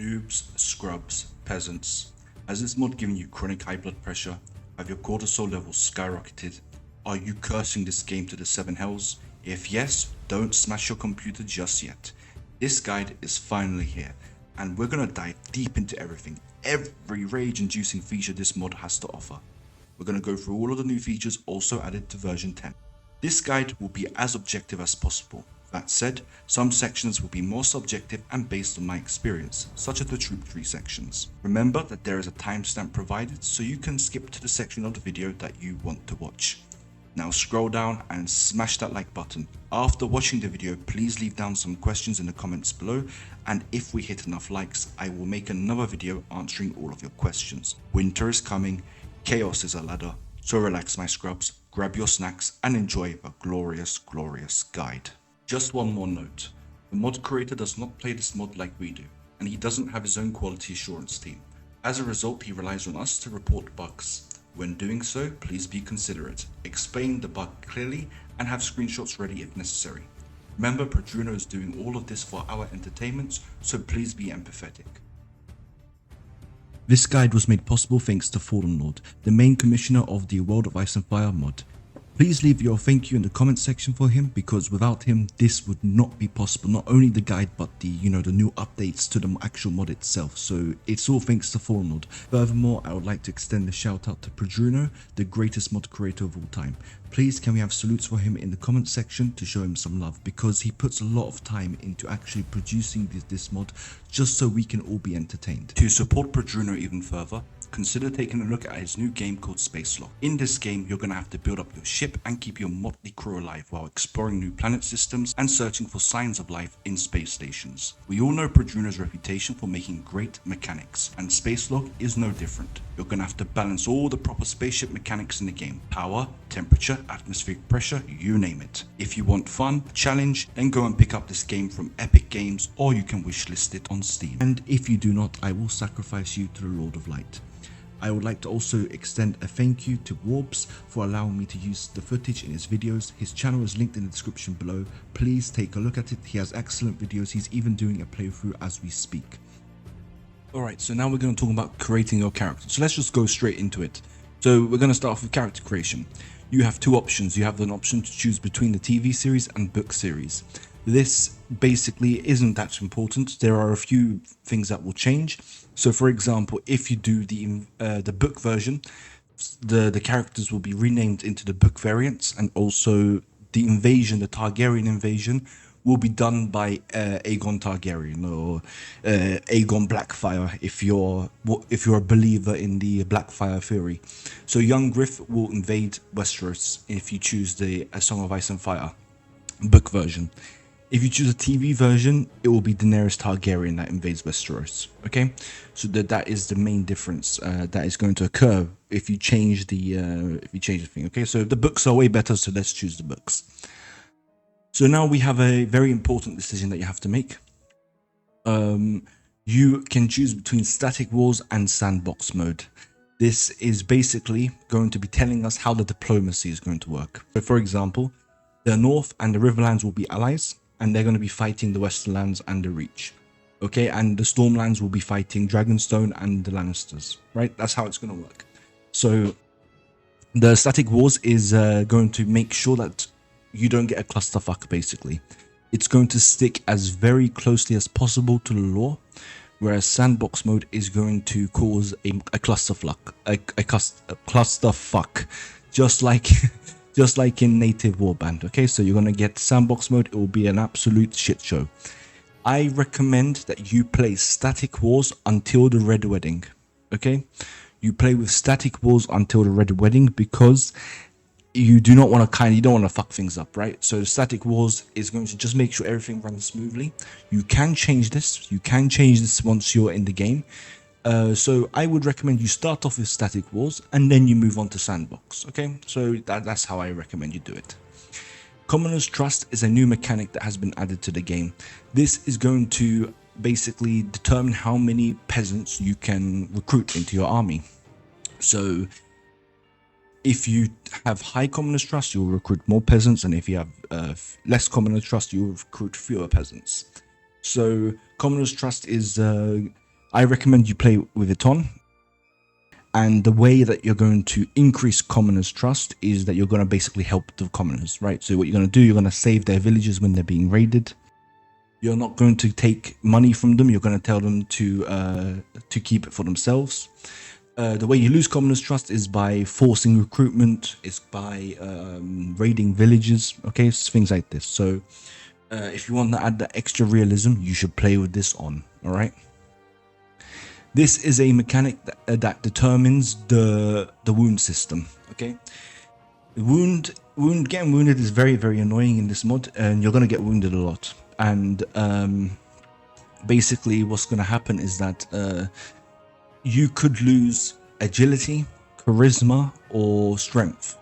Noobs, scrubs, peasants. Has this mod given you chronic high blood pressure? Have your cortisol levels skyrocketed? Are you cursing this game to the seven hells? If yes, don't smash your computer just yet. This guide is finally here, and we're gonna dive deep into every rage-inducing feature this mod has to offer. We're gonna go through all of the new features also added to version 10. This guide will be as objective as possible. That said, some sections will be more subjective and based on my experience, such as the troop tree sections. Remember that there is a timestamp provided, so you can skip to the section of the video that you want to watch. Now scroll down and smash that like button. After watching the video, please leave down some questions in the comments below, and if we hit enough likes, I will make another video answering all of your questions. Winter is coming, chaos is a ladder, so relax my scrubs, grab your snacks and enjoy a glorious guide. Just one more note, the mod creator does not play this mod like we do, and he doesn't have his own quality assurance team. As a result, he relies on us to report bugs. When doing so, please be considerate, explain the bug clearly, and have screenshots ready if necessary. Remember, Produno is doing all of this for our entertainment, so please be empathetic. This guide was made possible thanks to Fallenlord, the main commissioner of the World of Ice and Fire mod. Please leave your thank you in the comment section for him, because without him this would not be possible. Not only the guide, but the new updates to the actual mod itself. So it's all thanks to Fallenlord. Furthermore, I would like to extend a shout out to Produno, the greatest mod creator of all time. Please can we have salutes for him in the comment section to show him some love, because he puts a lot of time into actually producing this mod just so we can all be entertained. To support Produno even further, consider taking a look at his new game called SpaceSlog. In this game, you're going to have to build up your ship and keep your motley crew alive while exploring new planet systems and searching for signs of life in space stations. We all know Produno's reputation for making great mechanics, and SpaceSlog is no different. You're going to have to balance all the proper spaceship mechanics in the game. Power, temperature, atmospheric pressure, you name it. If you want fun, challenge, then go and pick up this game from Epic Games, or you can wishlist it on Steam. And if you do not, I will sacrifice you to the Lord of Light. I would like to also extend a thank you to Warbs for allowing me to use the footage in his videos. His channel is linked in the description below. Please take a look at it. He has excellent videos. He's even doing a playthrough as we speak. Alright, so now we're going to talk about creating your character. So let's just go straight into it. So we're going to start off with character creation. You have two options. You have an option to choose between the TV series and book series. This basically isn't that important. There are a few things that will change. So for example, if you do the book version, the characters will be renamed into the book variants, and also the invasion, the Targaryen invasion, will be done by Aegon Targaryen or Aegon Blackfire if you're a believer in the Blackfire theory. So young Griff will invade Westeros if you choose the A Song of Ice and Fire book version. If you choose a TV version, it will be Daenerys Targaryen that invades Westeros. Okay, so that is the main difference that is going to occur if you change the thing. Okay, so the books are way better, so let's choose the books. So now we have a very important decision that you have to make. You can choose between static walls and sandbox mode. This is basically going to be telling us how the diplomacy is going to work. So for example, the North and the Riverlands will be allies, and they're going to be fighting the Westerlands and the Reach. Okay, and the Stormlands will be fighting Dragonstone and the Lannisters, right? That's how it's going to work. So the static wars is going to make sure that you don't get a clusterfuck, basically. It's going to stick as very closely as possible to the lore, whereas sandbox mode is going to cause a clusterfuck, a clusterfuck, just like in native warband. Okay, so you're going to get sandbox mode. It will be an absolute shit show. I recommend that you play static wars until the Red Wedding. Okay, you play with static wars until the Red Wedding, because you do not want to you don't want to fuck things up, right? So the static wars is going to just make sure everything runs smoothly. You can change this. You can change this once you're in the game. So I would recommend you start off with static wars and then you move on to sandbox. Okay, so that's how I recommend you do it. Commoner's Trust is a new mechanic that has been added to the game. This is going to basically determine how many peasants you can recruit into your army. So if you have high Commoner's Trust, you'll recruit more peasants, and if you have less Commoner's Trust, you'll recruit fewer peasants. So Commoner's Trust is I recommend you play with it on. And the way that you're going to increase commoners' trust is that you're going to basically help the commoners, right? So what you're going to do, you're going to save their villages when they're being raided. You're not going to take money from them. You're going to tell them to keep it for themselves. The way you lose commoners' trust is by forcing recruitment. It's by raiding villages. Okay, it's things like this. So if you want to add that extra realism, you should play with this on. All right. This is a mechanic that determines the wound system. Okay, getting wounded is very, very annoying in this mod, and you're gonna get wounded a lot. And basically, what's gonna happen is that you could lose agility, charisma, or strength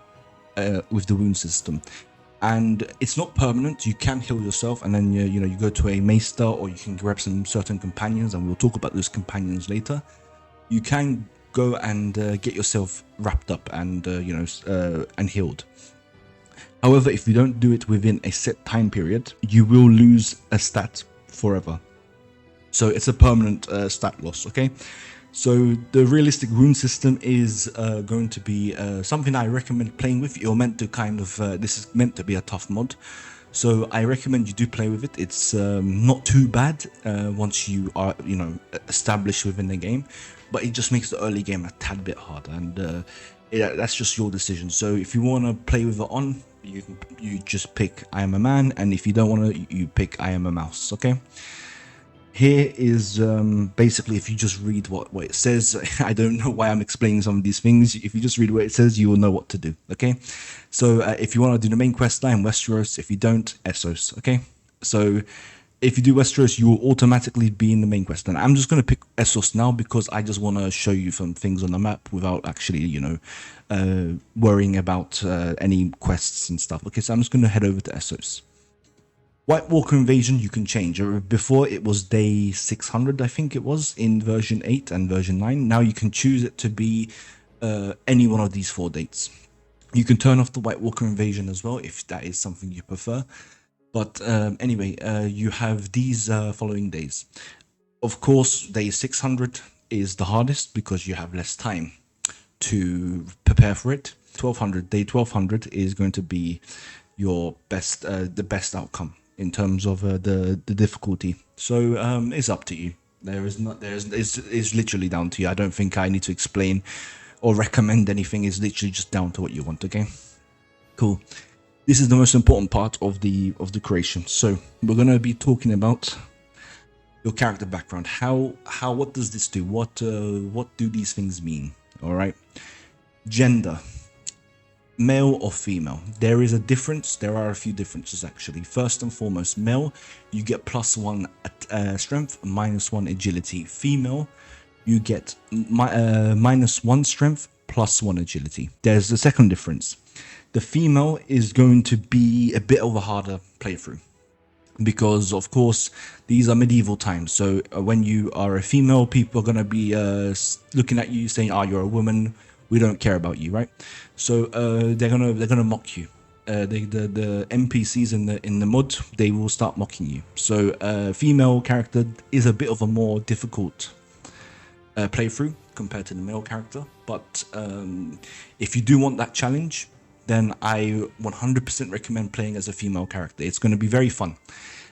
with the wound system. And it's not permanent. You can heal yourself, and then you go to a maester, or you can grab some certain companions, and we'll talk about those companions later. You can go and get yourself wrapped up and and healed. However, if you don't do it within a set time period, you will lose a stat forever. So it's a permanent stat loss. Okay. So the realistic wound system is going to be something I recommend playing with. You're meant to this is meant to be a tough mod. So I recommend you do play with it. It's not too bad once you are, established within the game, but it just makes the early game a tad bit harder, and that's just your decision. So if you want to play with it on, you just pick I am a man, and if you don't want to, you pick I am a mouse. Okay. Here is basically, if you just read what it says, I don't know why I'm explaining some of these things. If you just read what it says, you will know what to do, okay? So if you want to do the main quest line, Westeros. If you don't, Essos, okay? So if you do Westeros, you will automatically be in the main quest line. I'm just going to pick Essos now because I just want to show you some things on the map without actually, worrying about any quests and stuff. Okay, so I'm just going to head over to Essos. White Walker Invasion you can change. Before it was day 600, I think it was, in version 8 and version 9. Now you can choose it to be any one of these 4 dates. You can turn off the White Walker Invasion as well if that is something you prefer. But anyway, you have these following days. Of course, day 600 is the hardest because you have less time to prepare for it. Day 1200 is going to be your best, the best outcome in terms of the difficulty. So it's up to you. It's literally down to you. I don't think I need to explain or recommend anything. It's literally just down to what you want. Okay, cool. This is the most important part of the creation. So we're gonna be talking about your character background. What does this do? What do these things mean? All right. Gender. Male or female. There is a difference. There are a few differences actually. First and foremost, male, you get +1 strength, -1 agility. Female, you get -1 strength, +1 agility. There's a second difference. The female is going to be a bit of a harder playthrough because, of course, these are medieval times. So when you are a female, people are going to be looking at you saying, "Oh, you're a woman. We don't care about you," right? So they're gonna mock you. The NPCs in the mod, they will start mocking you. So female character is a bit of a more difficult playthrough compared to the male character. But if you do want that challenge, then I 100% recommend playing as a female character. It's going to be very fun.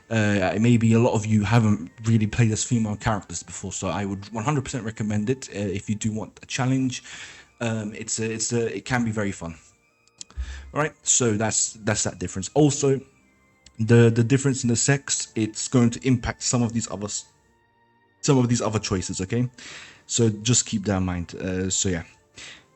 Maybe a lot of you haven't really played as female characters before, so I would 100% recommend it if you do want a challenge. It can be very fun. All right, so that's that difference. Also, the difference in the sex, it's going to impact some of these other choices. Okay, so just keep that in mind. So yeah,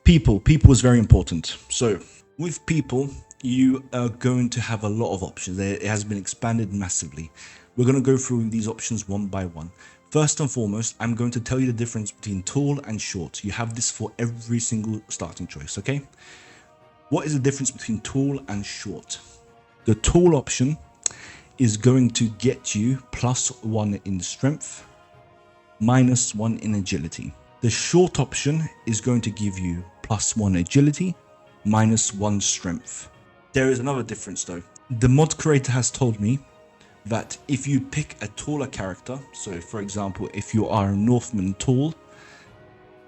people is very important. So with people, you are going to have a lot of options. It has been expanded massively. We're going to go through these options one by one. First and foremost, I'm going to tell you the difference between tall and short. You have this for every single starting choice, okay? What is the difference between tall and short? The tall option is going to get you +1 in strength, -1 in agility. The short option is going to give you +1 agility, -1 strength. There is another difference though. The mod creator has told me that if you pick a taller character, so for example, if you are a Northman tall,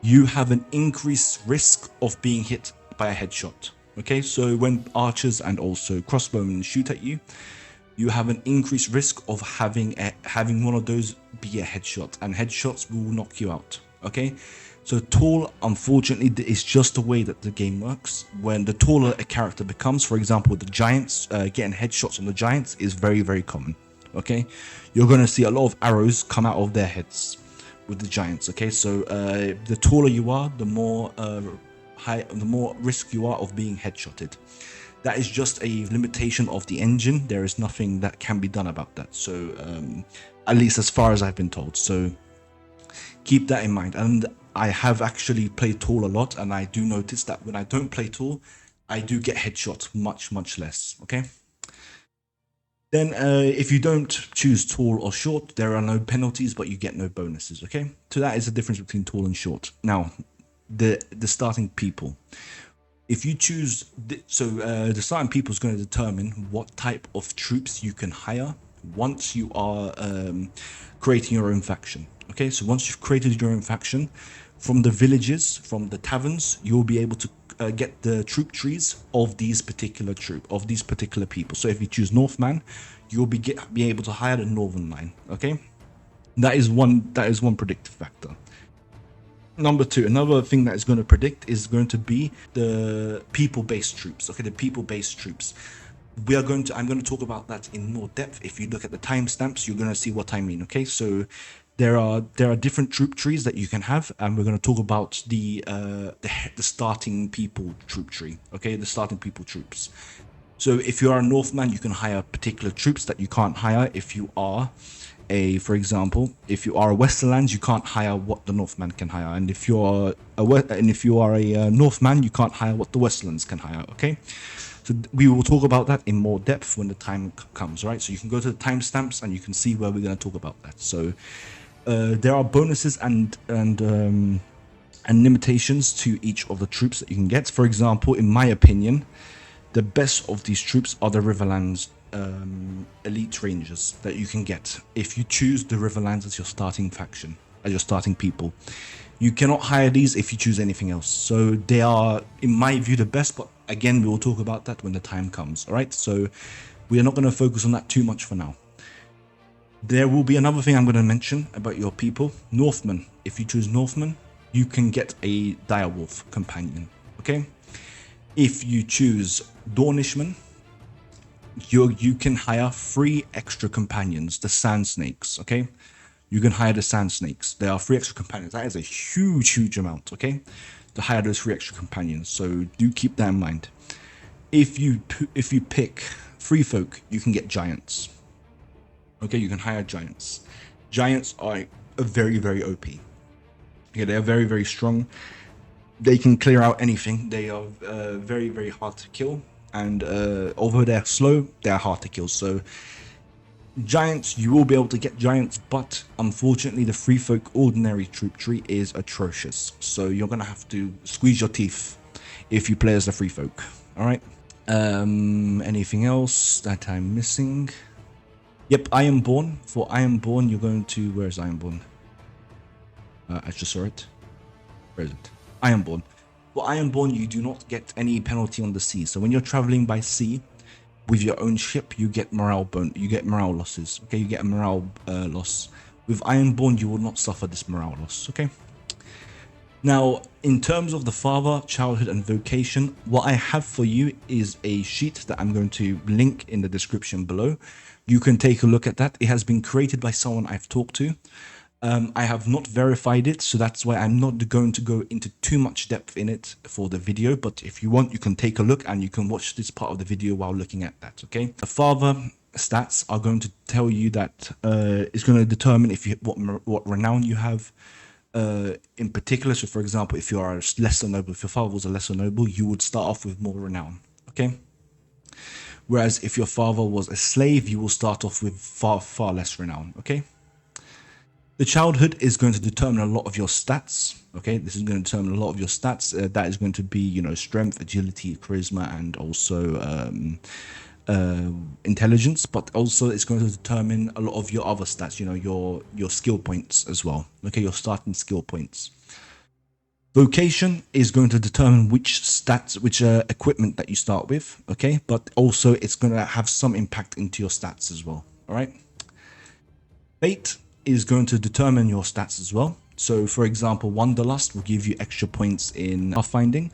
you have an increased risk of being hit by a headshot. Okay, so when archers and also crossbowmen shoot at you, you have an increased risk of having one of those be a headshot, and headshots will knock you out. Okay, so tall, unfortunately, is just the way that the game works. When the taller a character becomes, for example, the giants, getting headshots on the giants is very, very common. Okay, you're going to see a lot of arrows come out of their heads with the giants. Okay, so the taller you are, the more risk you are of being headshotted. That is just a limitation of the engine. There is nothing that can be done about that. So at least as far as I've been told. So keep that in mind. And I have actually played tall a lot, and I do notice that when I don't play tall, I do get headshot much less. Okay. Then if you don't choose tall or short, there are no penalties, but you get no bonuses. Okay. So that is the difference between tall and short. Now, the starting people. If you choose, the starting people is going to determine what type of troops you can hire once you are creating your own faction. Okay, so once you've created your own faction, from the villages, from the taverns, you'll be able to get the troop trees of these particular people. So if you choose Northman, you'll be able to hire the Northern line. Okay, that is one predictive factor. Number two, another thing that is going to predict is going to be the people-based troops. Okay, the people-based troops. I'm going to talk about that in more depth. If you look at the timestamps, you're going to see what I mean. Okay, so there are different troop trees that you can have, and we're going to talk about the starting people troop tree. Okay, the starting people troops. So if you are a Northman, you can hire particular troops that you can't hire if you are for example, if you are a Westerlands, you can't hire what the Northman can hire, and if you are a Northman, you can't hire what the Westerlands can hire. Okay, so we will talk about that in more depth when the time comes. Right, so you can go to the timestamps and you can see where we're going to talk about that. So there are bonuses and limitations to each of the troops that you can get. For example, in my opinion, the best of these troops are the Riverlands elite rangers that you can get if you choose the Riverlands as your starting faction, as your starting people. You cannot hire these if you choose anything else. So they are, in my view, the best, but again, we will talk about that when the time comes. All right, so we are not going to focus on that too much for now. There will be another thing I'm going to mention about your people. Northmen. If you choose Northmen, you can get a direwolf companion. Okay, if you choose Dornishmen, you can hire 3 extra companions, the sand snakes. Okay, you can hire the sand snakes. There are 3 extra companions. That is a huge amount. Okay, to hire those 3 extra companions, so do keep that in mind. If you pick free folk, you can get giants. Okay, you can hire giants. Giants are very OP. Okay, they are very strong. They can clear out anything. They are very hard to kill. And although they're slow, they're hard to kill. So giants, you will be able to get giants, but unfortunately the free folk ordinary troop tree is atrocious. So you're gonna have to squeeze your teeth if you play as the free folk. All right. Anything else that I'm missing? Yep, Ironborn. For Ironborn, you're going to, where's Ironborn? I just saw it. Where is it? Ironborn. For Ironborn, you do not get any penalty on the sea. So when you're traveling by sea with your own ship, you get morale losses. Okay, you get a morale loss. With Ironborn, you will not suffer this morale loss. Okay. Now, in terms of the father, childhood, and vocation, what I have for you is a sheet that I'm going to link in the description below. You can take a look at that. It has been created by someone I've talked to. I have not verified it, so that's why I'm not going to go into too much depth in it for the video. But if you want, you can take a look and you can watch this part of the video while looking at that. Okay, the father stats are going to tell you that it's going to determine if you what renown you have. In particular, so for example, if you are a lesser noble, if your father was a lesser noble, you would start off with more renown. Okay. Whereas if your father was a slave, you will start off with far less renown. Okay. The childhood is going to determine a lot of your stats. Okay, this is going to determine a lot of your stats. That is going to be, strength, agility, charisma, and also intelligence, but also it's going to determine a lot of your other stats, you know, your skill points as well. Okay, your starting skill points. Vocation is going to determine which stats, which equipment that you start with, okay? But also it's going to have some impact into your stats as well, all right? Fate is going to determine your stats as well. So, for example, Wanderlust will give you extra points in pathfinding,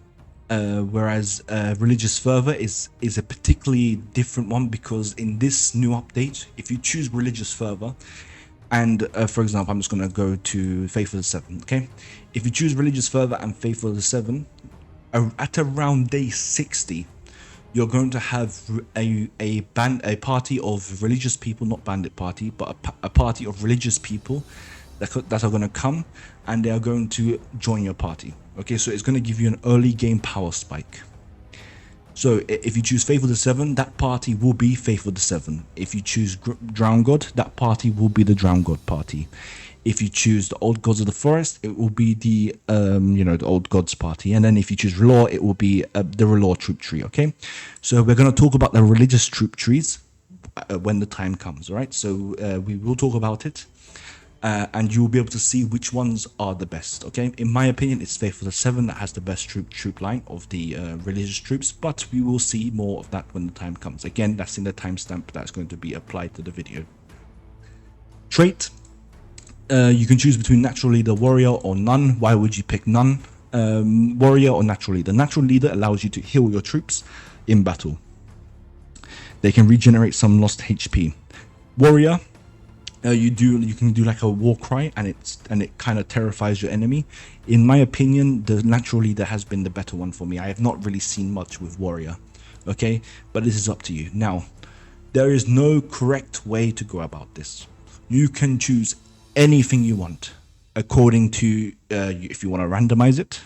whereas Religious Fervor is a particularly different one, because in this new update, if you choose Religious Fervor, and for example, I'm just going to go to Faithful of the Seven, okay? If you choose Religious Fervor and Faithful of the Seven, at around day 60, you're going to have a party of religious people, not bandit party, but a party of religious people that are going to come, and they are going to join your party. Okay, so it's going to give you an early game power spike. So if you choose Faithful of the Seven, that party will be Faithful of the Seven. If you choose Drown God, that party will be the Drown God party. If you choose the Old Gods of the Forest, it will be the the Old Gods party. And then if you choose Relore, it will be the Relore troop tree. Okay, so we're going to talk about the religious troop trees when the time comes. All right, so we will talk about it. And you will be able to see which ones are the best. Okay, in my opinion, it's Faithful of the Seven that has the best troop line of the religious troops, but we will see more of that when the time comes. Again, that's in the timestamp that's going to be applied to the video. Trait, you can choose between Natural Leader, Warrior, or None. Why would you pick None? Warrior or Natural Leader? Natural Leader allows you to heal your troops in battle. They can regenerate some lost HP. Warrior, you can do like a war cry, and it kind of terrifies your enemy. In my opinion, the Natural Leader has been the better one for me. I have not really seen much with Warrior, okay, but this is up to you. Now, there is no correct way to go about this. You can choose anything you want according to if you want to randomize it,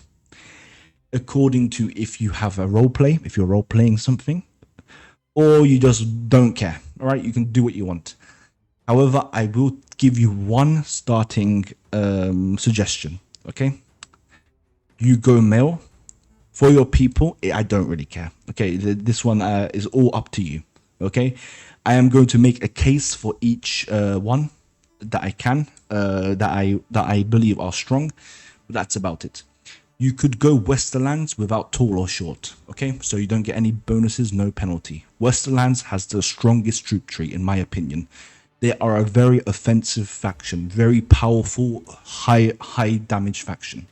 according to if you have a role play, if you're role playing something, or you just don't care. All right, you can do what you want. However, I will give you one starting suggestion, okay? You go male. For your people, I don't really care, okay? This one is all up to you, okay? I am going to make a case for each one that I can, that I believe are strong, but that's about it. You could go Westerlands without tall or short, okay? So you don't get any bonuses, no penalty. Westerlands has the strongest troop tree, in my opinion. They are a very offensive faction, very powerful, high damage faction.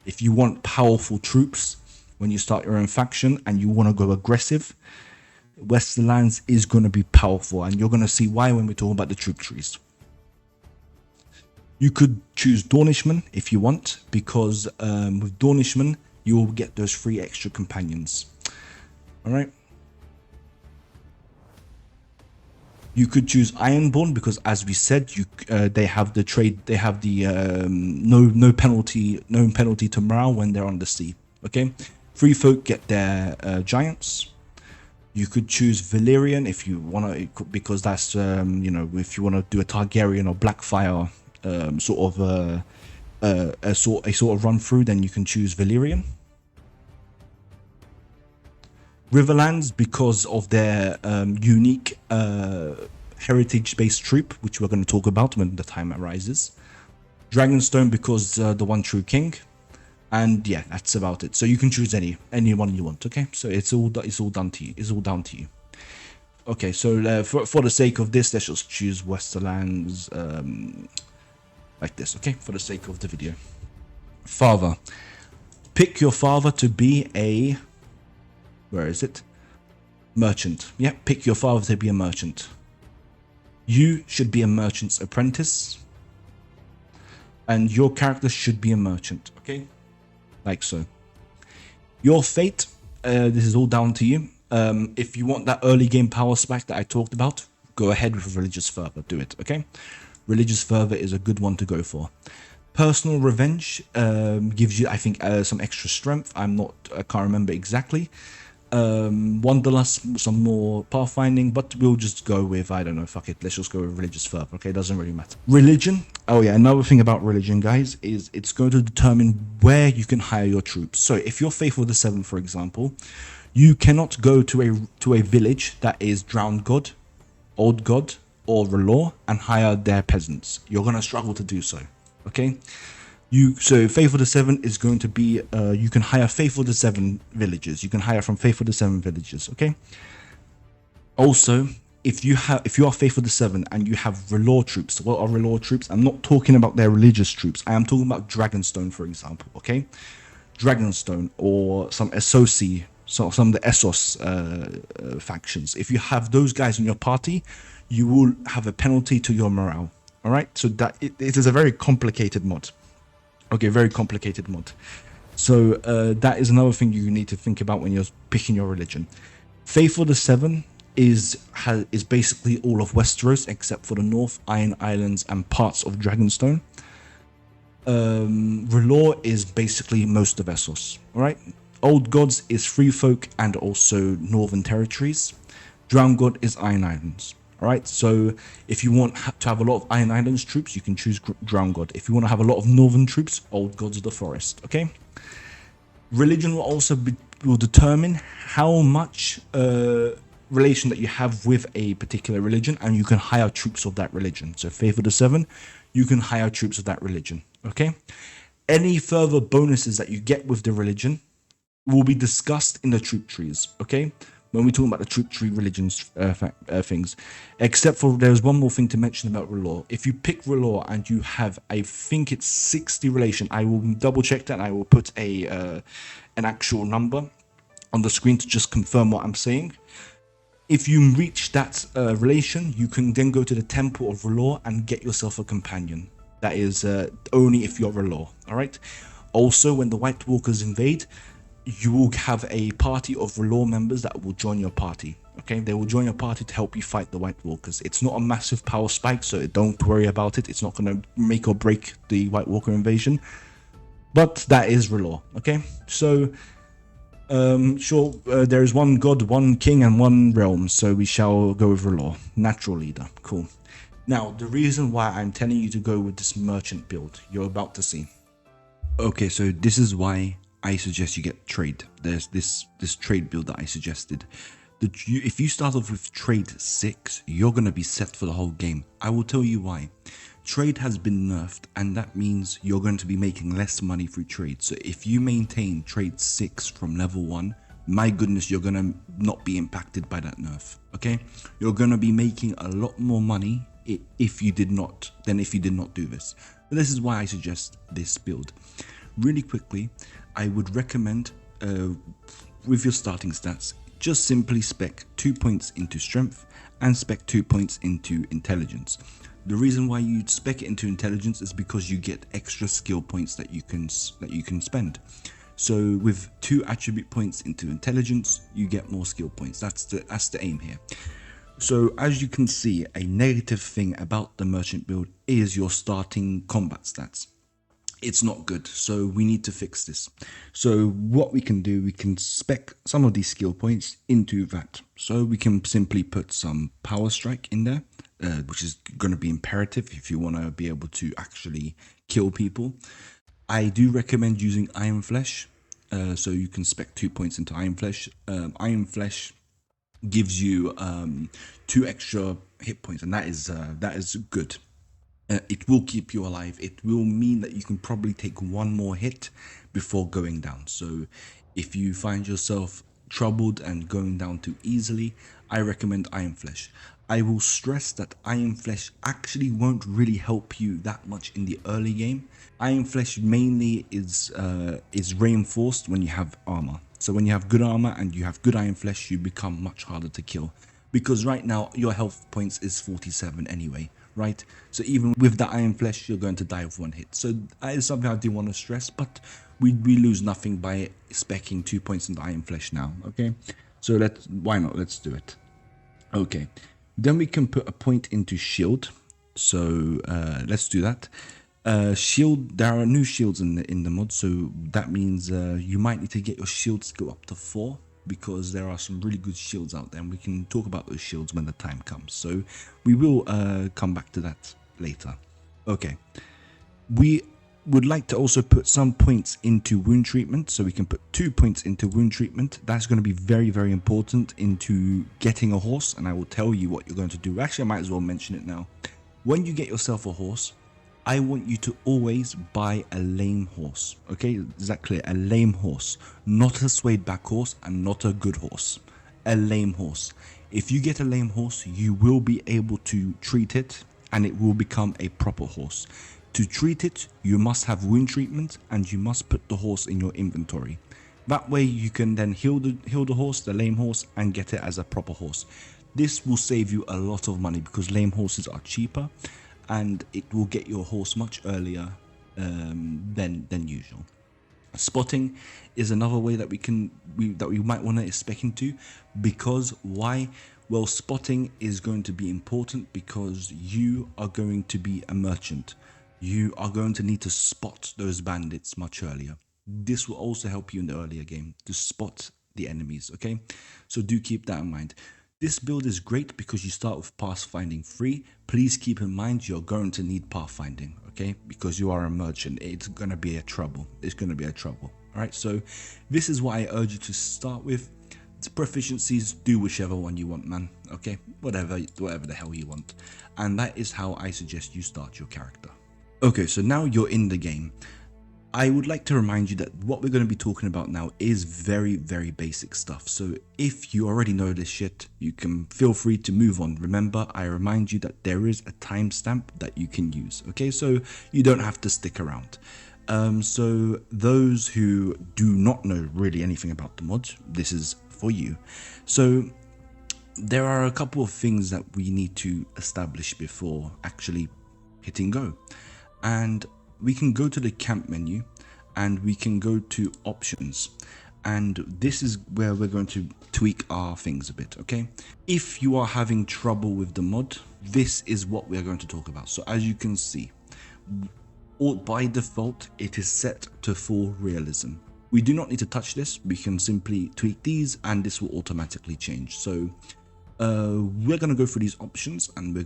If you want powerful troops when you start your own faction and you want to go aggressive, Westerlands is going to be powerful, and you're going to see why when we talk about the troop trees. You could choose Dornishman if you want, because with Dornishman you will get those 3 extra companions. All right. You could choose Ironborn because, as we said, they have the trade. They have the no penalty to morale when they're on the sea. Okay, free folk get their giants. You could choose Valyrian if you want to, because that's if you want to do a Targaryen or Blackfire sort of run through, then you can choose Valyrian. Riverlands, because of their unique heritage-based troop, which we're going to talk about when the time arises. Dragonstone, because the one true king. And yeah, that's about it. So you can choose any one you want. Okay, so it's all done to you. It's all down to you. Okay, so for the sake of this, let's just choose Westerlands like this. Okay, for the sake of the video. Father, pick your father to be a. Where is it? Merchant. Yeah, pick your father to be a merchant. You should be a merchant's apprentice. And your character should be a merchant. Okay? Like so. Your fate, this is all down to you. If you want that early game power spike that I talked about, go ahead with Religious Fervor. Do it, okay? Religious Fervor is a good one to go for. Personal Revenge gives you, I think, some extra strength. I can't remember exactly. Wanderlust, some more pathfinding, but we'll just go with, I don't know, fuck it, let's just go with Religious Fervor, okay? It doesn't really matter. Religion, oh yeah, another thing about religion, guys, is it's going to determine where you can hire your troops. So if you're Faithful of the Seven, for example, You cannot go to a village that is Drowned God, Old God, or Relore and hire their peasants. You're gonna struggle to do so. Okay. So Faithful the Seven is going to be you can hire Faithful the Seven villages. You can hire from Faithful the Seven villages. Okay. Also, if you are Faithful the Seven and you have Relore troops, what are Relore troops? I'm not talking about their religious troops. I am talking about Dragonstone, for example. Okay, Dragonstone or some SOC, so some of the Essos factions. If you have those guys in your party, you will have a penalty to your morale. All right, so that it is a very complicated mod. Okay, very complicated mod. So that is another thing you need to think about when you're picking your religion. Faithful the Seven is basically all of Westeros except for the North, Iron Islands, and parts of Dragonstone. Relore is basically most of Essos. All right. Old Gods is Free Folk and also Northern Territories. Drowned God is Iron Islands. All right, so if you want to have a lot of Iron Islands troops, you can choose Drowned God. If you want to have a lot of Northern troops, Old Gods of the Forest. Okay. Religion will also will determine how much relation that you have with a particular religion, and you can hire troops of that religion. So Faithful the Seven, you can hire troops of that religion. Okay. Any further bonuses that you get with the religion will be discussed in the troop trees. Okay. When we talk about the troop tree religions things, except for there's one more thing to mention about Relore. If you pick Relore and you have, I think it's 60 relation, I will double check that. I will put an actual number on the screen to just confirm what I'm saying. If you reach that relation, you can then go to the Temple of Relore and get yourself a companion. That is only if you're Relore. All right. Also, when the White Walkers invade, you will have a party of Relore members that will join your party. Okay, they will join your party to help you fight the White Walkers. It's not a massive power spike, so don't worry about it. It's not going to make or break the White Walker invasion, but that is Relore. Okay, so sure, there is one god, one king, and one realm, so we shall go with Relore. Natural leader. Cool. Now, the reason why I'm telling you to go with this merchant build, you're about to see. Okay, so this is why I suggest you get trade. There's this trade build that I suggested. If you start off with trade 6, you're going to be set for the whole game. I will tell you why. Trade has been nerfed, and that means you're going to be making less money through trade. So if you maintain trade 6 from level 1, my goodness, you're going to not be impacted by that nerf. Okay, you're going to be making a lot more money if you did not do this. But this is why I suggest this build. Really quickly, I would recommend with your starting stats, just simply spec 2 points into strength and spec 2 points into intelligence. The reason why you spec it into intelligence is because you get extra skill points that you can spend. So with 2 attribute points into intelligence, you get more skill points. That's the aim here. So as you can see, a negative thing about the merchant build is your starting combat stats. It's not good, so we need to fix this. So what we can do, we can spec some of these skill points into that. So we can simply put some power strike in there, which is going to be imperative if you want to be able to actually kill people. I do recommend using Iron Flesh, so you can spec 2 points into Iron Flesh. Iron Flesh gives you 2 extra hit points, and that is good. It will keep you alive. It will mean that you can probably take 1 more hit before going down. So if you find yourself troubled and going down too easily, I recommend Iron Flesh. I will stress that Iron Flesh actually won't really help you that much in the early game. Iron Flesh mainly is reinforced when you have armor. So when you have good armor and you have good Iron Flesh, you become much harder to kill. Because right now your health points is 47 anyway. Right, so even with the Iron Flesh, you're going to die with 1 hit. So that is something I do want to stress, but we lose nothing by specking 2 points into Iron Flesh now. Okay, so why not? Let's do it. Okay, then we can put a point into shield. So let's do that. Shield. There are new shields in the mod, so that means you might need to get your shield skill up to 4. Because there are some really good shields out there, and we can talk about those shields when the time comes. So we will come back to that later. Okay, we would like to also put some points into wound treatment, so we can put 2 points into wound treatment. That's going to be very, very important into getting a horse, and I will tell you what you're going to do. Actually, I might as well mention it now. When you get yourself a horse, I want you to always buy a lame horse. Okay, is that clear? A lame horse, not a swayed back horse and not a good horse. A lame horse. If you get a lame horse, you will be able to treat it and it will become a proper horse. To treat it, you must have wound treatment and you must put the horse in your inventory. That way you can then heal the horse, the lame horse, and get it as a proper horse. This will save you a lot of money because lame horses are cheaper and it will get your horse much earlier than usual. Spotting is another way that we might want to spec into, because why? Well, spotting is going to be important because you are going to be a merchant. You are going to need to spot those bandits much earlier. This will also help you in the earlier game to spot the enemies, okay? So do keep that in mind. This build is great because you start with pathfinding 3. Please keep in mind you're going to need pathfinding, okay? Because you are a merchant. It's going to be a trouble. It's going to be a trouble. All right, so this is what I urge you to start with. Proficiencies, do whichever one you want, man. Okay, whatever the hell you want. And that is how I suggest you start your character. Okay, so now you're in the game. I would like to remind you that what we're going to be talking about now is very, very basic stuff. So if you already know this shit, you can feel free to move on. Remember, I remind you that there is a timestamp that you can use. Okay, so you don't have to stick around. So those who do not know really anything about the mod, this is for you. So there are a couple of things that we need to establish before actually hitting go. And we can go to the camp menu and we can go to options, and this is where we're going to tweak our things a bit. Okay, if you are having trouble with the mod, this is what we're going to talk about. So as you can see, by default it is set to full realism. We do not need to touch this. We can simply tweak these and this will automatically change. So we're going to go through these options and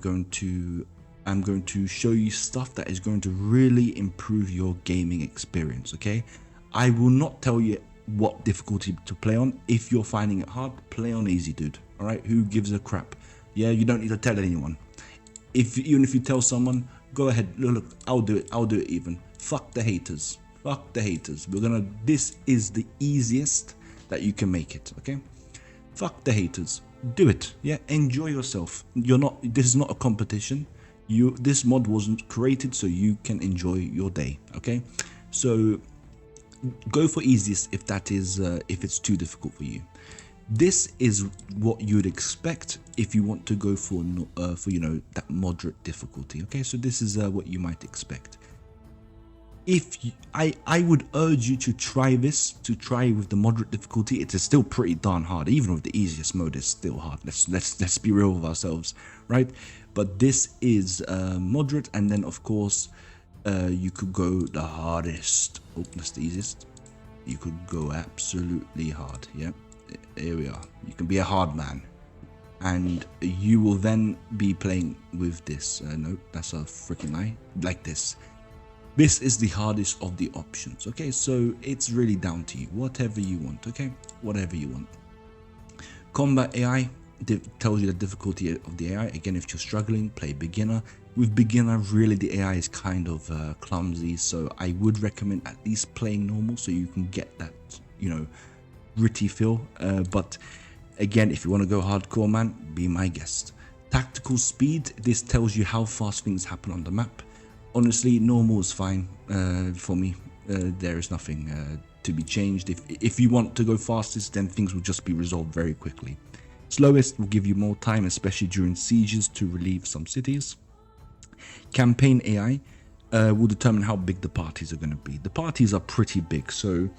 I'm going to show you stuff that is going to really improve your gaming experience, okay? I will not tell you what difficulty to play on. If you're finding it hard, play on easy, dude, all right? Who gives a crap? Yeah, you don't need to tell anyone. Even if you tell someone, go ahead, look, I'll do it even. Fuck the haters. Fuck the haters. This is the easiest that you can make it, okay? Fuck the haters. Do it, yeah? Enjoy yourself. This is not a competition. This mod wasn't created so you can enjoy your day, okay? So go for easiest if that is if it's too difficult for you. This is what you'd expect if you want to go for you know, that moderate difficulty, okay? So this is what you might expect. I would urge you to try with the moderate difficulty. It is still pretty darn hard. Even with the easiest mode, it's still hard. Let's be real with ourselves, right? But this is moderate, and then of course you could go the hardest. Oh, that's the easiest. You could go absolutely hard. Yeah, here we are. You can be a hard man, and you will then be playing with this. No, that's a freaking lie. Like this. This is the hardest of the options, okay? So it's really down to you, whatever you want, okay? Whatever you want. Combat AI tells you the difficulty of the AI. Again, if you're struggling, play beginner. With beginner, really the AI is kind of clumsy, so I would recommend at least playing normal so you can get that, you know, gritty feel. But again, if you want to go hardcore, man, be my guest. Tactical speed, this tells you how fast things happen on the map. Honestly, normal is fine for me. There is nothing to be changed. If you want to go fastest, then things will just be resolved very quickly. Slowest will give you more time, especially during sieges, to relieve some cities. Campaign AI will determine how big the parties are going to be. The parties are pretty big, so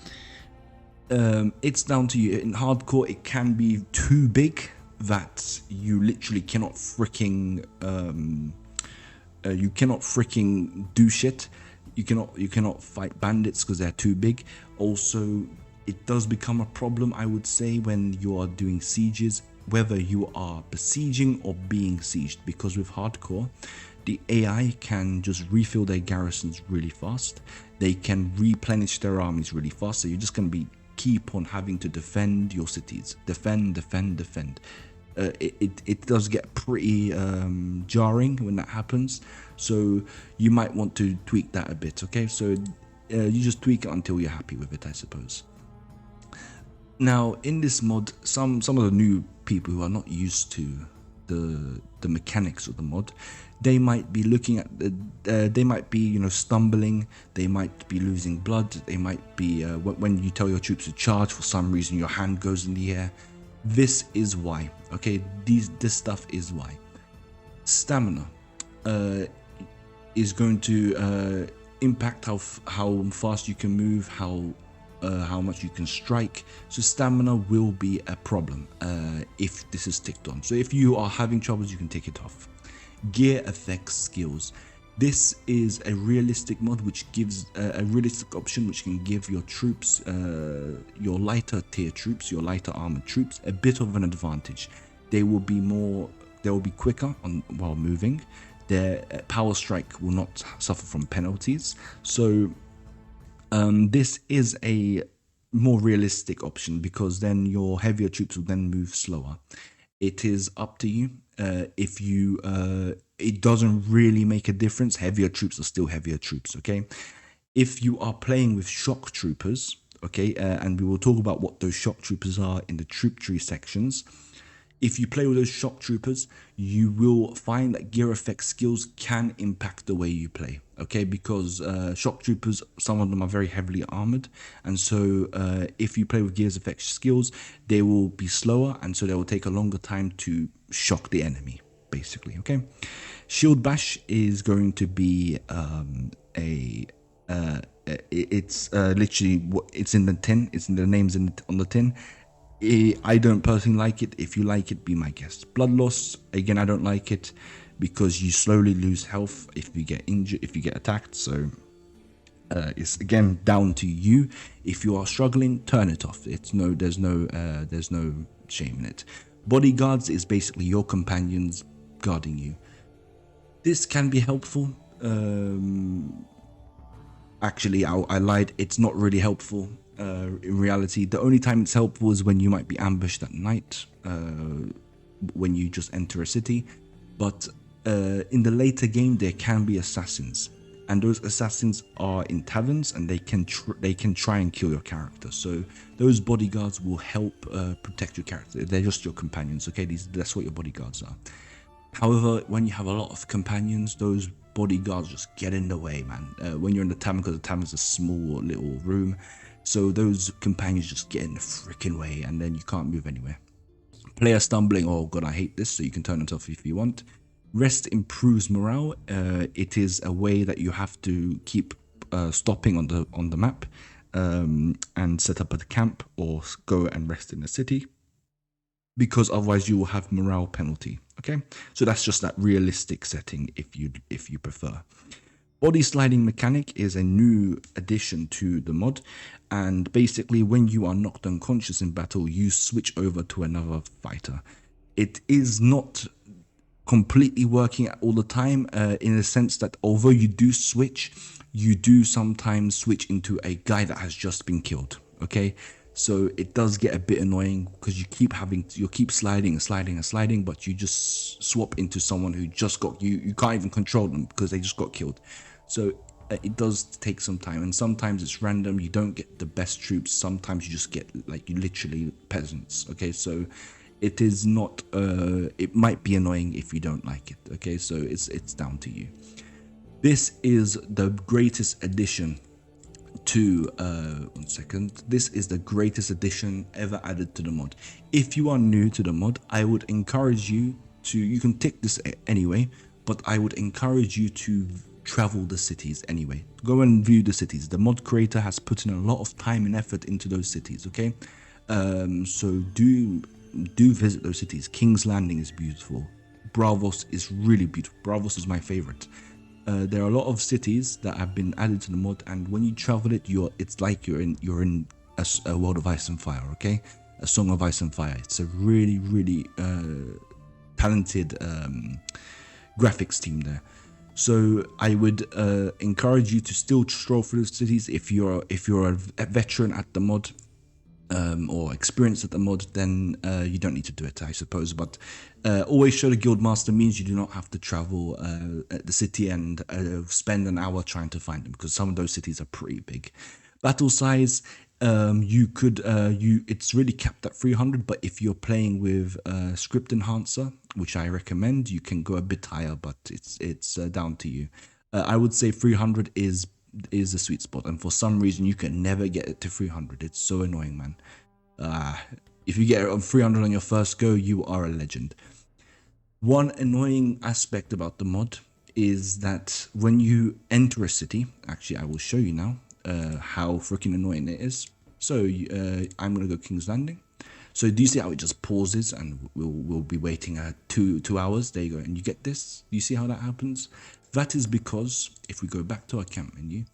it's down to you. In hardcore, it can be too big that you literally cannot freaking do shit. You cannot fight bandits because they're too big. Also, it does become a problem, I would say, when you are doing sieges, whether you are besieging or being sieged, because with hardcore, the AI can just refill their garrisons really fast. They can replenish their armies really fast. So you're just going to be keep on having to defend your cities. Defend. It does get pretty jarring when that happens. So you might want to tweak that a bit. Okay, so you just tweak it until you're happy with it, I suppose. Now, in this mod, some of the new people who are not used to the mechanics of the mod, they might be looking at they might be stumbling, they might be losing blood, they might be when you tell your troops to charge, for some reason your hand goes in the air. This is why. Okay, this stuff is why. Stamina is going to impact how fast you can move, how much you can strike. So stamina will be a problem if this is ticked on. So if you are having troubles, you can take it off. Gear effects skills. This is a realistic mod which gives a realistic option which can give your troops, your lighter tier troops, your lighter armored troops, a bit of an advantage. They will be quicker while moving. Their power strike will not suffer from penalties. So this is a more realistic option, because then your heavier troops will then move slower. It is up to you. If you it doesn't really make a difference. Heavier troops are still heavier troops. Okay, if you are playing with shock troopers, okay, and we will talk about what those shock troopers are in the troop tree sections. If you play with those shock troopers, you will find that gear effect skills can impact the way you play, okay? Because shock troopers, some of them are very heavily armored, and so if you play with gears effect skills, they will be slower, and so they will take a longer time to shock the enemy, basically, okay? Shield bash is going to be it's literally it's in the tin. It's in the names on the tin. I don't personally like it. If you like it, be my guest. Blood loss, again, I don't like it because you slowly lose health if you get injured, if you get attacked. So it's again down to you. If you are struggling, turn it off. There's no shame in it. Bodyguards is basically your companions guarding you. This can be helpful. Actually, I lied. It's not really helpful. In reality, the only time it's helpful is when you might be ambushed at night, when you just enter a city. But in the later game, there can be assassins, and those assassins are in taverns, and they can try and kill your character. So those bodyguards will help protect your character. They're just your companions, okay? That's what your bodyguards are. However, when you have a lot of companions, those bodyguards just get in the way, man. When you're in the tavern, because the tavern's a small little room, so those companions just get in the freaking way, and then you can't move anywhere. Player stumbling, oh god, I hate this, so you can turn it off if you want. Rest improves morale. It is a way that you have to keep stopping on the map and set up a camp or go and rest in the city, because otherwise you will have morale penalty. Okay, so that's just that realistic setting if you prefer. Body sliding mechanic is a new addition to the mod, and basically when you are knocked unconscious in battle, you switch over to another fighter. It is not completely working all the time, in the sense that although you do switch, you do sometimes switch into a guy that has just been killed. Okay, so it does get a bit annoying because you keep sliding, but you just swap into someone who just got you can't even control them because they just got killed. So it does take some time, and sometimes it's random. You don't get the best troops. Sometimes you just get you literally peasants. Okay, so it is not it might be annoying if you don't like it. Okay, so it's down to you. This is the greatest addition to one second. This is the greatest addition ever added to the mod. If you are new to the mod, I would encourage you to, you can tick this anyway, but I would encourage you to travel the cities anyway. Go and view the cities. The mod creator has put in a lot of time and effort into those cities. Okay, so do visit those cities. King's Landing is beautiful. Bravos is really beautiful. Bravos is my favorite. There are a lot of cities that have been added to the mod, and when you travel it, it's like you're in a World of Ice and Fire. Okay, a Song of Ice and Fire. It's a really talented graphics team there. So I would encourage you to still stroll through the cities. If you're a veteran at the mod, or experienced at the mod, then you don't need to do it, I suppose. But always show the guildmaster means you do not have to travel at the city and spend an hour trying to find them, because some of those cities are pretty big. Battle size, it's really capped at 300, but if you're playing with script enhancer, which I recommend, you can go a bit higher, but it's down to you. I would say 300 is the sweet spot, and for some reason you can never get it to 300. It's so annoying, man. If you get it on 300 on your first go, you are a legend. One annoying aspect about the mod is that when you enter a city, actually I will show you now how freaking annoying it is. So I'm gonna go King's Landing. So do you see how it just pauses, and we'll be waiting 2 hours? There you go, and you get this. Do you see how that happens? That is because, if we go back to our camp menu,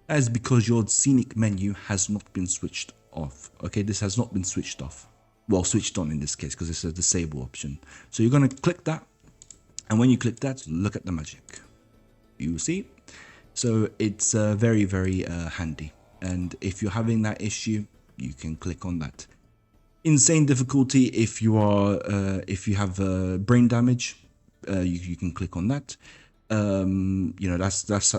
that is because your scenic menu has not been switched off. Okay, this has not been switched off. Well, switched on in this case, because it's a disable option. So you're going to click that, and when you click that, look at the magic. You see? So it's very, very handy. And if you're having that issue, you can click on that. Insane difficulty, if you have brain damage, you can click on that. You know, that's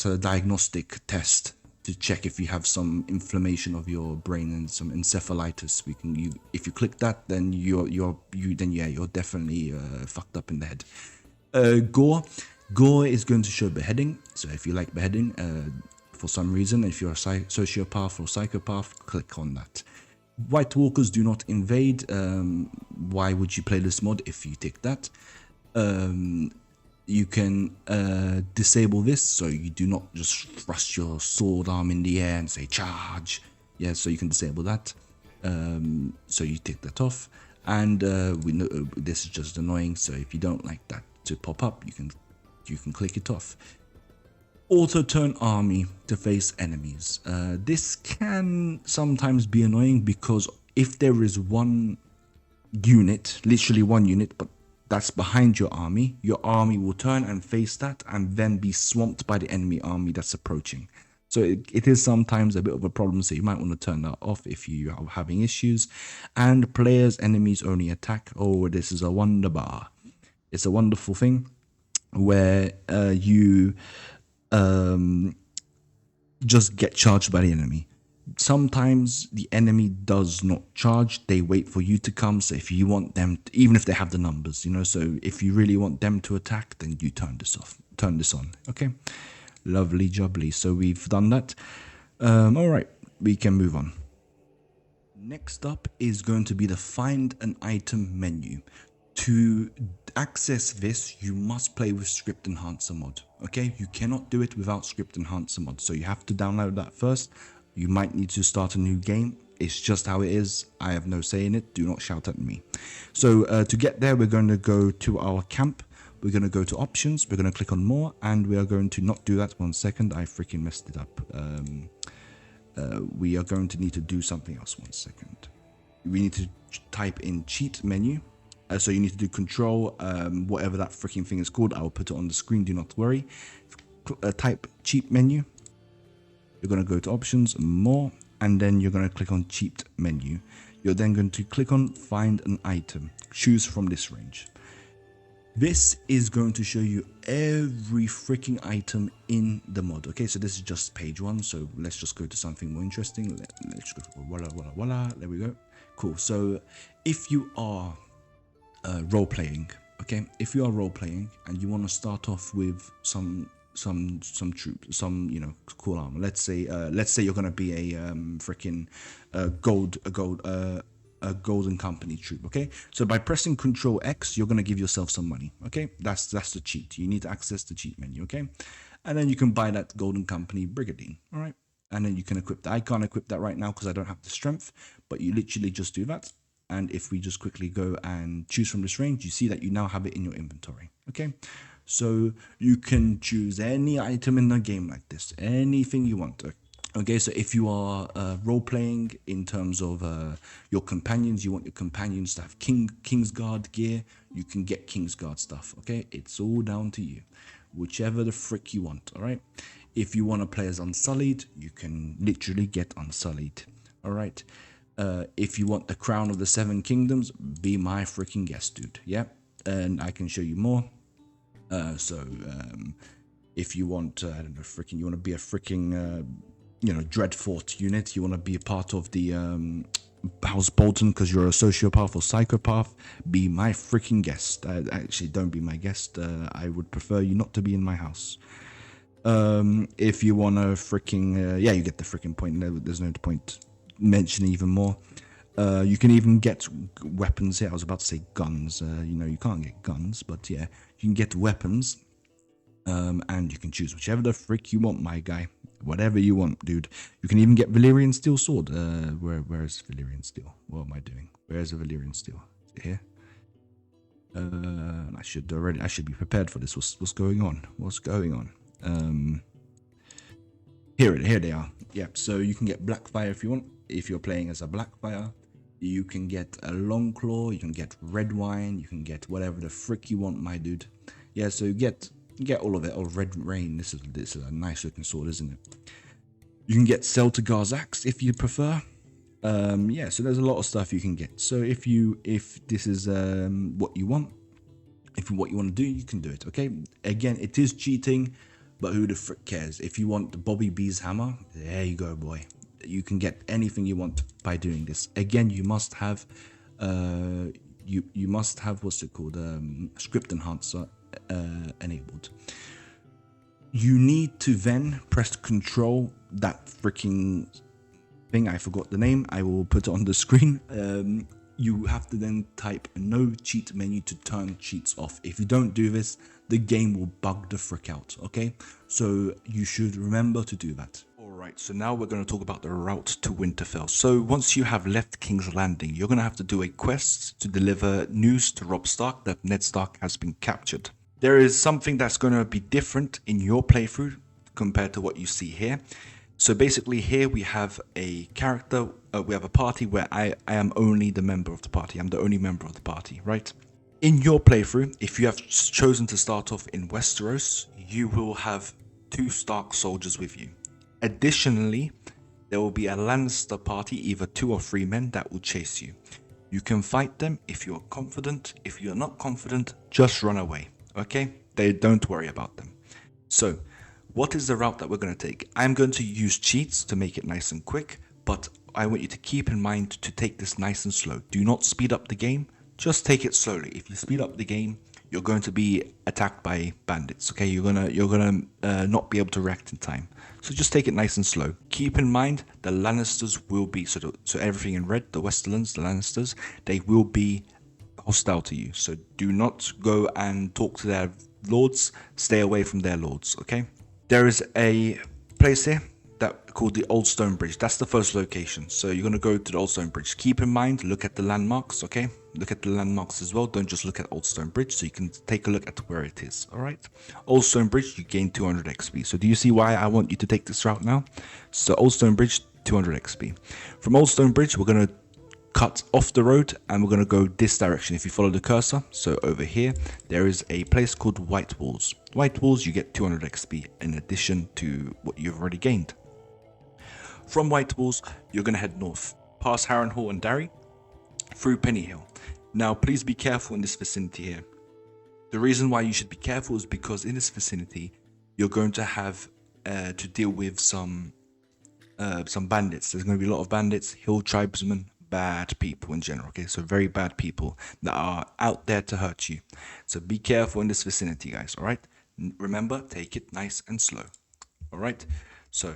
a diagnostic test to check if you have some inflammation of your brain and some encephalitis. If you click that, then you're definitely fucked up in the head. Gore is going to show beheading. So if you like beheading, for some reason, if you're a sociopath or psychopath, click on that. White Walkers do not invade. Why would you play this mod if you tick that? You can disable this, so you do not just thrust your sword arm in the air and say charge. Yeah, so you can disable that. So you tick that off, and we know this is just annoying. So if you don't like that to pop up, you can click it off. Auto turn army to face enemies. This can sometimes be annoying, because if there is one unit, literally one unit, but that's behind your army will turn and face that, and then be swamped by the enemy army that's approaching. So it is sometimes a bit of a problem, so you might want to turn that off if you are having issues. And players enemies only attack. Oh, this is a wonder bar. It's a wonderful thing where you just get charged by the enemy. Sometimes the enemy does not charge, they wait for you to come. So if you want them to, even if they have the numbers, you know, so if you really want them to attack, then you turn this on. Okay, lovely jubbly. So we've done that. All right, we can move on. Next up is going to be the find an item menu. To access this, you must play with script enhancer mod. Okay, you cannot do it without script enhancer mod, so you have to download that first. You might need to start a new game. It's just how it is. I have no say in it. Do not shout at me. So to get there, we're going to go to our camp. We're going to go to options. We're going to click on more, and we are going to not do that. 1 second. I freaking messed it up. We are going to need to do something else. 1 second. We need to type in cheat menu. So you need to do control, whatever that freaking thing is called. I'll put it on the screen. Do not worry. Type cheat menu. You're going to go to options, more, and then you're going to click on cheat menu. You're then going to click on find an item. Choose from this range. This is going to show you every freaking item in the mod. Okay, so this is just page 1. So let's just go to something more interesting. Let's go to voila. There we go. Cool. So if you are role playing, okay, if you are role playing and you want to start off with some troops, some, you know, cool armor. Let's say you're gonna be a freaking golden company troop. Okay, so by pressing Control X, you're gonna give yourself some money. Okay, that's the cheat. You need to access the cheat menu. Okay, and then you can buy that golden company brigandine. All right, and then you can equip that. I can't equip that right now because I don't have the strength, but you literally just do that. And if we just quickly go and choose from this range, you see that you now have it in your inventory. Okay, so you can choose any item in the game like this, anything you want. Okay, so if you are role-playing in terms of your companions, you want your companions to have Kingsguard gear, you can get Kingsguard stuff, okay? It's all down to you. Whichever the frick you want, alright? If you want to play as Unsullied, you can literally get Unsullied, alright? If you want the Crown of the Seven Kingdoms, be my freaking guest, dude, yeah? And I can show you more. If you want, I don't know, freaking, you want to be a freaking... you know, Dreadfort unit, you want to be a part of the House Bolton because you're a sociopath or psychopath, be my freaking guest. Actually, don't be my guest. I would prefer you not to be in my house. If you want to freaking, yeah, you get the freaking point. There's no point mentioning even more. You can even get weapons here. I was about to say guns. You know, you can't get guns, but yeah, you can get weapons. And you can choose whichever the frick you want, my guy. Whatever you want, dude. You can even get Valyrian Steel Sword. Where is Valyrian Steel? What am I doing? Where's the Valyrian Steel? Is it here? I should be prepared for this. What's going on? What's going on? Here they are. Yep. So you can get Blackfire if you want. If you're playing as a Blackfire, you can get a Longclaw. You can get Red Wine. You can get whatever the frick you want, my dude. Yeah. So you get all of it. Oh, Red Rain. This is a nice looking sword, isn't it? You can get Celtigar's Axe if you prefer. Yeah, so there's a lot of stuff you can get. So if this is what you want, what you want to do, you can do it. Okay. Again, it is cheating, but who the frick cares? If you want the Bobby B's hammer, there you go, boy. You can get anything you want by doing this. Again, you must have you must have what's it called, script enhancer enabled. You need to then press control, that freaking thing, I forgot the name, I will put it on the screen. You have to then type no cheat menu to turn cheats off. If you don't do this, the game will bug the frick out, okay? So you should remember to do that. Alright, so now we're going to talk about the route to Winterfell. So once you have left King's Landing, you're going to have to do a quest to deliver news to Robb Stark that Ned Stark has been captured. There is something that's going to be different in your playthrough compared to what you see here. So basically here we have a character, we have a party where I am only the member of the party. I'm the only member of the party, right? In your playthrough, if you have chosen to start off in Westeros, you will have 2 Stark soldiers with you. Additionally, there will be a Lannister party, either 2 or 3 men that will chase you. You can fight them if you're confident. If you're not confident, just run away, okay? Don't worry about them. So, what is the route that we're going to take? I'm going to use cheats to make it nice and quick, but I want you to keep in mind to take this nice and slow. Do not speed up the game, just take it slowly. If you speed up the game, you're going to be attacked by bandits, okay? You're gonna not be able to react in time. So just take it nice and slow. Keep in mind, the Lannisters will be, so everything in red, the Westerlands, the Lannisters, they will be hostile to you. So do not go and talk to their lords, stay away from their lords, okay? There is a place here that called the Old Stone Bridge. That's the first location. So you're going to go to the Old Stone Bridge. Keep in mind, look at the landmarks, okay? Look at the landmarks as well. Don't just look at Old Stone Bridge, so you can take a look at where it is, all right? Old Stone Bridge, you gain 200 XP. So do you see why I want you to take this route now? So Old Stone Bridge, 200 XP. From Old Stone Bridge, we're going to cut off the road and we're going to go this direction. If you follow the cursor, so over here, there is a place called White Walls. White Walls, you get 200 XP in addition to what you've already gained. From White Walls, you're going to head north, past Harrenhal and Darry, through Pennyhill. Now, please be careful in this vicinity here. The reason why you should be careful is because in this vicinity, you're going to have to deal with some bandits. There's going to be a lot of bandits, hill tribesmen, bad people in general, okay? So very bad people that are out there to hurt you. So be careful in this vicinity, guys, all right? Remember, take it nice and slow, all right? So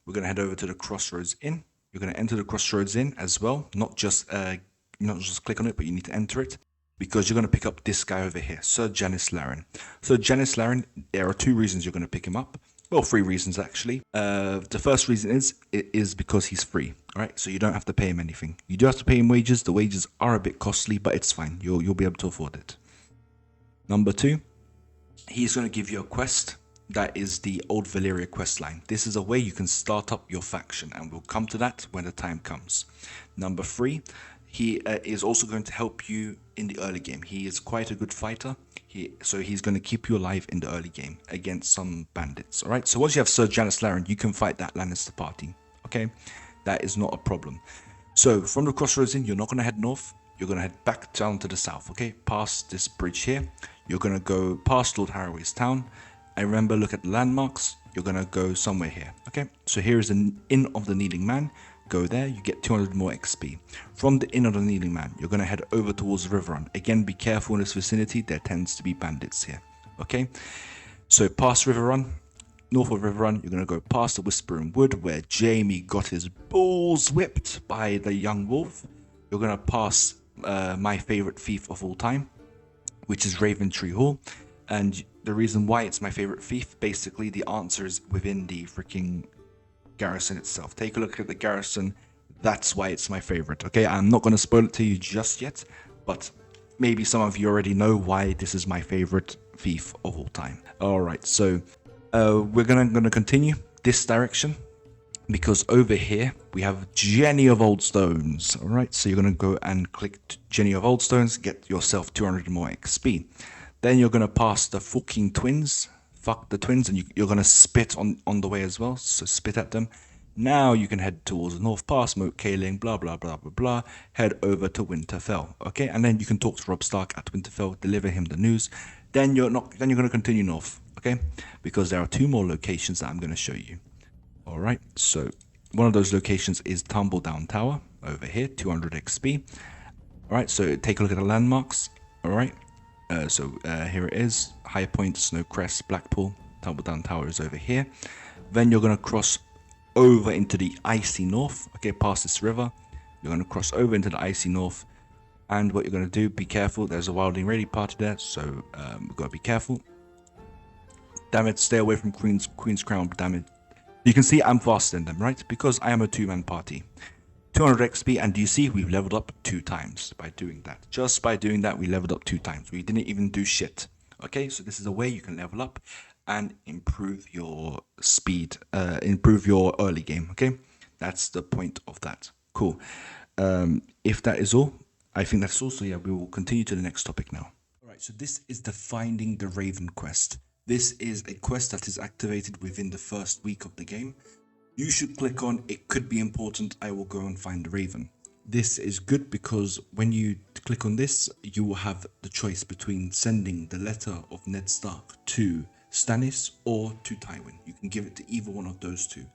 we're going to head over to the Crossroads Inn. You're going to enter the Crossroads Inn as well, not just click on it, but you need to enter it because you're going to pick up this guy over here, Sir Janis Laren. So Janis Laren, there are 2 reasons you're going to pick him up. Well, 3 reasons actually. The first reason is because he's free, all right? So you don't have to pay him anything. You do have to pay him wages. The wages are a bit costly, but it's fine. You'll be able to afford it. Number 2, he's going to give you a quest that is the Old Valyria questline. This is a way you can start up your faction, and we'll come to that when the time comes. Number 3, he is also going to help you in the early game. He is quite a good fighter, so he's going to keep you alive in the early game against some bandits. All right, so once you have Sir Janis Laren, you can fight that Lannister party. Okay, that is not a problem. So from the Crossroads Inn, you're not going to head north. You're going to head back down to the south. Okay, past this bridge here. You're going to go past Lord Harroway's town. And remember, look at the landmarks. You're going to go somewhere here. Okay, so here is an Inn of the Kneeling Man. Go there, you get 200 more XP. From the Inn of the Kneeling Man, you're going to head over towards Riverrun. Again, be careful in this vicinity. There tends to be bandits here. Okay, so past Riverrun. North of Riverrun, you're going to go past the Whispering Wood, where Jaime got his balls whipped by the young wolf. You're going to pass my favorite fief of all time, which is Raventree Hall. And the reason why it's my favorite fief, basically the answer is within the freaking garrison itself. Take a look at the garrison. That's why it's my favorite. Okay, I'm not going to spoil it to you just yet, but maybe some of you already know why this is my favorite fief of all time. All right, so we're gonna continue this direction, because over here we have Jenny of Old Stones. All right, so you're gonna go and click Jenny of Old Stones, get yourself 200 more XP. Then you're gonna pass the fucking twins. Fuck the twins, and you're gonna spit on the way as well. So spit at them. Now you can head towards the north, past Moat Cailling, blah blah blah blah blah. Head over to Winterfell. Okay, and then you can talk to Robb Stark at Winterfell, deliver him the news. Then you're gonna continue north. Okay, because there are 2 more locations that I'm going to show you. All right, so one of those locations is Tumbledown Tower over here, 200 XP. All right, so take a look at the landmarks. All right, here it is: High Point, Snowcrest, Blackpool. Tumbledown Tower is over here. Then you're going to cross over into the Icy North. Okay, past this river, you're going to cross over into the Icy North. And what you're going to do, be careful. There's a wildling raiding party there, so we've got to be careful. Damn it, stay away from Queen's Crown, damn it. You can see I'm faster than them, right? Because I am a 2-man party. 200 XP, and do you see we've leveled up 2 times by doing that. Just by doing that, we leveled up 2 times. We didn't even do shit. Okay, so this is a way you can level up and improve your speed, improve your early game, okay? That's the point of that. Cool. If that is all, I think that's all. So yeah, we will continue to the next topic now. All right, so this is the Finding the Raven quest. This is a quest that is activated within the first week of the game. You should click on "It could be important, I will go and find the Raven." This is good because when you click on this, you will have the choice between sending the letter of Ned Stark to Stannis or to Tywin. You can give it to either one of those 2.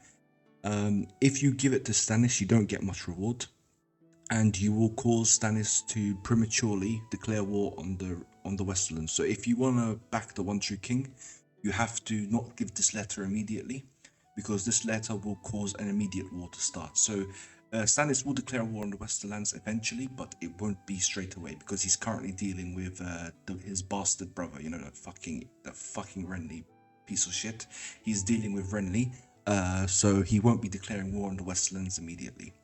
If you give it to Stannis, you don't get much reward, and you will cause Stannis to prematurely declare war on the Westerlands. So if you want to back the One True King, you have to not give this letter immediately, because this letter will cause an immediate war to start. So Stannis will declare war on the Westerlands eventually, but it won't be straight away, because he's currently dealing with his bastard brother, you know, that fucking Renly piece of shit. He's dealing with Renly, so he won't be declaring war on the Westerlands immediately.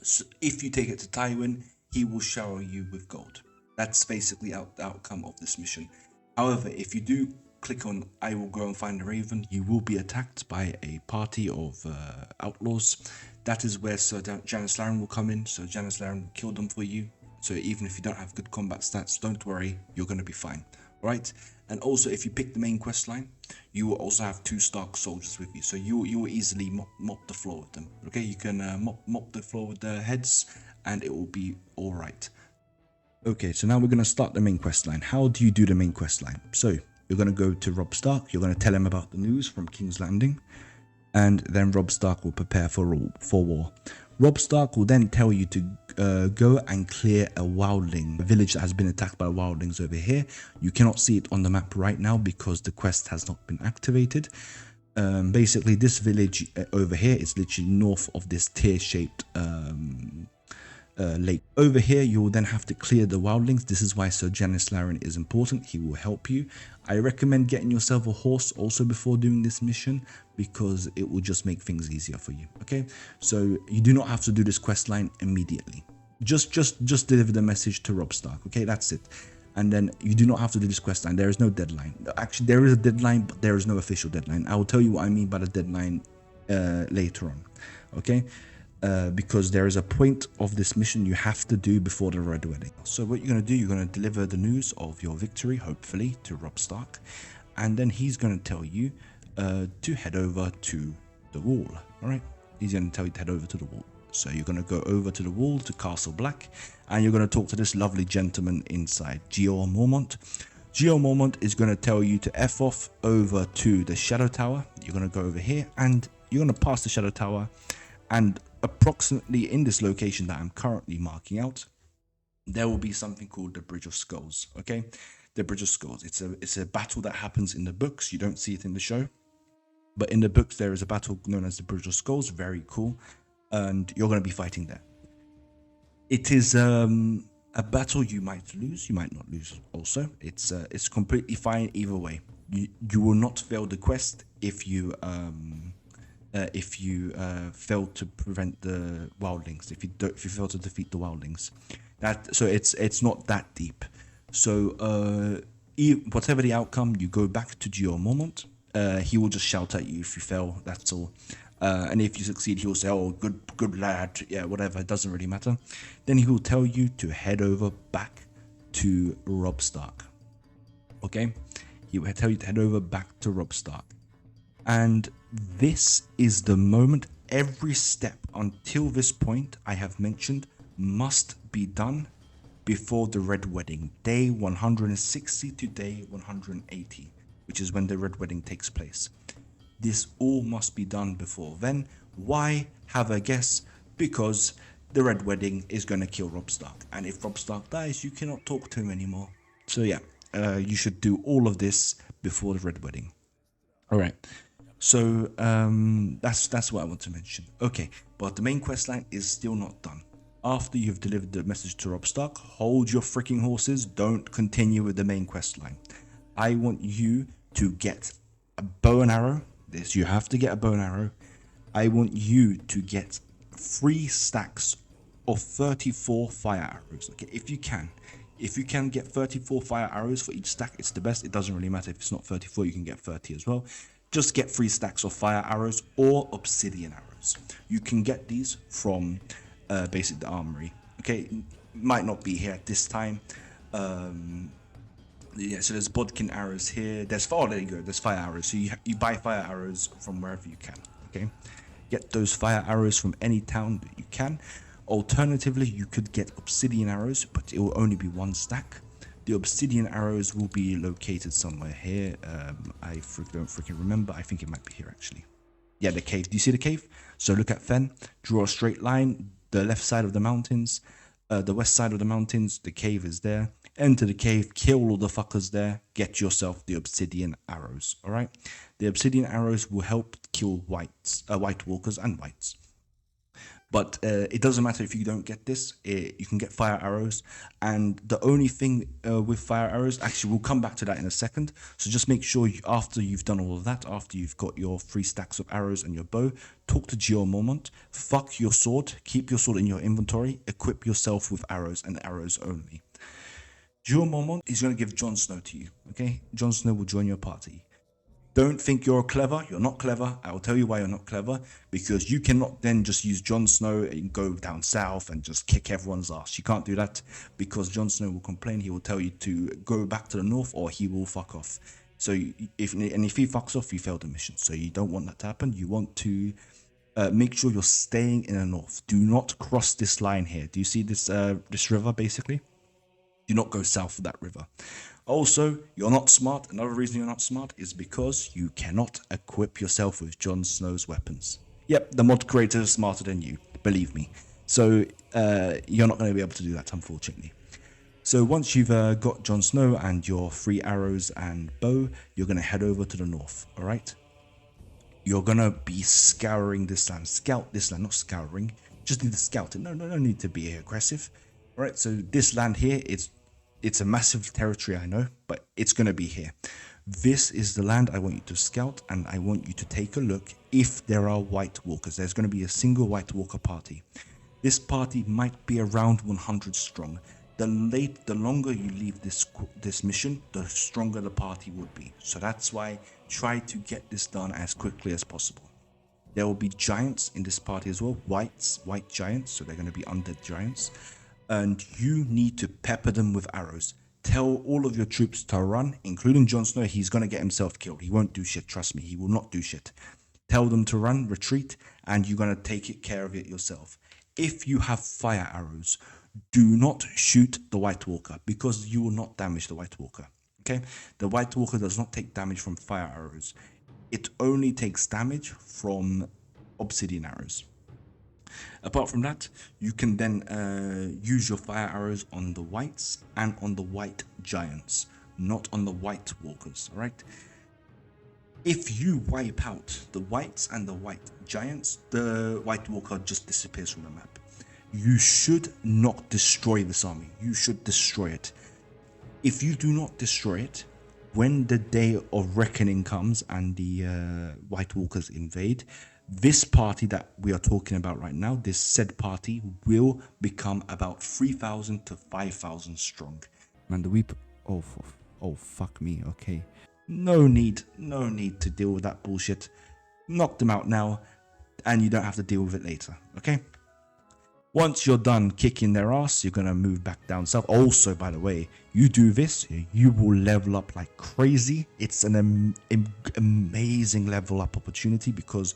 So if you take it to Tywin, he will shower you with gold. That's basically the outcome of this mission. However, if you do click on "I will go and find the Raven," you will be attacked by a party of outlaws. That is where Sir Janis Laren will come in. So Janis Laren will kill them for you. So even if you don't have good combat stats, don't worry, you're going to be fine. Right? And also, if you pick the main quest line, you will also have 2 Stark soldiers with you. So you will easily mop the floor with them. Okay, you can mop the floor with their heads, and it will be all right. Okay, so now we're going to start the main quest line. How do you do the main quest line? So you're going to go to Robb Stark. You're going to tell him about the news from King's Landing, and then Robb Stark will prepare for war. Robb Stark will then tell you to go and clear a wildling village that has been attacked by wildlings over here. You cannot see it on the map right now because the quest has not been activated. Basically, this village over here is literally north of this tear-shaped lake. Over here, you will then have to clear the wildlings. This is why Sir Janis Laren is important. He will help you. I recommend getting yourself a horse also before doing this mission, because it will just make things easier for you. Okay, so you do not have to do this quest line immediately. Just deliver the message to Robb Stark. Okay, that's it. And then you do not have to do this quest line. There is no deadline. Actually, there is a deadline, but there is no official deadline. I will tell you what I mean by the deadline later on, okay? Because there is a point of this mission you have to do before the Red Wedding. So what you're going to do, you're going to deliver the news of your victory, hopefully, to Robb Stark. And then he's going to tell you to head over to the wall, all right? He's going to tell you to head over to the wall. So you're going to go over to the wall to Castle Black, and you're going to talk to this lovely gentleman inside, Qohor Mormont. Qohor Mormont is going to tell you to F off over to the Shadow Tower. You're going to go over here, and you're going to pass the Shadow Tower, and approximately in this location that I'm currently marking out, there will be something called the Bridge of Skulls, okay? The Bridge of Skulls. It's a battle that happens in the books. You don't see it in the show. But in the books, there is a battle known as the Bridge of Skulls. Very cool. And you're going to be fighting there. It is a battle you might lose, you might not lose also. It's completely fine either way. You will not fail the quest if you fail to prevent the wildlings, if you fail to defeat the wildlings. So it's not that deep. So whatever the outcome, you go back to Qohor Mormont. He will just shout at you if you fail, that's all. And if you succeed, he will say, oh, good lad, yeah, whatever, it doesn't really matter. Then he will tell you to head over back to Robb Stark. Okay? He will tell you to head over back to Robb Stark. And this is the moment. Every step until this point I have mentioned must be done before the Red Wedding, day 160 to day 180, which is when the Red Wedding takes place. This all must be done before then. Why? Have a guess. Because the Red Wedding is going to kill Robb Stark, and if Robb Stark dies, you cannot talk to him anymore. So yeah, you should do all of this before the Red Wedding. All right. So that's what I want to mention. Okay, but the main quest line is still not done. After you've delivered the message to Robb Stark, hold your freaking horses. Don't continue with the main quest line. I want you to get a bow and arrow. You have to get a bow and arrow. I want you to get 3 stacks of 34 fire arrows. Okay, if you can get 34 fire arrows for each stack, it's the best. It doesn't really matter if it's not 34, you can get 30 as well. Just get 3 stacks of fire arrows or obsidian arrows. You can get these from basically the armory. Okay, might not be here at this time. Yeah, so there's bodkin arrows here. There's there you go. There's fire arrows. So you buy fire arrows from wherever you can. Okay, get those fire arrows from any town that you can. Alternatively, you could get obsidian arrows, but it will only be 1 stack. The obsidian arrows will be located somewhere here. I don't freaking remember. I think it might be here actually. Yeah, the cave. Do you see the cave? So look at Fen. Draw a straight line. The left side of the mountains, the west side of the mountains. The cave is there. Enter the cave, kill all the fuckers there, get yourself the obsidian arrows, alright? The obsidian arrows will help kill white walkers and whites. But it doesn't matter if you don't get this, you can get fire arrows. And the only thing with fire arrows, actually we'll come back to that in a second. So just make sure after you've done all of that, after you've got your 3 stacks of arrows and your bow, talk to Qohor Mormont, fuck your sword, keep your sword in your inventory, equip yourself with arrows and arrows only. Qohor Mormont is going to give Jon Snow to you, okay? Jon Snow will join your party. Don't think you're clever. You're not clever. I will tell you why you're not clever. Because you cannot then just use Jon Snow and go down south and just kick everyone's ass. You can't do that because Jon Snow will complain. He will tell you to go back to the north or he will fuck off. So if he fucks off, you fail the mission. So you don't want that to happen. You want to make sure you're staying in the north. Do not cross this line here. Do you see this river basically? Do not go south of that river. Also, you're not smart. Another reason you're not smart is because you cannot equip yourself with Jon Snow's weapons. Yep, the mod creator is smarter than you, believe me. So you're not going to be able to do that, unfortunately. So once you've got Jon Snow and your 3 arrows and bow, you're going to head over to the north, all right? You're going to be scouring this land. Scout this land, not scouring. Just need to scout it. No need to be aggressive. All right, so this land here, it's a massive territory, I know, but it's going to be here. This is the land I want you to scout, and I want you to take a look if there are white walkers. There's going to be a single white walker party. This party might be around 100 strong. the longer you leave this mission, the stronger the party would be. So that's why try to get this done as quickly as possible. There will be giants in this party as well, white giants, so they're going to be undead giants, and you need to pepper them with arrows. Tell all of your troops to run, including Jon Snow. He's going to get himself killed. He won't do shit, trust me, he will not do shit. Tell them to run, retreat, and you're going to take care of it yourself. If you have fire arrows, do not shoot the White Walker, because you will not damage the White Walker. Okay, the White Walker does not take damage from fire arrows. It only takes damage from obsidian arrows. Apart from that, you can then use your fire arrows on the whites and on the white giants, not on the White Walkers. All right. If you wipe out the whites and the white giants, the White Walker just disappears from the map. You should not destroy this army. You should destroy it. If you do not destroy it, when the day of reckoning comes and the White Walkers invade, this party that we are talking about right now, this said party, will become about 3,000 to 5,000 strong. Man, the weep. Oh, fuck me. Okay. No need to deal with that bullshit. Knock them out now, and you don't have to deal with it later. Okay. Once you're done kicking their ass, you're going to move back down south. Also, by the way, you do this, you will level up like crazy. It's an amazing level up opportunity, because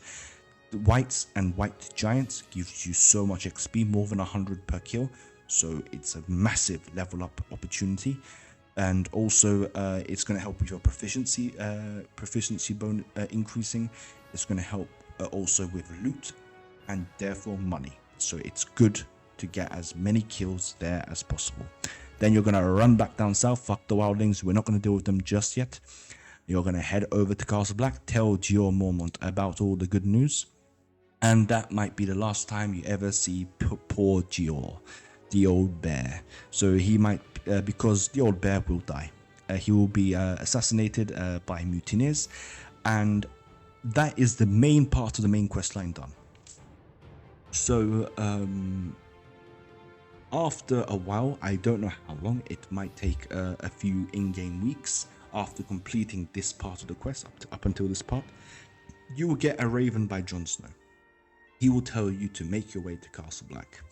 the whites and white giants gives you so much XP, more than 100 per kill. So it's a massive level up opportunity. And also, it's going to help with your proficiency bonus increasing. It's going to help also with loot and therefore money. So it's good to get as many kills there as possible. Then you're going to run back down south. Fuck the wildlings. We're not going to deal with them just yet. You're going to head over to Castle Black. Tell Jeor Mormont about all the good news. And that might be the last time you ever see poor Jeor, the old bear. So he might, because the old bear will die. He will be assassinated by mutineers. And that is the main part of the main quest line done. So, after a while, I don't know how long, it might take a few in-game weeks after completing this part of the quest, up until this part, you will get a raven by Jon Snow. He will tell you to make your way to Castle Black.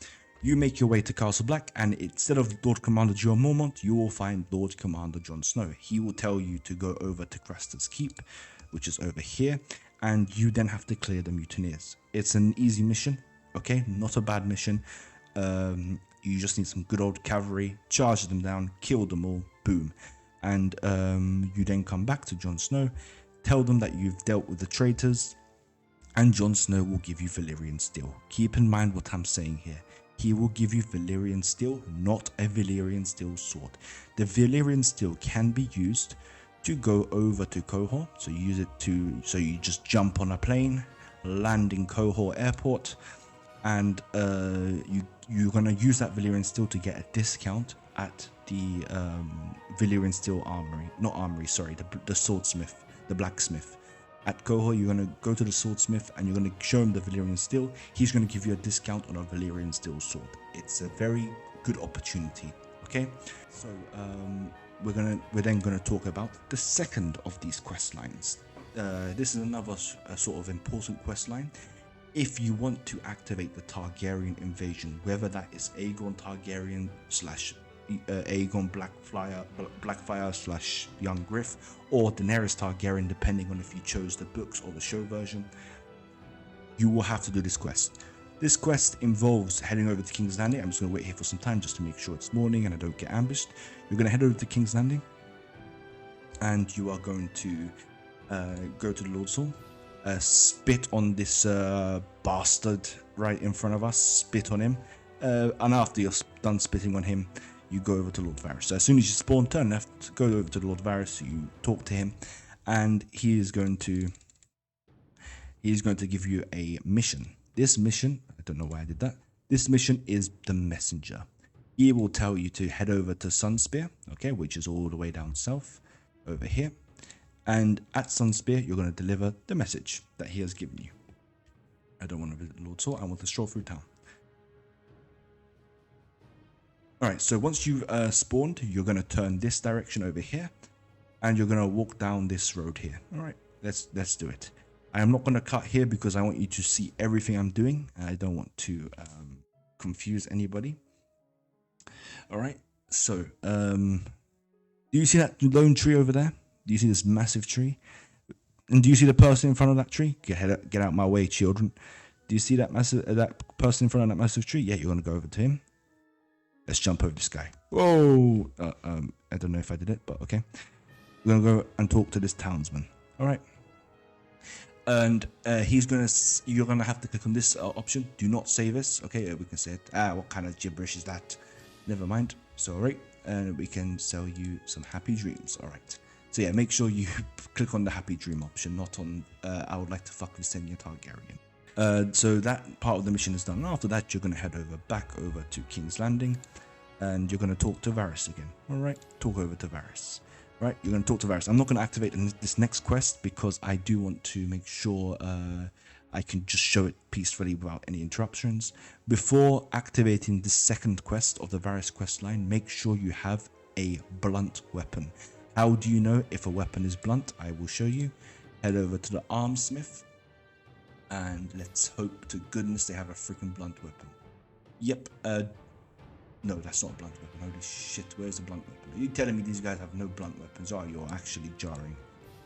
You make your way to Castle Black, and instead of Lord Commander Jeor Mormont, you will find Lord Commander Jon Snow. He will tell you to go over to Craster's Keep, which is over here, and you then have to clear the mutineers. It's an easy mission. Okay, not a bad mission. You just need some good old cavalry, charge them down, kill them all, boom. And you then come back to Jon Snow, tell them that you've dealt with the traitors, and Jon Snow will give you Valyrian steel. Keep in mind what I'm saying here. He will give you Valyrian steel, not a Valyrian steel sword. The Valyrian steel can be used to go over to Qohor, so you just jump on a plane, land in Qohor airport, and you're going to use that Valyrian steel to get a discount at the Valyrian steel the swordsmith, the blacksmith. At Qohor, you're going to go to the swordsmith and you're going to show him the Valyrian steel. He's going to give you a discount on a Valyrian steel sword. It's a very good opportunity. Okay, so we're then going to talk about the second of these quest lines. This is another sort of important quest line. If you want to activate the Targaryen invasion, whether that is Aegon Targaryen / Aegon Blackfire / Young Griff, or Daenerys Targaryen, depending on if you chose the books or the show version, you will have to do this quest. This quest involves heading over to King's Landing. I'm just going to wait here for some time just to make sure it's morning and I don't get ambushed. You're going to head over to King's Landing, and you are going to go to the Lord's Hall. Spit on this bastard right in front of us, spit on him, and after you're done spitting on him, you go over to Lord Varys. So as soon as you spawn, turn left, go over to Lord Varys, you talk to him, and he is going to give you a mission. This mission, I don't know why I did that, this mission is the messenger. He will tell you to head over to Sunspear, okay, which is all the way down south, over here. And at Sunspear, you're going to deliver the message that he has given you. I don't want to visit the Lord's Hall, I want to stroll through town. All right, so once you've spawned, you're going to turn this direction over here, and you're going to walk down this road here. All right, let's do it. I am not going to cut here because I want you to see everything I'm doing. I don't want to confuse anybody. All right, so do you see that lone tree over there? Do you see this massive tree? And do you see the person in front of that tree? Get out my way, children. Do you see that person in front of that massive tree? Yeah, you're going to go over to him. Let's jump over this guy. Whoa! I don't know if I did it, but okay. We're gonna go and talk to this townsman. All right. And you're gonna have to click on this option. Do not save this. Okay, we can say it. What kind of gibberish is that? Never mind. So, all right, and we can sell you some happy dreams. All right. So yeah, make sure you click on the happy dream option, not on I would like to fuck with Senya Targaryen. So that part of the mission is done. After that, you're going to head back over to King's Landing, and you're going to talk to Varys again. All right, talk over to Varys. Right, you're going to talk to Varys. I'm not going to activate this next quest because I do want to make sure I can just show it peacefully without any interruptions. Before activating the second quest of the Varys quest line, make sure you have a blunt weapon. How do you know if a weapon is blunt? I will show you. Head over to the armsmith. And let's hope to goodness they have a freaking blunt weapon. Yep, no, that's not a blunt weapon. Holy shit, where's the blunt weapon? Are you telling me these guys have no blunt weapons? Oh, you're actually jarring.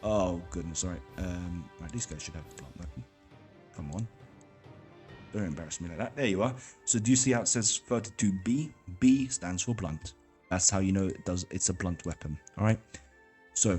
Oh, goodness, alright. Right, these guys should have a blunt weapon. Come on. Don't embarrass me like that. There you are. So do you see how it says 32B? B stands for blunt. That's how you know it's a blunt weapon, alright? So,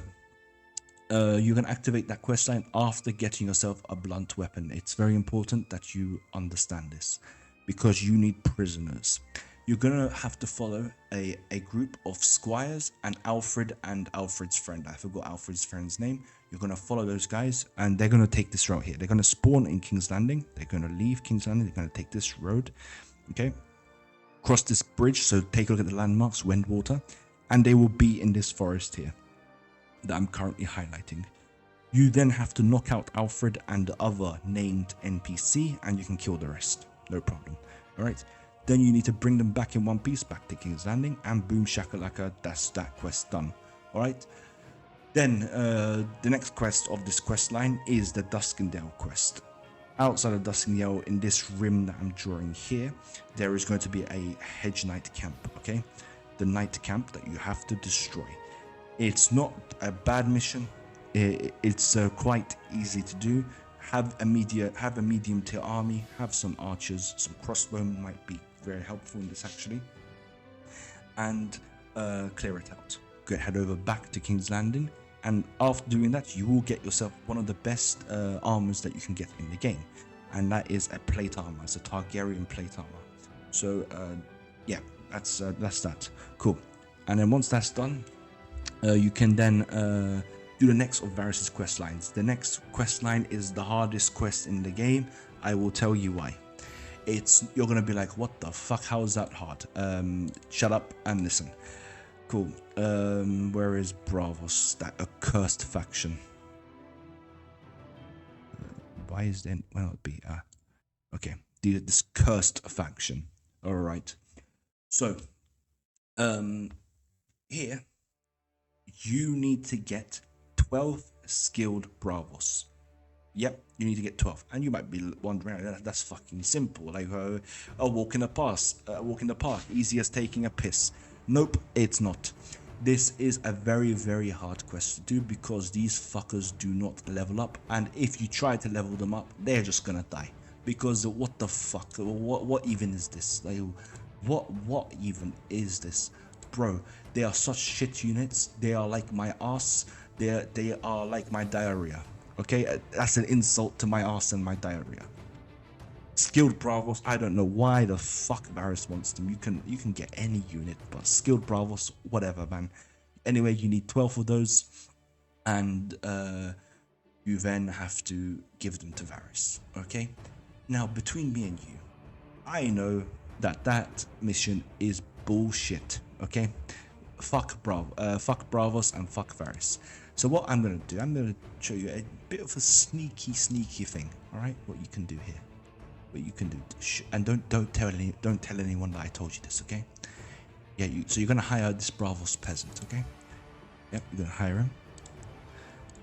you can activate that quest line after getting yourself a blunt weapon. It's very important that you understand this because you need prisoners. You're gonna have to follow a group of squires and Alfred and Alfred's friend. I forgot Alfred's friend's name. You're gonna follow those guys and they're gonna take this route here. They're gonna spawn in King's Landing. They're gonna leave King's Landing. They're gonna take this road. Okay. Cross this bridge. So take a look at the landmarks, Wendwater, and they will be in this forest here that I'm currently highlighting. You then have to knock out Alfred and the other named NPC and you can kill the rest. No problem. Alright. Then you need to bring them back in one piece, back to King's Landing, and boom shakalaka, that's that quest done. Alright. Then the next quest of this quest line is the Duskendale quest. Outside of Duskendale, in this rim that I'm drawing here, there is going to be a hedge knight camp, okay? The knight camp that you have to destroy. It's not a bad mission. It's quite easy to do. Have a medium tier army. Have some archers, some crossbowmen might be very helpful in this actually. And clear it out. Head over back to King's Landing, and after doing that, you will get yourself one of the best armors that you can get in the game, and that is a plate armor. It's a Targaryen plate armor. So yeah, that's that. Cool. And then once that's done, you can then do the next of Varys' quest lines. The next quest line is the hardest quest in the game. I will tell you why. You're gonna be like, what the fuck? How is that hard? Shut up and listen. Cool. Where is Bravos? That accursed faction. Why is there? Well, it'd be okay. This cursed faction. All right. So, here. You need to get 12 skilled Bravos. Yep, you need to get 12. And you might be wondering, that's fucking simple. Like a walk in the park, easy as taking a piss. Nope, it's not. This is a very, very hard quest to do because these fuckers do not level up. And if you try to level them up, they're just gonna die. Because what the fuck? What even is this? Like, what even is this? Bro, they are such shit units. They are like my ass. They are like my diarrhea. Okay, that's an insult to my ass and my diarrhea. Skilled Bravos, I don't know why the fuck Varys wants them. You can get any unit, but skilled Bravos, whatever, man. Anyway, you need 12 of those, and you then have to give them to Varys. Okay. Now, between me and you, I know that mission is bullshit. Okay, fuck Bravos and fuck Varys. So what I'm gonna do, I'm gonna show you a bit of a sneaky thing. All right, what you can do here, what you can do, and don't tell anyone that I told you this. Okay, Yeah, so you're going to hire this Bravos peasant, okay? Yep, you're going to hire him.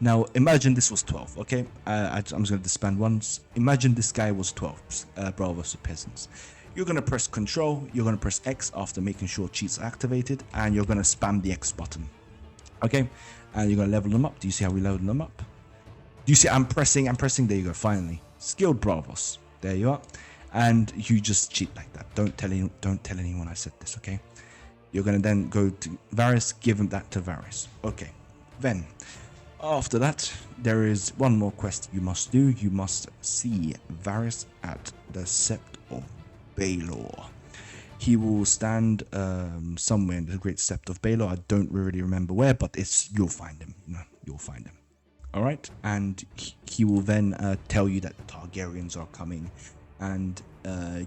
Now, imagine this was 12, okay? I'm just going to disband once. Imagine this guy was 12 Bravos peasants. You're going to press Control, you're going to press X after making sure cheats are activated, and you're going to spam the X button, okay? And you're going to level them up. Do you see how we level them up? Do you see I'm pressing, there you go, finally. Skilled Bravos, there you are. And you just cheat like that. Don't tell anyone I said this, okay? You're going to then go to Varys, give him that to Varys. Okay, then after that, there is one more quest you must do. You must see Varys at the Sept of Baelor. He will stand somewhere in the Great Sept of Baelor. I don't really remember where, but you'll find him. You'll find him. All right, and he will then tell you that the Targaryens are coming, and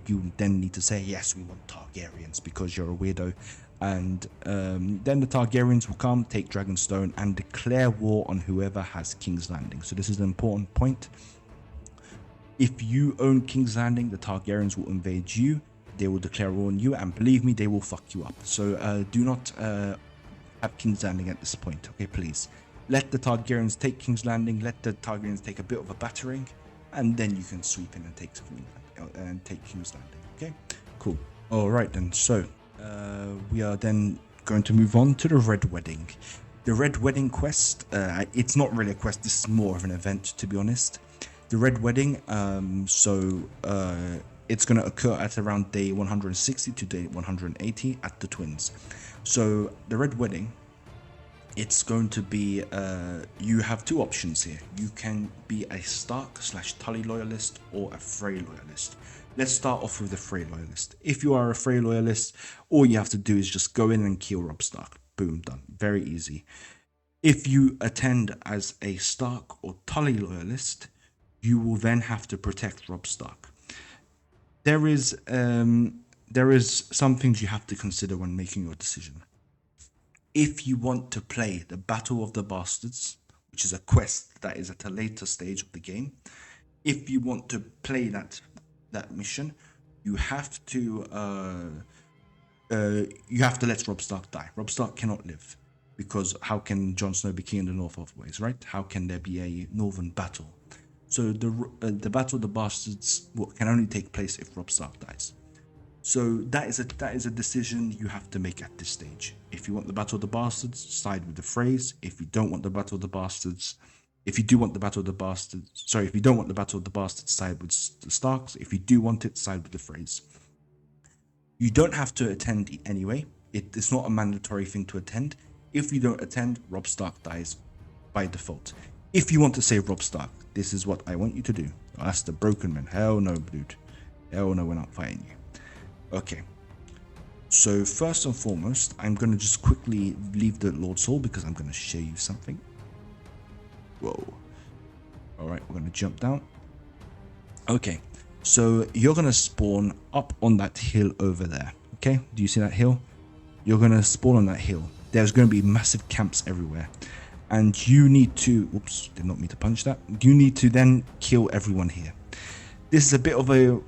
you then need to say, yes, we want Targaryens, because you're a weirdo. And then the Targaryens will come, take Dragonstone, and declare war on whoever has King's Landing. So this is an important point. If you own King's Landing, the Targaryens will invade you. They will declare war on you, and believe me, they will fuck you up. So do not have King's Landing at this point, okay, please. Let the Targaryens take King's Landing, let the Targaryens take a bit of a battering, and then you can sweep in and take King's Landing, okay? Cool. Alright then, so we are then going to move on to the Red Wedding. The Red Wedding quest, it's not really a quest, this is more of an event, to be honest. The Red Wedding, it's going to occur at around day 160 to day 180 at the Twins. So the Red Wedding, it's going to be, you have two options here. You can be a Stark/Tully loyalist or a Frey loyalist. Let's start off with the Frey loyalist. If you are a Frey loyalist, all you have to do is just go in and kill Robb Stark. Boom, done. Very easy. If you attend as a Stark or Tully loyalist, you will then have to protect Robb Stark. There is some things you have to consider when making your decision. If you want to play the Battle of the Bastards, which is a quest that is at a later stage of the game, if you want to play that mission, you have to let Robb Stark die. Robb Stark cannot live, because how can Jon Snow be king in the North otherwise, right? How can there be a northern battle? So the Battle of the Bastards can only take place if Robb Stark dies. So that is a decision you have to make at this stage. If you want the Battle of the Bastards, side with the Freys. If you don't want the Battle of the Bastards, if you don't want the Battle of the Bastards, side with the Starks. If you do want it, side with the Freys. You don't have to attend anyway. It's not a mandatory thing to attend. If you don't attend, Robb Stark dies by default. If you want to save Robb Stark, this is what I want you to do. Ask the broken men. Hell no, dude. Hell no, we're not fighting you. Okay, so first and foremost, I'm going to just quickly leave the Lord's Hall because I'm going to show you something. Whoa. Alright, we're going to jump down. Okay, so you're going to spawn up on that hill over there. Okay, do you see that hill? You're going to spawn on that hill. There's going to be massive camps everywhere. And you need to... Oops, did not mean to punch that. You need to then kill everyone here. This is a bit of a...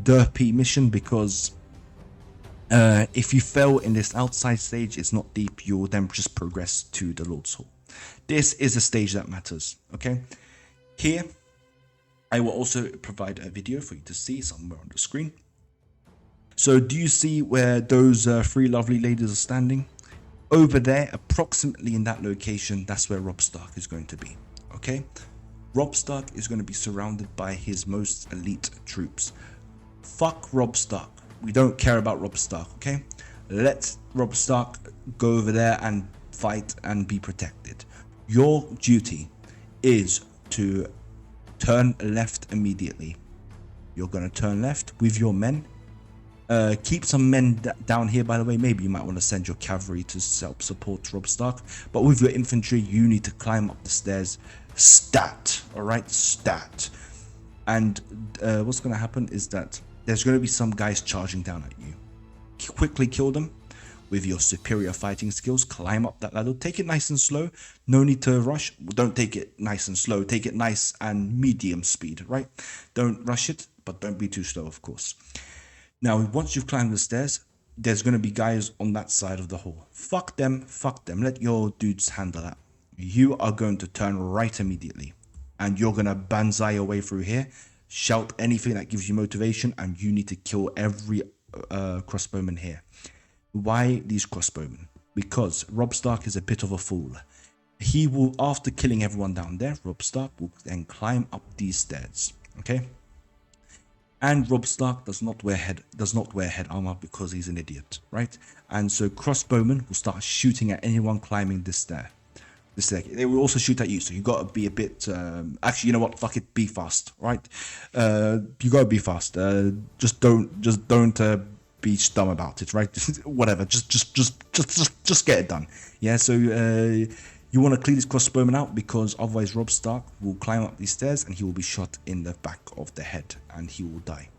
derpy mission, because if you fail in this outside stage, it's not deep, you will then just progress to the Lord's Hall. This is a stage that matters, okay? Here, I will also provide a video for you to see somewhere on the screen. So do you see where those three lovely ladies are standing? Over there, approximately in that location, that's where Robb Stark is going to be, okay? Robb Stark is going to be surrounded by his most elite troops. Fuck Robb Stark. We don't care about Robb Stark, okay? Let Robb Stark go over there and fight and be protected. Your duty is to turn left immediately. You're going to turn left with your men. Keep some men down here, by the way. Maybe you might want to send your cavalry to help support Robb Stark. But with your infantry, you need to climb up the stairs. Stat, alright? Stat. And what's going to happen is that there's going to be some guys charging down at you. Quickly kill them with your superior fighting skills. Climb up that ladder. Take it nice and slow. No need to rush. Don't take it nice and slow. Take it nice and medium speed, right? Don't rush it, but don't be too slow, of course. Now, once you've climbed the stairs, there's going to be guys on that side of the hall. Fuck them, let your dudes handle that. You are going to turn right immediately, and you're going to banzai your way through here, shout anything that gives you motivation, and you need to kill every crossbowman here. Why these crossbowmen? Because Robb Stark is a bit of a fool. He will, after killing everyone down there, Robb Stark will then climb up these stairs, okay? And Robb Stark does not wear head armor because he's an idiot, right? And so crossbowmen will start shooting at anyone climbing this stair. They will also shoot at you, so you got to be a bit. Actually, you know what? Fuck it, be fast, right? You got to be fast. Just don't be dumb about it, right? Whatever. Just get it done. Yeah. So you want to clear this crossbowman out, because otherwise Robb Stark will climb up these stairs and he will be shot in the back of the head and he will die.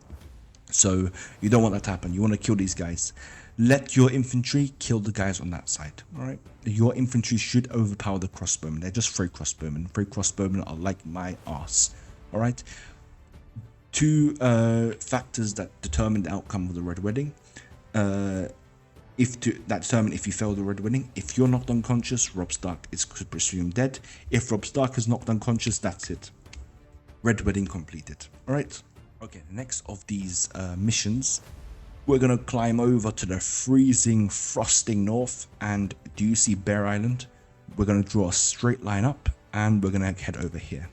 So you don't want that to happen. You want to kill these guys. Let your infantry kill the guys on that side. All right. Your infantry should overpower the crossbowmen. They're just 3 crossbowmen. 3 crossbowmen are like my ass. All right. 2 factors that determine the outcome of the Red Wedding. That determine if you fail the Red Wedding. If you're knocked unconscious, Robb Stark is presumed dead. If Robb Stark is knocked unconscious, that's it. Red Wedding completed. All right. Okay. The next of these missions, we're going to climb over to the freezing, frosting north, and do you see Bear Island? We're going to draw a straight line up, and we're going to head over here.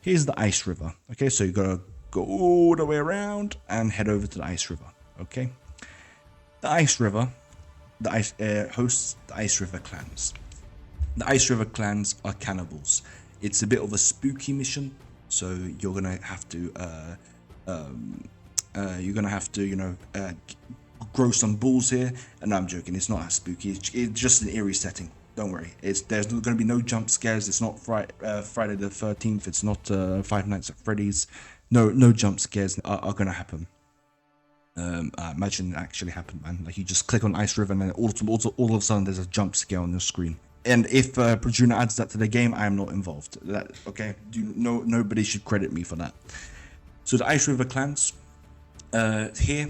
Here's the Ice River. Okay, so you got to go all the way around and head over to the Ice River. Okay, the Ice River, hosts the Ice River clans. The Ice River clans are cannibals. It's a bit of a spooky mission, so you're going to have to grow some balls here. And no, I'm joking, it's not that spooky. It's just an eerie setting. Don't worry. There's going to be no jump scares. It's not Friday the 13th. It's not Five Nights at Freddy's. No jump scares are going to happen. Imagine it actually happened, man. Like, you just click on Ice River and then all of a sudden there's a jump scare on your screen. And if Produno adds that to the game, I am not involved. Okay? Nobody should credit me for that. So the Ice River clans, here,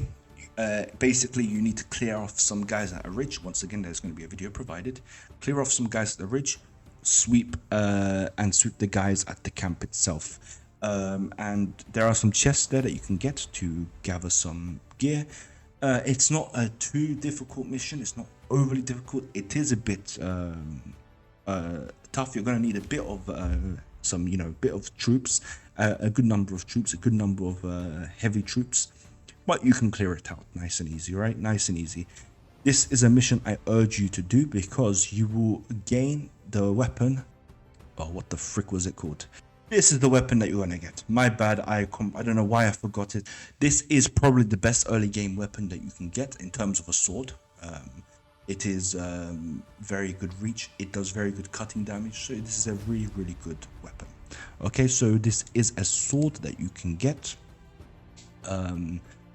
basically you need to clear off some guys at a ridge. Once again, there's going to be a video provided. Clear off some guys at the ridge, sweep the guys at the camp itself. And there are some chests there that you can get to gather some gear. It's not a too difficult mission. It's not overly difficult. It is a bit tough. You're going to need a bit of bit of troops. A good number of troops, a good number of heavy troops, but you can clear it out nice and easy, right? Nice and easy. This is a mission I urge you to do because you will gain the weapon. Oh, what the frick was it called? This is the weapon that you're gonna get. My bad, I don't know why I forgot it. This is probably the best early game weapon that you can get in terms of a sword. It is very good reach. It does very good cutting damage. So this is a really, really good weapon. Okay, so this is a sword that you can get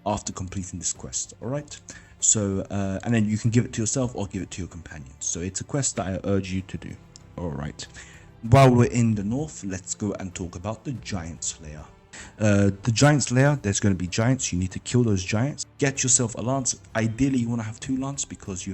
after completing this quest. All right. So and then you can give it to yourself or give it to your companions. So it's a quest that I urge you to do. All right. While we're in the north, let's go and talk about the Giant Slayer. The Giant Slayer, there's going to be giants. You need to kill those giants. Get yourself a lance. Ideally, you want to have 2 lances because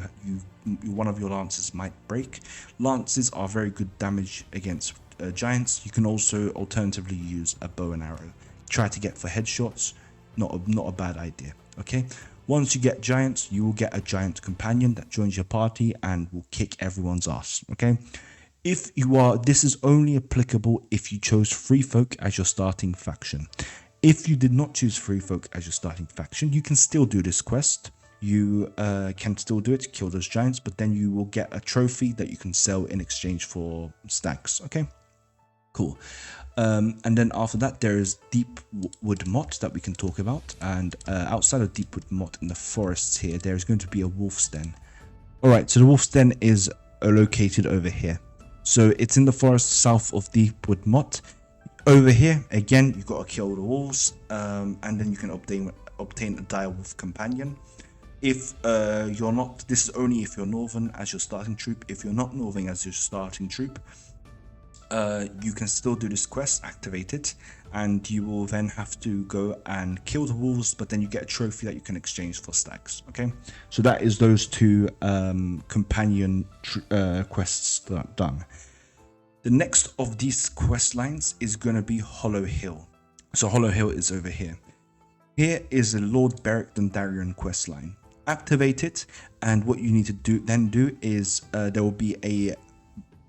one of your lances might break. Lances are very good damage against giants. You can also alternatively use a bow and arrow. Try to get for headshots. Not a bad idea. Okay. Once you get giants, you will get a giant companion that joins your party and will kick everyone's ass. Okay. This is only applicable if you chose Free Folk as your starting faction. If you did not choose Free Folk as your starting faction, you can still do this quest. You can still do it, kill those giants, but then you will get a trophy that you can sell in exchange for stacks. Okay, cool. And then after that, there is Deepwood Motte that we can talk about. And outside of Deepwood Motte in the forests here, there is going to be a wolf's den. All right, so the wolf's den is located over here. So it's in the forest south of Deepwood Motte. Over here, again, you've got to kill the wolves, and then you can obtain a direwolf companion. If you're not, this is only if you're northern as your starting troop. If you're not northern as your starting troop, you can still do this quest, activate it, and you will then have to go and kill the wolves, but then you get a trophy that you can exchange for stags. Okay, so that is those two companion quests that are done. The next of these quest lines is going to be Hollow Hill. So Hollow Hill is over here. Here is the Lord Beric Dondarrion quest line. Activate it, and what you need to do is there will be a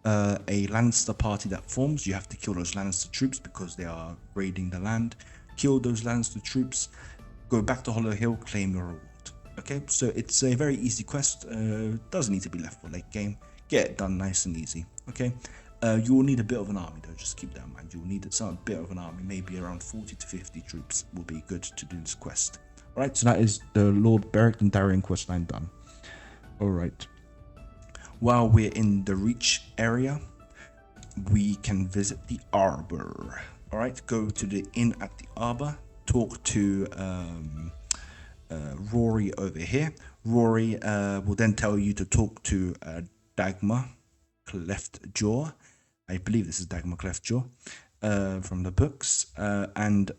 Lannister party that forms. You have to kill those Lannister troops because they are raiding the land. Kill those Lannister troops, go back to Hollow Hill, claim your reward. Okay, so it's a very easy quest. Doesn't need to be left for late game. Get it done nice and easy. Okay, you will need a bit of an army though. Just keep that in mind. You will need a bit of an army. Maybe around 40 to 50 troops will be good to do this quest. All right, so that is the Lord Beric Dondarrion quest line done. All right. While we're in the Reach area, we can visit the Arbour. All right, go to the inn at the Arbour. Talk to Rory over here. Rory will then tell you to talk to Dagmar Cleftjaw. I believe this is Dagmar Cleftjaw from the books. And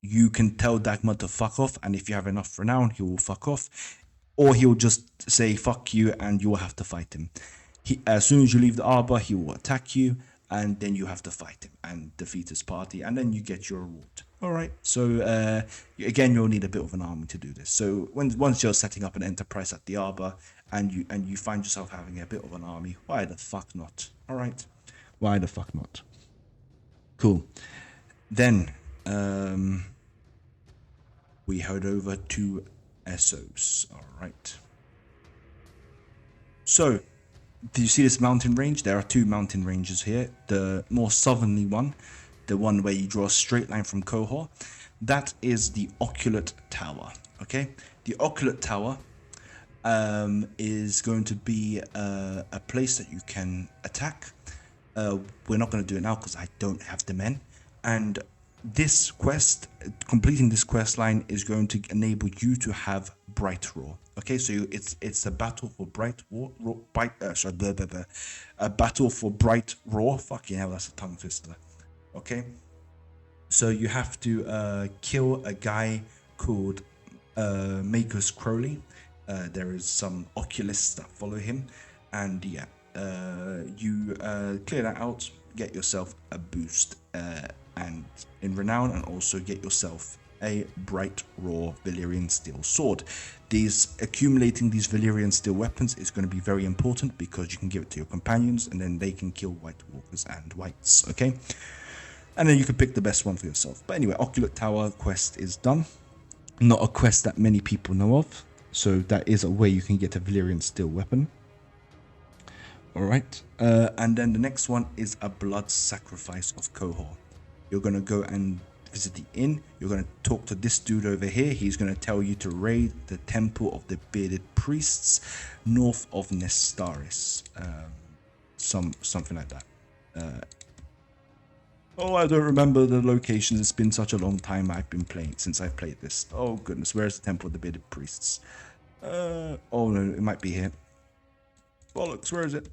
you can tell Dagmar to fuck off, and if you have enough renown, he will fuck off. Or he'll just say fuck you and you will have to fight him. As soon as you leave the Arbour, he will attack you, and then you have to fight him and defeat his party, and then you get your reward. Alright, so again, you'll need a bit of an army to do this. So once you're setting up an enterprise at the Arbour and you find yourself having a bit of an army, why the fuck not? Alright, why the fuck not? Cool. Then we head over to Essos. All right. So, do you see this mountain range? There are two mountain ranges here. The more southerly one, the one where you draw a straight line from Qohor, that is the Occult Tower. Okay, the Occult Tower is going to be a place that you can attack. We're not going to do it now because I don't have the men, and this quest, completing this quest line is going to enable you to have brightroar. Okay, so it's a battle for a battle for brightroar. Fucking hell, that's a tongue twister. Okay, so you have to kill a guy called Maker's Crowley. There is some oculists that follow him, and yeah, you clear that out, get yourself a boost and in renown, and also get yourself a brightroar Valyrian steel sword. Accumulating these Valyrian steel weapons is going to be very important because you can give it to your companions and then they can kill White Walkers and Whites. Okay, and then you can pick the best one for yourself. But anyway, Occult Tower quest is done. Not a quest that many people know of, so that is a way you can get a Valyrian steel weapon. Alright, and then the next one is a blood sacrifice of Qohor. You're going to go and visit the inn. You're going to talk to this dude over here. He's going to tell you to raid the Temple of the Bearded Priests north of Nestaris. Something like that. I don't remember the locations. It's been such a long time since I've played this. Oh goodness, where's the Temple of the Bearded Priests? Oh no, it might be here. Bollocks, where is it?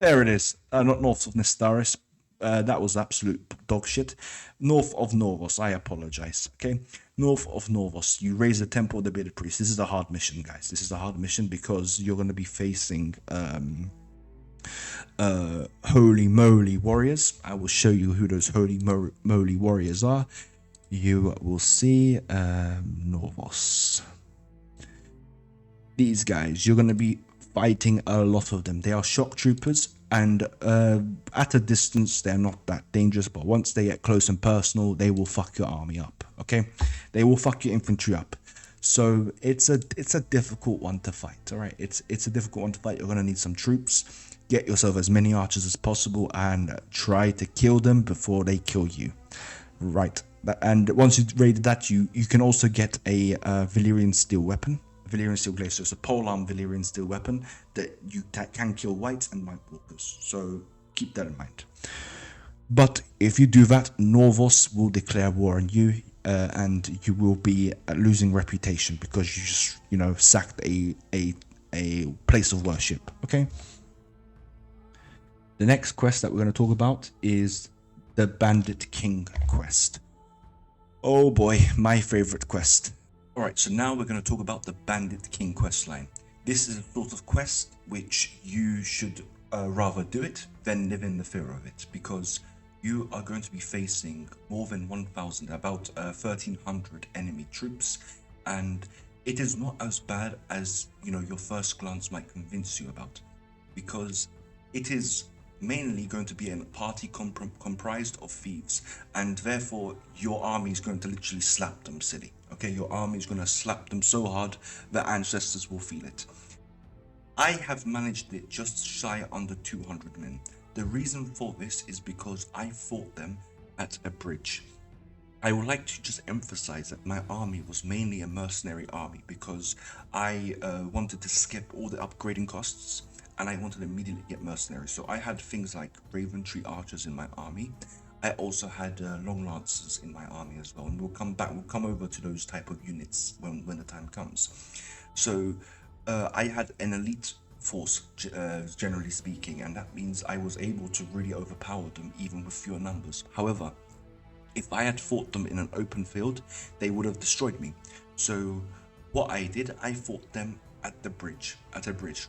There it is. Not north of Nestaris. That was absolute dog shit. North of Norvos, I apologize. Okay, north of Norvos, you raise the Temple of the Bearded Priest. This is a hard mission, guys. This is a hard mission because you're going to be facing holy moly warriors. I will show you who those holy moly warriors are. You will see Norvos. These guys, you're going to be fighting a lot of them. They are shock troopers, and at a distance they're not that dangerous, but once they get close and personal, they will fuck your army up. Okay, they will fuck your infantry up. So it's a difficult one to fight. All right, it's a difficult one to fight. You're gonna need some troops. Get yourself as many archers as possible and try to kill them before they kill you. Right, and once you've raided that, you can also get a Valyrian steel weapon. Valyrian steel glaive, so it's a polearm Valyrian steel weapon that can kill Whites and White Walkers. So keep that in mind. But if you do that, Norvos will declare war on you, and you will be losing reputation because you just, sacked a place of worship. Okay. The next quest that we're going to talk about is the Bandit King quest. Oh boy, my favorite quest. Alright, so now we're going to talk about the Bandit King questline. This is a sort of quest which you should rather do it than live in the fear of it, because you are going to be facing more than 1,000, about 1,300 enemy troops, and it is not as bad as your first glance might convince you about, because it is mainly going to be a party comprised of thieves, and therefore your army is going to literally slap them silly. Okay, your army is going to slap them so hard that ancestors will feel it. I have managed it just shy under 200 men. The reason for this is because I fought them at a bridge. I would like to just emphasize that my army was mainly a mercenary army, because I wanted to skip all the upgrading costs and I wanted to immediately get mercenaries. So I had things like Raven Tree archers in my army. I also had long lancers in my army as well, and we'll come over to those type of units when the time comes. So I had an elite force, generally speaking, and that means I was able to really overpower them even with fewer numbers. However, if I had fought them in an open field, they would have destroyed me. So what I did, I fought them at a bridge,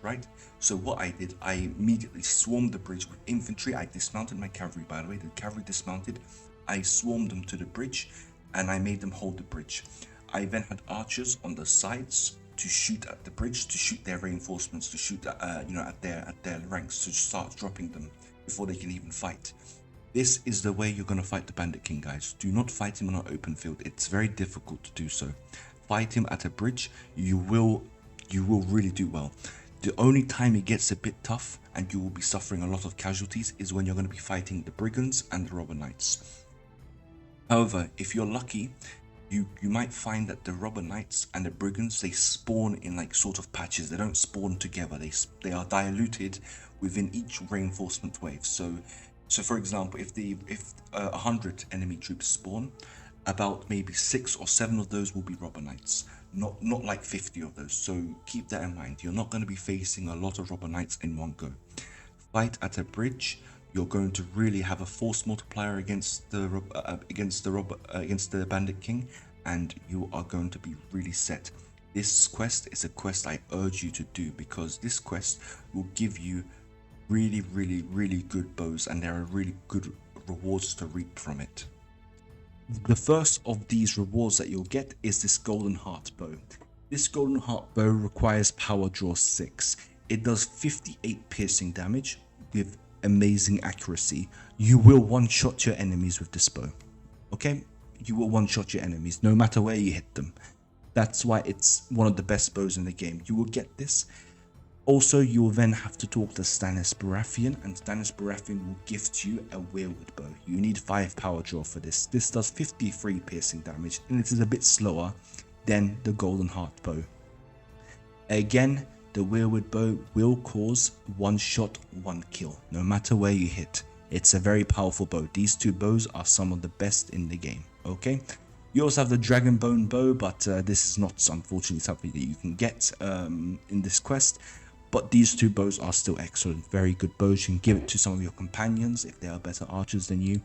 right? So what I did, I immediately swarmed the bridge with infantry. I dismounted my cavalry, by the way. The cavalry dismounted. I swarmed them to the bridge, and I made them hold the bridge. I then had archers on the sides to shoot at the bridge, to shoot their reinforcements, to shoot at their ranks, to start dropping them before they can even fight. This is the way you're going to fight the Bandit King, guys. Do not fight him on an open field. It's very difficult to do so. Fight him at a bridge. You will really do well. The only time it gets a bit tough and you will be suffering a lot of casualties is when you're going to be fighting the brigands and the robber knights. However, if you're lucky, you might find that the robber knights and the brigands, they spawn in like sort of patches. They don't spawn together. They are diluted within each reinforcement wave. So for example, if 100 enemy troops spawn, about maybe 6 or 7 of those will be robber knights, not like 50 of those. So keep that in mind. You're not going to be facing a lot of robber knights in one go. Fight at a bridge. You're going to really have a force multiplier against the Bandit King, and you are going to be really set. This quest is a quest I urge you to do, because this quest will give you really good bows, and there are really good rewards to reap from it. The first of these rewards that you'll get is this golden heart bow. This golden heart bow requires power draw 6. It does 58 piercing damage with amazing accuracy. You will one-shot your enemies with this bow. Okay? You will one-shot your enemies no matter where you hit them. That's why it's one of the best bows in the game. You will get this. Also, you will then have to talk to Stannis Baratheon, and Stannis Baratheon will gift you a weirwood bow. You need 5 power draw for this. This does 53 piercing damage, and it is a bit slower than the golden heart bow. Again, the weirwood bow will cause 1 shot, 1 kill, no matter where you hit. It's a very powerful bow. These 2 bows are some of the best in the game, okay? You also have the Dragonbone bow, but this is not, unfortunately, something that you can get in this quest. But these 2 bows are still excellent, very good bows. You can give it to some of your companions if they are better archers than you.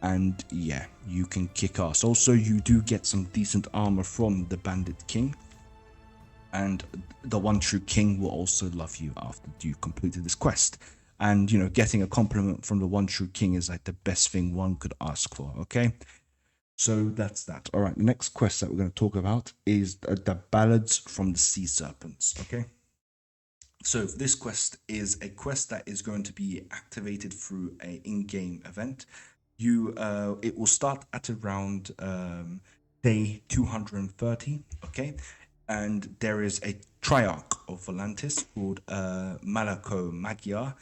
And yeah, you can kick ass. Also, you do get some decent armor from the Bandit King. And the One True King will also love you after you completed this quest. And, getting a compliment from the One True King is like the best thing one could ask for, okay? So that's that. All right, the next quest that we're going to talk about is the Ballads from the Sea Serpents, okay? So this quest is a quest that is going to be activated through an in-game event. It will start at around day 230, okay? And there is a Triarch of Volantis called Malako Magyar,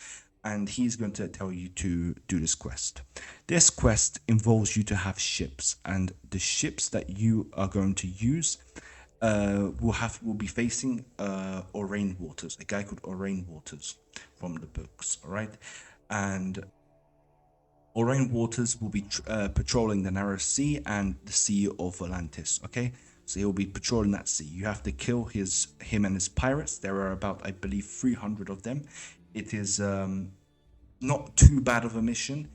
and he's going to tell you to do this quest. This quest involves you to have ships, and the ships that you are going to use will be facing Orain Waters, a guy called Orain Waters from the books, all right? And Orain Waters will be patrolling the Narrow Sea and the Sea of Volantis, okay? So he'll be patrolling that sea. You have to kill him and his pirates. There are about, I believe, 300 of them. It is not too bad of a mission.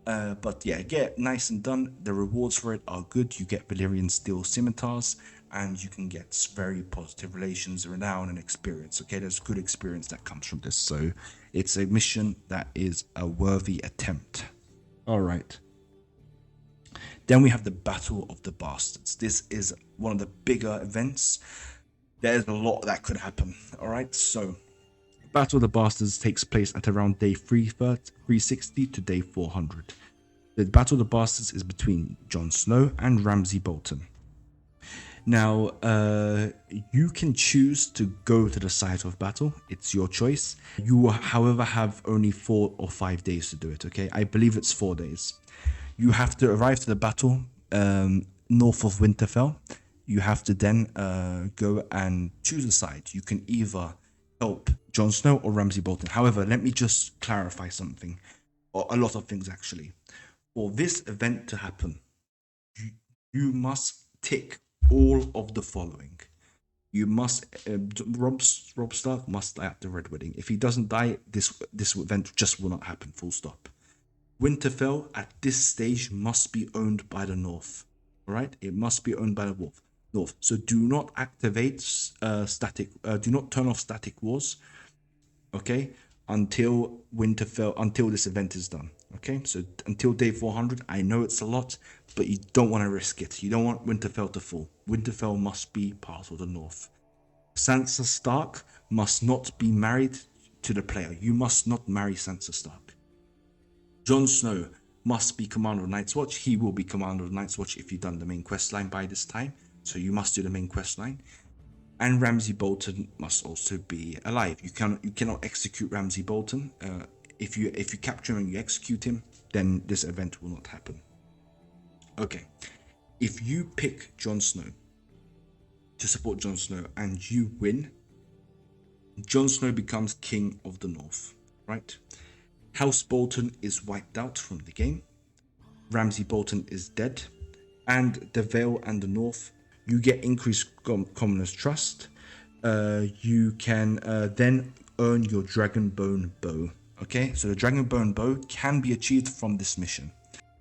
But yeah, get nice and done. The rewards for it are good. You get Valyrian steel scimitars, and you can get very positive relations, renown, and experience. Okay, there's good experience that comes from this. So it's a mission that is a worthy attempt. All right. Then we have the Battle of the Bastards. This is one of the bigger events. There's a lot that could happen. All right, so Battle of the Bastards takes place at around day 360 to day 400. The Battle of the Bastards is between Jon Snow and Ramsay Bolton. Now, you can choose to go to the site of battle. It's your choice. You will, however, have only 4 or 5 days to do it, okay? I believe it's 4 days. You have to arrive to the battle north of Winterfell. You have to then go and choose a side. You can either help Jon Snow or Ramsay Bolton. However, let me just clarify something, or a lot of things actually. For this event to happen, you must tick all of the following. You must Robb Stark must die at the Red Wedding. If he doesn't die, this event just will not happen. Full stop. Winterfell at this stage must be owned by the North. All right, it must be owned by the North. So do not activate do not turn off static wars, okay, until Winterfell, until this event is done. Okay, so until day 400. I know it's a lot, but you don't want to risk it. You don't want Winterfell to fall. Winterfell must be part of the North. Sansa Stark must not be married to the player. You must not marry Sansa Stark. Jon Snow must be commander of Night's Watch. He will be commander of Night's Watch if you've done the main quest line by this time. So you must do the main quest line. And Ramsay Bolton must also be alive. You cannot execute Ramsay Bolton. If you capture him and you execute him, then this event will not happen. Okay. If you pick Jon Snow to support Jon Snow and you win, Jon Snow becomes King of the North, right? House Bolton is wiped out from the game. Ramsay Bolton is dead. And the Vale and the North, you get increased Commoner's Trust. You can then earn your Dragonbone Bow. Okay, so the Dragonbone Bow can be achieved from this mission.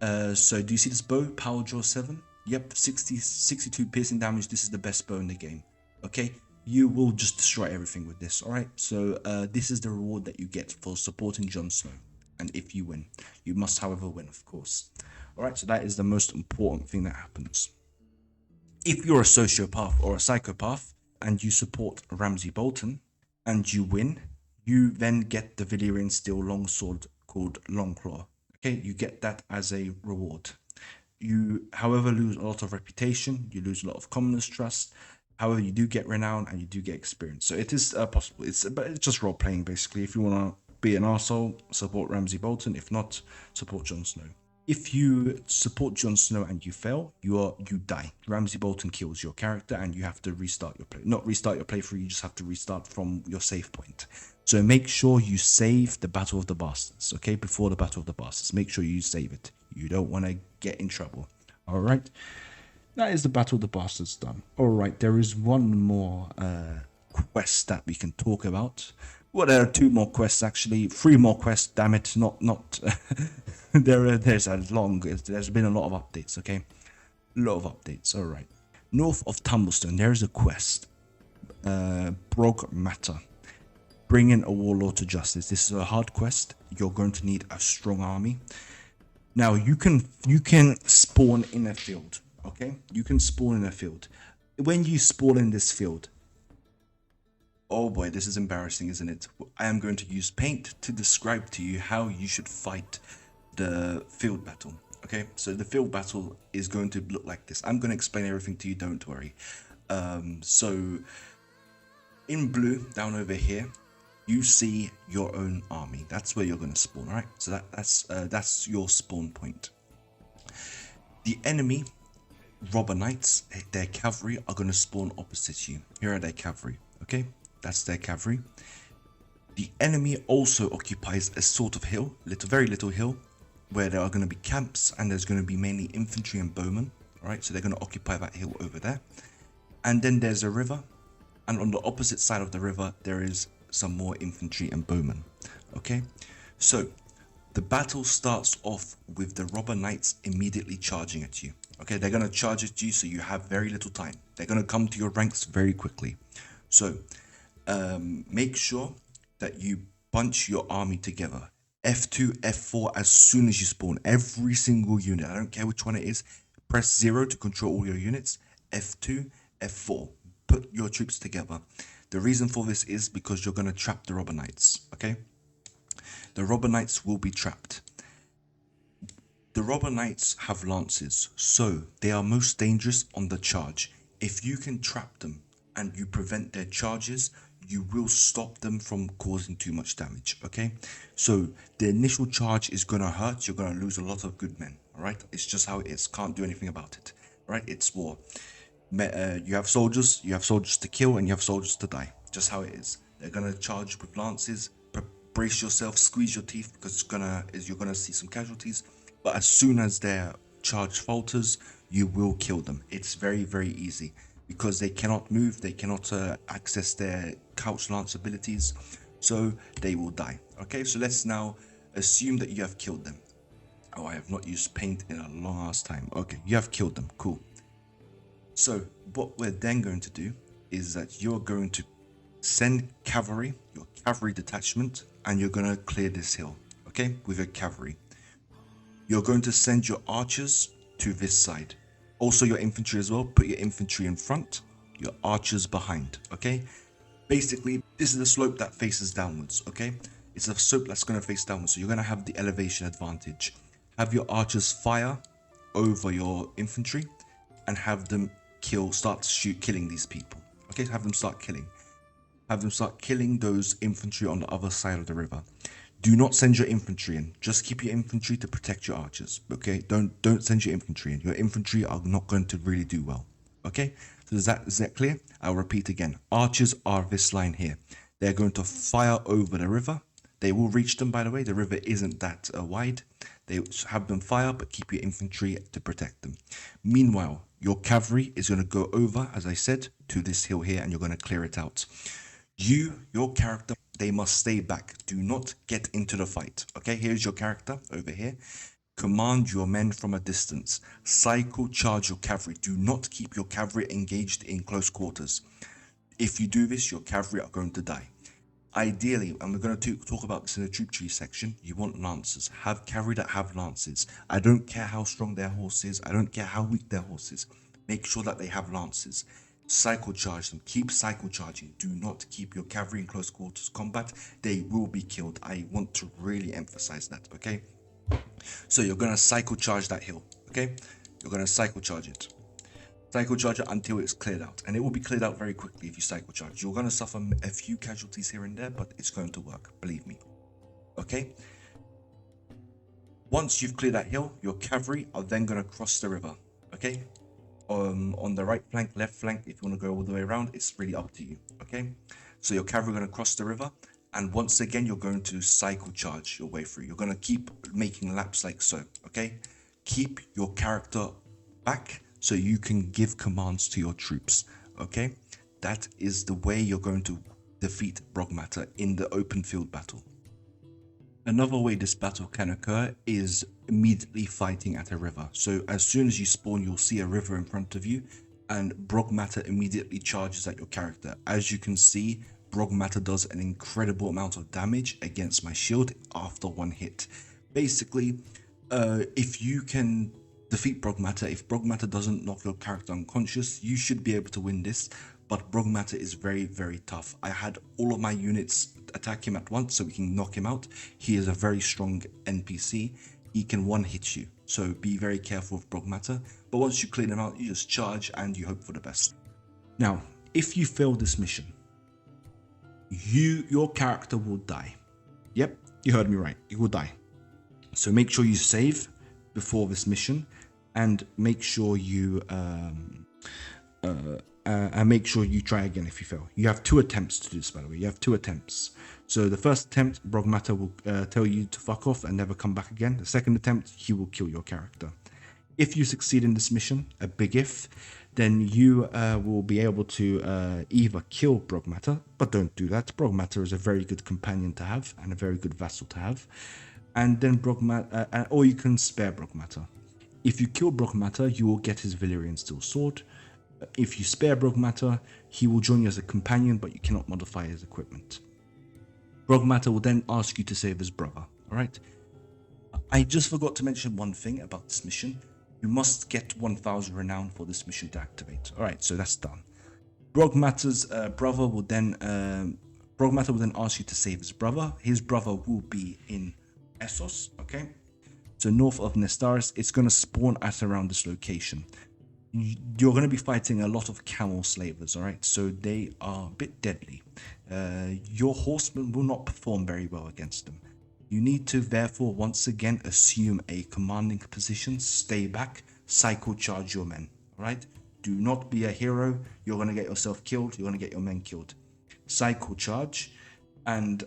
So do you see this bow? Power Jaw 7? Yep, 62 piercing damage. This is the best bow in the game. Okay, you will just destroy everything with this. Alright, so this is the reward that you get for supporting Jon Snow. And if you win, you must, however, win, of course. Alright, so that is the most important thing that happens. If you're a sociopath or a psychopath and you support Ramsay Bolton and you win, you then get the Valyrian steel longsword called Longclaw. Okay, you get that as a reward. You, however, lose a lot of reputation. You lose a lot of commoner's trust. However, you do get renown and you do get experience. So it is possible. But it's just role playing basically. If you want to be an arsehole, support Ramsay Bolton. If not, support Jon Snow. If you support Jon Snow and you fail, you die. Ramsay Bolton kills your character and you have to restart your play. Not restart your playthrough, you just have to restart from your save point. So make sure you save the Battle of the Bastards, okay? Before the Battle of the Bastards, make sure you save it. You don't want to get in trouble, all right? That is the Battle of the Bastards done. All right, there is one more quest that we can talk about. Well, there are 2 more quests actually, 3 more quests. Damn it, not. There's been a lot of updates. Okay, a lot of updates. All right. North of Tumblestone, there is a quest. Brog Matter. Bringing a warlord to justice. This is a hard quest. You're going to need a strong army. Now you can spawn in a field. Okay, you can spawn in a field. When you spawn in this field. Oh boy, this is embarrassing, isn't it? I am going to use paint to describe to you how you should fight the field battle. Okay, so the field battle is going to look like this. I'm going to explain everything to you, don't worry. So in blue, down over here, you see your own army. That's where you're going to spawn, all right? So that's your spawn point. The enemy robber knights, their cavalry, are going to spawn opposite you. Here are their cavalry, okay? That's their cavalry. The enemy also occupies a sort of hill, very little hill, where there are going to be camps and there's going to be mainly infantry and bowmen. All right, so they're going to occupy that hill over there. And then there's a river, and on the opposite side of the river, there is some more infantry and bowmen. Okay, so The battle starts off with the robber knights immediately charging at you. Okay, they're going to charge at you, so you have very little time. They're going to come to your ranks very quickly. So make sure that you bunch your army together. F2, F4 as soon as you spawn. Every single unit, I don't care which one it is, press 0 to control all your units. F2, F4. Put your troops together. The reason for this is because you're going to trap the robber knights, okay? The robber knights will be trapped. The robber knights have lances, so they are most dangerous on the charge. If you can trap them and you prevent their charges, you will stop them from causing too much damage, okay? So the initial charge is going to hurt. You're going to lose a lot of good men, all right? It's just how it is. Can't do anything about it, all right? It's war. You have soldiers to kill, and you have soldiers to die. Just how it is. They're going to charge with lances. Brace yourself, squeeze your teeth, because you're gonna see some casualties. But as soon as their charge falters, you will kill them. It's very, very easy, because they cannot move, they cannot access their couch lance abilities, so they will die. Okay, so let's now assume that you have killed them. Oh, I have not used paint in a long ass time. Okay, you have killed them, cool. So what we're then going to do is that you're going to send cavalry, your cavalry detachment, and you're going to clear this hill, okay, with your cavalry. You're going to send your archers to this side. Also your infantry as well. Put your infantry in front, your archers behind, okay? Basically, this is the slope that faces downwards, okay? It's a slope that's going to face downwards, so you're going to have the elevation advantage. Have your archers fire over your infantry and have them killing these people, okay? Have them start killing those infantry on the other side of the river. Do not send your infantry in. Just keep your infantry to protect your archers, okay? Don't send your infantry in. Your infantry are not going to really do well, okay? So is that clear? I'll repeat again. Archers are this line here. They're going to fire over the river. They will reach them, by the way. The river isn't that wide. They have them fire, but keep your infantry to protect them. Meanwhile, your cavalry is going to go over, as I said, to this hill here, and you're going to clear it out. Your character, they must stay back. Do not get into the fight. Okay, here's your character over here. Command your men from a distance. Cycle charge your cavalry. Do not keep your cavalry engaged in close quarters. If you do this, your cavalry are going to die. Ideally, and we're going to talk about this in the troop tree section, you want lancers. Have cavalry that have lances. I don't care how strong their horse is. I don't care how weak their horse is. Make sure that they have lances. Cycle charge them. Keep cycle charging. Do not keep your cavalry in close quarters combat. They will be killed. I want to really emphasize that, okay? So you're going to cycle charge that hill, okay? You're going to cycle charge it. Cycle charge it until it's cleared out. And it will be cleared out very quickly if you cycle charge. You're going to suffer a few casualties here and there, but it's going to work. Believe me. Okay? Once you've cleared that hill, your cavalry are then going to cross the river, okay? On the right flank, left flank, if you want to go all the way around, it's really up to you, okay? So your cavalry are going to cross the river, and once again, you're going to cycle charge your way through. You're going to keep making laps like so, okay? Keep your character back so you can give commands to your troops, okay? That is the way you're going to defeat Brog in the open field battle. Another way this battle can occur is immediately fighting at a river. So as soon as you spawn, you'll see a river in front of you, and Brog immediately charges at your character. As you can see, Brog does an incredible amount of damage against my shield after one hit. Basically, if you can defeat Brog if Brog doesn't knock your character unconscious, you should be able to win this. But Brog is very, very tough. I had all of my units attack him at once so we can knock him out. He is a very strong NPC. He can one-hit you, so be very careful with Brog But once you clear him out, you just charge and you hope for the best. Now, if you fail this mission, your character will die. Yep, you heard me right. He will die. So make sure you save before this mission, and make sure you try again if you fail. You have 2 attempts to do this, by the way. You have 2 attempts. So the first attempt, Brog will tell you to fuck off and never come back again. The second attempt, he will kill your character. If you succeed in this mission, a big if, then you will be able to either kill Brog but don't do that. Brog is a very good companion to have and a very good vassal to have. and then or you can spare Brog Matter. If you kill Brog Matter, you will get his Valyrian Steel Sword. If you spare Brog Matter, he will join you as a companion, but you cannot modify his equipment. Brog Matter will then ask you to save his brother. Alright? I just forgot to mention one thing about this mission. You must get 1000 renown for this mission to activate. Alright, so that's done. Brog Matter's brother will then Brog Matter will then ask you to save his brother. His brother will be in Essos, okay? So north of Nestaris, it's going to spawn at around this location. You're going to be fighting a lot of camel slavers, alright? So they are a bit deadly. Your horsemen will not perform very well against them. You need to therefore once again assume a commanding position, stay back, cycle charge your men, alright? Do not be a hero, you're going to get yourself killed, you're going to get your men killed. Cycle charge and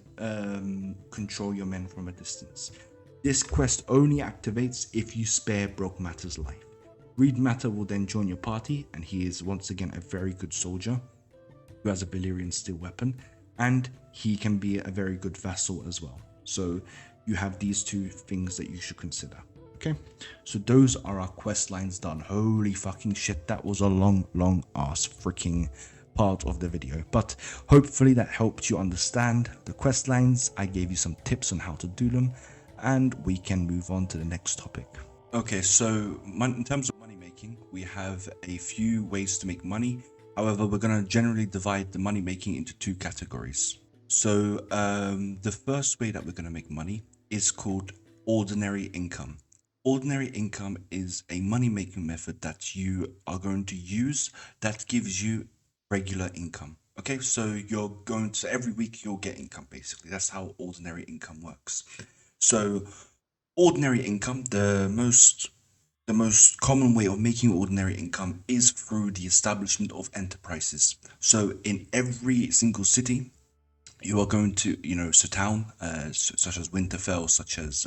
control your men from a distance. This quest only activates if you spare Brog Matter's life. Reed Matter will then join your party, and he is once again a very good soldier who has a Valyrian steel weapon, and he can be a very good vassal as well. So you have these two things that you should consider. Okay, so those are our quest lines done. Holy fucking shit, that was a long ass freaking part of the video, but hopefully that helped you understand the quest lines. I gave you some tips on how to do them, and we can move on to the next topic. Okay, so in terms of money making, we have a few ways to make money. However, we're going to generally divide the money making into two categories. So the first way that we're going to make money is called ordinary income. Ordinary income is a money making method that you are going to use that gives you regular income. Okay, so every week you'll get income, basically. That's how ordinary income works. So ordinary income, the most common way of making ordinary income is through the establishment of enterprises. So in every single city, you are going to, town, such as Winterfell, such as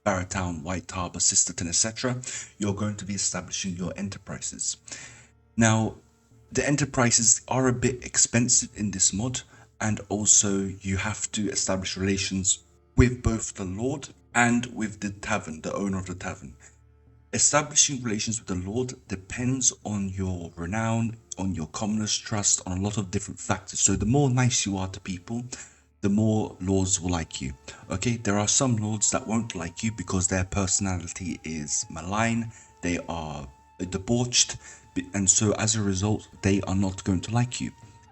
Barrowtown, White Harbour, Sisterton, etc. You're going to be establishing your enterprises. Now, the enterprises are a bit expensive in this mod, and also you have to establish relations with both the Lord and with the tavern, the owner of the tavern. Establishing relations with the Lord depends on your renown, on your commoners' trust, on a lot of different factors. So the more nice you are to people, the more lords will like you. Okay, there are some lords that won't like you because their personality is malign, they are debauched, and so as a result, they are not going to like you.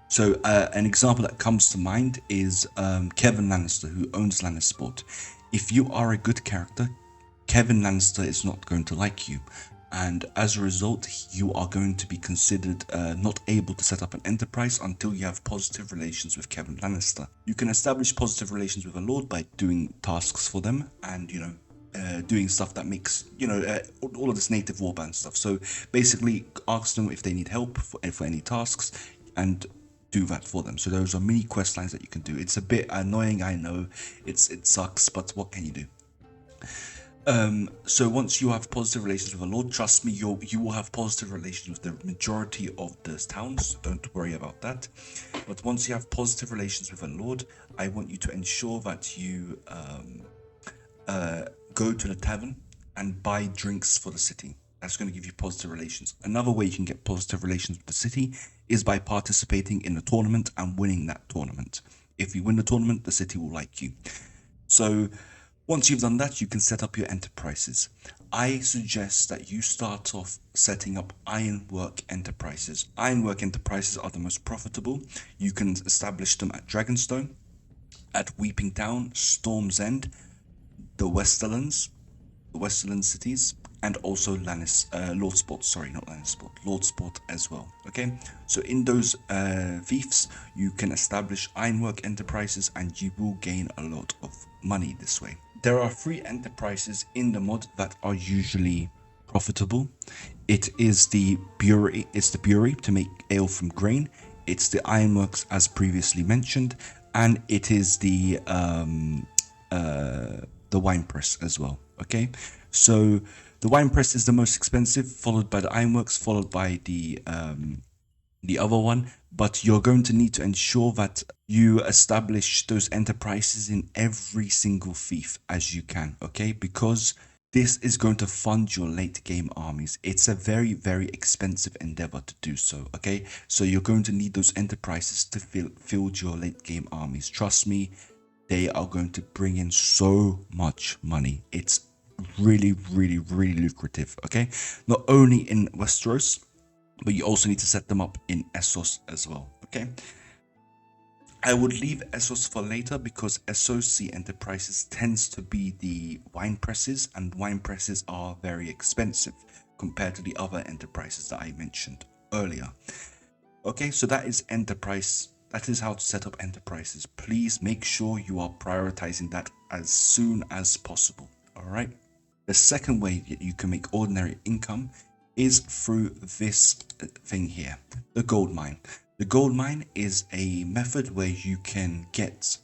So an example that comes to mind is Kevin Lannister, who owns Lannisport. If you are a good character, Kevin Lannister is not going to like you, and as a result, you are going to be considered not able to set up an enterprise until you have positive relations with Kevin Lannister. You can establish positive relations with a lord by doing tasks for them, and doing stuff that makes all of this native warband stuff. So basically, ask them if they need help for any tasks, and do that for them. So those are mini quest lines that you can do. It's a bit annoying, I know, it sucks, but what can you do? So once you have positive relations with a lord, trust me, you will have positive relations with the majority of the towns, so don't worry about that. But once you have positive relations with a lord, I want you to ensure that you go to the tavern and buy drinks for the city. That's going to give you positive relations. Another way you can get positive relations with the city is by participating in a tournament and winning that tournament. If you win the tournament, the city will like you. So once you've done that, you can set up your enterprises. I suggest that you start off setting up ironwork enterprises. Ironwork enterprises are the most profitable. You can establish them at Dragonstone, at Weeping Town, Storm's End, the Westerlands cities, and also Lordsport as well. Okay, so in those fiefs, you can establish ironwork enterprises, and you will gain a lot of money this way. There are 3 enterprises in the mod that are usually profitable. It is the brewery. It's the brewery to make ale from grain. It's the ironworks, as previously mentioned, and it is the wine press as well. Okay, so the wine press is the most expensive, followed by the ironworks, followed by the other one. but you're going to need to ensure that you establish those enterprises in every single fief as you can, okay? Because this is going to fund your late game armies. It's a very, very expensive endeavor to do so, okay? So you're going to need those enterprises to field your late game armies. Trust me, they are going to bring in so much money. It's really, really, really lucrative, okay? Not only in Westeros, but you also need to set them up in Essos as well, okay? I would leave Essos for later because SOC enterprises tends to be the wine presses, and wine presses are very expensive compared to the other enterprises that I mentioned earlier. Okay, so that is enterprise. That is how to set up enterprises. Please make sure you are prioritizing that as soon as possible, all right? The second way that you can make ordinary income is through this thing here, the gold mine. The gold mine is a method where you can get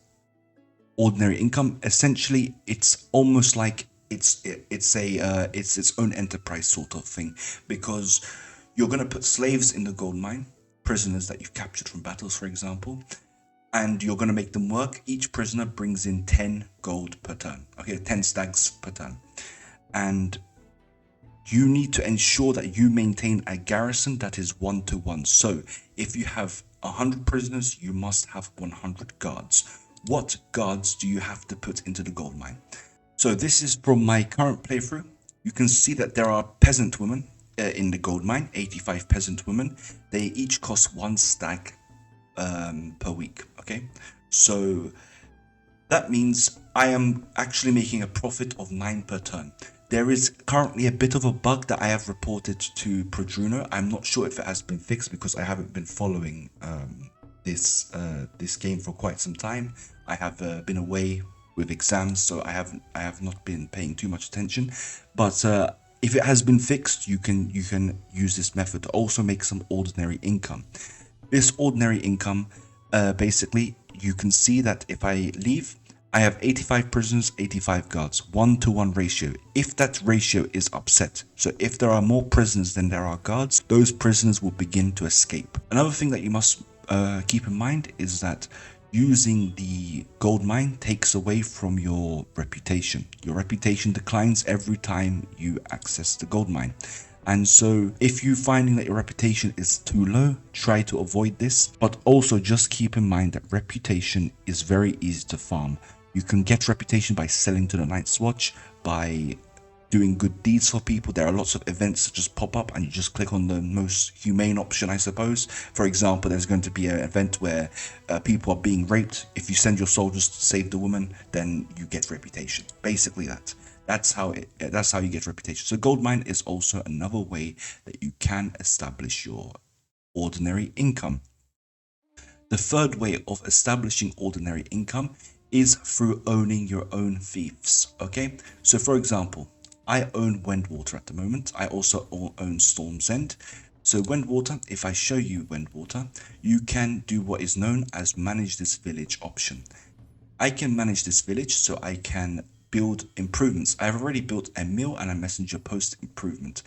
ordinary income. Essentially, it's almost like it's its own enterprise sort of thing, because you're going to put slaves in the gold mine, prisoners that you've captured from battles, for example, and you're going to make them work. Each prisoner brings in 10 gold per turn. Okay, 10 stags per turn, and you need to ensure that you maintain a garrison that is 1-to-1. So if you have 100 prisoners, you must have 100 guards. What guards do you have to put into the gold mine? So this is from my current playthrough. You can see that there are peasant women in the gold mine, 85 peasant women. They each cost 1 stag per week, okay? So that means I am actually making a profit of 9 per turn. There is currently a bit of a bug that I have reported to Produno. I'm not sure if it has been fixed because I haven't been following this game for quite some time. I have been away with exams, so I have not been paying too much attention. But if it has been fixed, you can use this method to also make some ordinary income. This ordinary income, basically, you can see that if I leave, I have 85 prisoners, 85 guards, 1-to-1 ratio. If that ratio is upset, so if there are more prisoners than there are guards, those prisoners will begin to escape. Another thing that you must keep in mind is that using the gold mine takes away from your reputation. Your reputation declines every time you access the gold mine. And so if you're finding that your reputation is too low, try to avoid this. But also just keep in mind that reputation is very easy to farm. You can get reputation by selling to the Night's Watch, by doing good deeds for people. There are lots of events that just pop up and you just click on the most humane option, I suppose. For example, there's going to be an event where people are being raped. If you send your soldiers to save the woman, then you get reputation. Basically that's how you get reputation. So gold mine is also another way that you can establish your ordinary income. The third way of establishing ordinary income is through owning your own fiefs, okay? So for example, I own Wendwater at the moment. I also own Storm's End. So Wendwater, if I show you Wendwater, you can do what is known as manage this village option. I can manage this village so I can build improvements. I've already built a mill and a messenger post improvement.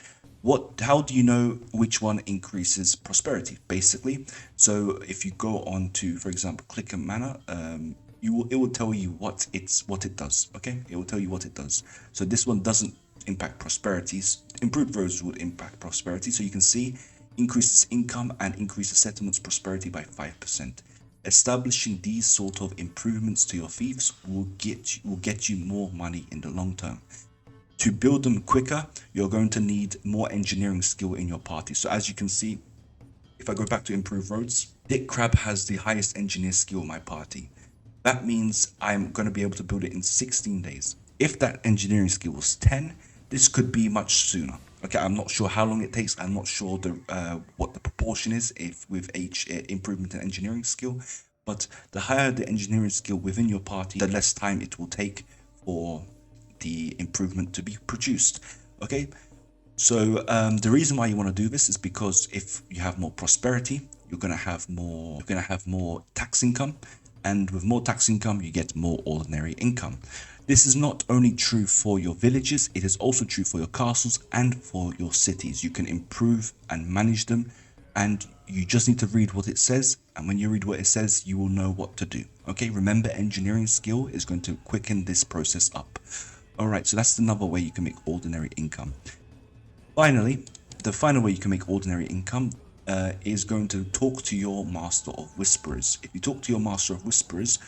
How do you know which one increases prosperity? Basically, so if you go on to, for example, click a manor, it will tell you what it does. Okay, it will tell you what it does. So this one doesn't impact prosperities. Improved roads would impact prosperity. So you can see increases income and increases settlements prosperity by 5%. Establishing these sort of improvements to your fiefs will get you more money in the long term. To build them quicker, you're going to need more engineering skill in your party. So as you can see, if I go back to improved roads, Dick Crab has the highest engineer skill in my party. That means I'm going to be able to build it in 16 days. If that engineering skill was 10, this could be much sooner. Okay, I'm not sure how long it takes. I'm not sure what the proportion is with each improvement in engineering skill. But the higher the engineering skill within your party, the less time it will take for the improvement to be produced. Okay, so the reason why you want to do this is because if you have more prosperity, you're going to have more tax income, and with more tax income you get more ordinary income. This is not only true for your villages, it is also true for your castles and for your cities. You can improve and manage them and you just need to read what it says, and when you read what it says, you will know what to do. Okay, remember, engineering skill is going to quicken this process up. All right, so that's another way you can make ordinary income. Finally, the final way you can make ordinary income is going to talk to your Master of Whisperers. If you talk to your Master of Whisperers,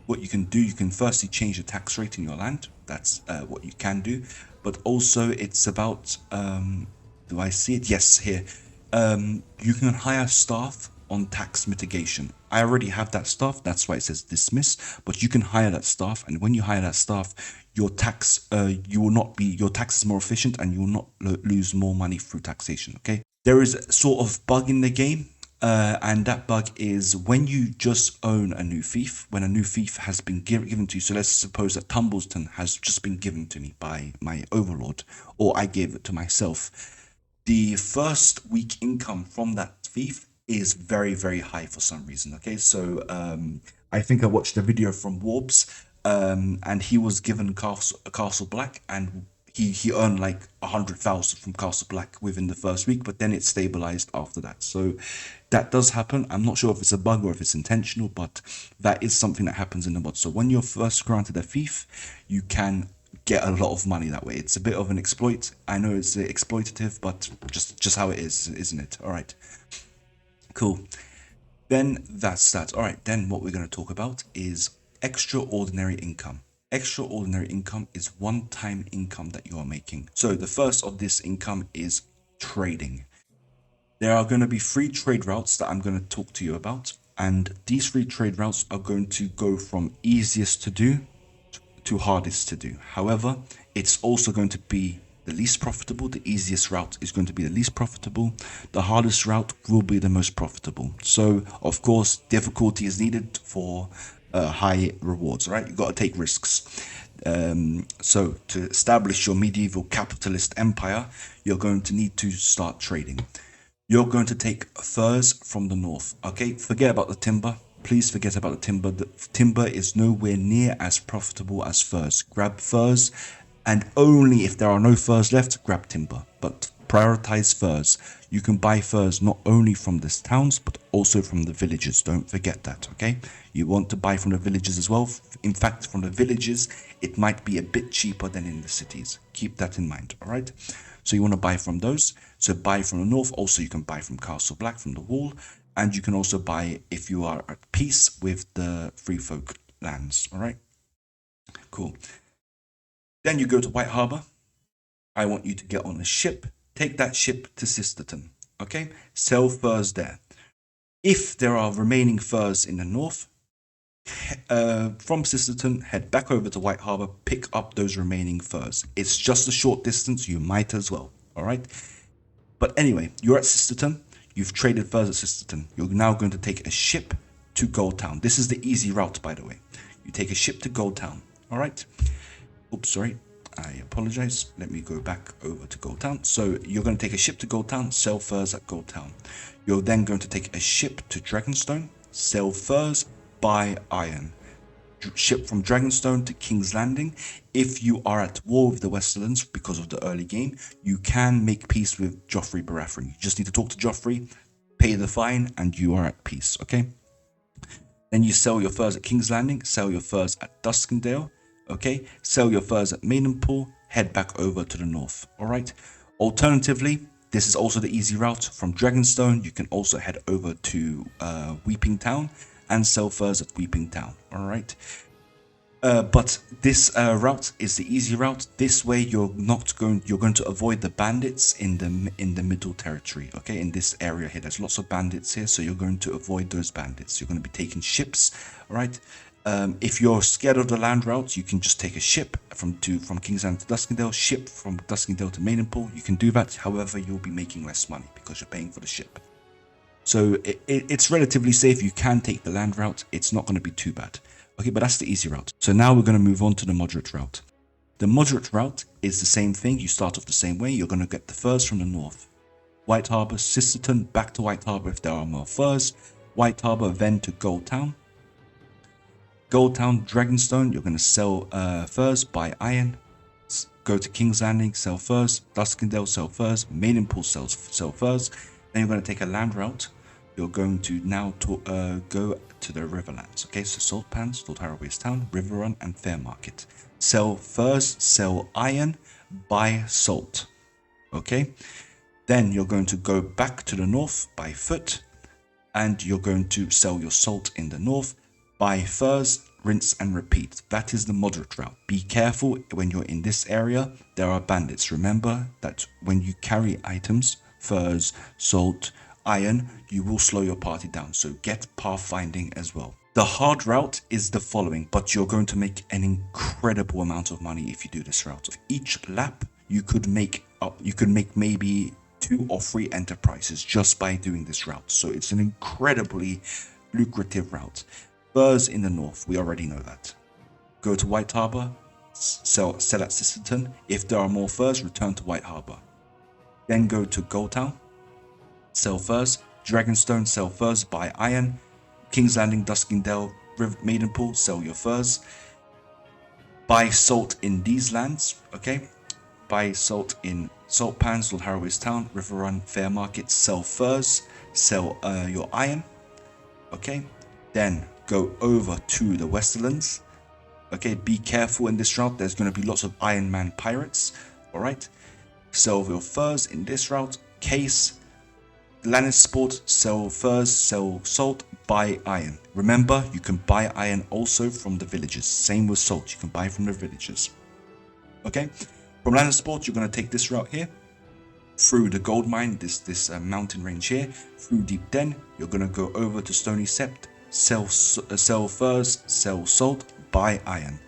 what you can do, you can firstly change the tax rate in your land. That's what you can do. But also it's about, do I see it? Yes, here. You can hire staff on tax mitigation. I already have that staff, that's why it says dismiss, but you can hire that staff, and when you hire that staff, your tax your tax is more efficient, and you will not lose more money through taxation. Okay, there is a sort of bug in the game, and that bug is when you just own a new fief, when a new fief has been given to you. So let's suppose that Tumbleston has just been given to me by my overlord, or I gave it to myself. The first week income from that fief is very, very high for some reason. Okay, so I think I watched a video from Warbs, and he was given Castle Black, and he earned like 100,000 from Castle Black within the first week, but then it stabilized after that. So that does happen. I'm not sure if it's a bug or if it's intentional, but that is something that happens in the mod. So when you're first granted a fief, you can get a lot of money that way. It's a bit of an exploit. I know it's exploitative, but just how it is, isn't it? All right, cool. Then that's that. All right, then what we're going to talk about is extraordinary income. Extraordinary income is one-time income that you are making. So the first of this income is trading. There are going to be 3 trade routes that I'm going to talk to you about, and these 3 trade routes are going to go from easiest to do to hardest to do. However, it's also going to be the least profitable. The easiest route is going to be the least profitable. The hardest route will be the most profitable. So of course, difficulty is needed for high rewards, right? You've got to take risks. So to establish your medieval capitalist empire, you're going to need to start trading. You're going to take furs from the north. Okay, forget about the timber. Please forget about the timber. The timber is nowhere near as profitable as furs. Grab furs, and only if there are no furs left, grab timber. But prioritize furs. You can buy furs not only from the towns, but also from the villages. Don't forget that, okay? You want to buy from the villages as well. In fact, from the villages, it might be a bit cheaper than in the cities. Keep that in mind, all right? So you want to buy from those. So buy from the north. Also, you can buy from Castle Black, from the wall. And you can also buy if you are at peace with the free folk lands, all right? Cool. Then you go to White Harbour. I want you to get on a ship. Take that ship to Sisterton, okay? Sell furs there. If there are remaining furs in the north, from Sisterton, head back over to White Harbour, pick up those remaining furs. It's just a short distance, you might as well, all right? But anyway, you're at Sisterton. You've traded furs at Sisterton. You're now going to take a ship to Gold Town. This is the easy route, by the way. You take a ship to Gold Town, all right? Oops, sorry. I apologize. Let me go back over to Gold Town. So you're going to take a ship to Gold Town, sell furs at Gold Town. You're then going to take a ship to Dragonstone, sell furs, buy iron. Ship from Dragonstone to King's Landing. If you are at war with the Westerlands because of the early game, you can make peace with Joffrey Baratheon. You just need to talk to Joffrey, pay the fine, and you are at peace, okay? Then you sell your furs at King's Landing, sell your furs at Duskendale, okay? Sell your furs at Maidenpool, head back over to the north, all right? Alternatively, this is also the easy route. From Dragonstone, you can also head over to Weeping Town and sell furs at Weeping Town, all right? But this route is the easy route. This way, you're going to avoid the bandits in the middle territory, okay? In this area here, there's lots of bandits here, so you're going to avoid those bandits. You're going to be taking ships, all right? If you're scared of the land route, you can just take a ship from King's Landing to Duskendale, ship from Duskendale to Maidenpool. You can do that. However, you'll be making less money because you're paying for the ship. So it's relatively safe. You can take the land route. It's not going to be too bad. Okay, but that's the easy route. So now we're going to move on to the moderate route. The moderate route is the same thing. You start off the same way. You're going to get the furs from the north. White Harbour, Sisterton, back to White Harbour if there are more furs. White Harbour, then to Gold Town. Gold Town, Dragonstone, you're going to sell furs, buy iron. Go to King's Landing, sell furs. Duskendale, sell furs. Maidenpool, sell furs. Then you're going to take a land route. You're going to now go to the Riverlands. Okay, so Salt Pans, Awoiaf Town, River Run, and Fair Market. Sell furs, sell iron, buy salt. Okay, then you're going to go back to the north by foot, and you're going to sell your salt in the north, buy furs, rinse and repeat. That is the moderate route. Be careful when you're in this area. There are bandits. Remember that when you carry items, furs, salt, iron, you will slow your party down. So get pathfinding as well. The hard route is the following, but you're going to make an incredible amount of money if you do this route. Each lap, you could make maybe 2 or 3 enterprises just by doing this route. So it's an incredibly lucrative route. Furs in the north, we already know that. Go to White Harbour, sell at Sisterton. If there are more furs, return to White Harbour. Then go to Goldtown, sell furs. Dragonstone, sell furs, buy iron. King's Landing, Duskingdale, Maidenpool, sell your furs. Buy salt in these lands, okay? Buy salt in Salt Pans, Awoiaf Town, River Run, Fair Market, sell furs, sell your iron, okay? Then go over to the Westerlands, okay? Be careful in this route, there's going to be lots of Iron Man pirates, alright? Sell your furs in this route, Case, Lannisport, sell furs, sell salt, buy iron. Remember, you can buy iron also from the villages. Same with salt, you can buy from the villages. Okay, from Lannisport, you're going to take this route here, through the gold mine, this mountain range here, through Deep Den. You're going to go over to Stony Sept, sell furs, sell salt, buy iron.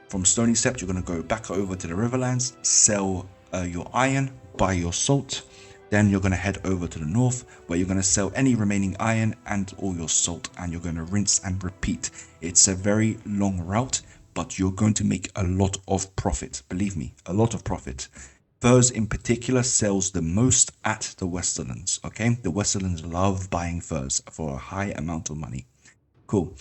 From Stony Sept, you're going to go back over to the Riverlands, sell your iron, buy your salt. Then you're going to head over to the north, where you're going to sell any remaining iron and all your salt, and you're going to rinse and repeat. It's a very long route, but you're going to make a lot of profit. Believe me, a lot of profit. Furs in particular sells the most at the Westerlands, okay? The Westerlands love buying furs for a high amount of money. Cool.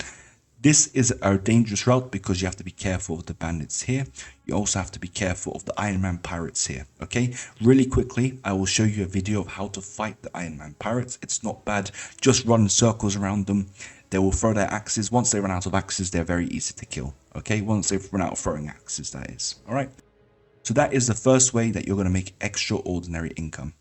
This is a dangerous route because you have to be careful of the bandits here. You also have to be careful of the Iron Man pirates here, okay? Really quickly, I will show you a video of how to fight the Iron Man pirates. It's not bad. Just run in circles around them. They will throw their axes. Once they run out of axes, they're very easy to kill, okay? Once they've run out of throwing axes, that is, all right? So that is the first way that you're going to make extraordinary income.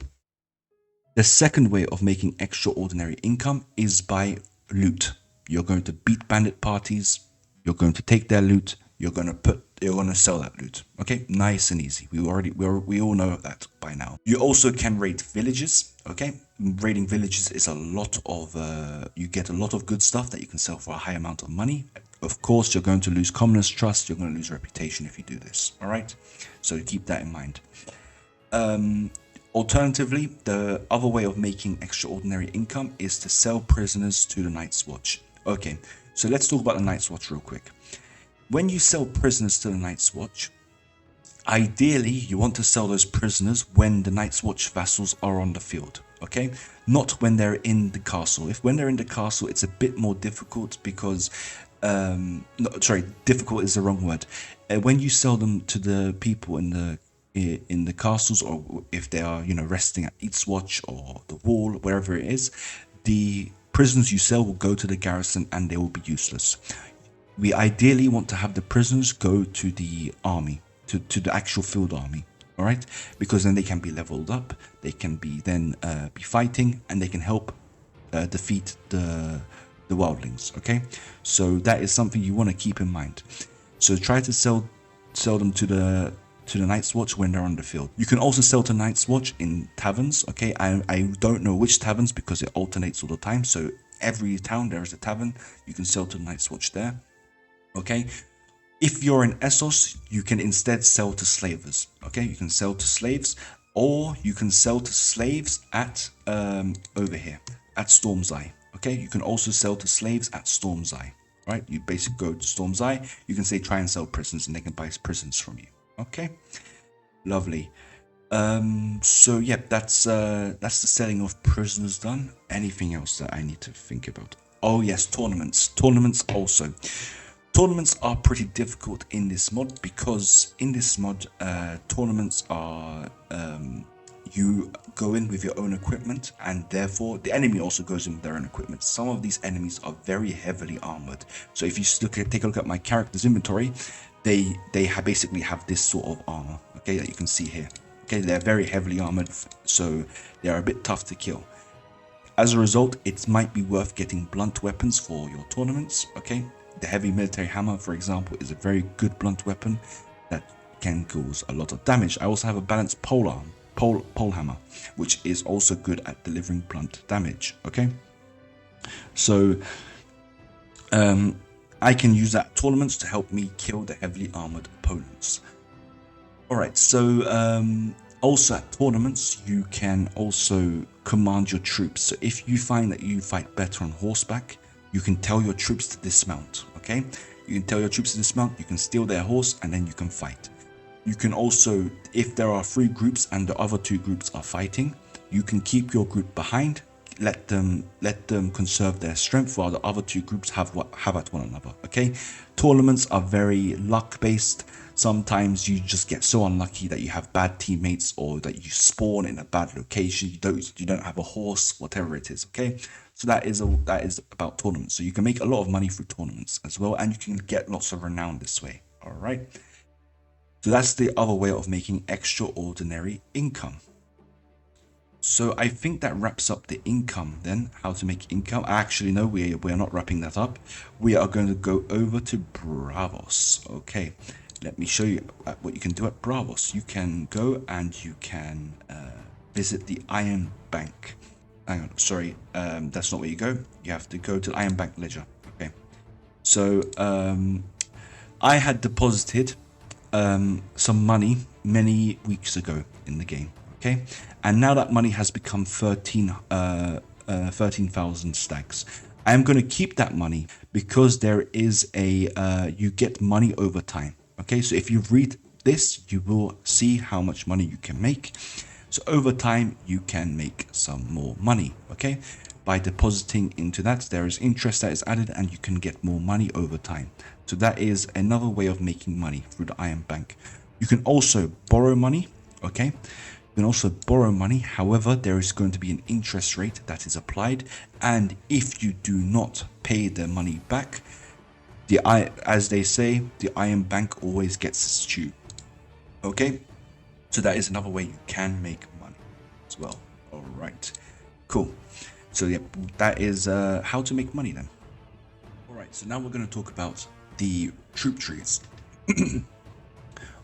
The second way of making extraordinary income is by loot. You're going to beat bandit parties, you're going to take their loot, you're going to sell that loot. Okay, nice and easy. We all know that by now. You also can raid villages. Okay, raiding villages is a lot of you get a lot of good stuff that you can sell for a high amount of money. Of course, you're going to lose commoners' trust, you're going to lose reputation if you do this. All right, so keep that in mind. Alternatively, the other way of making extraordinary income is to sell prisoners to the Night's Watch. Okay, so let's talk about the Night's Watch real quick. When you sell prisoners to the Night's Watch, ideally you want to sell those prisoners when the Night's Watch vassals are on the field, okay? Not when they're in the castle. When they're in the castle, it's a bit more difficult because, difficult is the wrong word. When you sell them to the people in the castles, or if they are, resting at Eats Watch or the Wall, wherever it is, the prisoners you sell will go to the garrison and they will be useless. We ideally want to have the prisoners go to the army, to the actual field army, all right? Because then they can be leveled up, they can be be fighting, and they can help defeat the wildlings, okay? So that is something you want to keep in mind. So try to sell them to the Night's Watch when they're on the field. You can also sell to Night's Watch in taverns, okay? I don't know which taverns because it alternates all the time. So every town there is a tavern. You can sell to Night's Watch there, okay? If you're in Essos, you can instead sell to slavers, okay? You can sell to slaves, or you can sell to slaves at over here at Storm's Eye, okay? You can also sell to slaves at Storm's Eye, right? You basically go to Storm's Eye. You can say try and sell prisons, and they can buy prisons from you. Okay, lovely. So yeah, that's the selling of prisoners done. Anything else that I need to think about? Oh yes, tournaments. Tournaments are pretty difficult in this mod because in this mod, tournaments are you go in with your own equipment, and therefore the enemy also goes in with their own equipment. Some of these enemies are very heavily armored. So if you take a look at my character's inventory, they basically have this sort of armor, okay, that you can see here. Okay, they're very heavily armored, so they're a bit tough to kill. As a result, it might be worth getting blunt weapons for your tournaments, okay? The heavy military hammer, for example, is a very good blunt weapon that can cause a lot of damage. I also have a balanced pole hammer, which is also good at delivering blunt damage, okay? So, I can use that at tournaments to help me kill the heavily armored opponents. Alright, so also at tournaments, you can also command your troops. So if you find that you fight better on horseback, you can tell your troops to dismount, okay? You can tell your troops to dismount, you can steal their horse, and then you can fight. You can also, if there are 3 groups and the other 2 groups are fighting, you can keep your group behind, let them conserve their strength while the other 2 groups have at one another, okay? Tournaments are very luck based. Sometimes you just get so unlucky that you have bad teammates, or that you spawn in a bad location, you don't have a horse, whatever it is, okay? So that is about tournaments. So you can make a lot of money through tournaments as well, and you can get lots of renown this way. All right. So that's the other way of making extraordinary income. So I think that wraps up the income then, how to make income. Actually, no, we are not wrapping that up. We are going to go over to Bravos. Okay. Let me show you what you can do at Bravos. You can go and you can visit the Iron Bank. Hang on, sorry, that's not where you go. You have to go to the Iron Bank Ledger. Okay. So I had deposited some money many weeks ago in the game. Okay, and now that money has become 13,000 stags. I am going to keep that money because there is you get money over time. Okay, so if you read this, you will see how much money you can make. So over time, you can make some more money, okay? By depositing into that, there is interest that is added and you can get more money over time. So that is another way of making money through the Iron Bank. You can also borrow money, okay? You can also borrow money. However, there is going to be an interest rate that is applied. And if you do not pay the money back, as they say, the Iron Bank always gets stew. Okay, so that is another way you can make money as well. All right, cool. So yeah, that is how to make money then. All right, so now we're going to talk about the troop trees.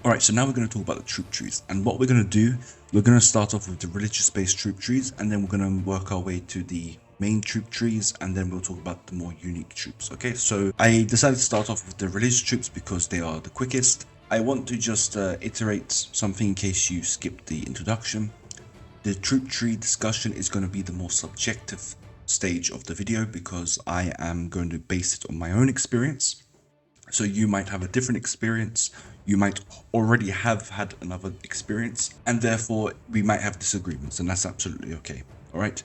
All right, so now we're going to talk about the troop trees, and what we're going to do, we're going to start off with the religious-based troop trees, and then we're going to work our way to the main troop trees, and then we'll talk about the more unique troops. Okay, so I decided to start off with the religious troops because they are the quickest. I want to just iterate something in case you skipped the introduction. The troop tree discussion is going to be the more subjective stage of the video because I am going to base it on my own experience. So you might have a different experience, you might already have had another experience, and therefore we might have disagreements, and that's absolutely okay. All right.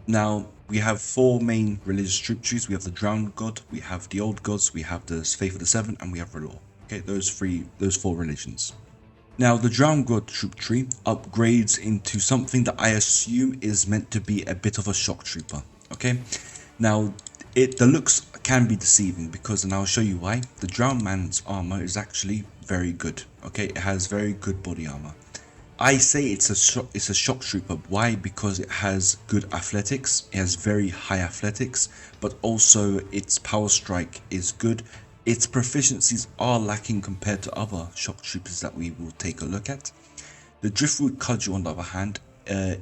Now, we have 4 main religious troop trees. We have the Drowned God, we have the Old Gods, we have the Faith of the Seven, and we have Relor. Okay, those 4 religions. Now, the Drowned God troop tree upgrades into something that I assume is meant to be a bit of a shock trooper. Okay, now the looks can be deceiving because, and I'll show you why. The Drowned Man's armor is actually very good. Okay, it has very good body armor. I say it's a shock trooper. Why? Because it has good athletics. It has very high athletics, but also its power strike is good. Its proficiencies are lacking compared to other shock troopers that we will take a look at. The Driftwood Cudgel, on the other hand,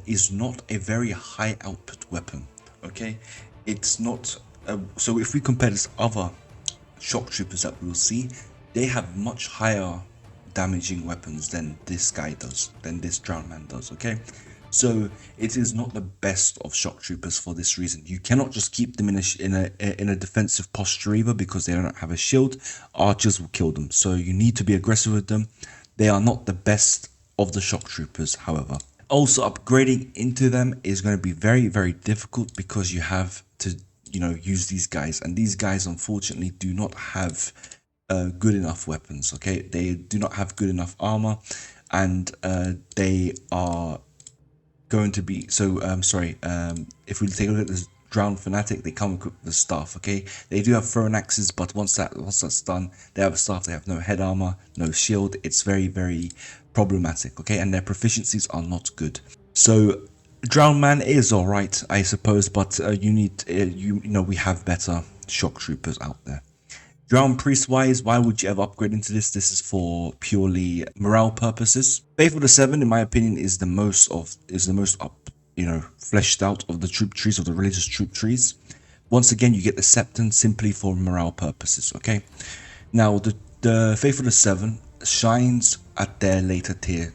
is not a very high output weapon. Okay, it's not. So if we compare this to other shock troopers that we will see, they have much higher damaging weapons than this guy does, than this Drowned Man does. Okay, so it is not the best of shock troopers for this reason. You cannot just keep them in a defensive posture either because they don't have a shield. Archers will kill them, so you need to be aggressive with them. They are not the best of the shock troopers, however. Also, upgrading into them is going to be very, very difficult because you have to, use these guys, and these guys unfortunately do not have good enough weapons. Okay, they do not have good enough armor, and they are going to be if we take a look at this Drowned Fanatic, they come equipped with the staff. Okay, they do have thrown axes, but once that's done, they have a staff. They have no head armor, no shield. It's very problematic. Okay, and their proficiencies are not good. So Drowned Man is all right, I suppose, but you need you know, we have better shock troopers out there. Drowned Priest wise, why would you ever upgrade into this? This is for purely morale purposes. Faithful to 7, in my opinion, is the most fleshed out of the troop trees, of the religious troop trees. Once again, you get the Septon simply for morale purposes. Okay, now the Faithful to 7 shines at their later tier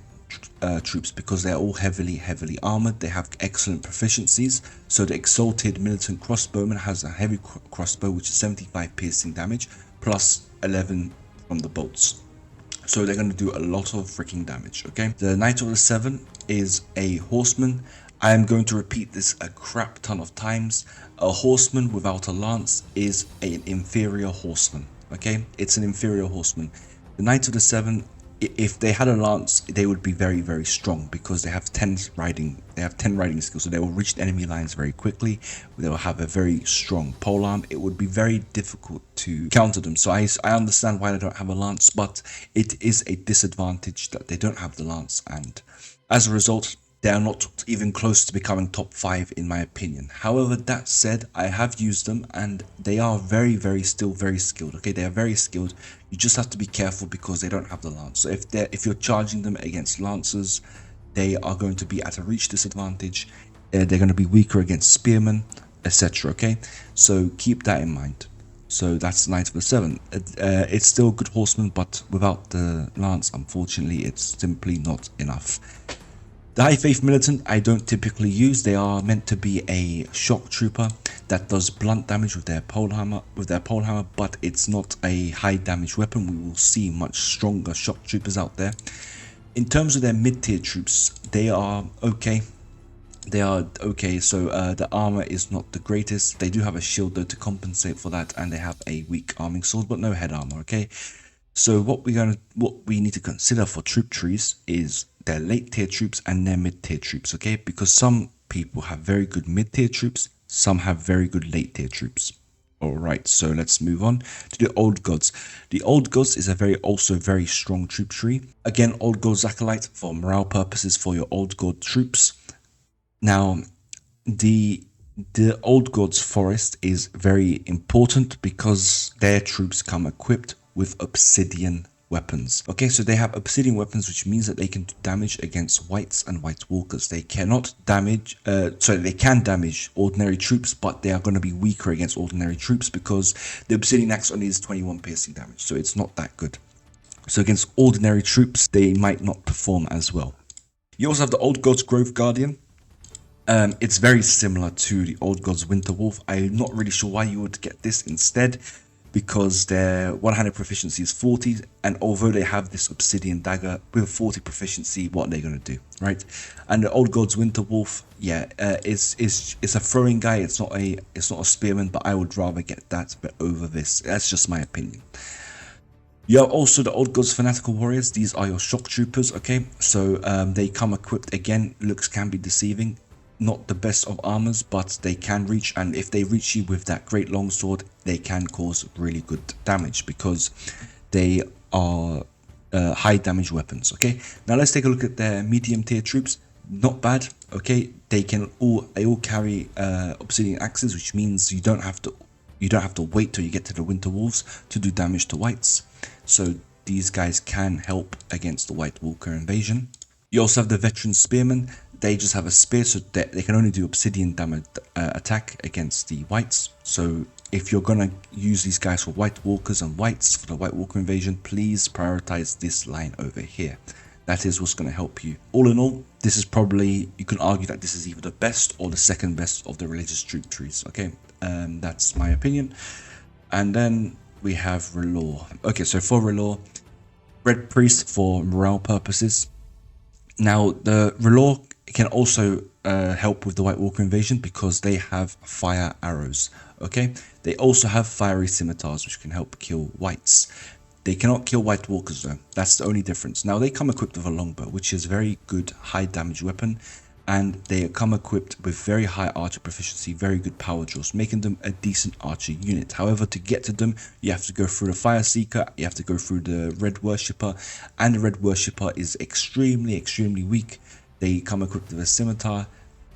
troops because they're all heavily armored. They have excellent proficiencies. So the Exalted Militant Crossbowman has a heavy crossbow, which is 75 piercing damage plus 11 from the bolts. So they're going to do a lot of freaking damage. Okay, the Knight of the 7 is a horseman. I am going to repeat this a crap ton of times. A horseman without a lance is an inferior horseman. Okay, it's an inferior horseman. The Knight of the 7, if they had a lance, they would be very strong because they have 10 riding skills, so they will reach the enemy lines very quickly. They will have a very strong polearm. It would be very difficult to counter them. So I understand why they don't have a lance, but it is a disadvantage that they don't have the lance, and as a result, they are not even close to becoming top 5 in my opinion. However, that said, I have used them and they are still very skilled. Okay, they are very skilled. You just have to be careful because they don't have the lance. So if you're charging them against lancers, they are going to be at a reach disadvantage. They're going to be weaker against spearmen, etc. Okay, so keep that in mind. So that's Knight of the 7. It's still a good horseman, but without the lance, unfortunately, it's simply not enough. The High Faith Militant I don't typically use. They are meant to be a shock trooper that does blunt damage with their polehammer, but it's not a high damage weapon. We will see much stronger shock troopers out there. In terms of their mid-tier troops, they are okay. So the armor is not the greatest. They do have a shield though to compensate for that, and they have a weak arming sword but no head armor. Okay, so what we need to consider for troop trees is their late tier troops and their mid tier troops. Okay, because some people have very good mid tier troops, some have very good late tier troops. Alright, so let's move on to the Old Gods. The Old Gods is also very strong troop tree. Again, Old Gods Acolyte for morale purposes for your Old God troops. Now, the Old Gods Forest is very important because their troops come equipped with obsidian weapons. Okay, so they have obsidian weapons, which means that they can do damage against whites and white walkers. They cannot damage, they can damage ordinary troops, but they are going to be weaker against ordinary troops because the obsidian axe only is 21 piercing damage, so it's not that good. So against ordinary troops, they might not perform as well. You also have the Old Gods Grove Guardian. It's very similar to the Old Gods Winterwolf. I'm not really sure why you would get this instead, because their one-handed proficiency is 40, and although they have this obsidian dagger with 40 proficiency, what are they going to do, right? And the Old Gods Winterwolf, it's a throwing guy. It's not a spearman, but I would rather get that over this. That's just my opinion. You have also the Old Gods Fanatical Warriors. These are your shock troopers. Okay, so they come equipped. Again, looks can be deceiving. Not the best of armors, but they can reach, and if they reach you with that great longsword, they can cause really good damage because they are high damage weapons. Okay, now let's take a look at their medium tier troops. Not bad. Okay, they all carry obsidian axes, which means you don't have to wait till you get to the Winter Wolves to do damage to whites. So these guys can help against the White Walker invasion. You also have the Veteran Spearmen. They just have a spear, so they can only do obsidian damage attack against the whites. So if you're gonna use these guys for White Walkers and whites for the White Walker invasion, please prioritize this line over here. That is what's gonna help you. All in all, this is probably, you can argue that this is either the best or the second best of the religious troop trees. Okay, that's my opinion. And then we have Relore. Okay, so for Relore, Red Priest for morale purposes. Now the Relore can also help with the White Walker invasion because they have fire arrows. Okay, they also have fiery scimitars which can help kill whites. They cannot kill White Walkers though. That's the only difference. Now they come equipped with a longbow, which is a very good high damage weapon. and they come equipped with very high archer proficiency, very good power draws, making them a decent archer unit. However, to get to them, you have to go through the Fire Seeker, you have to go through the Red Worshipper, and the Red Worshipper is extremely weak. They come equipped with a scimitar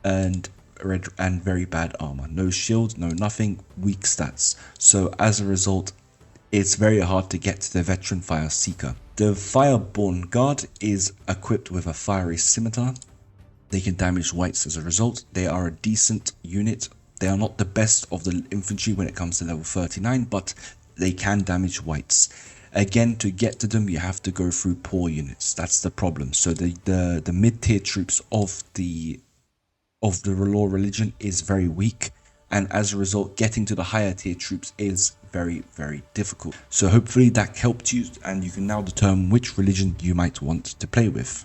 and very bad armor. No shield, no nothing, weak stats. So as a result, it's very hard to get to the Veteran Fire Seeker. The Fireborn Guard is equipped with a Fiery Scimitar. They can damage wights as a result. They are a decent unit. They are not the best of the infantry when it comes to level 39, but they can damage wights. Again, to get to them, you have to go through poor units. That's the problem. So the mid-tier troops of the Law Religion is very weak, and as a result, getting to the higher tier troops is very difficult. So hopefully that helped you, and you can now determine which religion you might want to play with.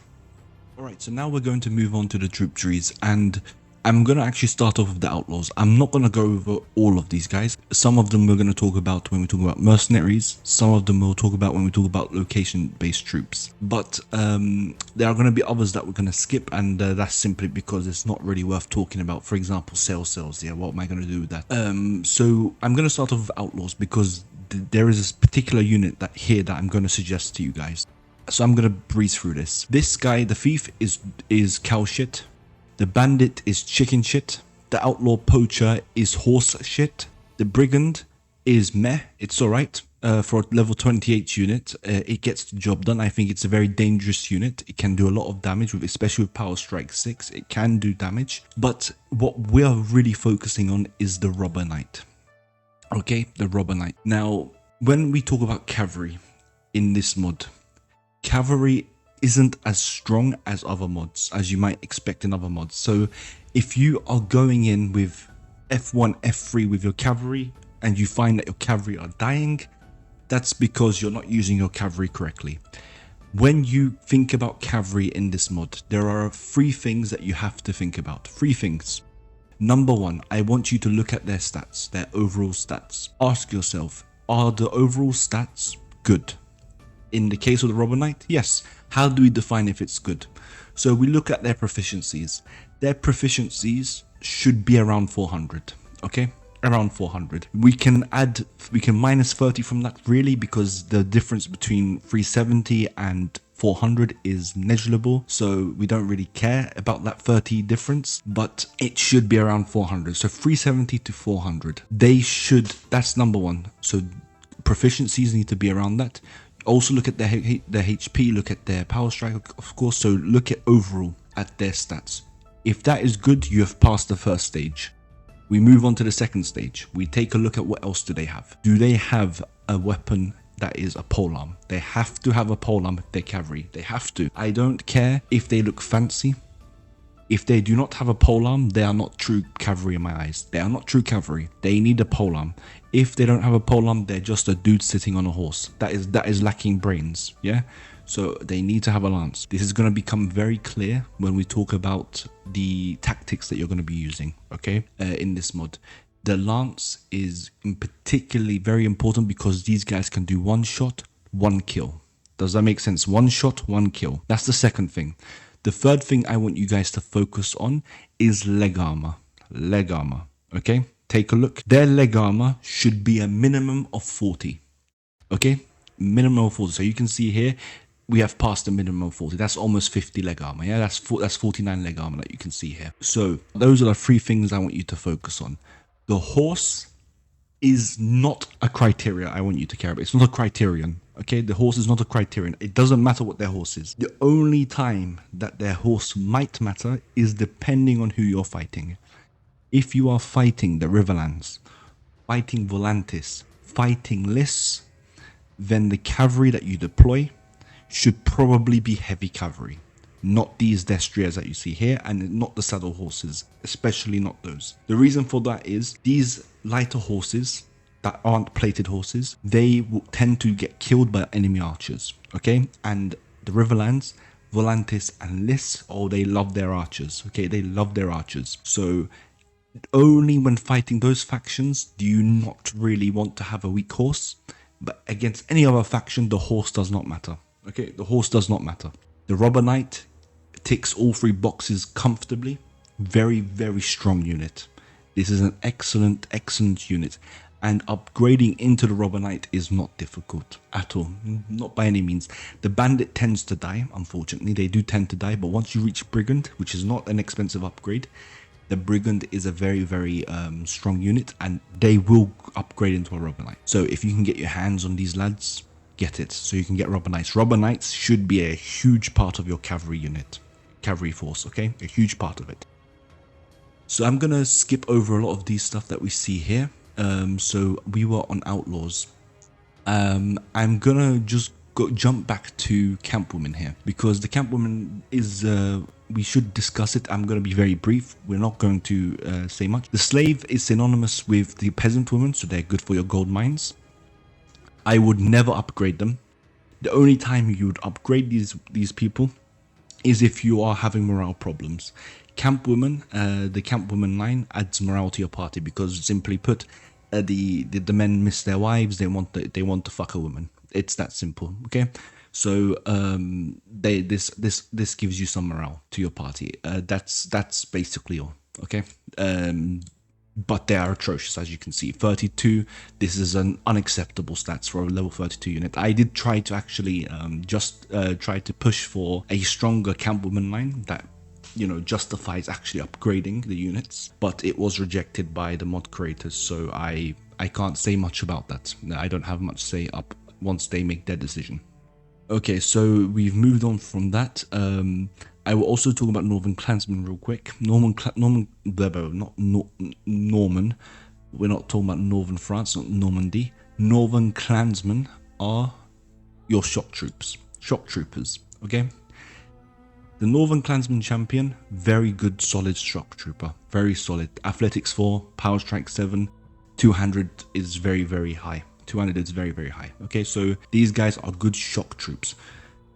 Alright, so now we're going to move on to the troop trees, and I'm going to actually start off with the outlaws. I'm not going to go over all of these guys. Some of them we're going to talk about when we talk about mercenaries. Some of them we'll talk about when we talk about location-based troops. But there are going to be others that we're going to skip, and that's simply because it's not really worth talking about. For example, cells. Yeah, what am I going to do with that? So I'm going to start off with outlaws because there is this particular unit that I'm going to suggest to you guys. So I'm going to breeze through this. This guy, the thief, is cow shit. The bandit is chicken shit. The outlaw poacher is horse shit. The brigand is meh. It's alright. For a level 28 unit, it gets the job done. I think it's a very dangerous unit. It can do a lot of damage, especially with Power Strike 6. It can do damage. But what we are really focusing on is the robber knight. Okay, the robber knight. Now, when we talk about cavalry in this mod, cavalry isn't as strong as other mods, as you might expect in other mods. So if you are going in with F1, F3 with your cavalry, and you find that your cavalry are dying, that's because you're not using your cavalry correctly. When you think about cavalry in this mod, there are 3 things that you have to think about. 3 things. Number 1, I want you to look at their stats, their overall stats. Ask yourself, are the overall stats good? In the case of the robber knight, yes. How do we define if it's good? So we look at their proficiencies. Their proficiencies should be around 400, okay? Around 400. We can minus 30 from that really, because the difference between 370 and 400 is negligible, so we don't really care about that 30 difference, but it should be around 400. So 370 to 400. That's number 1. So proficiencies need to be around that. Also look at their HP, look at their power strike, of course. So look at overall at their stats. If that is good, you have passed the first stage. We move on to the second stage. We take a look at what else do they have. Do they have a weapon that is a polearm? They have to have a polearm if they're cavalry. They have to. I don't care if they look fancy. If they do not have a polearm, they are not true cavalry in my eyes. They are not true cavalry. They need a polearm. If they don't have a polearm, they're just a dude sitting on a horse. That is lacking brains, yeah? So they need to have a lance. This is going to become very clear when we talk about the tactics that you're going to be using, okay, in this mod. The lance is particularly very important because these guys can do 1 shot, 1 kill. Does that make sense? 1 shot, 1 kill. That's the second thing. The third thing I want you guys to focus on is leg armor. Leg armor, okay? Take a look. Their leg armor should be a minimum of 40, okay? Minimum of 40. So you can see here, we have passed the minimum of 40. That's almost 50 leg armor, yeah? That's 49 leg armor that you can see here. So those are the 3 things I want you to focus on. The horse is not a criteria I want you to care about. It's not a criterion, okay? The horse is not a criterion. It doesn't matter what their horse is. The only time that their horse might matter is depending on who you're fighting. If you are fighting the Riverlands, fighting Volantis, fighting Lys, then the cavalry that you deploy should probably be heavy cavalry. Not these destriers that you see here, and not the saddle horses, especially not those. The reason for that is these lighter horses that aren't plated horses, they will tend to get killed by enemy archers, okay? And the Riverlands, Volantis and Lys, oh, they love their archers, okay? They love their archers. So only when fighting those factions do you not really want to have a weak horse, but against any other faction, the horse does not matter, okay? The horse does not matter. The robber knight, ticks all 3 boxes comfortably. Very, very strong unit. This is an excellent, excellent unit. And upgrading into the Robber Knight is not difficult at all. Not by any means. The Bandit tends to die, unfortunately. They do tend to die, but once you reach Brigand, which is not an expensive upgrade, the Brigand is a very, very strong unit, and they will upgrade into a Robber Knight. So if you can get your hands on these lads, get it. So you can get Robber Knights. Robber Knights should be a huge part of your cavalry unit. Cavalry force, okay? A huge part of it. So I'm going to skip over a lot of these stuff that we see here. So we were on Outlaws. I'm going to just jump back to Campwoman here, because the Campwoman is, we should discuss it. I'm going to be very brief. We're not going to say much. The Slave is synonymous with the Peasant Woman, so they're good for your gold mines. I would never upgrade them. The only time you would upgrade these people is if you are having morale problems. Campwoman, the Campwoman line adds morale to your party, because simply put, the men miss their wives. They want to fuck a woman. It's that simple. Okay, so this gives you some morale to your party. That's basically all. Okay, but they are atrocious, as you can see. 32. This is an unacceptable stats for a level 32 unit. I did try to actually try to push for a stronger Campwoman line that, you know, justifies actually upgrading the units, but it was rejected by the mod creators, so I can't say much about that. I don't have much say up once they make their decision. Okay, so we've moved on from that. I will also talk about Northern Clansmen real quick. Norman. We're not talking about Northern France, not Normandy. Northern Clansmen are your shock troopers. Okay. The Northern Clansman champion, very good, solid shock trooper, very solid. Athletics 4, power strike 7, 200 is very, very high. 200 is very, very high. Okay, so these guys are good shock troops.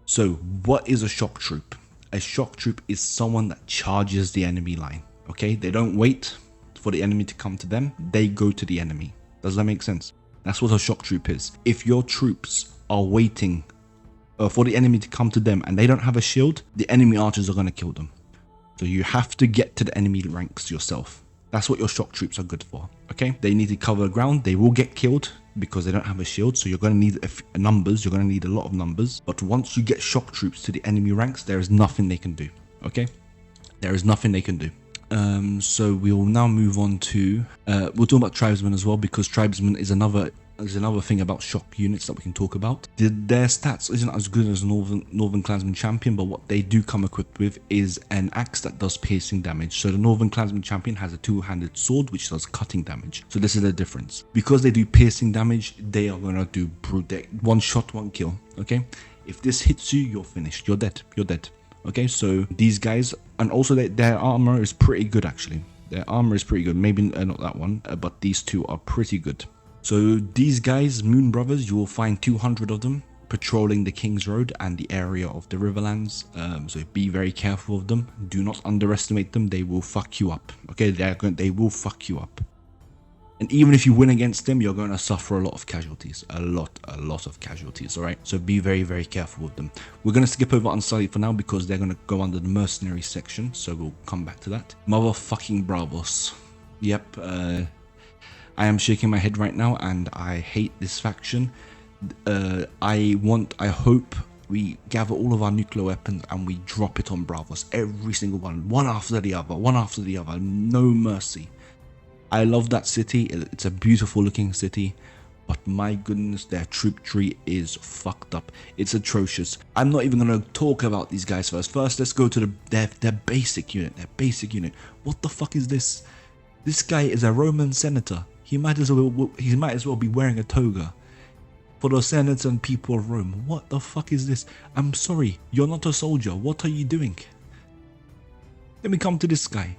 So what is a shock troop? A shock troop is someone that charges the enemy line. Okay, they don't wait for the enemy to come to them. They go to the enemy. Does that make sense? That's what a shock troop is. If your troops are waiting for the enemy to come to them and they don't have a shield, the enemy archers are going to kill them. So you have to get to the enemy ranks yourself. That's what your shock troops are good for. Okay, they need to cover ground. They will get killed because they don't have a shield, so you're going to need numbers. You're going to need a lot of numbers, but once you get shock troops to the enemy ranks, there is nothing they can do. Okay, there is nothing they can do. So we will now move on to we'll talk about tribesmen as well, because tribesmen is another thing about shock units that we can talk about. Their stats isn't as good as Northern Clansman champion, but what they do come equipped with is an axe that does piercing damage. So the Northern Clansman champion has a two-handed sword which does cutting damage. So this is the difference. Because they do piercing damage, they are gonna do one shot, one kill. Okay, if this hits you, you're finished. You're dead. You're dead. Okay, so these guys, and also their armor is pretty good actually. Their armor is pretty good. Maybe not that one, but these two are pretty good. So these guys, Moon Brothers, you will find 200 of them patrolling the King's Road and the area of the Riverlands. So be very careful of them. Do not underestimate them. They will fuck you up. Okay, they will fuck you up. And even if you win against them, you're going to suffer a lot of casualties. A lot of casualties, alright? So be very, very careful with them. We're going to skip over Unsullied for now because they're going to go under the Mercenaries section. So we'll come back to that. Motherfucking Bravos. Yep, I am shaking my head right now and I hate this faction. I hope we gather all of our nuclear weapons and we drop it on Bravos. Every single one after the other, no mercy. I love that city. It's a beautiful looking city, but my goodness, their troop tree is fucked up. It's atrocious. I'm not even going to talk about these guys first. First, let's go to their basic unit. What the fuck is this? This guy is a Roman senator. He might as well be wearing a toga for the senate and people of Rome. What the fuck is this? I'm sorry, you're not a soldier. What are you doing? Let me come to this guy.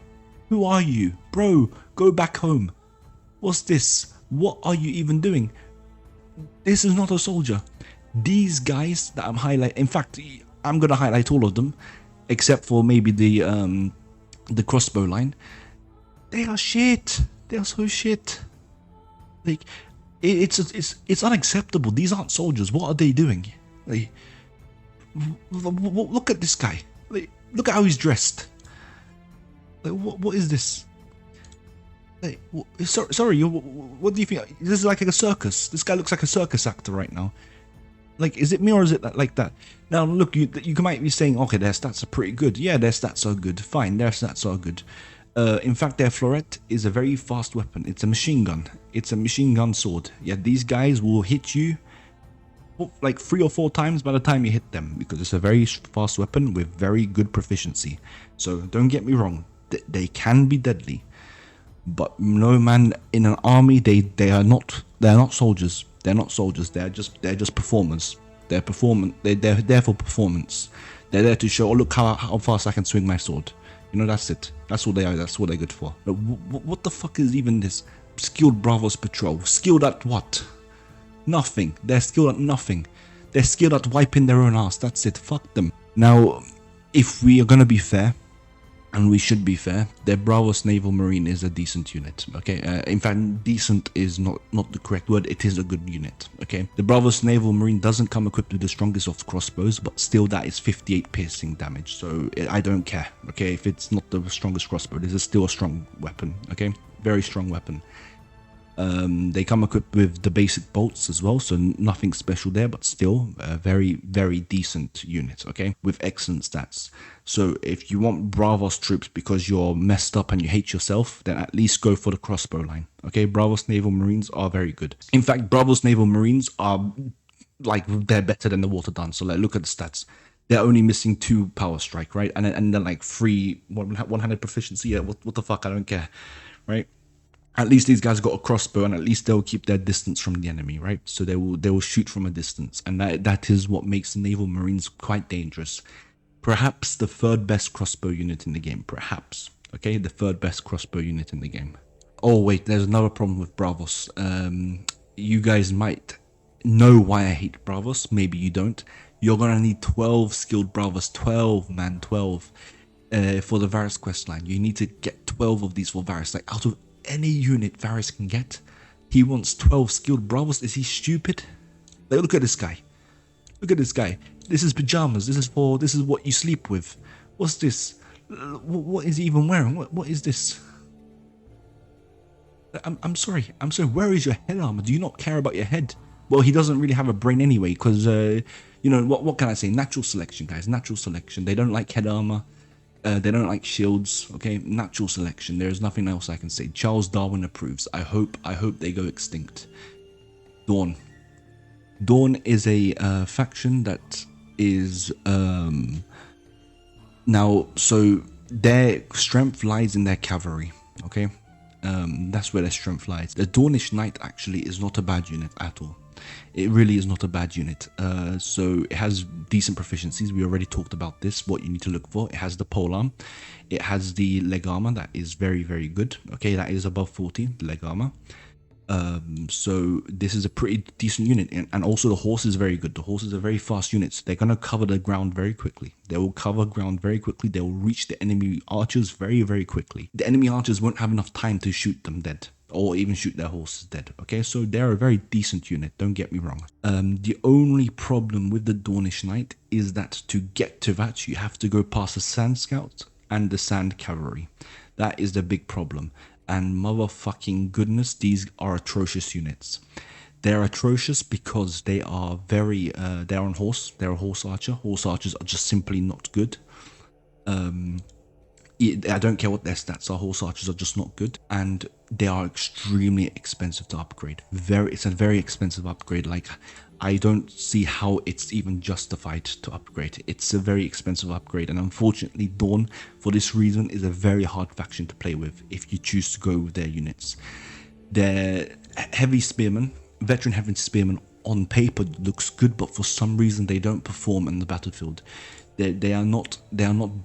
Who are you? Bro, go back home. What's this? What are you even doing? This is not a soldier. These guys that I'm highlighting, in fact, I'm going to highlight all of them, except for maybe the crossbow line. They are shit. They are so shit. Like, it's unacceptable. These aren't soldiers. What are they doing? Like, look at this guy. Like, Look at how he's dressed. Like, what is this? Hey, sorry, what do you think? This is like a circus. This guy looks like a circus actor right now. Like, is it me or is it like that? Now, look, you might be saying, okay, their stats are pretty good. Yeah, their stats are good. Fine, their stats are good. In fact, their floret is a very fast weapon. It's a machine gun. It's a machine gun sword. Yeah, these guys will hit you like 3 or 4 times by the time you hit them, because it's a very fast weapon with very good proficiency. So don't get me wrong, they can be deadly. But no, man, in an army, they are not soldiers. They're not soldiers. They're just performers. They're there for performance. They're there to show, oh, look how fast I can swing my sword. You know, that's it. That's what they are. That's what they're good for. But what the fuck is even this skilled Bravos patrol? Skilled at what? Nothing. They're skilled at nothing. They're skilled at wiping their own ass. That's it. Fuck them. Now, if we are gonna be fair, and we should be fair, their Bravos Naval Marine is a decent unit, okay? In fact, decent is not the correct word, it is a good unit, okay? The Bravos Naval Marine doesn't come equipped with the strongest of crossbows, but still that is 58 piercing damage, so I don't care, okay? If it's not the strongest crossbow, this is still a strong weapon, okay? Very strong weapon. They come equipped with the basic bolts as well, so nothing special there, but still a very, very decent unit, okay? With excellent stats. So if you want Bravos troops because you're messed up and you hate yourself, then at least go for the crossbow line, okay? Bravos Naval Marines are very good. In fact, Bravos Naval Marines are, like, they're better than the Water Dance, so like, look at the stats. They're only missing 2 power strike, right? And then like 3 100 proficiency, yeah, what the fuck, I don't care, right? At least these guys got a crossbow, and at least they'll keep their distance from the enemy, right? So they will shoot from a distance, and that is what makes the Naval Marines quite dangerous. Perhaps the 3rd best crossbow unit in the game, perhaps. Okay, the 3rd best crossbow unit in the game. Oh wait, there's another problem with Bravos. You guys might know why I hate Bravos. Maybe you don't. You're gonna need 12 skilled Bravos. 12, man, 12. For the Varys questline, you need to get 12 of these for Varys. Like, out of any unit Varys can get, he wants 12 skilled Bravos. Is he stupid? Like, look at this guy. Look at this guy. This is pajamas. This is what you sleep with. What's this? What is he even wearing? What is this? I'm sorry. Where is your head armor? Do you not care about your head? Well, he doesn't really have a brain anyway, because you know what can I say? Natural selection, guys. Natural selection. They don't like head armor. They don't like shields, okay? Natural selection. There's nothing else I can say. Charles Darwin approves. I hope they go extinct. Dawn. Dawn is a faction that is now, so their strength lies in their cavalry, okay? That's where their strength lies. The Dornish Knight actually is not a bad unit at all. It really is not a bad unit. So it has decent proficiencies. We already talked about this, what you need to look for. It has the polearm. It has the leg armor. That is very, very good. Okay, that is above 40, the leg armor. So this is a pretty decent unit. And also the horse is very good. The horse is a very fast unit. So they're going to cover the ground very quickly. They will cover ground very quickly. They will reach the enemy archers very, very quickly. The enemy archers won't have enough time to shoot them dead, or even shoot their horses dead. Okay, so they're a very decent unit, don't get me wrong. The only problem with the Dornish Knight is that to get to that, you have to go past the Sand Scout and the Sand Cavalry. That is the big problem. And motherfucking goodness, these are atrocious units. They're atrocious because they are very, they're on horse. They're a horse archer. Horse archers are just simply not good. I don't care what their stats are, horse archers are just not good, and they are extremely expensive to upgrade. It's a very expensive upgrade. Like, I don't see how it's even justified to upgrade. It's a very expensive upgrade, and unfortunately Dawn, for this reason, is a very hard faction to play with if you choose to go with their units. Their heavy spearmen, veteran heavy spearmen, on paper looks good, but for some reason they don't perform in the battlefield. They are not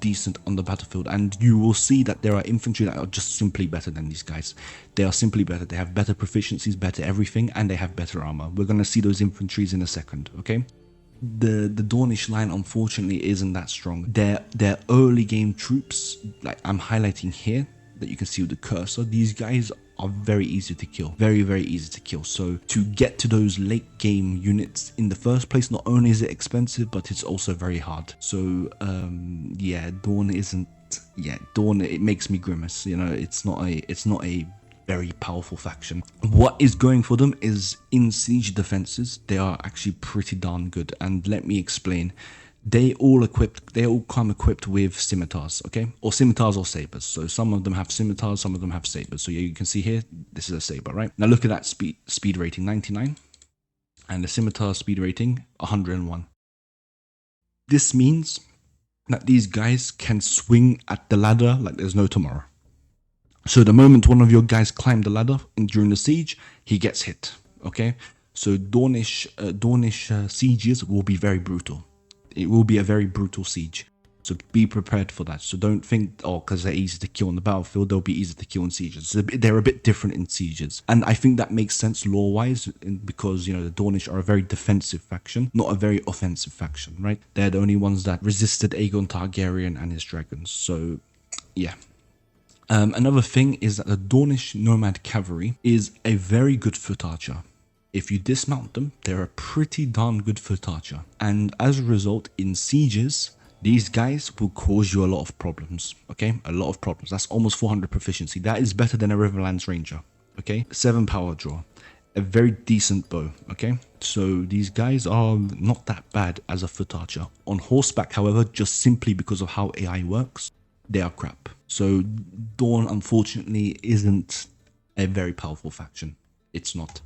decent on the battlefield, and you will see that there are infantry that are just simply better than these guys. They are simply better. They have better proficiencies, better everything, and they have better armor. We're gonna see those infantries in a second, okay? The Dornish line unfortunately isn't that strong. Their early game troops, like I'm highlighting here, that you can see with the cursor, these guys are very easy to kill. Very, very easy to kill. So to get to those late game units in the first place, not only is it expensive, but it's also very hard. So yeah, Dawn isn't, yeah, Dawn, it makes me grimace. You know, it's not a very powerful faction. What is going for them is in siege defenses, they are actually pretty darn good. And let me explain. They all come equipped with scimitars, okay? Or scimitars or sabers. So some of them have scimitars, some of them have sabers. So yeah, you can see here, this is a saber, right? Now look at that speed rating, 99. And the scimitar speed rating, 101. This means that these guys can swing at the ladder like there's no tomorrow. So the moment one of your guys climb the ladder during the siege, he gets hit, okay? So Dawnish sieges will be very brutal. It will be a very brutal siege. So be prepared for that. So don't think, oh, because they're easy to kill on the battlefield, they'll be easy to kill in sieges. So they're a bit different in sieges. And I think that makes sense lore-wise, because, you know, the Dawnish are a very defensive faction, not a very offensive faction, right? They're the only ones that resisted Aegon Targaryen and his dragons. So, yeah. Another thing is that the Dawnish nomad cavalry is a very good foot archer. If you dismount them, they're a pretty darn good foot archer. And as a result, in sieges, these guys will cause you a lot of problems, okay? A lot of problems. That's almost 400 proficiency. That is better than a Riverlands Ranger, okay? 7 power draw. A very decent bow, okay? So these guys are not that bad as a foot archer. On horseback, however, just simply because of how AI works, they are crap. So Dawn, unfortunately, isn't a very powerful faction. It's not.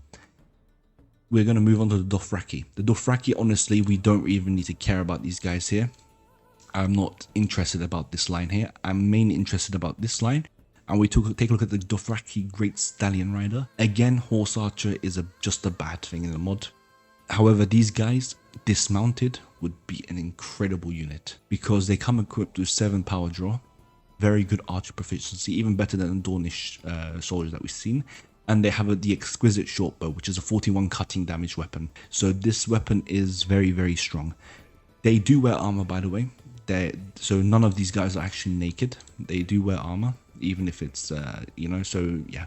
We're going to move on to the Dothraki. The Dothraki, honestly, we don't even need to care about these guys here. I'm not interested about this line here. I'm mainly interested about this line. And we take a look at the Dothraki Great Stallion Rider. Again, Horse Archer is just a bad thing in the mod. However, these guys, dismounted, would be an incredible unit. Because they come equipped with 7 power draw. Very good archer proficiency, even better than the Dawnish soldiers that we've seen. And they have the exquisite short bow, which is a 41 cutting damage weapon. So this weapon is very, very strong. They do wear armor, by the way. So none of these guys are actually naked. They do wear armor, even if it's, you know, so yeah.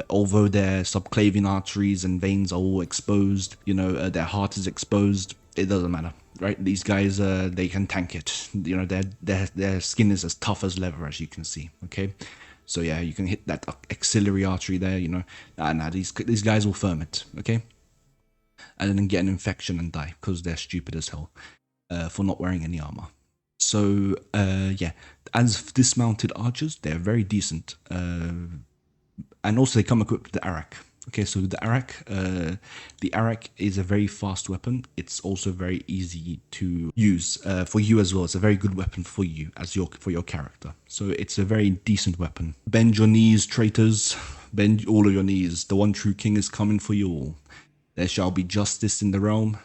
Although their subclavian arteries and veins are all exposed, you know, their heart is exposed, it doesn't matter, right? These guys, they can tank it. You know, their skin is as tough as leather, as you can see, okay? So yeah, you can hit that axillary artery there, you know. Nah, these guys will firm it, okay? And then get an infection and die, because they're stupid as hell for not wearing any armor. So yeah, as dismounted archers, they're very decent. And also they come equipped with the Arak. Okay, so the Arak is a very fast weapon. It's also very easy to use for you as well. It's a very good weapon for you for your character. So it's a very decent weapon. Bend your knees, traitors. Bend all of your knees. The one true king is coming for you all. There shall be justice in the realm.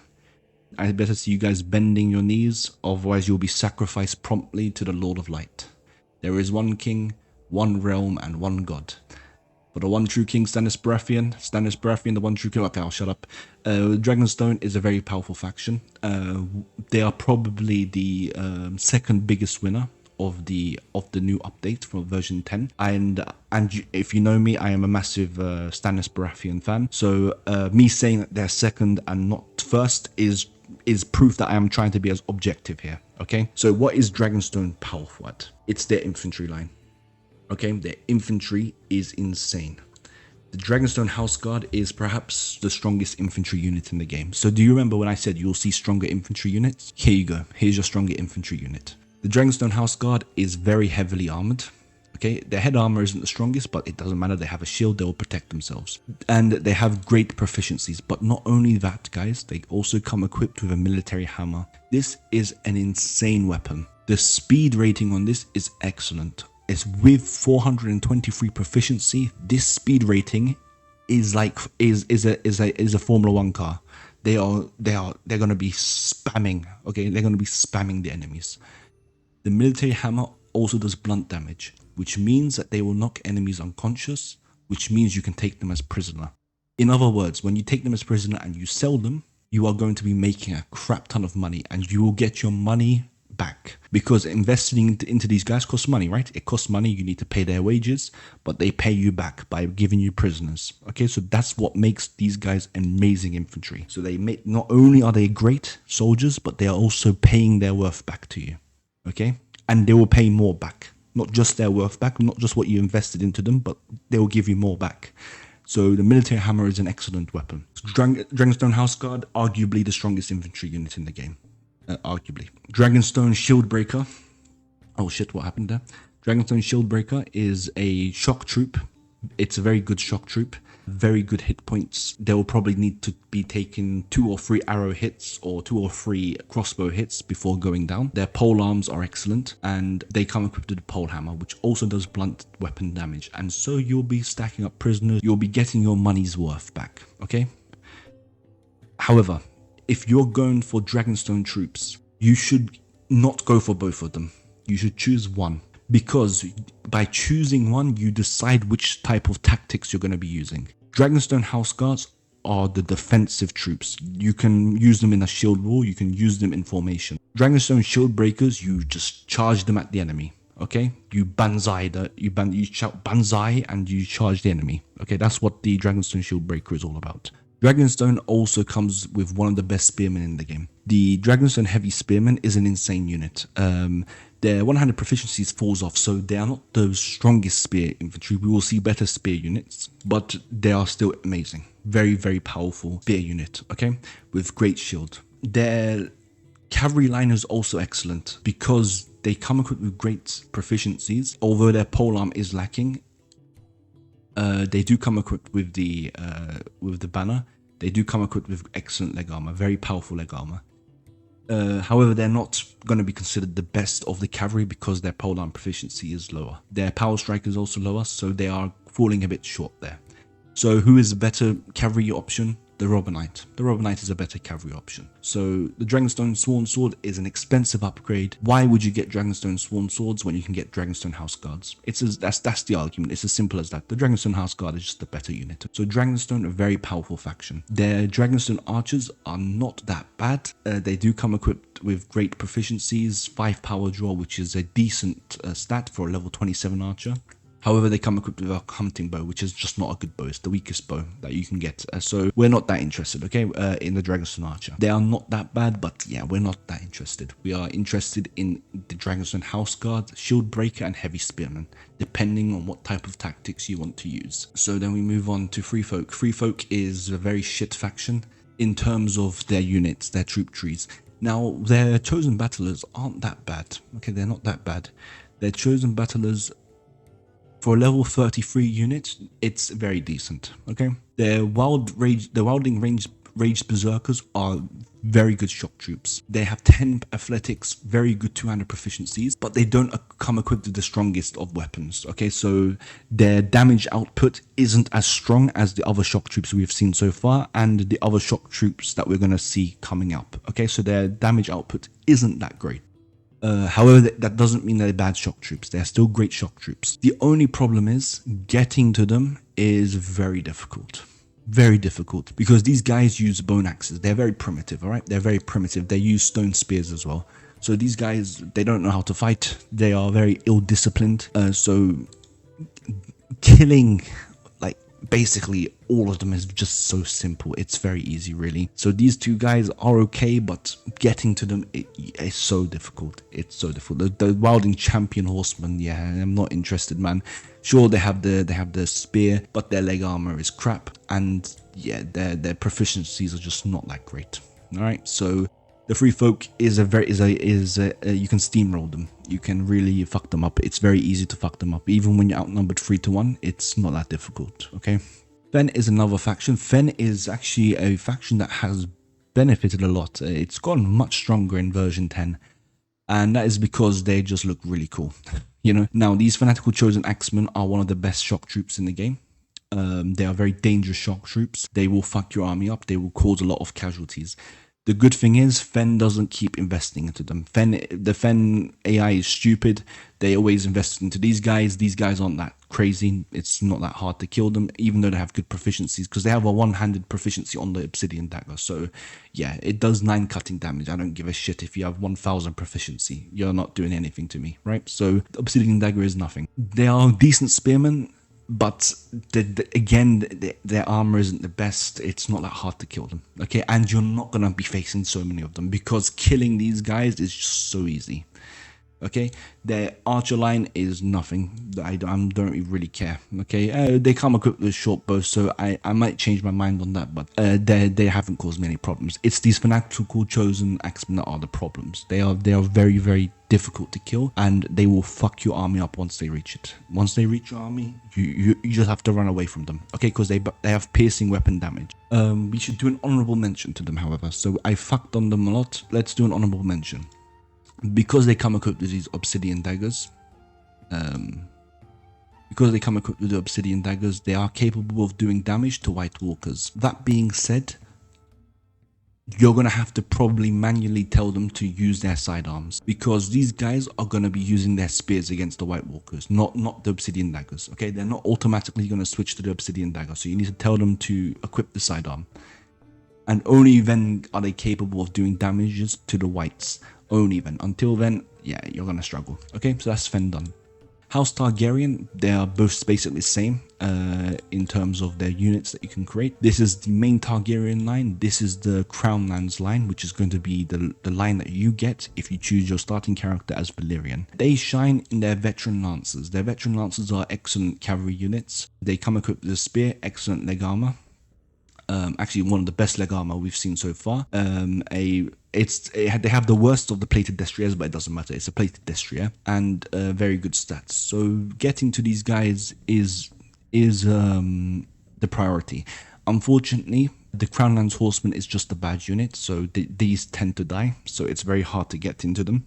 I better see you guys bending your knees, otherwise you'll be sacrificed promptly to the Lord of Light. There is one king, one realm, and one god. For the one true king, Stannis Baratheon, the one true king. Okay, I'll shut up. Dragonstone is a very powerful faction. They are probably the second biggest winner of the new update from version 10. And if you know me, I am a massive Stannis Baratheon fan. So me saying that they're second and not first is proof that I am trying to be as objective here. Okay. So what is Dragonstone powerful at? It's their infantry line. Okay, their infantry is insane. The Dragonstone House Guard is perhaps the strongest infantry unit in the game. So do you remember when I said you'll see stronger infantry units? Here you go. Here's your stronger infantry unit. The Dragonstone House Guard is very heavily armored. Okay, their head armor isn't the strongest, but it doesn't matter. They have a shield, they will protect themselves. And they have great proficiencies. But not only that, guys, they also come equipped with a military hammer. This is an insane weapon. The speed rating on this is excellent. It's with 423 proficiency. This speed rating is like is a Formula 1 car. They're gonna be spamming. Okay, they're gonna be spamming the enemies. The military hammer also does blunt damage, which means that they will knock enemies unconscious, which means you can take them as prisoner. In other words, when you take them as prisoner and you sell them, you are going to be making a crap ton of money, and you will get your money back, because investing into these guys costs money, right? It costs money. You need to pay their wages, but they pay you back by giving you prisoners. Okay, so that's what makes these guys amazing infantry. So they make, not only are they great soldiers, but they are also paying their worth back to you. Okay, and they will pay more back, not just their worth back, not just what you invested into them, but they will give you more back. So the military hammer is an excellent weapon. Dragonstone Houseguard, arguably the strongest infantry unit in the game. Arguably. Dragonstone Shieldbreaker. Oh shit, what happened there? Dragonstone Shieldbreaker is a shock troop. It's a very good shock troop. Very good hit points. They will probably need to be taking 2 or 3 arrow hits or 2 or 3 crossbow hits before going down. Their pole arms are excellent, and they come equipped with a pole hammer, which also does blunt weapon damage. And so you'll be stacking up prisoners. You'll be getting your money's worth back. Okay. However, if you're going for Dragonstone troops, you should not go for both of them. You should choose one. Because by choosing one, you decide which type of tactics you're going to be using. Dragonstone House Guards are the defensive troops. You can use them in a shield wall, you can use them in formation. Dragonstone Shield Breakers, you just charge them at the enemy. Okay, you you shout banzai and you charge the enemy. Okay, that's what the Dragonstone Shield Breaker is all about. Dragonstone also comes with one of the best spearmen in the game. The Dragonstone Heavy Spearman is an insane unit. Their 100 proficiencies falls off, so they are not the strongest spear infantry. We will see better spear units, but they are still amazing. Very, very powerful spear unit, okay? With great shield. Their cavalry line is also excellent because they come equipped with great proficiencies. Although their polearm is lacking, they do come equipped with the banner. They do come equipped with excellent leg armor, very powerful leg armor. However, they're not going to be considered the best of the cavalry because their polearm proficiency is lower. Their power strike is also lower, so they are falling a bit short there. So who is a better cavalry option? The Robber Knight. The Robber Knight is a better cavalry option. So the Dragonstone Sworn Sword is an expensive upgrade. Why would you get Dragonstone Sworn Swords when you can get Dragonstone House Guards? That's the argument. It's as simple as that. The Dragonstone House Guard is just a better unit. So Dragonstone, a very powerful faction. Their Dragonstone Archers are not that bad. They do come equipped with great proficiencies, 5 power draw, which is a decent stat for a level 27 archer. However, they come equipped with a hunting bow, which is just not a good bow. It's the weakest bow that you can get. So we're not that interested, okay, in the Dragonstone Archer. They are not that bad, but yeah, we're not that interested. We are interested in the Dragonstone House Guard, Shield Breaker, and Heavy Spearman, depending on what type of tactics you want to use. So then we move on to Free Folk. Free Folk is a very shit faction in terms of their units, their troop trees. Now, their Chosen Battlers aren't that bad. Okay, they're not that bad. Their Chosen Battlers, for a level 33 unit, it's very decent, okay? Their Wilding Raged Berserkers are very good shock troops. They have 10 athletics, very good 200 proficiencies, but they don't come equipped with the strongest of weapons, okay? So their damage output isn't as strong as the other shock troops we've seen so far and the other shock troops that we're going to see coming up, okay? So their damage output isn't that great. However, that doesn't mean they're bad shock troops. They're still great shock troops. The only problem is getting to them is very difficult. Very difficult because these guys use bone axes. They're very primitive, all right? They're very primitive. They use stone spears as well. So these guys, they don't know how to fight. They are very ill-disciplined. So killing basically all of them is just so simple. It's very easy, really. So these two guys are okay, but getting to them is so difficult. It's so difficult. The Wilding Champion Horsemen, yeah, I'm not interested, man. Sure, they have the spear, but their leg armor is crap, and yeah, their proficiencies are just not that great. All right, so the Free Folk you can steamroll them. You can really fuck them up. It's very easy to fuck them up. Even when you're outnumbered 3-1, it's not that difficult, okay? Fen is another faction. Fen is actually a faction that has benefited a lot. It's gotten much stronger in version 10. And that is because they just look really cool. You know, now these Fanatical Chosen Axemen are one of the best shock troops in the game. They are very dangerous shock troops. They will fuck your army up. They will cause a lot of casualties. The good thing is Fen doesn't keep investing into them. The Fen AI is stupid. They always invest into these guys. These guys aren't that crazy. It's not that hard to kill them, even though they have good proficiencies, because they have a one-handed proficiency on the obsidian dagger. So yeah, it does 9 cutting damage. I don't give a shit if you have 1000 proficiency. You're not doing anything to me, right? So the obsidian dagger is nothing. They are decent spearmen, but again, their armor isn't the best. It's not that hard to kill them, okay? And you're not gonna be facing so many of them, because killing these guys is just so easy, okay? Their archer line is nothing. I don't really care, okay? They come equipped with short bows, so I might change my mind on that, but they haven't caused me any problems. It's these fanatical chosen axemen that are the problems. They are very, very difficult to kill, and they will fuck your army up once they reach it. Once they reach your army, you just have to run away from them, okay? Because they have piercing weapon damage. We should do an honorable mention to them, however. So I fucked on them a lot. Let's do an honorable mention. Because they come equipped with these obsidian daggers, they are capable of doing damage to White Walkers. That being said, you're going to have to probably manually tell them to use their sidearms, because these guys are going to be using their spears against the White Walkers, not the obsidian daggers, okay? They're not automatically going to switch to the obsidian dagger, so you need to tell them to equip the sidearm. And only then are they capable of doing damages to the whites. Only then. Until then, yeah, you're going to struggle, okay? So that's Fen done. House Targaryen, they are both basically the same in terms of their units that you can create. This is the main Targaryen line. This is the Crown Lands line, which is going to be the line that you get if you choose your starting character as Valyrian. They shine in their veteran lancers. Their veteran lancers are excellent cavalry units. They come equipped with a spear, excellent leg armor. Actually, one of the best leg armor we've seen so far. They have the worst of the plated destriers, but it doesn't matter. It's a plated destrier and very good stats. So getting to these guys is the priority. Unfortunately, the Crownlands Horsemen is just a bad unit, so these tend to die. So it's very hard to get into them.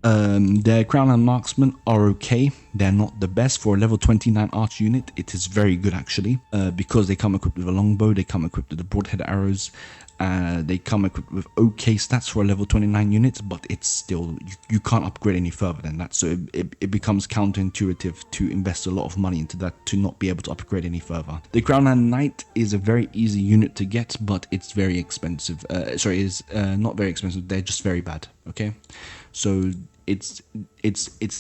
Their Crownland Marksmen are okay. They're not the best. For a level 29 arch unit, it is very good actually, because they come equipped with a longbow, they come equipped with the broadhead arrows, they come equipped with okay stats for a level 29 unit, but it's still, you can't upgrade any further than that, so it becomes counterintuitive to invest a lot of money into that to not be able to upgrade any further. The Crownland Knight is a very easy unit to get, but it's very expensive. It's not very expensive, they're just very bad, okay? So it's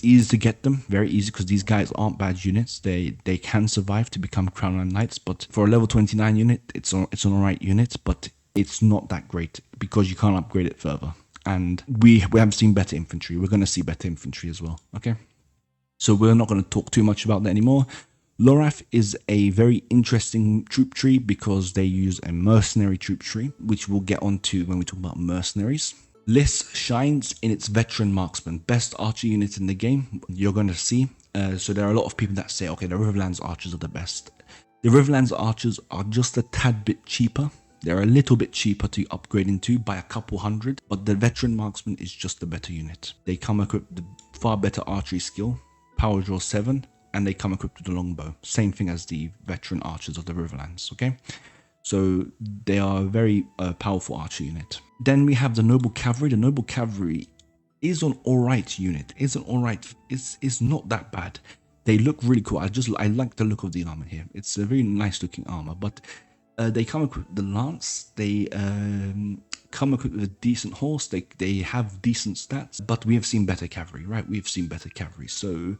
easy to get them, very easy, because these guys aren't bad units. They can survive to become Crownland Knights, but for a level 29 unit, it's an alright unit, but it's not that great because you can't upgrade it further. And we have seen better infantry. We're going to see better infantry as well, okay? So we're not going to talk too much about that anymore. Lorath is a very interesting troop tree because they use a mercenary troop tree, which we'll get onto when we talk about mercenaries. Lys shines in its veteran marksman, best archer unit in the game, you're going to see. So there are a lot of people that say, okay, the Riverlands archers are the best. The Riverlands archers are just a tad bit cheaper. They're a little bit cheaper to upgrade into by a couple hundred, but the veteran marksman is just the better unit. They come equipped with far better archery skill, power draw 7, and they come equipped with a longbow. Same thing as the veteran archers of the Riverlands, okay? So they are a very powerful archer unit. Then we have the Noble Cavalry. The Noble Cavalry is an alright unit. It's not that bad. They look really cool. I like the look of the armor here. It's a very nice looking armor, but they come equipped with the lance. They come equipped with a decent horse. They have decent stats, but we have seen better cavalry, right? We've seen better cavalry. So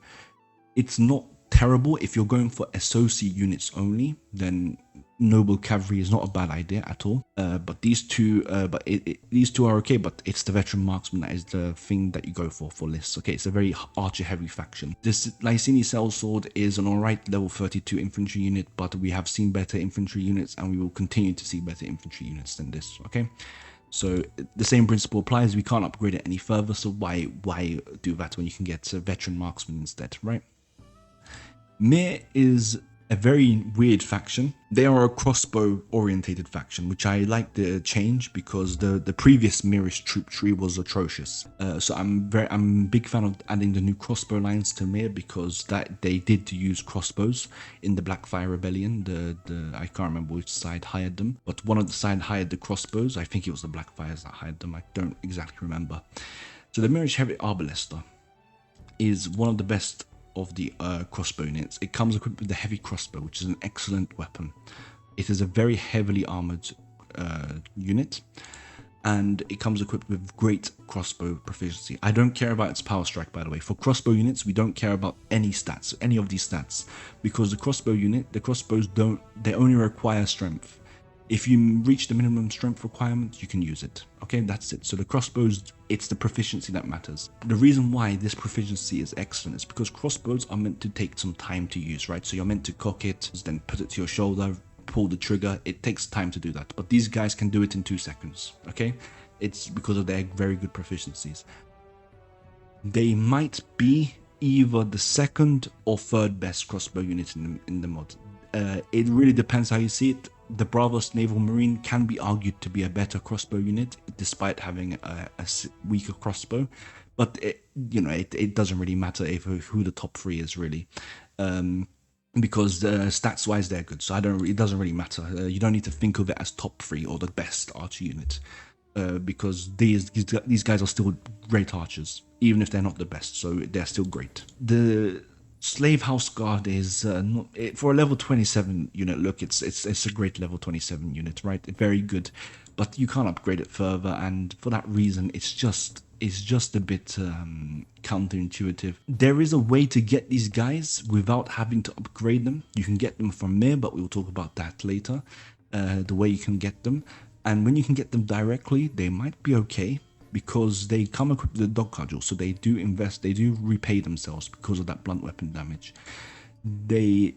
it's not terrible. If you're going for SOC units only, then Noble Cavalry is not a bad idea at all. But these two are okay, but it's the veteran marksman that is the thing that you go for lists. Okay, it's a very archer heavy faction. This Lysini Sellsword is an alright level 32 infantry unit, but we have seen better infantry units and we will continue to see better infantry units than this, okay? So the same principle applies. We can't upgrade it any further, so why do that when you can get a veteran marksman instead, right? Mitre is a very weird faction. They are a crossbow orientated faction, which I like the change because the previous Mirrish troop tree was atrocious. So I'm a big fan of adding the new crossbow lines to Mir because that they did use crossbows in the Blackfire Rebellion. I can't remember which side hired them, but one of the side hired the crossbows. I think it was the Blackfires that hired them. I don't exactly remember. So the Mirrish Heavy Arbalester is one of the best of the crossbow units. It comes equipped with the heavy crossbow, which is an excellent weapon. It is a very heavily armored unit, and it comes equipped with great crossbow proficiency. I don't care about its power strike, by the way. For crossbow units, we don't care about any stats, any of these stats, because the crossbows they only require strength. If you reach the minimum strength requirement, you can use it. Okay, that's it. So the crossbows, it's the proficiency that matters. The reason why this proficiency is excellent is because crossbows are meant to take some time to use, right? So you're meant to cock it, then put it to your shoulder, pull the trigger. It takes time to do that. But these guys can do it in 2 seconds, okay? It's because of their very good proficiencies. They might be either the second or third best crossbow unit in the mod. It really depends how you see it. The Bravos Naval Marine can be argued to be a better crossbow unit, despite having a weaker crossbow. But it doesn't really matter who the top 3 is really, because stats wise they're good. So it doesn't really matter. You don't need to think of it as top 3 or the best archer unit, because these guys are still great archers, even if they're not the best. So they're still great. The Slave House Guard is for a level 27 unit. Look, it's a great level 27 unit, right? Very good, but you can't upgrade it further, and for that reason, it's just a bit counterintuitive. There is a way to get these guys without having to upgrade them. You can get them from Mir, but we'll talk about that later. The way you can get them, and when you can get them directly, they might be okay, because they come equipped with the dog cudgel, so they do repay themselves because of that blunt weapon damage. They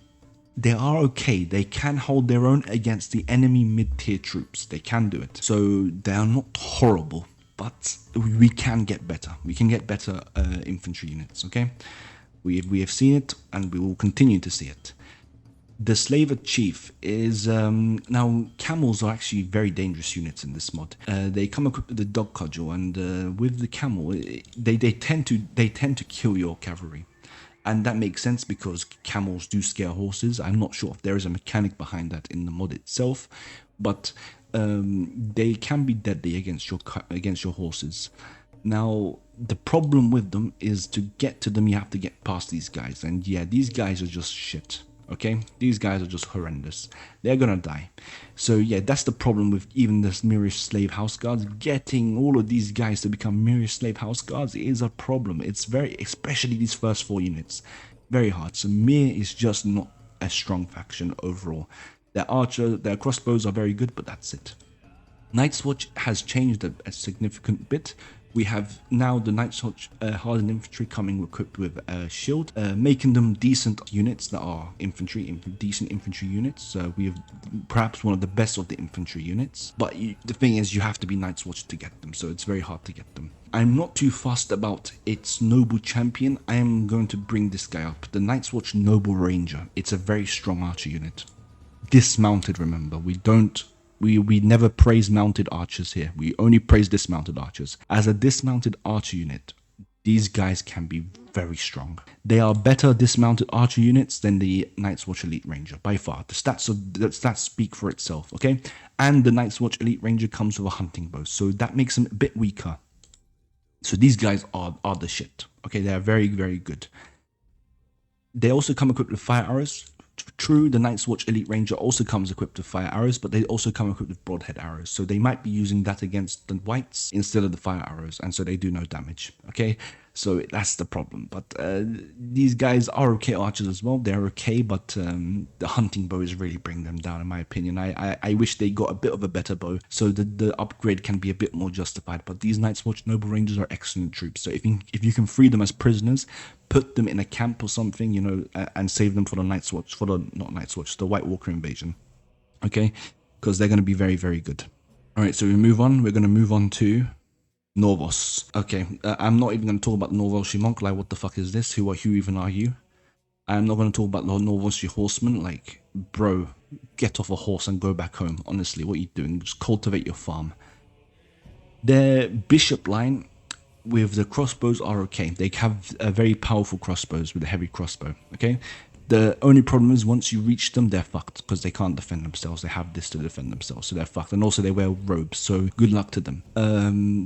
are okay. They can hold their own against the enemy mid-tier troops. They can do it. So they are not horrible, but we can get better. We can get better infantry units, okay? We have seen it, and we will continue to see it. The Slaver Chief is now camels are actually very dangerous units in this mod. They come equipped with the dog cudgel, and with the camel, they tend to kill your cavalry, and that makes sense because camels do scare horses. I'm not sure if there is a mechanic behind that in the mod itself, but they can be deadly against your horses. Now, the problem with them is to get to them, you have to get past these guys, and yeah, these guys are just shit. Okay, these guys are just horrendous. They're gonna die. So yeah, that's the problem with even this Mirrish Slave House Guards. Getting all of these guys to become Mirrish Slave House Guards is a problem. It's especially these first 4 units, very hard. So Mir is just not a strong faction overall. Their crossbows are very good, but that's it. Night's Watch has changed a significant bit. We have now the Night's Watch hardened infantry coming equipped with a shield, making them decent units that are decent infantry units. We have perhaps one of the best of the infantry units. But the thing is, you have to be Night's Watch to get them, so it's very hard to get them. I'm not too fussed about its noble champion. I am going to bring this guy up, the Night's Watch Noble Ranger. It's a very strong archer unit. Dismounted, remember. We never praise mounted archers here. We only praise dismounted archers. As a dismounted archer unit, these guys can be very strong. They are better dismounted archer units than the Night's Watch Elite Ranger, by far. The stats speak for itself, okay? And the Night's Watch Elite Ranger comes with a hunting bow, so that makes them a bit weaker. So these guys are the shit, okay? They are very, very good. They also come equipped with fire arrows. True, the Night's Watch Elite Ranger also comes equipped with fire arrows, but they also come equipped with broadhead arrows, so they might be using that against the whites instead of the fire arrows, and so they do no damage, okay? So that's the problem. But these guys are okay archers as well. They're okay, but the hunting bow is really bringing them down, in my opinion. I wish they got a bit of a better bow, so the upgrade can be a bit more justified. But these Night's Watch Noble Rangers are excellent troops, so if you can free them as prisoners, put them in a camp or something, you know, and save them for the Night's Watch, the White Walker invasion, okay? Because they're going to be very, very good. All right, so we move on. We're going to move on to Norvos. Okay, I'm not even going to talk about Norvos Shimonk. Like, what the fuck is this? Who even are you? I'm not going to talk about the Norvoshi horsemen. Like, bro, get off a horse and go back home. Honestly, what are you doing? Just cultivate your farm. Their bishop line with the crossbows are okay. They have a very powerful crossbows with a heavy crossbow, okay? The only problem is once you reach them, they're fucked because they can't defend themselves. They have this to defend themselves, so they're fucked. And also they wear robes, so good luck to them.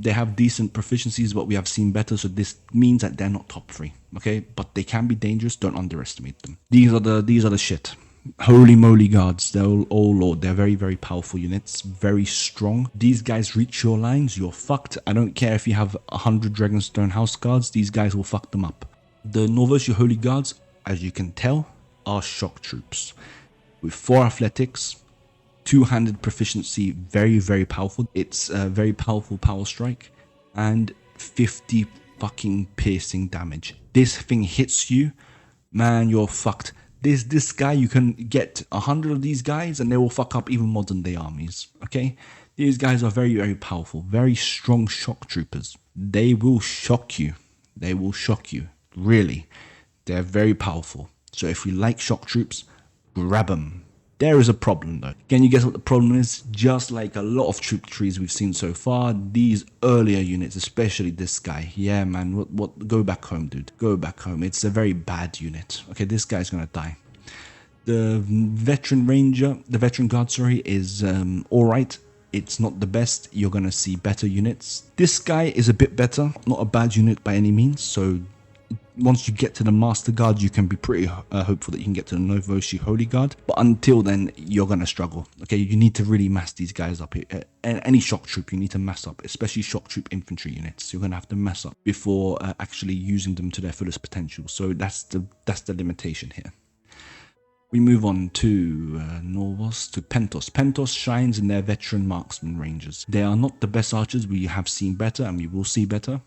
They have decent proficiencies, but we have seen better, so this means that they're not top 3, okay? But they can be dangerous. Don't underestimate them. These are the shit. Holy moly guards, they're oh lord, they're very, very powerful units, very strong. These guys reach your lines, you're fucked. I don't care if you have 100 Dragonstone House guards, these guys will fuck them up. The Norvoshi Holy Guards, as you can tell, are shock troops. With 4 athletics, 2-handed proficiency, very, very powerful. It's a very powerful power strike, and 50 fucking piercing damage. This thing hits you, man, you're fucked. This guy, you can get 100 of these guys and they will fuck up even modern day armies, okay? These guys are very, very powerful, very strong shock troopers. They will shock you. They will shock you, really. They're very powerful. So if you like shock troops, grab them. There is a problem though. Can you guess what the problem is? Just like a lot of troop trees we've seen so far, these earlier units, especially this guy. Yeah, man, what? Go back home, dude. Go back home. It's a very bad unit. Okay, this guy's gonna die. The veteran ranger, the veteran guard, sorry, is alright. It's not the best. You're gonna see better units. This guy is a bit better. Not a bad unit by any means. So once you get to the Master Guard, you can be pretty hopeful that you can get to the Norvoshi Holy Guard. But until then, you're going to struggle. Okay, you need to really mass these guys up. Any shock troop, you need to mass up, especially shock troop infantry units. You're going to have to mass up before actually using them to their fullest potential. So that's the limitation here. We move on to Norvos, to Pentos. Pentos shines in their veteran marksman rangers. They are not the best archers. We have seen better and we will see better.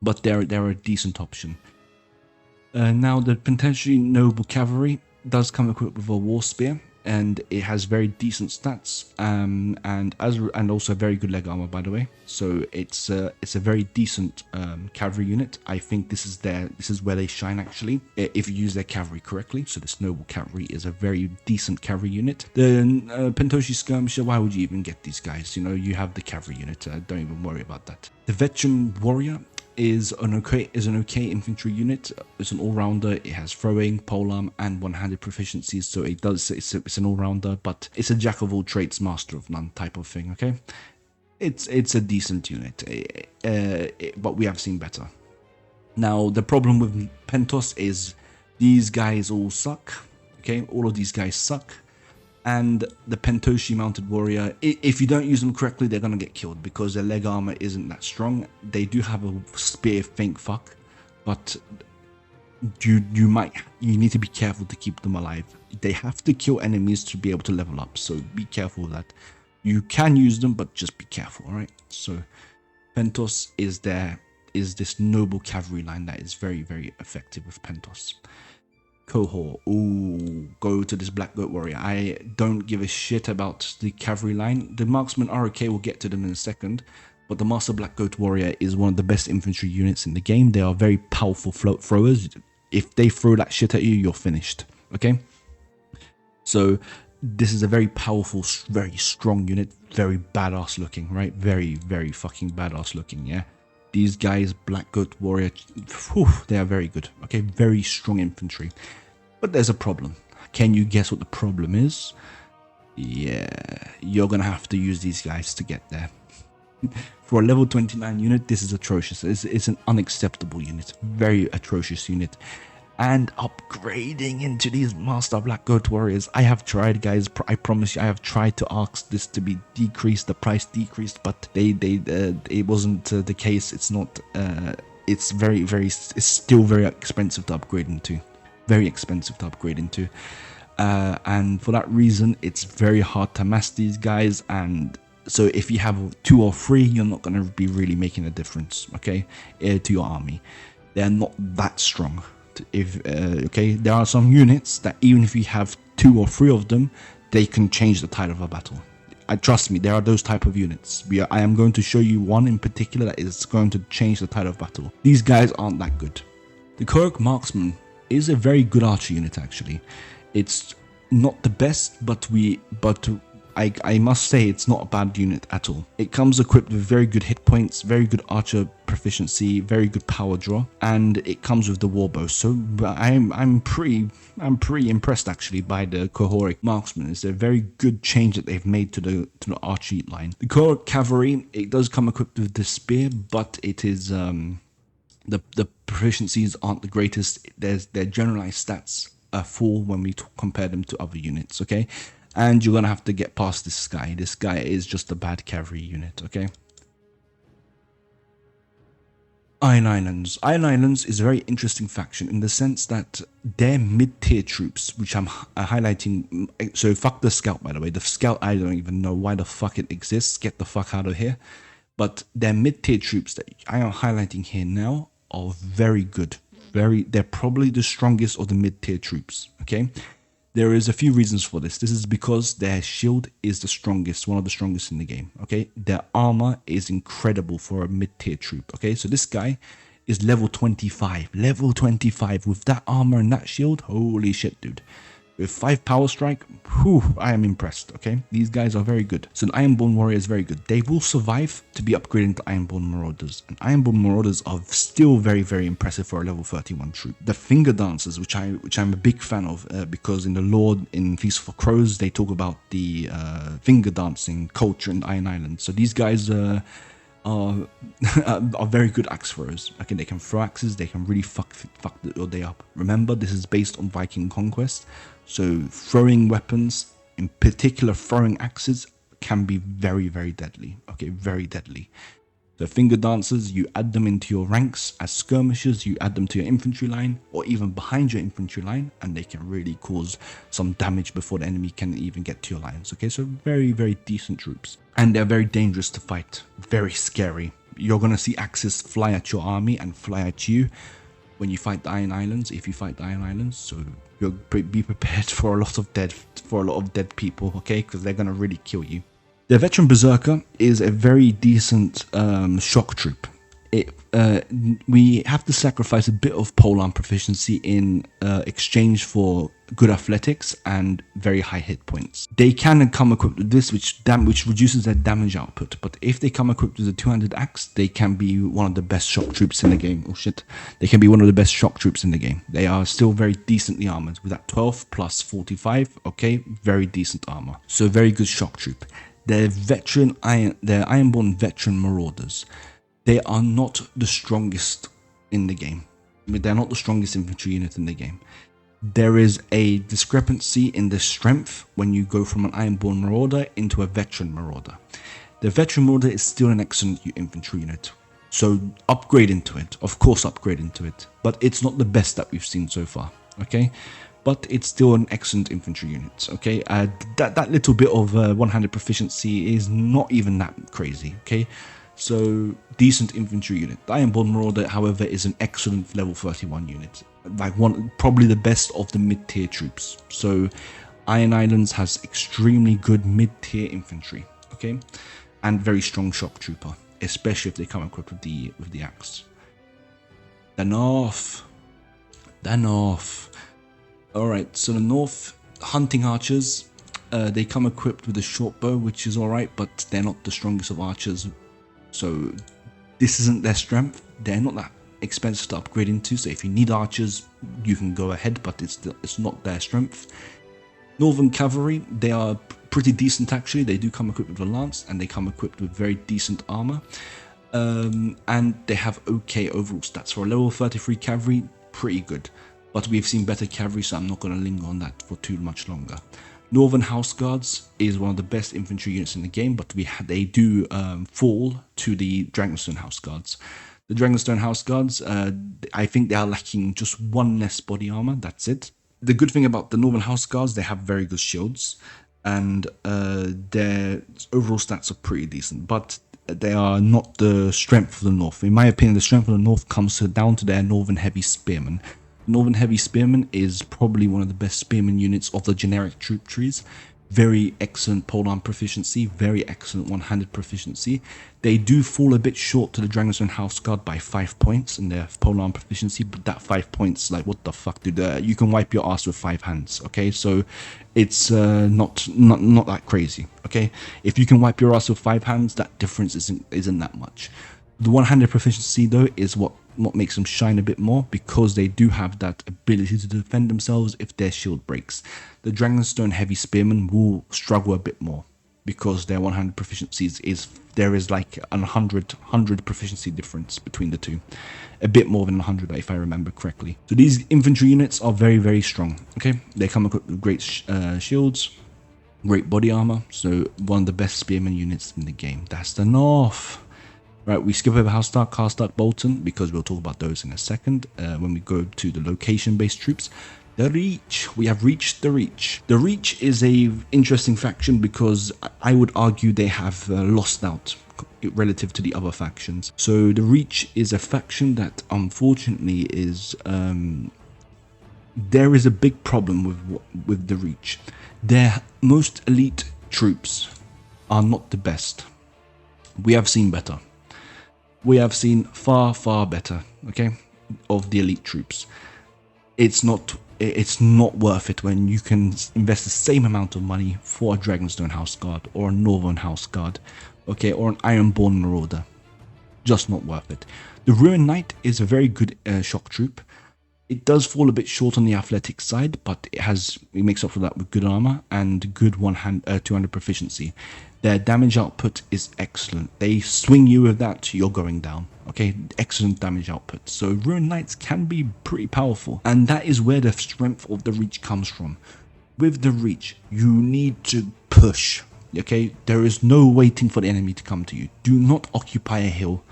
But they're a decent option. Now, the potentially noble cavalry does come equipped with a war spear, and it has very decent stats, and also very good leg armor, by the way. So it's a very decent cavalry unit. I think this is where they shine actually, if you use their cavalry correctly. So this noble cavalry is a very decent cavalry unit. The Pentoshi skirmisher, why would you even get these guys? You know, you have the cavalry unit. Don't even worry about that. The veteran warrior is an okay infantry unit. It's an all-rounder. It has throwing, polearm, and one-handed proficiencies, so it's an all-rounder, but it's a jack of all trades, master of none type of thing. Okay, it's a decent unit, but we have seen better. Now the problem with Pentos is these guys all suck. Okay, all of these guys suck. And the Pentoshi mounted warrior, if you don't use them correctly, they're going to get killed because their leg armor isn't that strong. They do have a spear, thank fuck, but you need to be careful to keep them alive. They have to kill enemies to be able to level up, so be careful of that. You can use them, but just be careful, alright? So Pentos is this noble cavalry line that is very, very effective with Pentos. Qohor, ooh, go to this Black Goat Warrior. I don't give a shit about the cavalry line. The marksmen are okay, we'll get to them in a second. But the Master Black Goat Warrior is one of the best infantry units in the game. They are very powerful float throwers. If they throw that shit at you, you're finished, okay? So this is a very powerful, very strong unit. Very badass looking, right? Very, very fucking badass looking, yeah? These guys, Black Goat Warrior, whew, they are very good. Okay, very strong infantry. But there's a problem. Can you guess what the problem is? Yeah, you're going to have to use these guys to get there. For a level 29 unit, this is atrocious. It's an unacceptable unit. Very atrocious unit. And upgrading into these Master Black Goat Warriors, I have tried, guys. I promise you, I have tried to ask this to be decreased, the price decreased, but it wasn't the case. It's not. It's it's still very expensive to upgrade into. Very expensive to upgrade into, and for that reason, it's very hard to mass these guys. And so, if you have 2 or 3, you're not going to be really making a difference, okay, to your army. They're not that strong. Okay, there are some units that even if you have 2 or 3 of them, they can change the tide of a battle. Trust me, there are those type of units. I am going to show you one in particular that is going to change the tide of battle. These guys aren't that good. The Qohor marksman is a very good archer unit actually. It's not the best, but I must say it's not a bad unit at all. It comes equipped with very good hit points, very good archer proficiency, very good power draw, and it comes with the warbow. So I'm pretty impressed actually by the Qohor marksman. It's a very good change that they've made to the archer line. The Qohor cavalry, it does come equipped with the spear, but it is the proficiencies aren't the greatest. Their generalized stats fall when we compare them to other units, okay? And you're gonna have to get past this guy. This guy is just a bad cavalry unit, okay? Iron Islands. Iron Islands is a very interesting faction in the sense that they're mid-tier troops, which I'm highlighting. So fuck the scout, by the way. The scout, I don't even know why the fuck it exists. Get the fuck out of here. But they're mid-tier troops that I am highlighting here now are very good. They're probably the strongest of the mid-tier troops, okay? There is a few reasons for this. This is because their shield is the strongest, one of the strongest in the game, okay? Their armor is incredible for a mid-tier troop, okay? So this guy is level 25. Level 25 with that armor and that shield. Holy shit, dude. With 5 power strike, whew, I am impressed, okay? These guys are very good. So an Ironborn warrior is very good. They will survive to be upgraded to Ironborn marauders. And Ironborn marauders are still very, very impressive for a level 31 troop. The finger dancers, which I'm a big fan of, because in the lore in Feast for Crows, they talk about the finger dancing culture in Iron Island. So these guys are very good axe throwers. Okay, they can throw axes, they can really fuck your day up. Remember, this is based on Viking conquest, so throwing weapons, in particular throwing axes, can be very, very deadly. Okay, very deadly. The finger dancers, you add them into your ranks as skirmishers, you add them to your infantry line, or even behind your infantry line, and they can really cause some damage before the enemy can even get to your lines. Okay, so very, very decent troops. And they're very dangerous to fight, very scary. You're going to see axes fly at your army and fly at you when you fight the Iron Islands, if you fight the Iron Islands, so be prepared for a lot of dead people, okay, because they're going to really kill you. The Veteran Berserker is a very decent shock troop. We have to sacrifice a bit of polearm proficiency in exchange for good athletics and very high hit points. They can come equipped with this, which reduces their damage output. But if they come equipped with a 200 axe, they can be one of the best shock troops in the game. Oh shit! They can be one of the best shock troops in the game. They are still very decently armored with that 12 plus 45. Okay, very decent armor. So very good shock troop. They're Ironborn veteran marauders. They are not the strongest in the game. I mean, they're not the strongest infantry unit in the game. There is a discrepancy in the strength when you go from an Ironborn marauder into a veteran marauder. The veteran marauder is still an excellent infantry unit. So upgrade into it. Of course upgrade into it. But it's not the best that we've seen so far. Okay? But it's still an excellent infantry unit, okay? That little bit of one-handed proficiency is not even that crazy, okay? So, decent infantry unit. The Ironborn Marauder, however, is an excellent level 31 unit. Like probably the best of the mid-tier troops. So, Iron Islands has extremely good mid-tier infantry, okay? And very strong shock trooper, especially if they come equipped with the axe. The North. Alright, so the North hunting archers, they come equipped with a short bow, which is alright, but they're not the strongest of archers. So this isn't their strength. They're not that expensive to upgrade into, so if you need archers, you can go ahead, but it's not their strength. Northern cavalry, they are pretty decent actually. They do come equipped with a lance, and they come equipped with very decent armor. And they have okay overall stats. For a level 33 cavalry, pretty good. But we've seen better cavalry, so I'm not going to linger on that for too much longer. Northern House Guards is one of the best infantry units in the game, but they do fall to the Dragonstone House Guards. The Dragonstone House Guards, I think they are lacking just one less body armor, that's it. The good thing about the Northern House Guards, they have very good shields, and their overall stats are pretty decent, but they are not the strength of the North. In my opinion, the strength of the North comes down to their Northern Heavy Spearmen. Northern Heavy Spearmen is probably one of the best spearmen units of the generic troop trees, very excellent polearm proficiency, very excellent one-handed proficiency. They do fall a bit short to the Dragonstone House Guard by 5 points in their polearm proficiency, but that 5 points, like, what the fuck, dude? You can wipe your ass with 5 hands, okay? So it's not that crazy, okay? If you can wipe your ass with 5 hands, that difference isn't that much. The one-handed proficiency, though, is what makes them shine a bit more, because they do have that ability to defend themselves if their shield breaks. The Dragonstone Heavy Spearmen will struggle a bit more because their one-handed proficiencies there is like 100 proficiency difference between the two, a bit more than 100 if I remember correctly. So these infantry units are very, very strong. Okay, they come equipped with great shields, great body armor, so one of the best spearmen units in the game. That's the North. Right, we skip over House Stark, Karstark, Bolton, because we'll talk about those in a second when we go to the location-based troops. The Reach. We have reached the Reach. The Reach is a interesting faction because I would argue they have lost out relative to the other factions. So the Reach is a faction that unfortunately is... there is a big problem with the Reach. Their most elite troops are not the best. We have seen better. We have seen far, far better, okay, of the elite troops. It's not worth it when you can invest the same amount of money for a Dragonstone House Guard or a Northern House Guard, okay, or an Ironborn Marauder. Just not worth it. The Ruin Knight is a very good shock troop. It does fall a bit short on the athletic side, but it makes up for that with good armor and good two-handed proficiency. Their damage output is excellent. They swing you with that, you're going down. Okay, excellent damage output. So Ruin Knights can be pretty powerful, and that is where the strength of the Reach comes from. With the Reach, you need to push. Okay, there is no waiting for the enemy to come to you. Do not occupy a hill.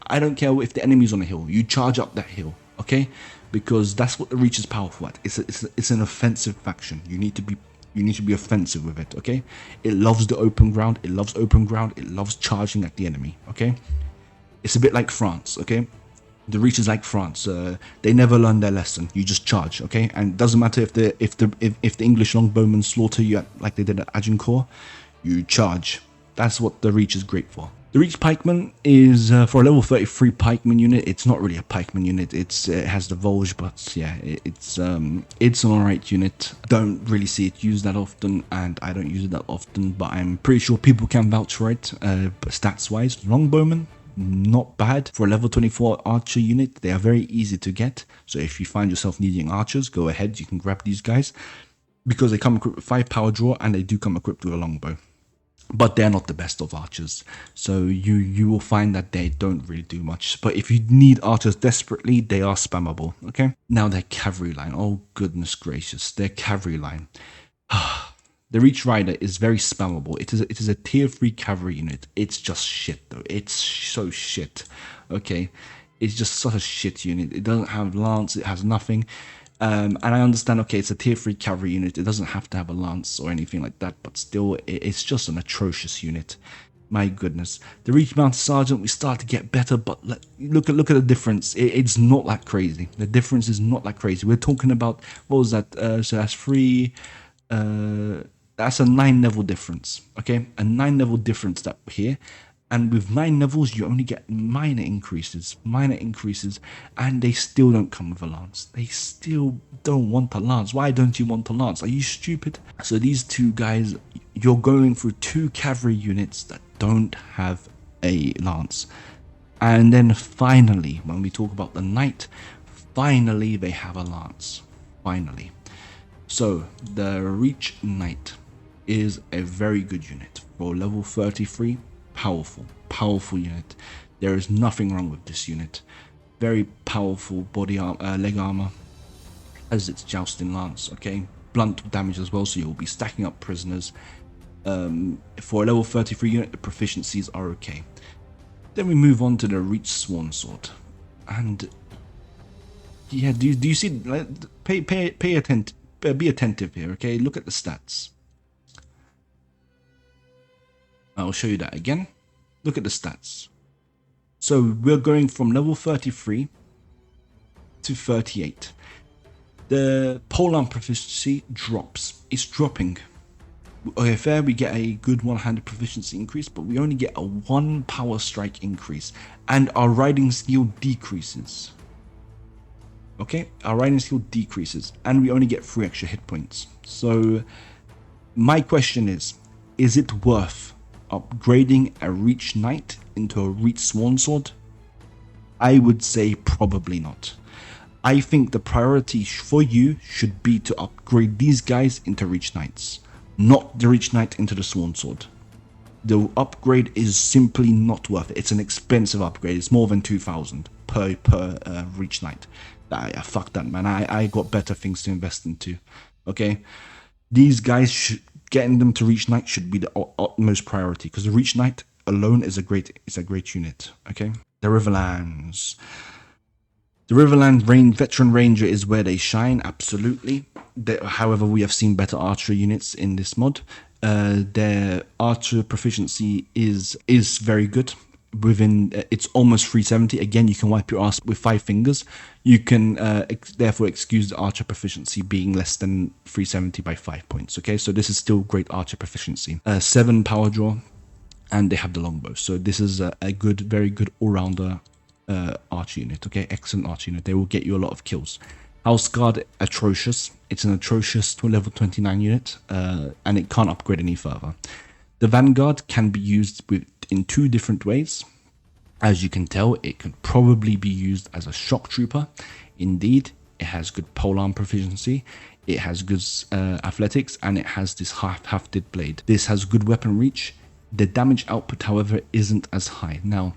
I don't care if the enemy's on a hill. You charge up that hill. Okay, because that's what the Reach is powerful at. It's an offensive faction. You need to be offensive with it. Okay, it loves the open ground. It loves charging at the enemy. Okay, it's a bit like France. Okay, the Reach is like France. They never learn their lesson. You just charge. Okay, and it doesn't matter if the English longbowmen slaughter you like they did at Agincourt. You charge. That's what the Reach is great for. The Reach Pikeman is, for a level 33 Pikeman unit, it's not really a Pikeman unit, it has the Volge, but yeah, it's an alright unit. Don't really see it used that often, and I don't use it that often, but I'm pretty sure people can vouch for it, stats-wise. Longbowmen, not bad. For a level 24 Archer unit, they are very easy to get, so if you find yourself needing Archers, go ahead, you can grab these guys, because they come equipped with 5 power draw, and they do come equipped with a longbow. But they're not the best of archers, so you will find that they don't really do much. But if you need archers desperately, they are spammable. Okay, now their cavalry line. Oh goodness gracious, their cavalry line. The Reach Rider is very spammable. It is a tier 3 cavalry unit. It's just shit though. It's so shit. Okay, it's just such a shit unit. It doesn't have lance. It has nothing. And I understand, okay, it's a tier 3 cavalry unit, it doesn't have to have a lance or anything like that, but still, it's just an atrocious unit. My goodness. The Reach Mounted Sergeant, we start to get better, but look at the difference. It's not that crazy. The difference is not that crazy. We're talking about, what was that? So that's 3, that's a 9 level difference, okay? A 9 level difference that here. And with 9 levels, you only get minor increases, and they still don't come with a lance. They still don't want a lance. Why don't you want a lance? Are you stupid? So these two guys, you're going through 2 cavalry units that don't have a lance. And then finally, when we talk about the knight, finally they have a lance. Finally. So the Reach Knight is a very good unit for level 33. Powerful unit. There is nothing wrong with this unit. Very powerful body armor, leg armor, as its jousting lance. Okay, blunt damage as well, so you'll be stacking up prisoners. For a level 33 unit, the proficiencies are okay. Then we move on to the Reach Sworn Sword, and yeah, do you see? Pay attention. Be attentive here. Okay, look at the stats. I'll show you that again. Look at the stats. So we're going from level 33 to 38. The polearm proficiency drops. It's dropping. Fair, we get a good one-handed proficiency increase, but we only get a 1 power strike increase, and our riding skill decreases. Okay, our riding skill decreases, and we only get 3 extra hit points. So my question is it worth upgrading a Reach Knight into a Reach Swansword? I would say probably not. I think the priority for you should be to upgrade these guys into Reach Knights, not the Reach Knight into the Swansword. The upgrade is simply not worth it. It's an expensive upgrade. It's more than 2,000 per Reach Knight. Fuck that, man. I got better things to invest into. Okay, these guys getting them to Reach Knight should be the utmost priority, because the Reach Knight alone is a great unit. Okay, the Riverlands. The Riverland Veteran Ranger is where they shine, absolutely. However, we have seen better archer units in this mod. Their archer proficiency is very good. It's almost 370. Again, you can wipe your ass with 5 fingers. You can therefore excuse the archer proficiency being less than 370 by 5 points. Okay, so this is still great archer proficiency. 7 power draw, and they have the longbow. So this is a very good all-rounder archer unit. Okay, excellent archer unit. They will get you a lot of kills. House Guard, atrocious. It's an atrocious level 29 unit, and it can't upgrade any further. The Vanguard can be used in 2 different ways. As you can tell, it could probably be used as a shock trooper. Indeed, it has good polearm proficiency, it has good athletics, and it has this half-hafted blade. This has good weapon reach. The damage output, however, isn't as high. Now,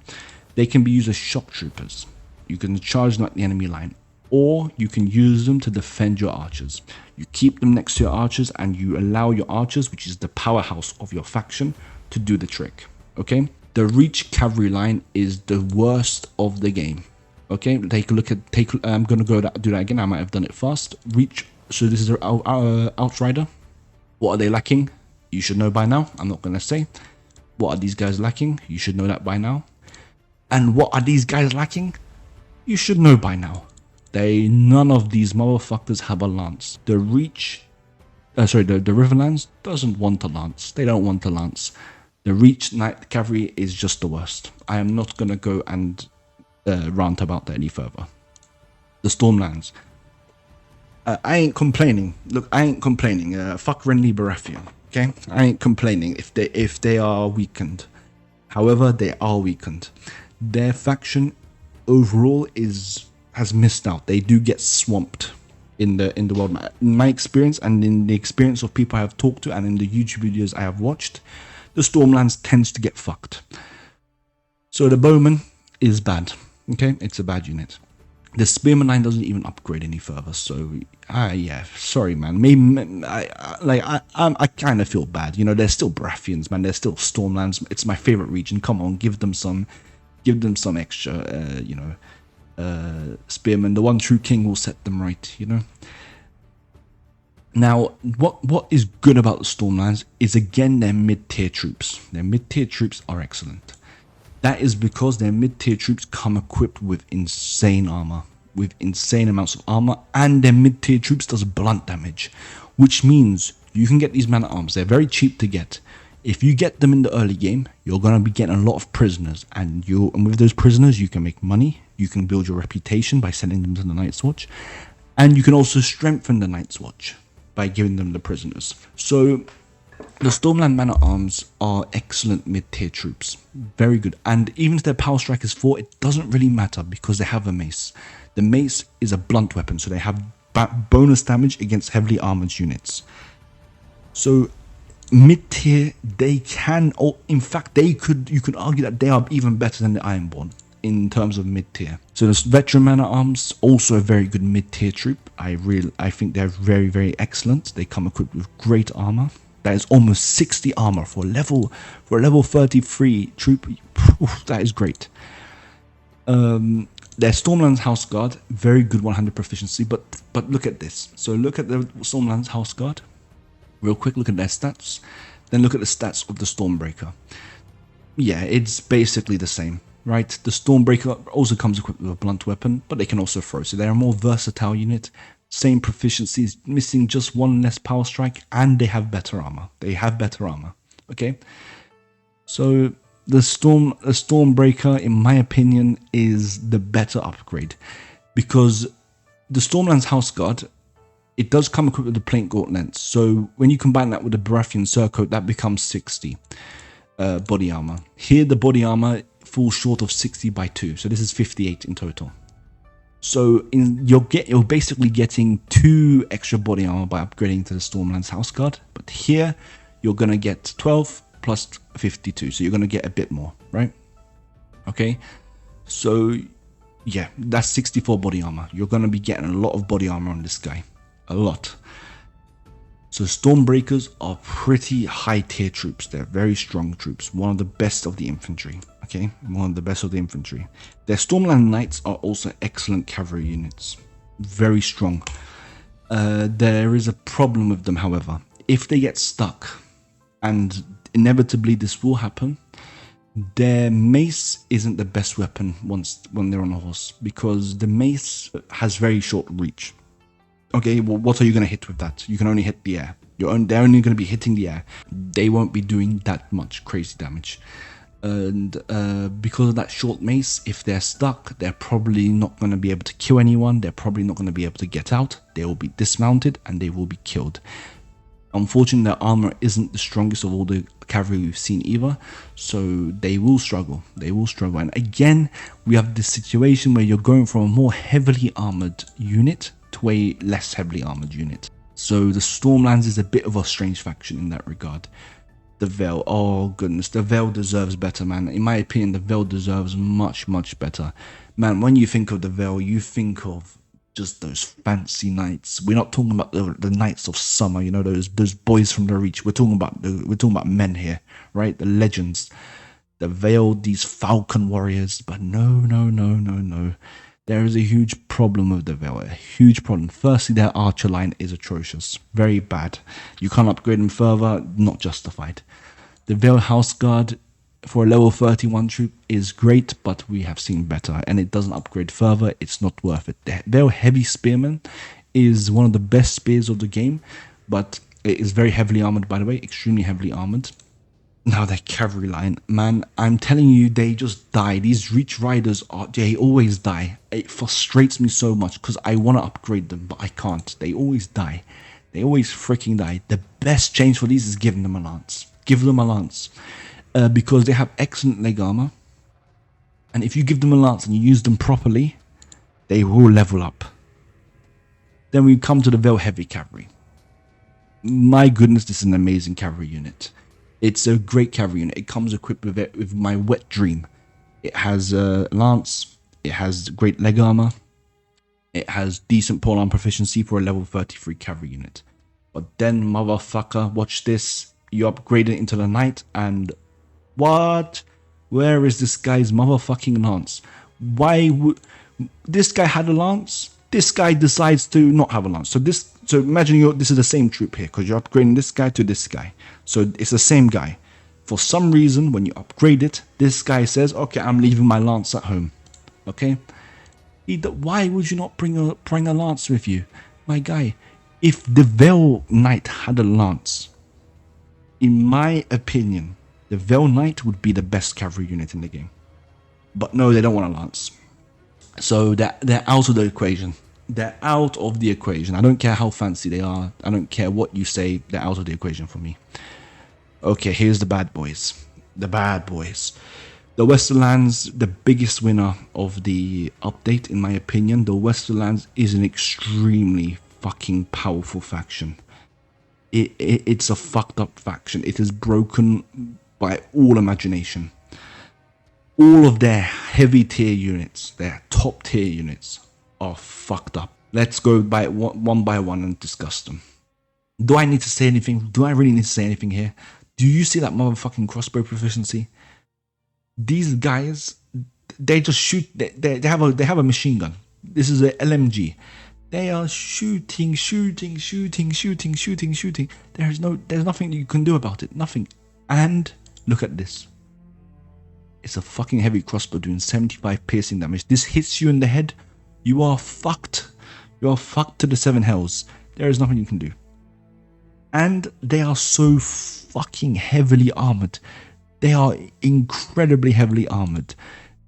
they can be used as shock troopers. You can charge like the enemy line, or you can use them to defend your archers. You keep them next to your archers, and you allow your archers, which is the powerhouse of your faction, to do the trick. Okay, the Reach cavalry line is the worst of the game. Okay, take a look at I'm gonna do that again. I might have done it fast. Reach. So this is our Outrider. What are they lacking? You should know by now. I'm not gonna say. What are these guys lacking? You should know that by now. And what are these guys lacking? You should know by now. None of these motherfuckers have a lance. The Reach, the Riverlands doesn't want a lance. They don't want a lance. The Reach Knight Cavalry is just the worst. I am not gonna go and rant about that any further. The Stormlands. I ain't complaining. Look, I ain't complaining. Fuck Renly Baratheon. Okay, I ain't complaining if they are weakened. However, they are weakened. Their faction overall has missed out. They do get swamped in the world. In my experience, and in the experience of people I have talked to, and in the YouTube videos I have watched, the Stormlands tends to get fucked. So the Bowman is bad. Okay, it's a bad unit. The Spearman line doesn't even upgrade any further. So yeah, sorry, man. Maybe I kind of feel bad. You know, they're still Baratheons, man. They're still Stormlands. It's my favorite region. Come on, give them some extra. Spearmen. The one true king will set them right. You know. Now, what is good about the Stormlands is, again, their mid-tier troops. Their mid-tier troops are excellent. That is because their mid-tier troops come equipped with insane armor, with insane amounts of armor, and their mid-tier troops does blunt damage, which means you can get these man-at-arms. They're very cheap to get. If you get them in the early game, you're going to be getting a lot of prisoners, and with those prisoners, you can make money, you can build your reputation by sending them to the Night's Watch, and you can also strengthen the Night's Watch by giving them the prisoners. So the Stormland Man-at-Arms are excellent mid-tier troops. Very good. And even if their Power Strike is 4, it doesn't really matter because they have a mace. The mace is a blunt weapon, so they have bonus damage against heavily armored units. So mid-tier, they can, or in fact, you could argue that they are even better than the Ironborn in terms of mid-tier. So the Veteran Man-at-Arms, also a very good mid-tier troop. I think they're very, very excellent. They come equipped with great armor. That is almost 60 armor for a level 33 troop. That is great. Their Stormlands House Guard, very good 100 proficiency, but look at this. So look at the Stormlands House Guard. Real quick, look at their stats. Then look at the stats of the Stormbreaker. Yeah, it's basically the same, right? The Stormbreaker also comes equipped with a blunt weapon, but they can also throw. So they're a more versatile unit. same proficiencies, missing just one less power strike, and they have better armor. They have better armor. Okay, so the Stormbreaker, in my opinion, is the better upgrade, because the Stormlands House Guard, it does come equipped with the Plain Gauntlet. So when you combine that with the Baratheon Surcoat, that becomes 60 body armor. Here, the body armor falls short of 60 by 2, so this is 58 in total. So you're basically getting 2 extra body armor by upgrading to the Stormlands House Guard, but here you're gonna get 12 plus 52, so you're gonna get a bit more, right? Okay, so yeah, that's 64 body armor. You're gonna be getting a lot of body armor on this guy, a lot. So Stormbreakers are pretty high tier troops. They're very strong troops, one of the best of the infantry. Okay, one of the best of the infantry. Their Stormland Knights are also excellent cavalry units, very strong. There is a problem with them, however. If they get stuck, and inevitably this will happen, their mace isn't the best weapon when they're on a horse, because the mace has very short reach. Okay, well, what are you going to hit with that? You can only hit the air. They're only going to be hitting the air. They won't be doing that much crazy damage. And because of that short mace, if they're stuck, they're probably not going to be able to kill anyone. They're probably not going to be able to get out. They will be dismounted and they will be killed. Unfortunately, their armor isn't the strongest of all the cavalry we've seen either, so they will struggle. They will struggle. And again, we have this situation where you're going from a more heavily armored unit to a less heavily armored unit. So the Stormlands is a bit of a strange faction in that regard. The Vale, oh goodness, the Vale deserves better, man. In my opinion, the Vale deserves much, much better. Man, when you think of the Vale, you think of just those fancy knights. We're not talking about the knights of summer, you know, those boys from the Reach. We're talking about men here, right? The legends. The Vale, these falcon warriors. But no. There is a huge problem with the Vale, a huge problem. Firstly, their archer line is atrocious, very bad. You can't upgrade them further, not justified. The Vale House Guard for a level 31 troop is great, but we have seen better, and it doesn't upgrade further. It's not worth it. The Vale Heavy Spearman is one of the best spears of the game, but it is very heavily armored, by the way, extremely heavily armored. Now their cavalry line, man, I'm telling you, they just die. These Reach Riders, they always die. It frustrates me so much because I want to upgrade them, but I can't. They always die. They always freaking die. The best change for these is giving them a lance. Give them a lance. Because they have excellent leg armor. And if you give them a lance and you use them properly, they will level up. Then we come to the Vale Heavy Cavalry. My goodness, this is an amazing cavalry unit. It's a great cavalry unit. It comes equipped with my Wet Dream. It has a lance. It has great leg armor. It has decent polearm proficiency for a level 33 cavalry unit. But then, motherfucker, watch this. You upgrade it into the knight, and what? Where is this guy's motherfucking lance? Why would this guy had a lance? This guy decides to not have a lance. So imagine this is the same troop here, because you're upgrading this guy to this guy. So it's the same guy. For some reason, when you upgrade it, this guy says, okay, I'm leaving my lance at home. Okay? Why would you not bring a lance with you? My guy, if the Vale Knight had a lance, in my opinion, the Vale Knight would be the best cavalry unit in the game. But no, they don't want a lance. So they're out of the equation. They're out of the equation. I don't care how fancy they are. I don't care what you say. They're out of the equation for me. Okay, here's the bad boys. The bad boys. The Westerlands, the biggest winner of the update, in my opinion. The Westerlands is an extremely fucking powerful faction. It's a fucked up faction. It is broken by all imagination. All of their heavy tier units, their top tier units, are fucked up. Let's go by one by one and discuss them. Do I need to say anything? Do I really need to say anything here? Do you see that motherfucking crossbow proficiency? These guys, they just shoot. They have a machine gun. This is a LMG. They are shooting. There's nothing you can do about it. Nothing. And look at this. It's a fucking heavy crossbow doing 75 piercing damage. This hits you in the head, you are fucked. You're fucked to the 7 hells. There is nothing you can do. And they are so fucking heavily armored. They are incredibly heavily armored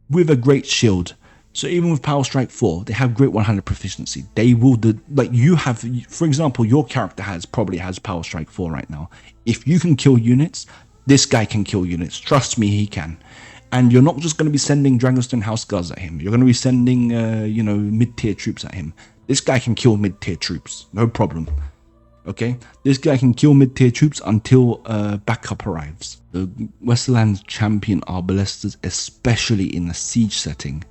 with a great shield. So even with Power Strike 4, they have great 100 proficiency. They will like you have, for example, your character probably has Power Strike 4 right now. If you can kill units, this guy can kill units. Trust me, he can. And you're not just going to be sending Dragonstone House Guards at him. You're going to be sending, mid-tier troops at him. This guy can kill mid-tier troops, no problem. Okay, this guy can kill mid-tier troops until backup arrives. The Westerlands champion Arbalesters, especially in a siege setting.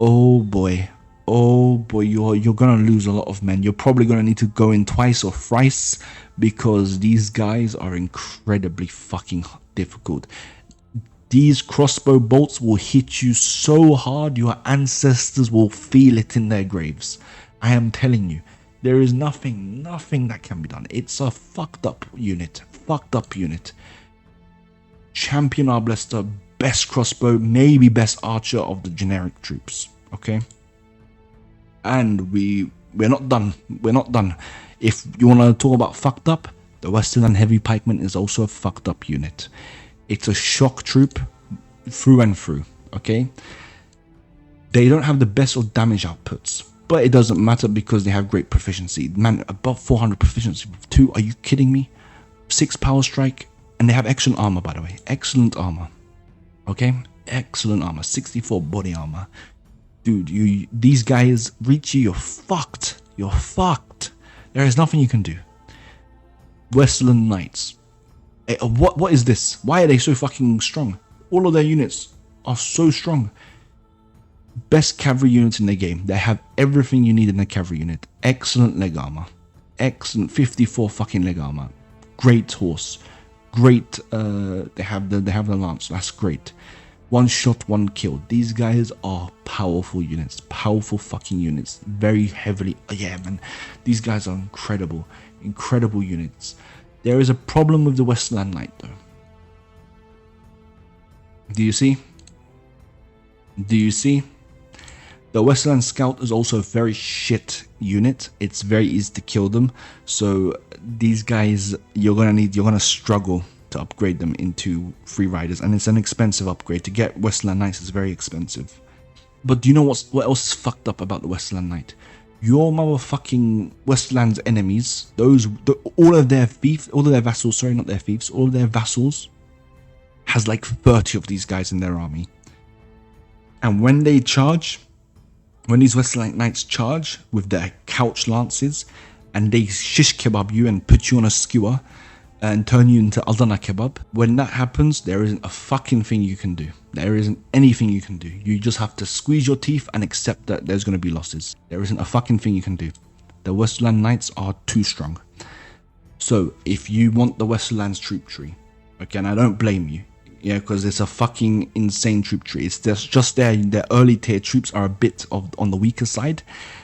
Oh boy, you're gonna lose a lot of men. You're probably gonna need to go in twice or thrice because these guys are incredibly fucking difficult. These crossbow bolts will hit you so hard your ancestors will feel it in their graves. I am telling you, there is nothing that can be done. It's a fucked up unit. Champion Arbalester, best crossbow, maybe best archer of the generic troops. Okay, and we're not done. If you want to talk about fucked up, the Westerland Heavy Pikeman is also a fucked up unit. It's a shock troop through and through. Okay, they don't have the best of damage outputs, but it doesn't matter because they have great proficiency. Man, above 400 proficiency with 2. Are you kidding me? 6 power strike, and they have excellent armor, by the way. Excellent armor. Okay, excellent armor. 64 body armor. Dude, these guys reach you, you're fucked. There is nothing you can do. Westerland Knights. What is this? Why are they so fucking strong? All of their units are so strong. Best cavalry units in the game. They have everything you need in a cavalry unit. Excellent leg armor. Excellent 54 fucking leg armor. Great horse. Great. They have the lance. That's great. 1 shot, 1 kill. These guys are powerful units. Powerful fucking units. Very heavily. Yeah, man. These guys are incredible. Incredible units. There is a problem with the Westerland Knight, though. Do you see? The Westerland Scout is also a very shit unit. It's very easy to kill them. So these guys, you're gonna struggle to upgrade them into free riders, and it's an expensive upgrade. To get Westerland Knights is very expensive. But do you know what else is fucked up about the Westerland Knight? Your motherfucking Westerland's enemies, all of their vassals, has like 30 of these guys in their army. And when they charge, when these Westerland Knights charge with their couch lances, and they shish kebab you and put you on a skewer and turn you into Adana kebab, when that happens, there isn't a fucking thing you can do. There isn't anything you can do. You just have to squeeze your teeth and accept that there's going to be losses. There isn't a fucking thing you can do. The Westerland Knights are too strong. So if you want the Westerland's troop tree, okay, and I don't blame you, yeah, because it's a fucking insane troop tree. It's just their early tier troops are a bit on the weaker side.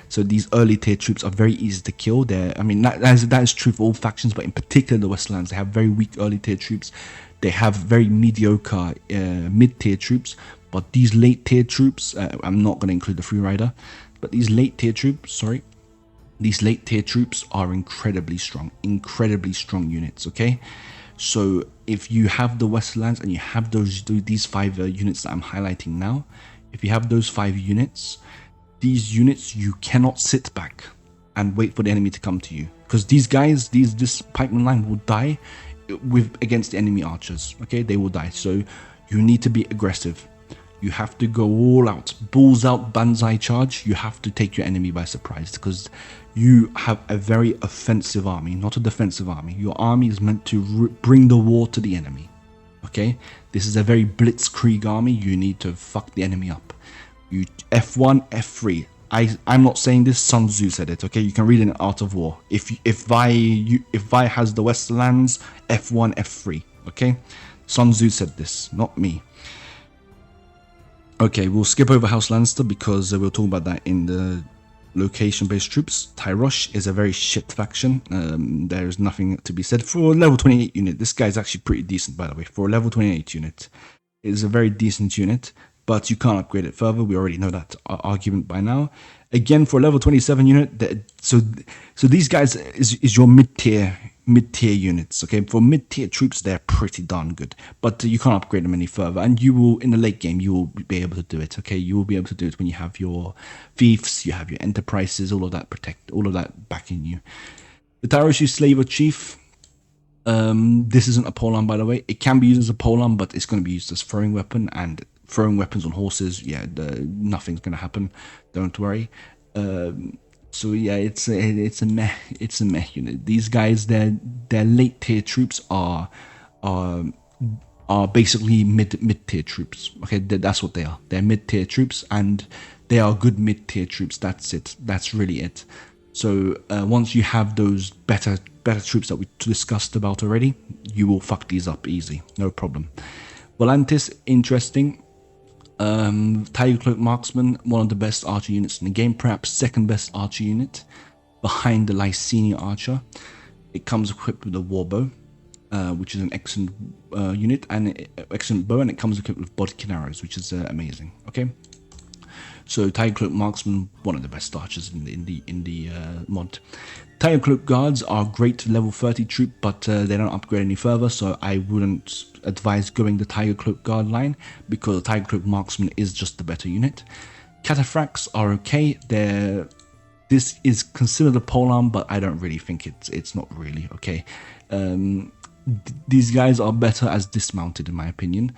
So these early tier troops are very easy to kill. That is true for all factions, but in particular the Westerlands, they have very weak early tier troops. They have very mediocre mid tier troops. But these late tier troops, I'm not going to include the free rider, but these late tier troops, are incredibly strong units. Okay. So if you have the Westerlands and you have these 5 units that I'm highlighting now, if you have those 5 units, these units, you cannot sit back and wait for the enemy to come to you, because these guys, this pikeman line will die against the enemy archers. Okay, they will die. So you need to be aggressive. You have to go all out, balls out, banzai charge. You have to take your enemy by surprise, because you have a very offensive army, not a defensive army. Your army is meant to bring the war to the enemy. Okay, this is a very blitzkrieg army. You need to fuck the enemy up. You F1, F3. I'm not saying this. Sun Tzu said it. Okay, you can read it in Art of War. If Vi has the Westerlands, F1, F3. Okay, Sun Tzu said this, not me. Okay, we'll skip over House Lannister because we'll talk about that in the location-based troops. Tyrosh is a very shit faction. There is nothing to be said. For a level 28 unit, this guy is actually pretty decent, by the way. For a level 28 unit, it is a very decent unit. but you can't upgrade it further. We already know that argument by now. Again, for a level 27 unit, so these guys is your mid-tier units. Okay, for mid-tier troops, they're pretty darn good, but you can't upgrade them any further. And you will, in the late game, you will be able to do it. Okay, you will be able to do it when you have your fiefs, you have your enterprises, all of that backing you. The Tarashi Slaver Chief. This isn't a polearm, by the way. It can be used as a polearm, but it's going to be used as throwing weapon, and throwing weapons on horses, yeah, nothing's going to happen. Don't worry. So yeah, it's a meh unit. These guys, their late tier troops are basically mid tier troops. Okay, that's what they are. They're mid tier troops, and they are good mid tier troops. That's it. That's really it. So once you have those better troops that we discussed about already, you will fuck these up easy, no problem. Volantis, interesting. Tiger Cloak Marksman, one of the best archer units in the game, perhaps second best archer unit behind the Lysini Archer. It comes equipped with a warbow, which is an excellent unit and excellent bow, and it comes equipped with bodkin arrows, which is amazing. Okay, so Tiger Cloak Marksman, one of the best archers in the mod. Tiger Cloak Guards are great level 30 troop, but they don't upgrade any further, so I wouldn't advise going the Tiger Cloak Guard line, because the Tiger Cloak Marksman is just the better unit. Cataphracts are okay. This is considered a polearm, but I don't really think it's not really okay. These guys are better as dismounted, in my opinion,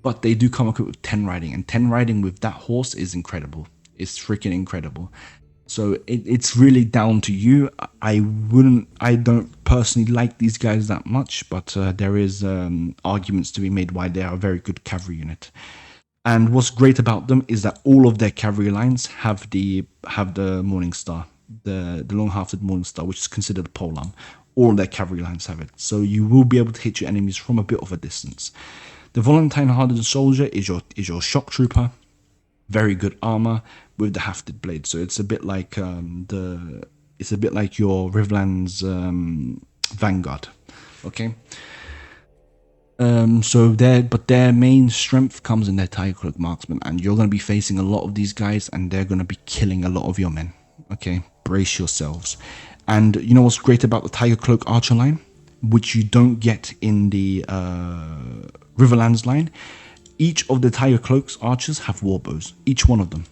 but they do come equipped with 10 riding, and 10 riding with that horse is incredible. It's freaking incredible. So it's really down to you. I don't personally like these guys that much, but there is arguments to be made why they are a very good cavalry unit. And what's great about them is that all of their cavalry lines have the Morning Star, the long-hafted Morning Star, which is considered a polearm. All their cavalry lines have it, so you will be able to hit your enemies from a bit of a distance. The Volantine Hardened Soldier is your shock trooper. Very good armor with the hafted blade, so it's a bit like your Riverlands Vanguard. Okay. So their main strength comes in their Tiger Cloak Marksman, and you're going to be facing a lot of these guys, and they're going to be killing a lot of your men. Okay, brace yourselves. And you know what's great about the Tiger Cloak Archer line, which you don't get in the Riverlands line? Each of the Tiger Cloak's archers have warbows, each one of them.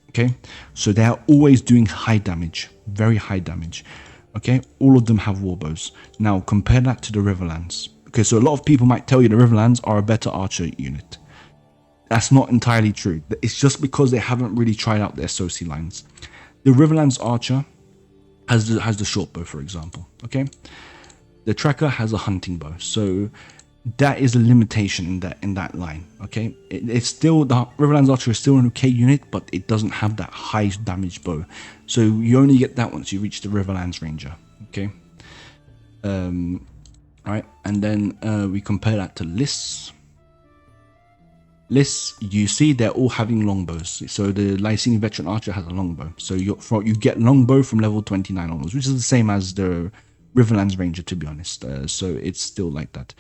Okay, so they are always doing high damage, very high damage. Okay, all of them have warbows. Now compare that to the Riverlands. Okay, so a lot of people might tell you the Riverlands are a better archer unit. That's not entirely true. It's just because they haven't really tried out their Soci lines. The Riverlands archer has the short bow, for example. Okay, the Tracker has a hunting bow, so that is a limitation in that line. Okay, it's still, the Riverlands Archer is still an okay unit, but it doesn't have that high damage bow, so you only get that once you reach the Riverlands Ranger. Okay, alright, and then we compare that to lists. Lists, you see they're all having longbows. So the Lysini Veteran Archer has a longbow, so you get longbow from level 29 onwards, which is the same as the Riverlands Ranger, to be honest. So it's still like that.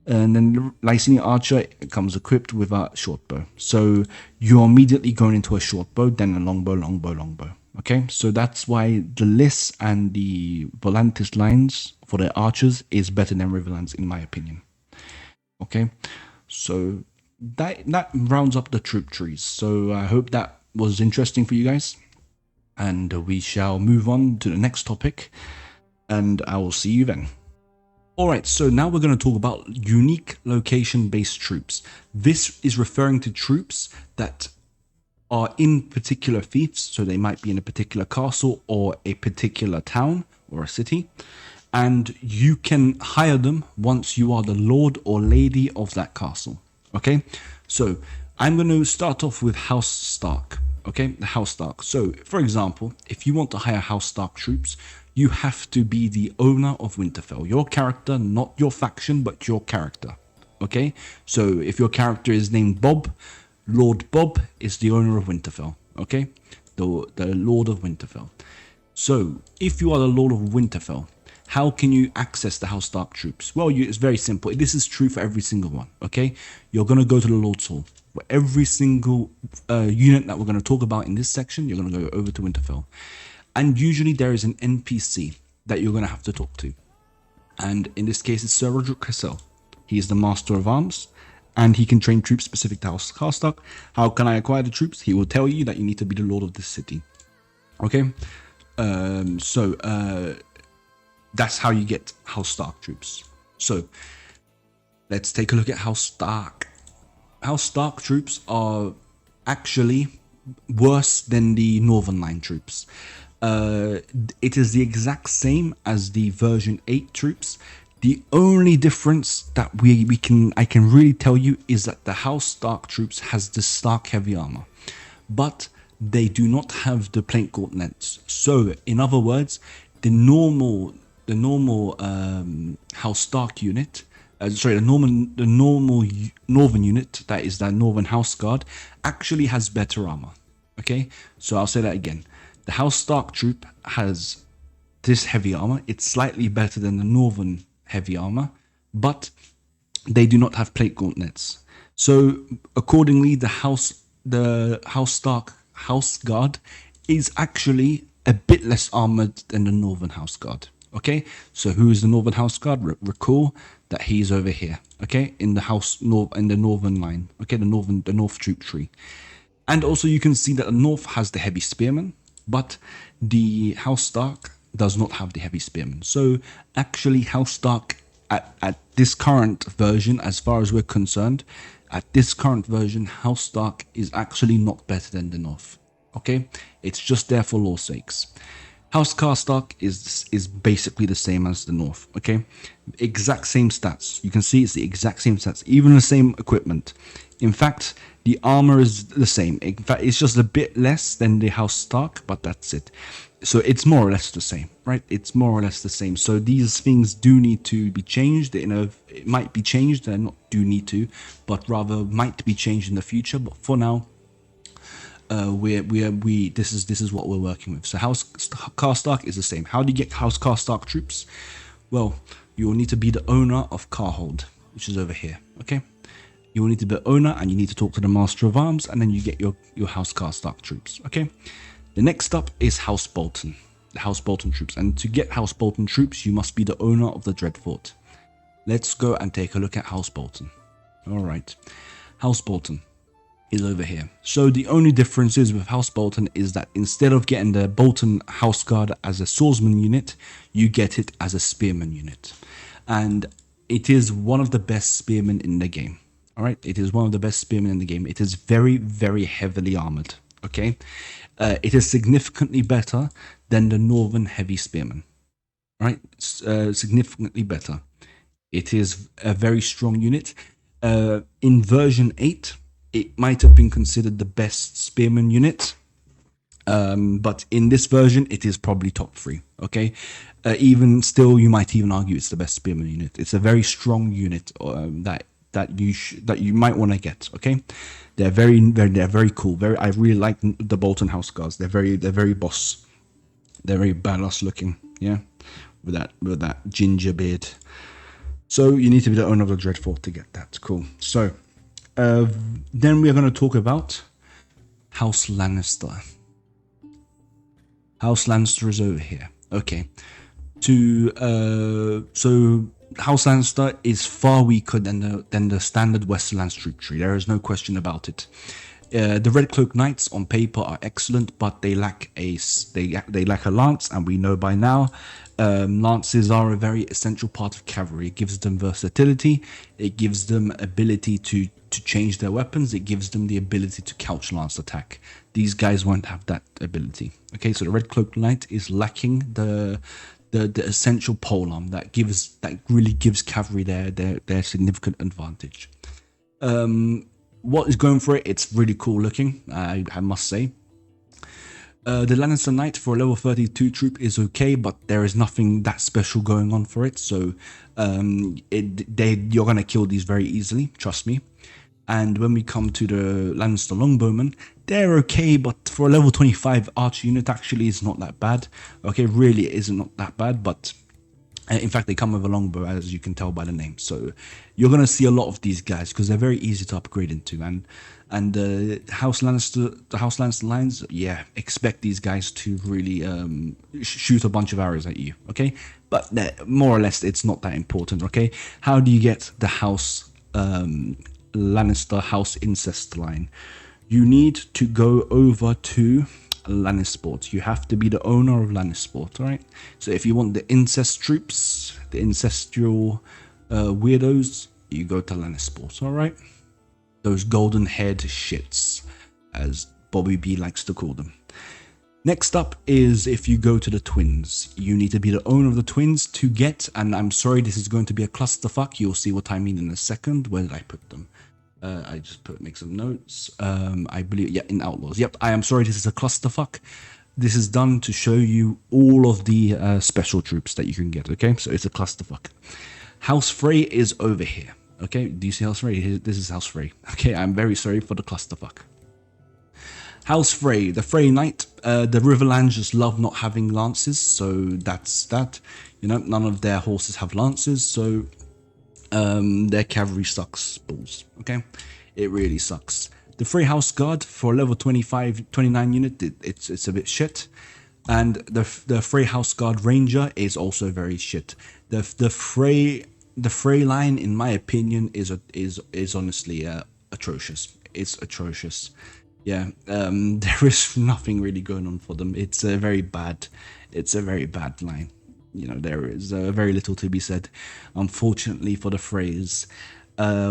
And then the Lysini Archer comes equipped with a short bow. So you're immediately going into a short bow, then a longbow. Okay, so that's why the Lists and the Volantis lines for their archers is better than Riverlands, in my opinion. Okay, so that rounds up the troop trees. So I hope that was interesting for you guys. And we shall move on to the next topic. And I will see you then. Alright, so now we're going to talk about unique location-based troops. This is referring to troops that are in particular fiefs, so they might be in a particular castle or a particular town or a city, and you can hire them once you are the lord or lady of that castle. Okay, so I'm going to start off with House Stark. Okay, the House Stark. So, for example, if you want to hire House Stark troops, you have to be the owner of Winterfell. Your character, not your faction, but your character. Okay? So if your character is named Bob, Lord Bob is the owner of Winterfell. Okay? The Lord of Winterfell. So if you are the Lord of Winterfell, how can you access the House Stark troops? Well, it's very simple. This is true for every single one. Okay? You're going to go to the Lord's Hall. For every single unit that we're going to talk about in this section, you're going to go over to Winterfell. And usually there is an NPC that you're going to have to talk to. And in this case, it's Sir Roderick Cassell. He is the Master of Arms, and he can train troops specific to House Karstock. How can I acquire the troops? He will tell you that you need to be the Lord of this city. Okay? That's how you get House Stark troops. So, let's take a look at House Stark. House Stark troops are actually worse than the Northern Line troops. It is the exact same as the version 8 troops. The only difference that I can really tell you is that the House Stark troops has the Stark heavy armor, but they do not have the plank gauntlets. So, in other words, the normal House Stark unit, the normal Northern unit, that is the Northern House Guard, actually has better armor. Okay, so I'll say that again. The House Stark troop has this heavy armor. It's slightly better than the Northern heavy armor, but they do not have plate gauntlets. So accordingly, the House Stark House Guard is actually a bit less armored than the Northern House Guard. Okay, so who is the Northern House Guard? Recall that he's over here. Okay, in the Northern line. Okay, the North troop tree. And also you can see that the North has the heavy spearmen, but the House Stark does not have the heavy spearmen. So actually House Stark at this current version, as far as we're concerned, at this current version, House Stark is actually not better than the North. Okay, it's just there for law's sakes. House Karstock is basically the same as the North. Okay, exact same stats. You can see it's the exact same stats, even the same equipment. In fact, the armor is the same. In fact, it's just a bit less than the House Stark, but that's it. So it's more or less the same, right? It's more or less the same. So these things do need to be changed. You know, it might be changed, and not do need to, but rather might be changed in the future. But for now, this is what we're working with. So House Karstock is the same. How do you get House Karstock troops? Well, you will need to be the owner of Qarhold, which is over here. Okay, you will need to be the owner, and you need to talk to the Master of Arms, and then you get your House Karstock troops. Okay. The next up is House Bolton, the House Bolton troops. And to get House Bolton troops, you must be the owner of the Dreadfort. Let's go and take a look at House Bolton. Alright, House Bolton is over here. So the only difference is with House Bolton is that instead of getting the Bolton House Guard as a swordsman unit, you get it as a spearman unit. And it is one of the best spearmen in the game. Alright, it is one of the best spearmen in the game. It is very, very heavily armored. Okay, it is significantly better than the Northern Heavy Spearman, right? Significantly better. It is a very strong unit. In version 8, it might have been considered the best Spearman unit, but in this version, it is probably top 3. Okay, even still, you might even argue it's the best Spearman unit. It's a very strong unit that you might want to get. Okay, they're very cool. I really like the Bolton House Guards. They're very boss. They're very badass looking. Yeah, with that ginger beard. So you need to be the owner of the Dreadfort to get that. Cool. So then we're going to talk about House Lannister. House Lannister is over here. Okay. So House Lannister is far weaker than the standard Westerlands troop tree. There is no question about it. The Red Cloak Knights on paper are excellent, but they lack a lance, and we know by now lances are a very essential part of cavalry. It gives them versatility. It gives them ability to change their weapons. It gives them the ability to couch lance attack. These guys won't have that ability. Okay, so the Red Cloak Knight is lacking the essential polearm that really gives cavalry their significant advantage. What is going for it? It's really cool looking, I must say. The Lannister Knight for a level 32 troop is okay, but there is nothing that special going on for it, so you're gonna kill these very easily, trust me. And when we come to the Lannister Longbowmen, they're okay, but for a level 25 archer unit, actually is not that bad. Okay, really it isn't not that bad, but in fact they come with a longbow, as you can tell by the name. So you're going to see a lot of these guys because they're very easy to upgrade into. And And the House Lannister lines, yeah, expect these guys to really shoot a bunch of arrows at you, okay? But more or less, it's not that important, okay? How do you get the House Lannister House Incest line? You need to go over to Lannisport. You have to be the owner of Lannisport, alright? So if you want the incest troops, the incestual weirdos, you go to Lannisport, alright? Those golden haired shits, as Bobby B likes to call them. Next up is if you go to the twins. You need to be the owner of the twins to get, and I'm sorry this is going to be a clusterfuck, you'll see what I mean in a second. Where did I put them? I just make some notes. I believe, yeah, in Outlaws. Yep, I am sorry this is a clusterfuck. This is done to show you all of the special troops that you can get, okay? So it's a clusterfuck. House Frey is over here. Okay, do you see House Frey? This is House Frey. Okay, I'm very sorry for the clusterfuck. House Frey, the Frey Knight. The Riverlands just love not having lances, so that's that. You know, none of their horses have lances, so their cavalry sucks balls. Okay, it really sucks. The Frey House Guard for a level 29 unit, it's a bit shit. And the Frey House Guard Ranger is also very shit. The Frey line, in my opinion, is honestly atrocious. It's atrocious. Yeah, there is nothing really going on for them. It's a very bad line. You know, there is very little to be said, unfortunately, for the Freys.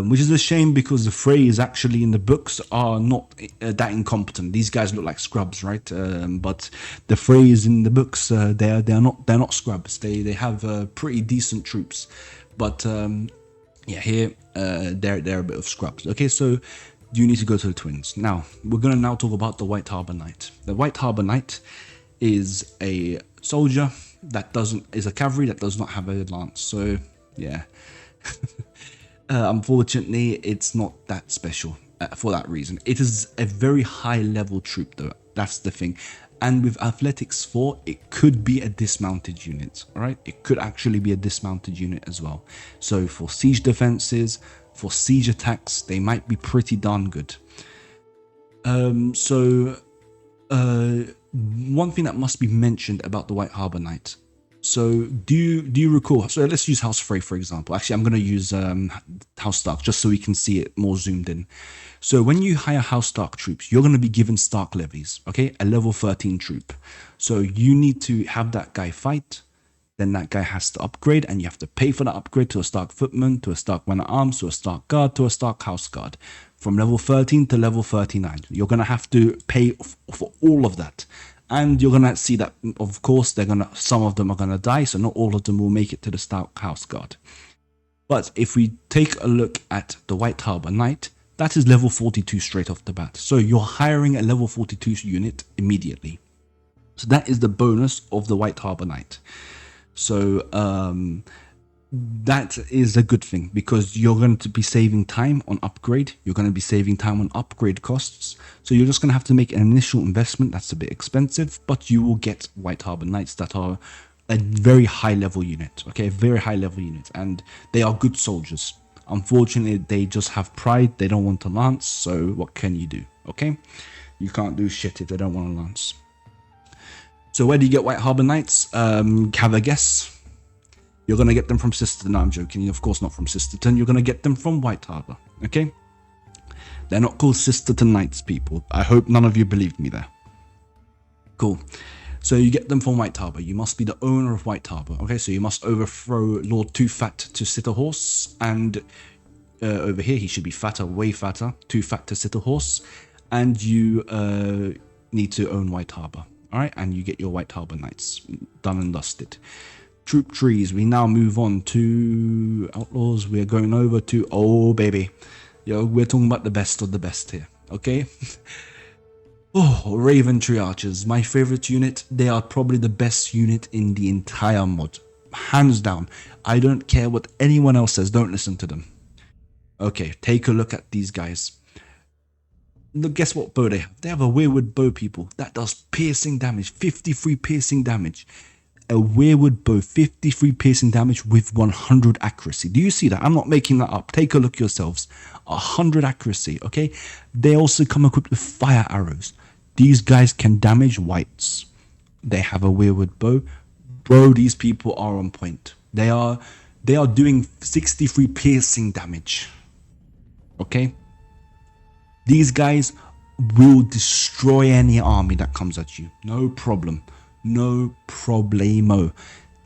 Which is a shame because the Freys actually in the books are not that incompetent. These guys look like scrubs, right? But the Freys in the books, they're not scrubs. They have pretty decent troops. But yeah, here they're a bit of scrubs. Okay, so you need to go to the twins. Now we're gonna talk about the White Harbour Knight. The White Harbour Knight is a soldier that is a cavalry that does not have a lance. So yeah, unfortunately, it's not that special for that reason. It is a very high level troop though. That's the thing. And with Athletics 4, it could be a dismounted unit, alright? It could actually be a dismounted unit as well. So for siege defenses, for siege attacks, they might be pretty darn good. One thing that must be mentioned about the White Harbour Knight. So do you recall, so let's use House Frey for example. Actually, I'm going to use House Stark just so we can see it more zoomed in. So when you hire House Stark troops, you're going to be given Stark levies, okay? A level 13 troop. So you need to have that guy fight, then that guy has to upgrade, and you have to pay for that upgrade to a Stark Footman, to a Stark Man-at-Arms, to a Stark Guard, to a Stark House Guard. From level 13 to level 39. You're going to have to pay for all of that. And you're going to see that, of course, some of them are going to die, so not all of them will make it to the Stark House Guard. But if we take a look at the White Harbour Knight, that is level 42 straight off the bat. So you're hiring a level 42 unit immediately. So that is the bonus of the White Harbour Knight. So that is a good thing because you're going to be saving time on upgrade. You're going to be saving time on upgrade costs. So you're just going to have to make an initial investment that's a bit expensive, but you will get White Harbour Knights that are a very high level unit. Okay, a very high level unit, and they are good soldiers. Unfortunately, they just have pride. They don't want to lance. So what can you do? Okay, you can't do shit if they don't want to lance. So where do you get White Harbour Knights? Have a guess. You're going to get them from Sisterton. No, I'm joking. Of course not from Sisterton. You're going to get them from White Harbour. Okay? They're not called Sisterton Knights, people. I hope none of you believed me there. Cool. So you get them from White Harbour. You must be the owner of White Harbour. Okay, so you must overthrow Lord Too Fat to sit a horse. And over here, he should be fatter, way fatter. Too Fat to sit a horse. And you need to own White Harbour. Alright, and you get your White Harbour Knights done and dusted. Troop trees, we now move on to Outlaws. We're going over to, oh baby, yo, we're talking about the best of the best here, okay? Oh, Raven Tree Archers, my favorite unit. They are probably the best unit in the entire mod, hands down. I don't care what anyone else says, don't listen to them. Okay, take a look at these guys. Look, guess what bow they have? They have a Weirwood bow, people. That does piercing damage, 53 piercing damage. a weirwood bow, 53 piercing damage with 100 accuracy. Do you see that? I'm not making that up. Take a look yourselves. 100 accuracy, okay? They also come equipped with fire arrows. These guys can damage whites. They have a weirwood bow. Bro, these people are on point. They are doing 63 piercing damage. Okay? These guys will destroy any army that comes at you. No problem. No problemo.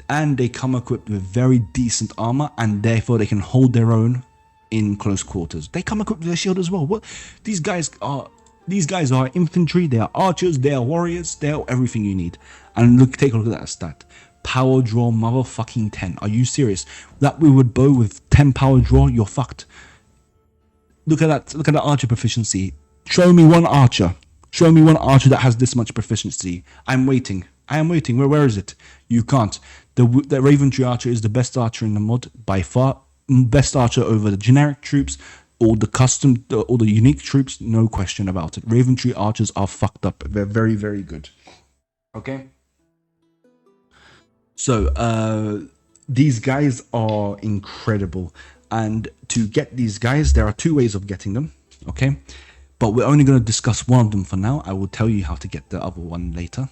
And they come equipped with very decent armor, and therefore they can hold their own in close quarters. They come equipped with a shield as well. What? These guys are infantry, they are archers, they are warriors, they are everything you need. And look, take a look at that stat. Power draw motherfucking 10. Are you serious? That weirwood bow with 10 power draw, you're fucked. Look at that. Look at that archer proficiency. Show me one archer. Show me one archer that has this much proficiency. I'm waiting. I am waiting. Where is it? You can't. The Raventree archer is the best archer in the mod by far. Best archer over the generic troops, or the custom, or the unique troops. No question about it. Raventree archers are fucked up. They're very, very good. Okay. So these guys are incredible, and to get these guys, there are two ways of getting them. Okay. But we're only going to discuss one of them for now. I will tell you how to get the other one later.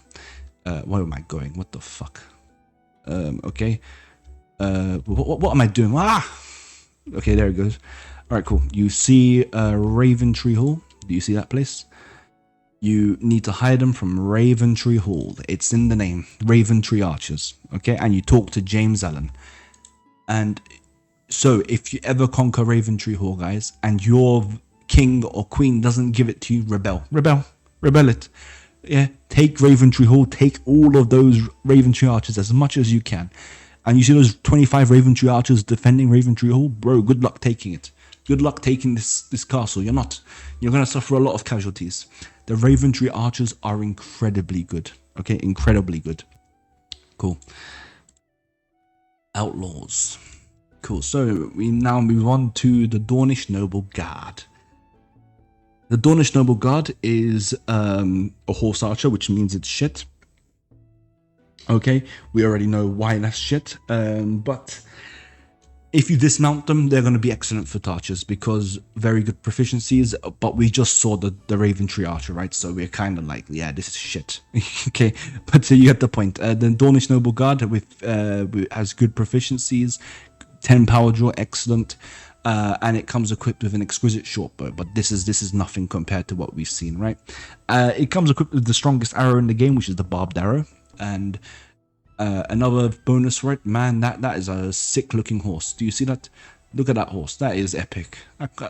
Where am I going? What the fuck? Okay. What am I doing? Okay, there it goes. All right, cool. You see Raventree Hall? Do you see that place? You need to hire them from Raventree Hall. It's in the name. Raventree Archers. Okay, and you talk to James Allen. And so if you ever conquer Raventree Hall, guys, and your king or queen doesn't give it to you, rebel it. Yeah, take Raventree Hall, take all of those Raventree archers as much as you can. And you see those 25 Raventree archers defending Raventree Hall? Bro, good luck taking it. Good luck taking this castle. You're going to suffer a lot of casualties. The Raventree archers are incredibly good. Okay, incredibly good. Cool. Outlaws. Cool, so we now move on to the Dornish Noble Guard. The Dornish Noble Guard is a horse archer, which means it's shit. Okay, we already know why that's shit. But if you dismount them, they're going to be excellent foot archers because very good proficiencies. But we just saw the Raventree archer, right? So we're kind of like, yeah, this is shit. Okay, but you get the point. The Dornish Noble Guard has good proficiencies, 10 power draw, excellent. And it comes equipped with an exquisite short bow, but this is nothing compared to what we've seen, right? It comes equipped with the strongest arrow in the game, which is the barbed arrow, and another bonus for it. Man, that is a sick looking horse. Do you see that? Look at that horse. That is epic.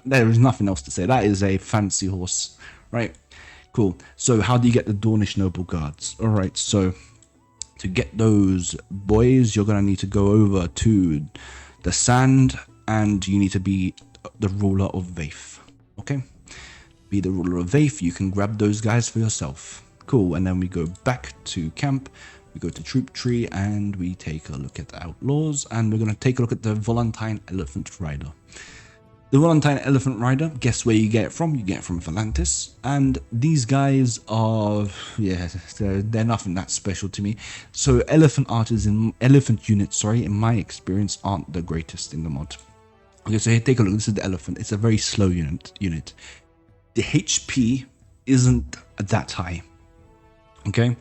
There is nothing else to say. That is a fancy horse, right? Cool. So how do you get the Dornish Noble Guards? All right, so to get those boys, you're gonna need to go over to the sand, and you need to be the ruler of Vaith. Okay, be the ruler of Vaith. You can grab those guys for yourself. Cool. And then we go back to camp. We go to Troop Tree and we take a look at the Outlaws, and we're going to take a look at the Volantine Elephant Rider. The Volantine Elephant Rider, guess where you get it from? You get it from Volantis, and these guys are, yeah, they're nothing that special to me. So elephant units, in my experience, aren't the greatest in the mod. Okay, so here, take a look. This is the elephant. It's a very slow unit. The HP isn't that high. Okay.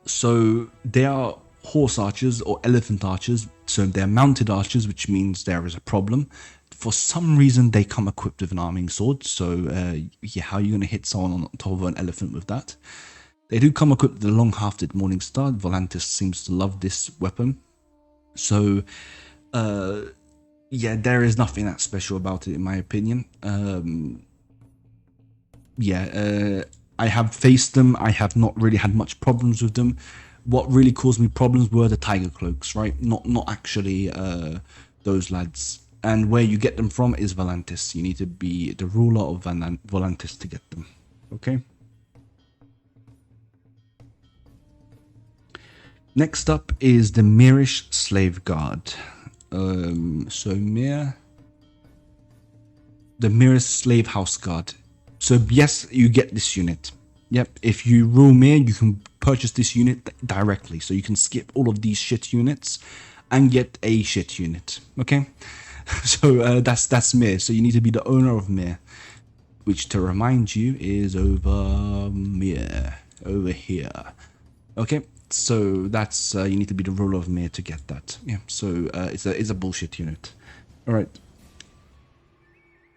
So they are horse archers or elephant archers. So they're mounted archers, which means there is a problem. For some reason, they come equipped with an arming sword. So yeah, how are you going to hit someone on top of an elephant with that? They do come equipped with the long-hafted Morningstar. Volantis seems to love this weapon. So, yeah, there is nothing that special about it, in my opinion. I have faced them. I have not really had much problems with them. What really caused me problems were the tiger cloaks, right? Not actually those lads. And where you get them from is Volantis. You need to be the ruler of Volantis to get them. Okay. Next up is the Myrish Slave Guard. The Myrish Slave House Guard. So yes, you get this unit. Yep, if you rule Mir, you can purchase this unit directly. So you can skip all of these shit units and get a shit unit. Okay, so that's Mir. So you need to be the owner of Mir, which, to remind you, is over Mir, over here. Okay, so that's you need to be the ruler of Mir to get that. Yeah, so it's a bullshit unit. All right.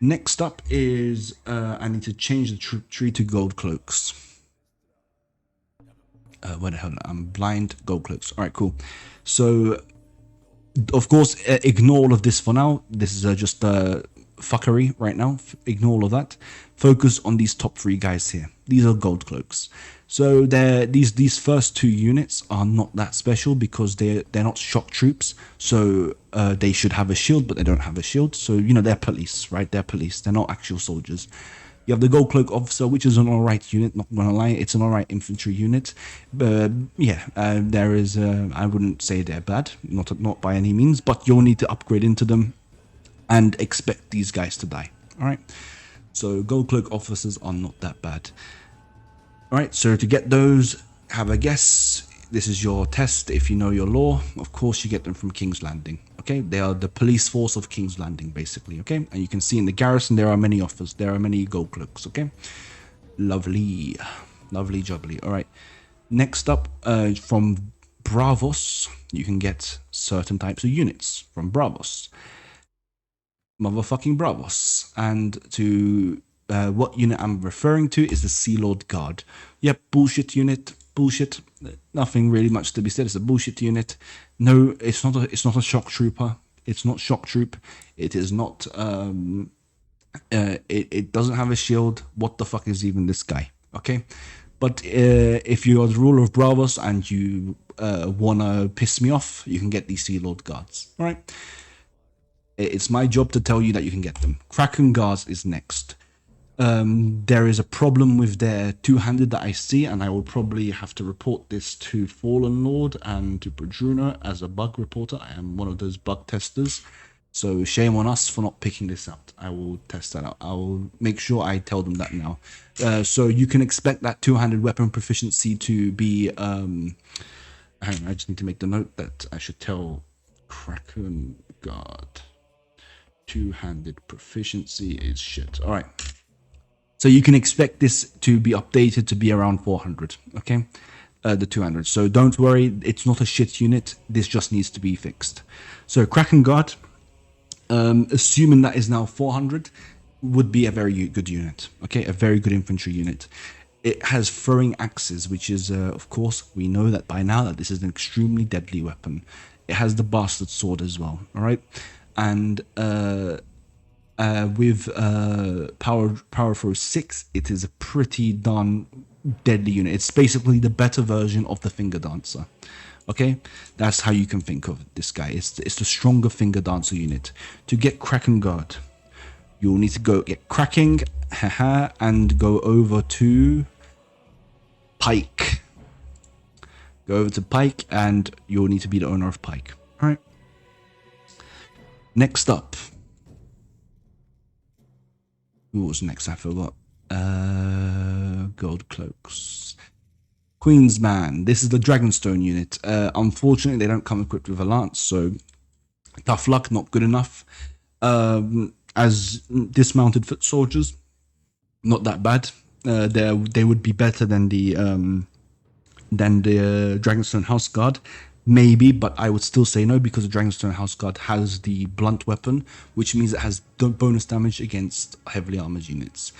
Next up is I need to change the tree to gold cloaks. Where the hell? I'm blind. Gold cloaks. All right, cool. So, of course, ignore all of this for now. This is just fuckery right now. Ignore all of that. Focus on these top 3 guys here. These are gold cloaks. So these first 2 units are not that special because they're not shock troops. So they should have a shield, but they don't have a shield. So you know they're police, right? They're police. They're not actual soldiers. You have the gold cloak officer, which is an alright unit. Not gonna lie, it's an alright infantry unit. But yeah, there is. I wouldn't say they're bad, not by any means. But you'll need to upgrade into them and expect these guys to die. All right. So gold cloak officers are not that bad. Alright, so to get those, have a guess. This is your test if you know your lore. Of course, you get them from King's Landing. Okay, they are the police force of King's Landing, basically. Okay, and you can see in the garrison there are many offers. There are many gold cloaks. Okay, lovely, lovely jubbly. Alright, next up, from Bravos, you can get certain types of units from Bravos. Motherfucking Bravos. And to what unit I'm referring to is the Sea Lord Guard. Yep, bullshit unit, bullshit. Nothing really much to be said. It's a bullshit unit. No, it's not a shock trooper. It's not shock troop. It is not. It doesn't have a shield. What the fuck is even this guy? Okay, but if you are the ruler of Bravos and you wanna piss me off, you can get these Sea Lord Guards. All right. It's my job to tell you that you can get them. Kraken Guards is next. There is a problem with their two-handed that I see, and I will probably have to report this to Fallenlord and to Produno as a bug reporter. I am one of those bug testers, so shame on us for not picking this out. I will test that out. I will make sure I tell them that now. So you can expect that two-handed weapon proficiency to be... hang on, I just need to make the note that I should tell Kraken Guard. Two-handed proficiency is shit. All right. So you can expect this to be updated to be around 400, okay? The 200. So don't worry, it's not a shit unit. This just needs to be fixed. So Kraken Guard, assuming that is now 400, would be a very good unit, okay? A very good infantry unit. It has throwing axes, which is, of course, we know that by now that this is an extremely deadly weapon. It has the bastard sword as well, all right? And with power throw 6, it is a pretty darn deadly unit. It's basically the better version of the finger dancer. Okay, that's how you can think of this guy. It's the stronger finger dancer unit. To get Kraken Guard, you'll need to go get cracking, and go over to Pike. Go over to Pike, and you'll need to be the owner of Pike. All right. Next up. Who was next? I forgot. Gold Cloaks. Queensman. This is the Dragonstone unit. Unfortunately, they don't come equipped with a lance, so tough luck, not good enough. As dismounted foot soldiers, not that bad. They would be better than the Dragonstone House Guard. Maybe, but I would still say no because the Dragonstone House Guard has the blunt weapon, which means it has bonus damage against heavily armored units.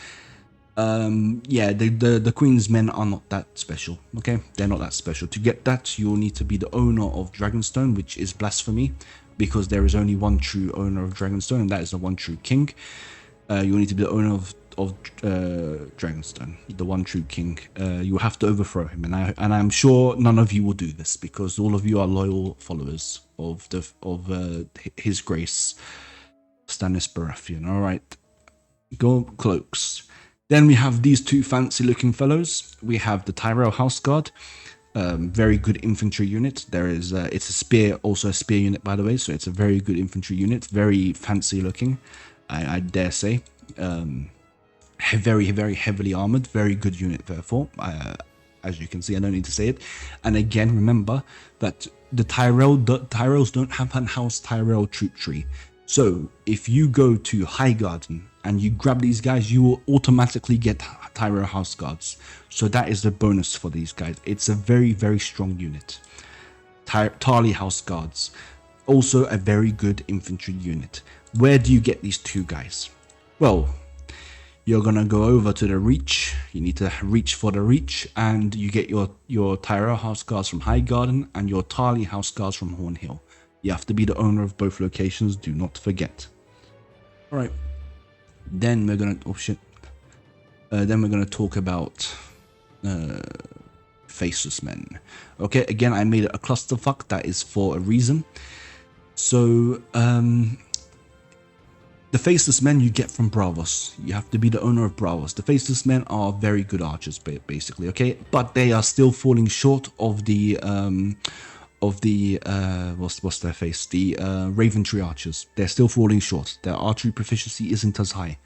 Yeah, the Queen's men are not that special, okay? They're not that special. To get that, you'll need to be the owner of Dragonstone, which is blasphemy, because there is only one true owner of Dragonstone, and that is the one true king. You'll need to be the owner of Dragonstone, the one true king. You will have to overthrow him, and I'm sure none of you will do this because all of you are loyal followers of His Grace Stannis Baratheon. All right, Gold Cloaks. Then we have these two fancy-looking fellows. We have the Tyrell House Guard, very good infantry unit. There is it's a spear, also a spear unit by the way, so it's a very good infantry unit, very fancy looking. I dare say. very, very heavily armored, very good unit therefore. As you can see, I don't need to say it. And again, remember that the Tyrells don't have an house Tyrell troop tree. So if you go to Highgarden and you grab these guys, you will automatically get Tyrell House Guards. So that is the bonus for these guys. It's a very, very strong unit. Tarly House Guards, also a very good infantry unit. Where do you get these two guys? Well, you're gonna go over to the Reach. You need to reach for the Reach, and you get your Tyrell House Guards from Highgarden and your Tarly House Guards from Hornhill. You have to be the owner of both locations, do not forget. Alright, then we're gonna, then we're gonna talk about Faceless Men. Okay, again, I made it a clusterfuck, that is for a reason. So, the Faceless Men you get from Bravos. You have to be the owner of Bravos. The Faceless Men are very good archers, basically, okay? But they are still falling short of the what's their face? The Raventree archers. They're still falling short. Their archery proficiency isn't as high.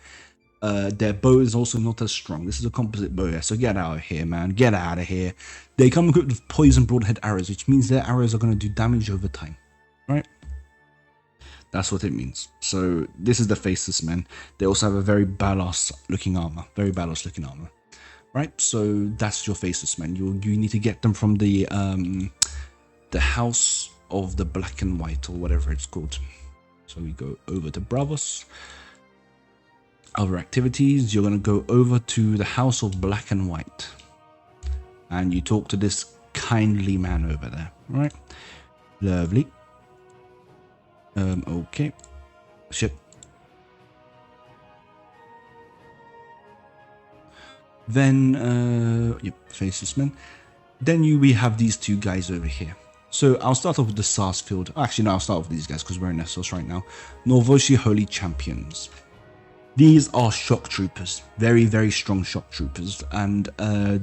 Their bow is also not as strong. This is a composite bow, so get out of here, man. Get out of here. They come equipped with poison broadhead arrows, which means their arrows are going to do damage over time, right? That's what it means. So this is the Faceless Men. They also have a very badass looking armor. Very badass looking armor. Right? So that's your Faceless Men. You need to get them from the House of the Black and White, or whatever it's called. So we go over to Bravos. Other activities, you're going to go over to the House of Black and White. And you talk to this kindly man over there. Right? Lovely. Okay. Shit. Then, yep, Faceless Men. Then we have these two guys over here. So I'll start off with the Sarsfield. Actually, no, I'll start off with these guys because we're in Essos right now. Norvoshi Holy Champions. These are shock troopers. Very, very strong shock troopers. And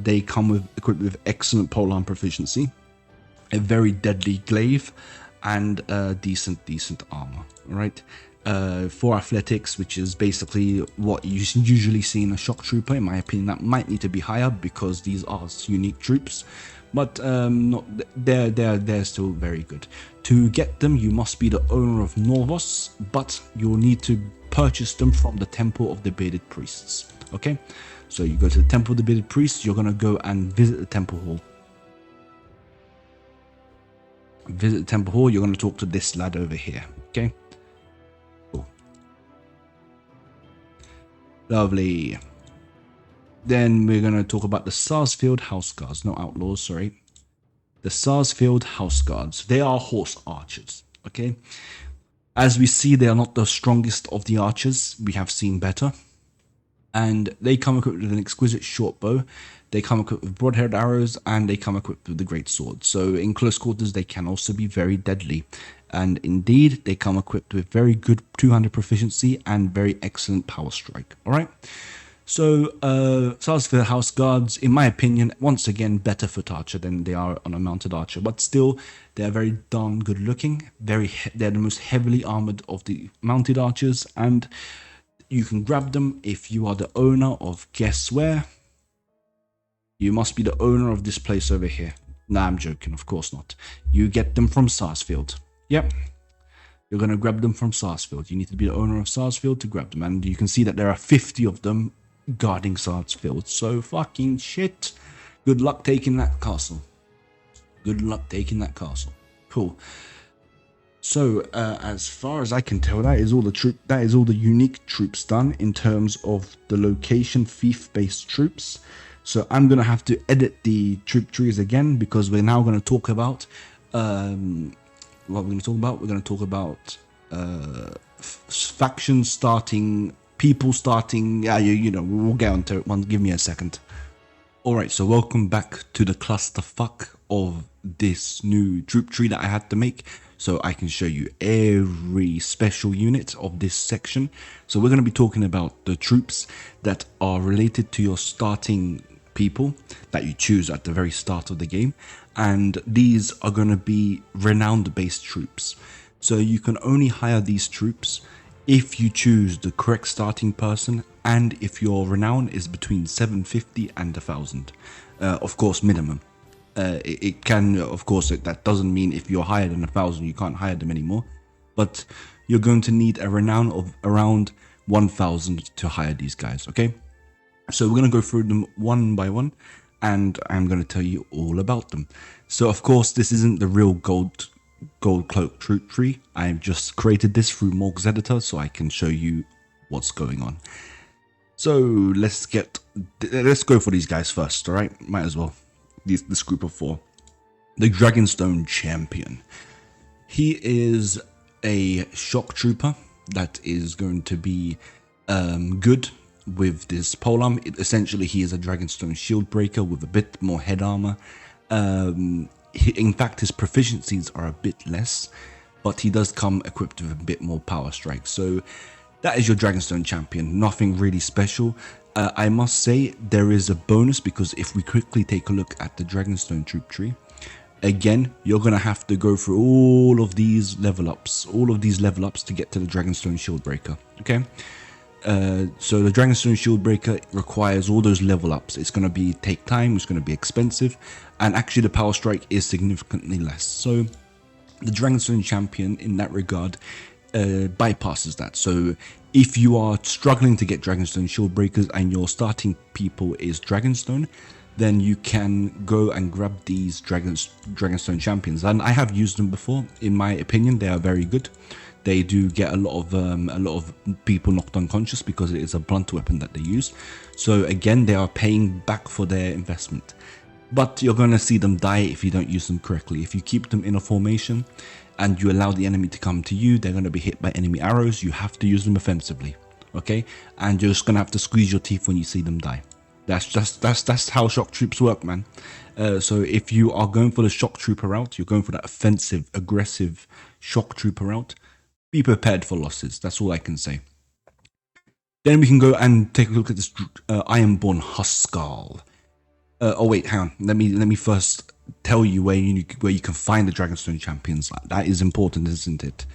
they come equipped with excellent polearm proficiency. A very deadly glaive. And decent armor, right? 4 athletics, which is basically what you usually see in a shock trooper. In my opinion, that might need to be higher because these are unique troops, but they're still very good. To get them, you must be the owner of Norvos, but you'll need to purchase them from the Temple of the Bearded Priests. Okay, so you go to the Temple of the Bearded Priests. You're gonna go and visit the Temple Hall. Visit the Temple Hall, you're going to talk to this lad over here, okay? Cool. Lovely. Then we're going to talk about the Sarsfield House Guards, not Outlaws, sorry. The Sarsfield House Guards, they are horse archers, okay? As we see, they are not the strongest of the archers, we have seen better. And they come equipped with an exquisite short bow. They come equipped with broad-haired arrows, and they come equipped with the great sword. So in close quarters, they can also be very deadly. And indeed, they come equipped with very good 200 proficiency and very excellent power strike. All right. So Sarsfield House Guards, in my opinion, once again, better foot archer than they are on a mounted archer. But still, they're very darn good looking. They're the most heavily armored of the mounted archers, and you can grab them if you are the owner of, guess where? You must be the owner of this place over here. Nah, I'm joking, of course not. You get them from Sarsfield. Yep. You're going to grab them from Sarsfield. You need to be the owner of Sarsfield to grab them. And you can see that there are 50 of them guarding Sarsfield. So fucking shit. Good luck taking that castle. Good luck taking that castle. Cool. So, as far as I can tell, that is all the unique troops done in terms of the location fief-based troops. So I'm gonna have to edit the troop trees again because we're now gonna talk about what we're gonna talk about. We're gonna talk about factions starting, people starting. Yeah, you know, we'll get onto it. Give me a second. All right, so welcome back to the clusterfuck of this new troop tree that I had to make, so I can show you every special unit of this section. So we're going to be talking about the troops that are related to your starting people that you choose at the very start of the game, and these are going to be renowned based troops. So you can only hire these troops if you choose the correct starting person and if your renown is between 750 and 1000. Of course, minimum. It can, of course, that doesn't mean if you're higher than 1000 you can't hire them anymore, but you're going to need a renown of around 1000 to hire these guys. Okay, so we're going to go through them one by one and I'm going to tell you all about them. So of course this isn't the real gold cloak troop tree. I've just created this through Morg's editor so I can show you what's going on. So let's go for these guys first. All right, might as well. This group of 4. The Dragonstone Champion. He is a shock trooper that is going to be good with this polearm. Essentially, he is a Dragonstone shield breaker with a bit more head armor. In fact, his proficiencies are a bit less, but he does come equipped with a bit more power strike. So that is your Dragonstone Champion. Nothing really special. I must say there is a bonus because if we quickly take a look at the Dragonstone troop tree, again, you're going to have to go through all of these level ups to get to the Dragonstone Shieldbreaker. Okay, so the Dragonstone Shieldbreaker requires all those level ups. It's going to take time, it's going to be expensive, and actually the power strike is significantly less. So the Dragonstone Champion in that regard bypasses that. So if you are struggling to get Dragonstone Shieldbreakers and your starting people is Dragonstone, then you can go and grab these Dragonstone Champions. And I have used them before. In my opinion, they are very good. They do get a lot of people knocked unconscious because it is a blunt weapon that they use. So again, they are paying back for their investment. But you're going to see them die if you don't use them correctly. If you keep them in a formation and you allow the enemy to come to you, they're going to be hit by enemy arrows. You have to use them offensively, okay? And you're just going to have to squeeze your teeth when you see them die. That's how shock troops work, man. So if you are going for the shock trooper route, you're going for that offensive, aggressive shock trooper route, be prepared for losses. That's all I can say. Then we can go and take a look at this Ironborn Huskarl. Oh wait, hang on. Let me first tell you where you can find the Dragonstone Champions. That is important, isn't it?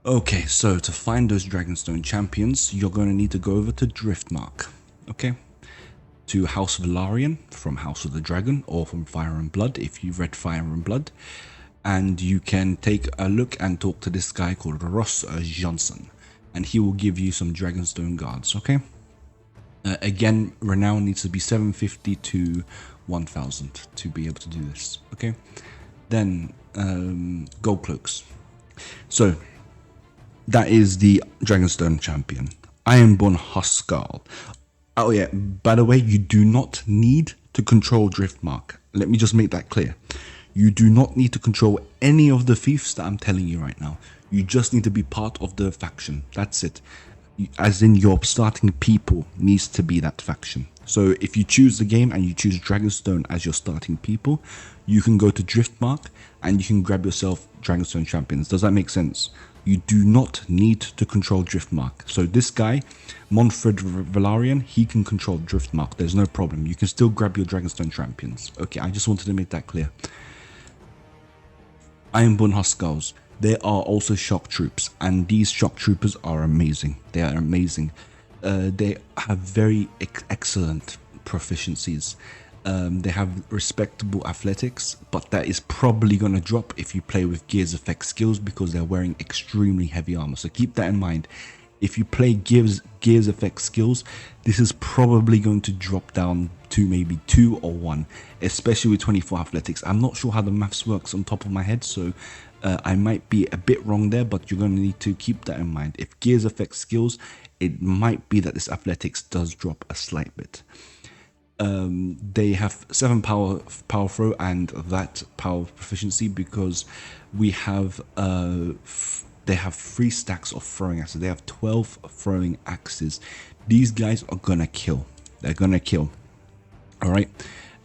Okay, so to find those Dragonstone Champions, you're going to need to go over to Driftmark. Okay, to House Velaryon from House of the Dragon, or from Fire and Blood if you've read Fire and Blood, and you can take a look and talk to this guy called Ross Johnson, and he will give you some Dragonstone guards. Okay. Again, renown needs to be 750 to 1000 to be able to do this. Okay, then gold cloaks. So that is the Dragonstone Champion, Ironborn Huskarl. Oh yeah, by the way, you do not need to control Driftmark. Let me just make that clear. You do not need to control any of the fiefs that I'm telling you right now. You just need to be part of the faction. That's it. As in, your starting people needs to be that faction. So if you choose the game and you choose Dragonstone as your starting people, you can go to Driftmark and you can grab yourself Dragonstone Champions. Does that make sense? You do not need to control Driftmark. So this guy, Monfred Velaryon, he can control Driftmark. There's no problem. You can still grab your Dragonstone Champions. Okay, I just wanted to make that clear. Ironborn Huskarls. There are also shock troops, and these shock troopers are amazing. They are amazing. They have very excellent proficiencies. They have respectable athletics, but that is probably going to drop if you play with Gears Effect skills because they're wearing extremely heavy armor. So keep that in mind. If you play Gears Effect skills, this is probably going to drop down to maybe 2 or 1, especially with 24 athletics. I'm not sure how the maths works on top of my head, so I might be a bit wrong there, but you're going to need to keep that in mind. If Gears Effect skills, it might be that this athletics does drop a slight bit. They have 7 power throw and that power proficiency because we have they have 3 stacks of throwing axes. They have 12 throwing axes. These guys are gonna kill. They're gonna kill. All right.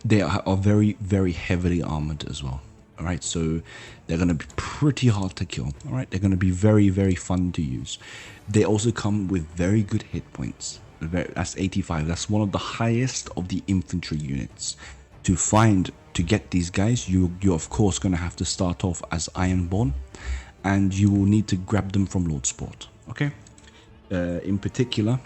They are very, very heavily armored as well. All right, so they're gonna be pretty hard to kill. All right, they're gonna be very, very fun to use. They also come with very good hit points. That's 85. That's one of the highest of the infantry units. To get these guys, you're of course gonna have to start off as Ironborn, and you will need to grab them from Lord Sport. Okay, In particular,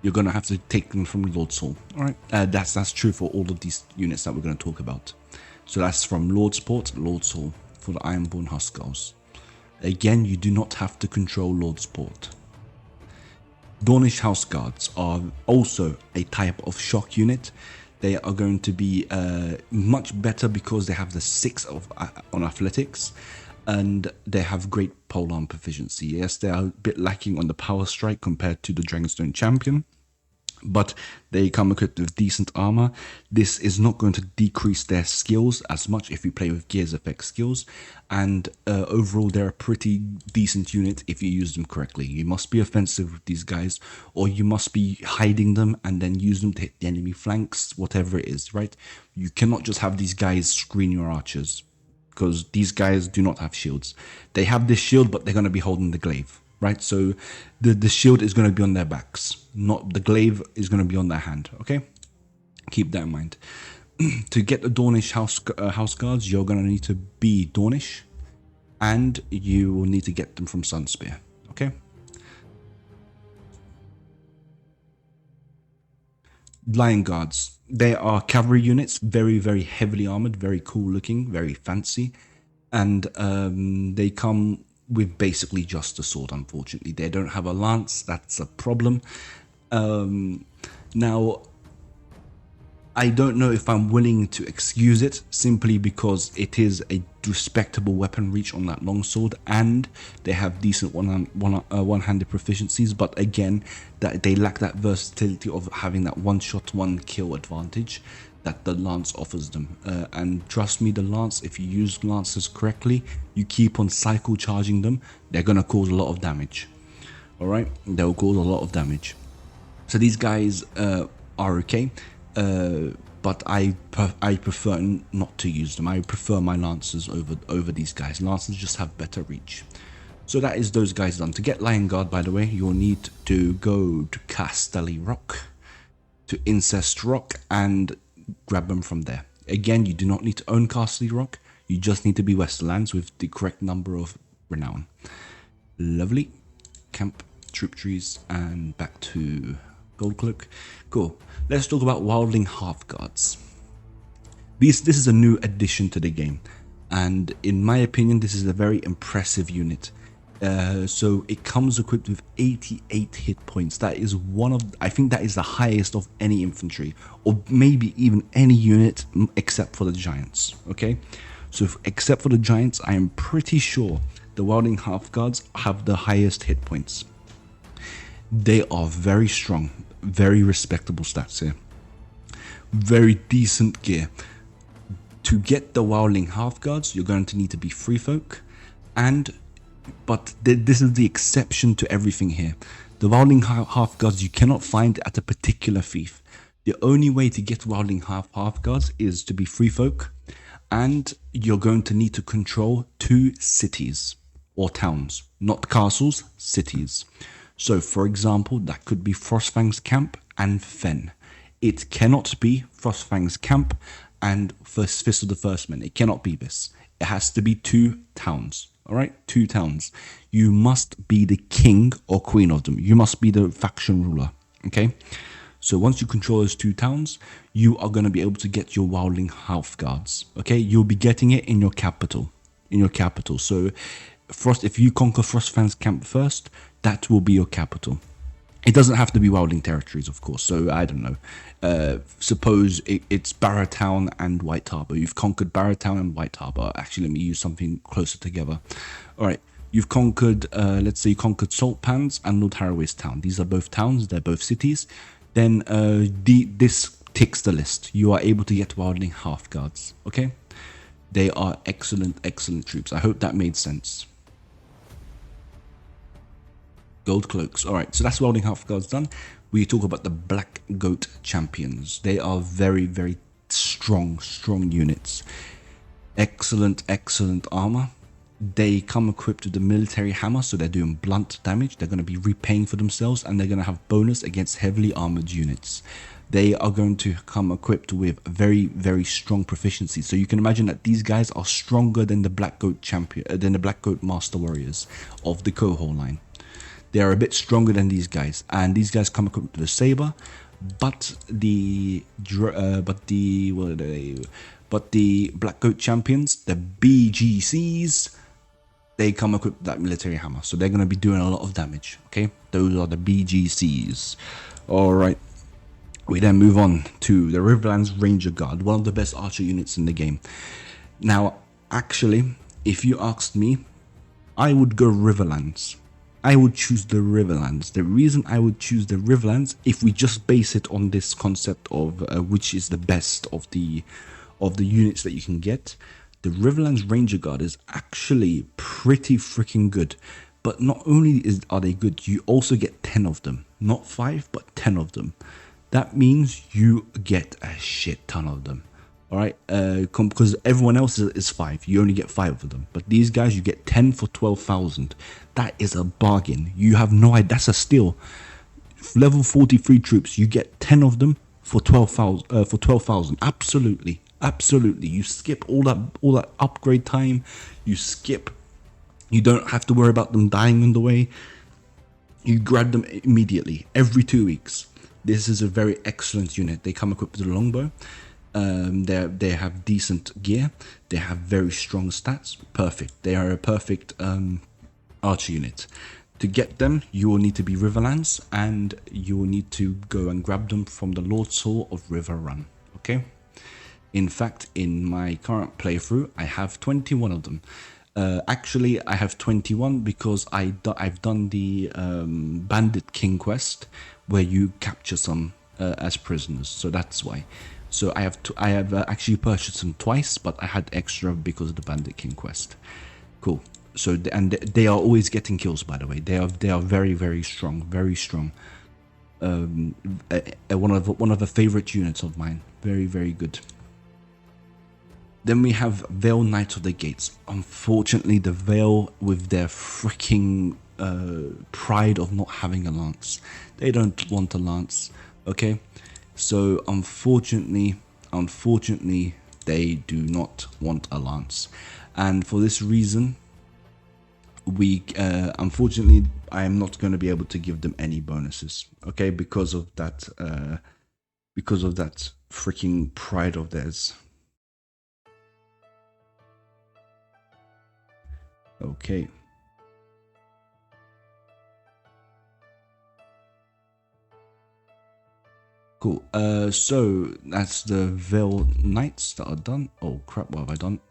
you're going to have to take them from Lord's Hall. All right, that's true for all of these units that we're going to talk about. So that's from Lordsport, Lord's Hall for the Ironborn Huskarls. Again, you do not have to control Lordsport. Dornish House Guards are also a type of shock unit. They are going to be much better because they have the 6 on athletics, and they have great polearm proficiency. Yes, they are a bit lacking on the power strike compared to the Dragonstone Champion, but they come equipped with decent armor. This is not going to decrease their skills as much if you play with Gears Effect skills, and overall they're a pretty decent unit if you use them correctly. You must be offensive with these guys, or you must be hiding them and then use them to hit the enemy flanks, whatever it is, right? You cannot just have these guys screen your archers, because these guys do not have shields. They have this shield, but they're going to be holding the glaive, right? So the shield is going to be on their backs, not the glaive is going to be on their hand, okay? Keep that in mind. To get the Dornish house guards, you're going to need to be Dornish, and you will need to get them from Sunspear, okay? Lion Guards. They are cavalry units, very, very heavily armored, very cool looking, very fancy. And they come with basically just a sword, unfortunately. They don't have a lance, that's a problem. Now, I don't know if I'm willing to excuse it, simply because it is a respectable weapon reach on that longsword, and they have decent one-handed proficiencies, but again, that they lack that versatility of having that one-shot, one-kill advantage that the lance offers them. And trust me, the lance, if you use lances correctly, you keep on cycle charging them, they're going to cause a lot of damage. Alright, they'll cause a lot of damage. So these guys are okay. But I prefer not to use them. I prefer my lancers over these guys. Lancers just have better reach. So that is those guys done. To get Lion Guard, by the way, you'll need to go to Casterly Rock, to Incest Rock, and grab them from there. Again, you do not need to own Casterly Rock. You just need to be Westerlands with the correct number of renown. Lovely. Camp, troop trees, and back to Gold Cloak. Cool. Let's talk about Wildling Half Guards. This is a new addition to the game, and in my opinion, this is a very impressive unit. So it comes equipped with 88 hit points. That is I think that is the highest of any infantry, or maybe even any unit except for the Giants. Okay, so except for the Giants, I am pretty sure the Wildling Half Guards have the highest hit points. They are very strong. Very respectable stats here. Very decent gear. To get the Wildling Half Guards, you're going to need to be free folk, but this is the exception to everything here. The Wildling Half Guards you cannot find at a particular fief. The only way to get Wildling Half Guards is to be free folk, and you're going to need to control 2 cities or towns, not castles, cities. So, for example, that could be Frostfang's Camp and Fen. It cannot be Frostfang's Camp and Fist of the First Men. It cannot be this. It has to be 2 towns. Alright? 2 towns. You must be the king or queen of them. You must be the faction ruler. Okay? So once you control those 2 towns, you are going to be able to get your Wildling Half Guards. Okay? You'll be getting it in your capital. So if you conquer Frostfang's Camp first, that will be your capital. It doesn't have to be Wildling territories, of course. So I don't know. Suppose it's Barrowtown and White Harbour. You've conquered Barrowtown and White Harbour. Actually, let me use something closer together. All right. You've conquered, let's say you conquered Saltpans and Lord Harroway's Town. These are both towns. They're both cities. Then this ticks the list. You are able to get Wildling Half Guards. Okay? They are excellent, excellent troops. I hope that made sense. Gold Cloaks. Alright, so that's Wildling Half Guards done. We talk about the Black Goat Champions. They are very, very strong units. Excellent, excellent armor. They come equipped with the military hammer, so they're doing blunt damage. They're going to be repaying for themselves, and they're going to have bonus against heavily armored units. They are going to come equipped with very, very strong proficiency. So you can imagine that these guys are stronger than the Black Goat Champion, than the Black Goat Master Warriors of the Qohor line. They are a bit stronger than these guys, and these guys come equipped with a saber. But the Black Goat champions, the BGCs, they come equipped with that military hammer, so they're going to be doing a lot of damage. Okay, those are the BGCs. All right, we then move on to the Riverlands Ranger Guard, one of the best archer units in the game. Now, actually, if you asked me, I would go Riverlands. I would choose the Riverlands. The reason I would choose the Riverlands, if we just base it on this concept of which is the best of the units that you can get, the Riverlands Ranger Guard is actually pretty freaking good. But not only are they good, you also get 10 of them. Not 5, but 10 of them. That means you get a shit ton of them. Alright, because everyone else is 5, you only get 5 of them. But these guys, you get 10 for 12,000. That is a bargain. You have no idea, that's a steal. Level 43 troops, you get 10 of them for 12,000. Absolutely, absolutely. You skip all that upgrade time. You don't have to worry about them dying on the way. You grab them immediately, every 2 weeks. This is a very excellent unit. They come equipped with a longbow. They have decent gear. They have very strong stats. Perfect. They are a perfect archer unit. To get them, you will need to be Riverlands, and you will need to go and grab them from the Lord's Hall of River Run. Okay. In fact, in my current playthrough, I have 21 of them. Actually, I have 21 because I've done the Bandit King quest, where you capture some as prisoners. So that's why. So I have actually purchased them twice, but I had extra because of the Bandit King quest. Cool. So they are always getting kills, by the way. They are very, very strong, very strong. One of the favorite units of mine. Very, very good. Then we have Vale Knights of the Gates. Unfortunately, the Vale, with their freaking pride of not having a lance, they don't want a lance. Okay. So unfortunately, they do not want a lance, and for this reason, unfortunately, I am not going to be able to give them any bonuses. Okay, because of that freaking pride of theirs. Okay. Cool. So that's the Vale Knights that are done. Oh crap, what have I done?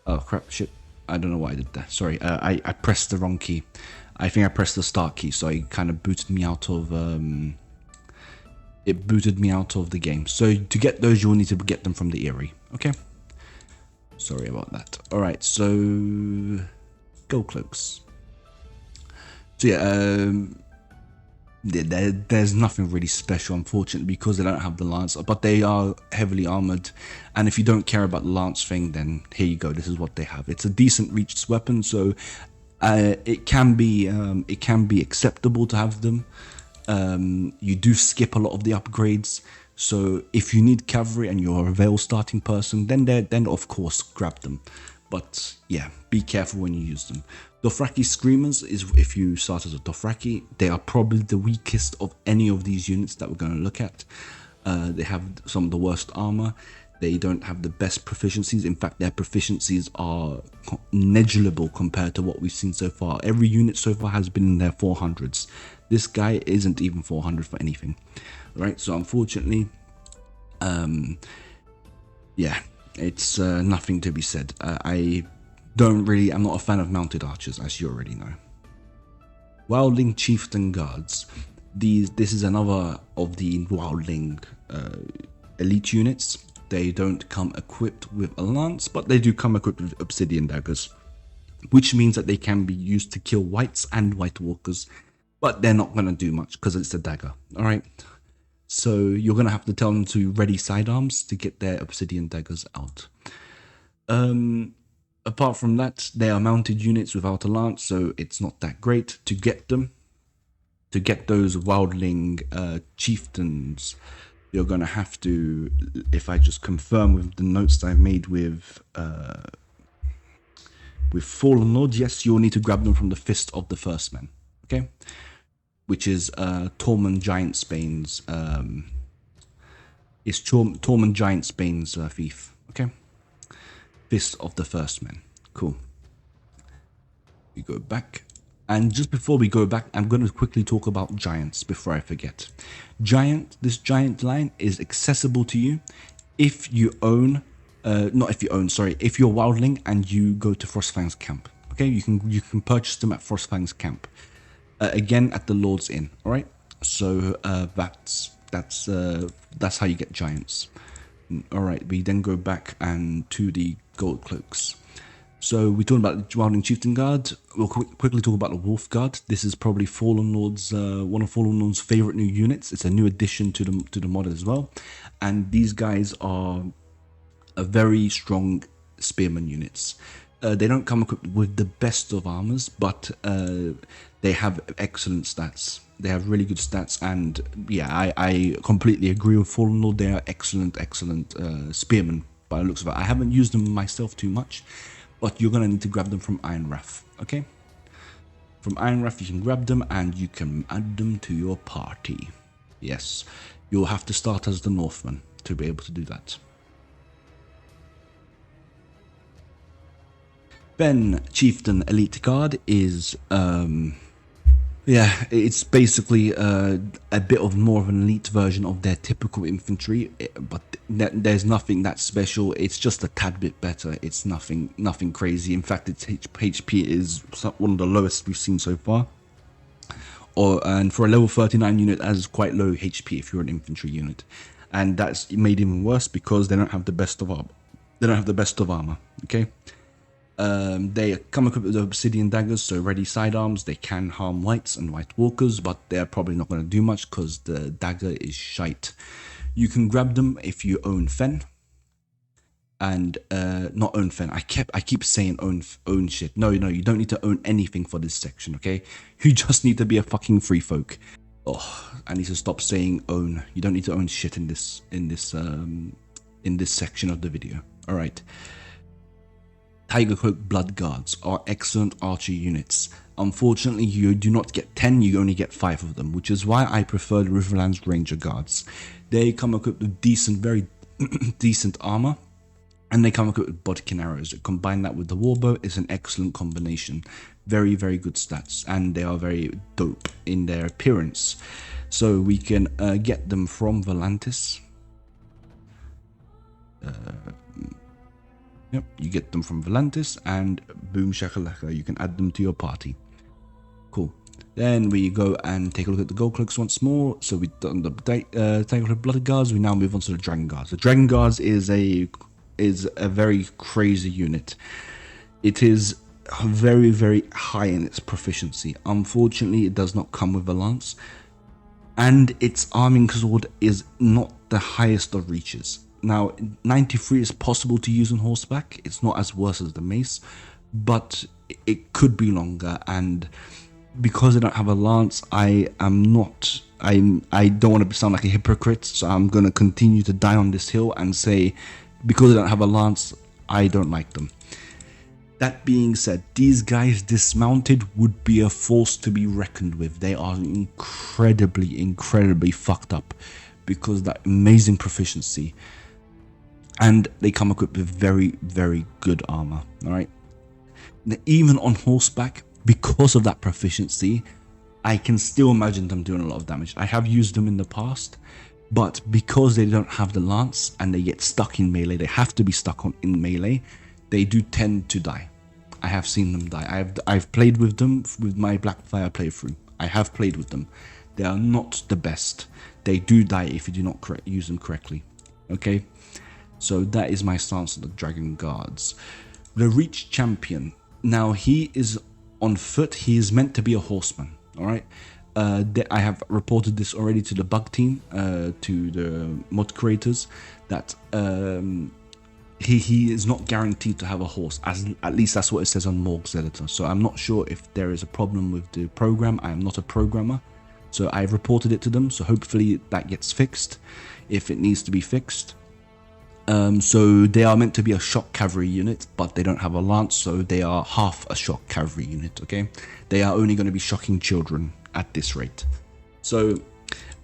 Oh crap, shit. I don't know why I did that. Sorry, I pressed the wrong key. I think I pressed the start key, so it kind of booted me out of it booted me out of the game. So to get those, you will need to get them from the Eyrie. Okay. Sorry about that. Alright, so gold cloaks. So yeah, there's nothing really special, unfortunately, because they don't have the lance, but they are heavily armored, and if you don't care about the lance thing, then here you go, this is what they have. It's a decent reached weapon, so it can be acceptable to have them. You do skip a lot of the upgrades, so if you need cavalry and you're a Vale starting person, then of course grab them. But yeah, be careful when you use them. Dothraki Screamers is, if you start as a Dothraki, they are probably the weakest of any of these units that we're going to look at. They have some of the worst armor. They don't have the best proficiencies. In fact, their proficiencies are negligible compared to what we've seen so far. Every unit so far has been in their 400s. This guy isn't even 400 for anything. Right, so unfortunately, yeah, it's nothing to be said. I'm not a fan of mounted archers, as you already know. Wildling Chieftain Guards. This is another of the Wildling elite units. They don't come equipped with a lance, but they do come equipped with obsidian daggers, which means that they can be used to kill whites and white walkers, but they're not going to do much because it's a dagger. All right. So you're going to have to tell them to ready sidearms to get their obsidian daggers out. Apart from that, they are mounted units without a lance, so it's not that great to get them. To get those Wildling chieftains, you're going to have to, if I just confirm with the notes that I've made with With Fallenlord, yes, you'll need to grab them from the Fist of the First Men, okay? Which is Tormund Giantsbane's Tormund Giantsbane's fief, okay? Fist of the First Men, cool. We go back, and just before we go back, I'm going to quickly talk about giants before I forget. This giant line is accessible to you if you own, if you're wildling and you go to Frostfang's camp. Okay, you can purchase them at Frostfang's camp. Again at the Lord's Inn. All right, so that's how you get giants. All right, we then go back and to the gold cloaks. So we're talking about the Wildling Chieftain Guard. We'll quickly talk about the Wolf Guard. This is probably Fallenlord's one of Fallenlord's favorite new units. It's a new addition to the mod as well, and these guys are a very strong spearman units. They don't come equipped with the best of armors, but they have excellent stats. They have really good stats, and yeah, I completely agree with Fallenlord. They are excellent spearmen by the looks of it. I haven't used them myself too much, but you're gonna need to grab them from Ironrath, okay? From Ironrath, you can grab them and you can add them to your party. Yes, you'll have to start as the Northman to be able to do that. Ben Chieftain Elite Guard is it's basically a bit of more of an elite version of their typical infantry, but there's nothing that special. It's just a tad bit better. It's nothing crazy. In fact, its HP is one of the lowest we've seen so far. And for a level 39 unit, that is quite low HP if you're an infantry unit, and that's made even worse because they don't have the best of armor. Okay. They come equipped with obsidian daggers, so ready sidearms. They can harm whites and white walkers, but they're probably not going to do much because the dagger is shite. You can grab them if you own Fen, and not own Fen. I keep saying own shit. No, you don't need to own anything for this section. Okay, you just need to be a fucking free folk. Oh, I need to stop saying own. You don't need to own shit in this section of the video. All right. Tiger Cloak Blood Guards are excellent archer units. Unfortunately, you do not get 10, you only get 5 of them, which is why I prefer the Riverlands Ranger Guards. They come equipped with very decent armor, and they come equipped with bodkin arrows. Combine that with the warbow is an excellent combination. Very, very good stats, and they are very dope in their appearance. So we can get them from Volantis. Yep, you get them from Volantis, and boom shakalaka, you can add them to your party. Cool. Then we go and take a look at the gold cloaks once more. So we've done the Tiger Cloak Blood Guards. We now move on to the Dragon Guards. The Dragon Guards is a very crazy unit. It is very, very high in its proficiency. Unfortunately, it does not come with a lance, and its arming sword is not the highest of reaches. Now, 93 is possible to use on horseback. It's not as worse as the mace, but it could be longer. And because I don't have a lance, I don't want to sound like a hypocrite, so I'm going to continue to die on this hill and say, because I don't have a lance, I don't like them. That being said, these guys dismounted would be a force to be reckoned with. They are incredibly fucked up because of that amazing proficiency. And they come equipped with very, very good armor. All right. Now, even on horseback, because of that proficiency, I can still imagine them doing a lot of damage. I have used them in the past, but because they don't have the lance and they get stuck in melee, they have to be stuck in melee. They do tend to die. I have seen them die. I've played with them with my Blackfire playthrough. I have played with them. They are not the best. They do die if you do not use them correctly. Okay. So that is my stance on the Dragon Guards. The Reach Champion. Now he is on foot. He is meant to be a horseman. All right. I have reported this already to the bug team, to the mod creators, that he is not guaranteed to have a horse. At least that's what it says on Morg's editor. So I'm not sure if there is a problem with the program. I am not a programmer. So I've reported it to them. So hopefully that gets fixed if it needs to be fixed. So they are meant to be a shock cavalry unit, but they don't have a lance, so they are half a shock cavalry unit, okay? They are only going to be shocking children at this rate. So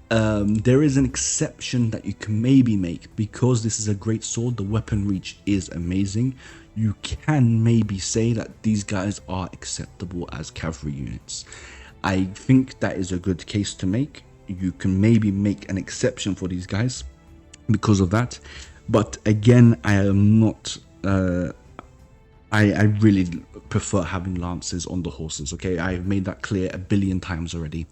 there is an exception that you can maybe make. Because this is a great sword, the weapon reach is amazing. You can maybe say that these guys are acceptable as cavalry units. I think that is a good case to make. You can maybe make an exception for these guys because of that. But again, I am not... I really prefer having lances on the horses, okay? I've made that clear a billion times already.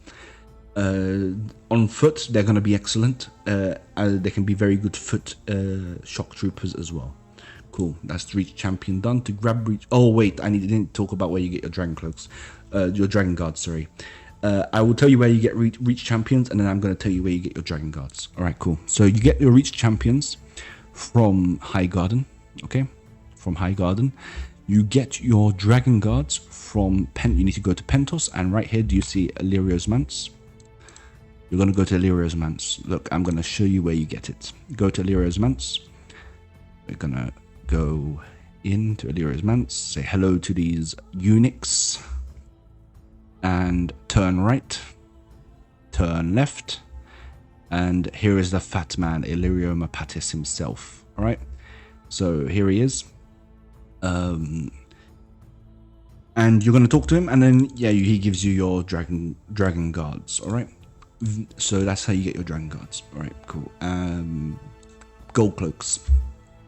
On foot, they're going to be excellent. They can be very good foot shock troopers as well. Cool, that's reach champion done. To grab reach... Oh, wait, I didn't talk about where you get your dragon cloaks. Your dragon guards, sorry. I will tell you where you get reach champions, and then I'm going to tell you where you get your dragon guards. Alright, cool. So you get your reach champions from High Garden, okay? From High Garden. You get your dragon guards from you need to go to Pentos, and right here, do you see Illyrio's Manse? You're going to go to Illyrio's Manse. Look, I'm going to show you where you get it. Go to Illyrio's Manse. We're going to go into Illyrio's Manse, say hello to these eunuchs, and turn right, turn left, and here is the fat man, Illyrio Mapatis himself. All right, so here he is, and you're going to talk to him, and then yeah, he gives you your dragon guards. All right, so that's how you get your dragon guards. All right, cool. Gold cloaks.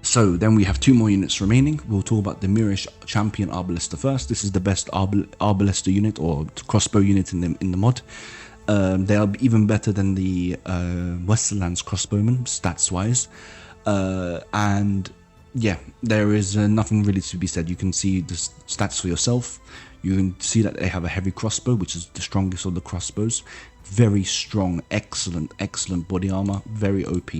So then we have 2 more units remaining. We'll talk about the Mirish Champion Arbalester first. This is the best Arbalester unit or crossbow unit in the mod. They are even better than the Westerlands crossbowmen stats wise. And yeah, there is nothing really to be said. You can see the stats for yourself. You can see that they have a heavy crossbow, which is the strongest of the crossbows. Very strong, excellent body armor, very OP.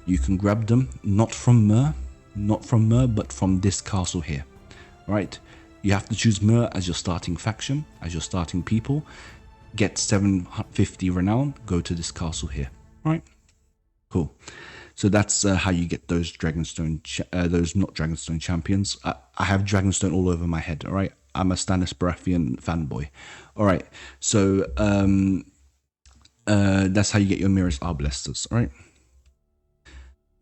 You can grab them, not from Myr, but from this castle here. Right? You have to choose Myr as your starting faction, as your starting people. Get 750 renown, go to this castle here. Right? Cool. So that's how you get those Dragonstone, not Dragonstone champions. I have Dragonstone all over my head, alright? I'm a Stannis Baratheon fanboy. Alright, so that's how you get your Mirror's Arbalesters, alright?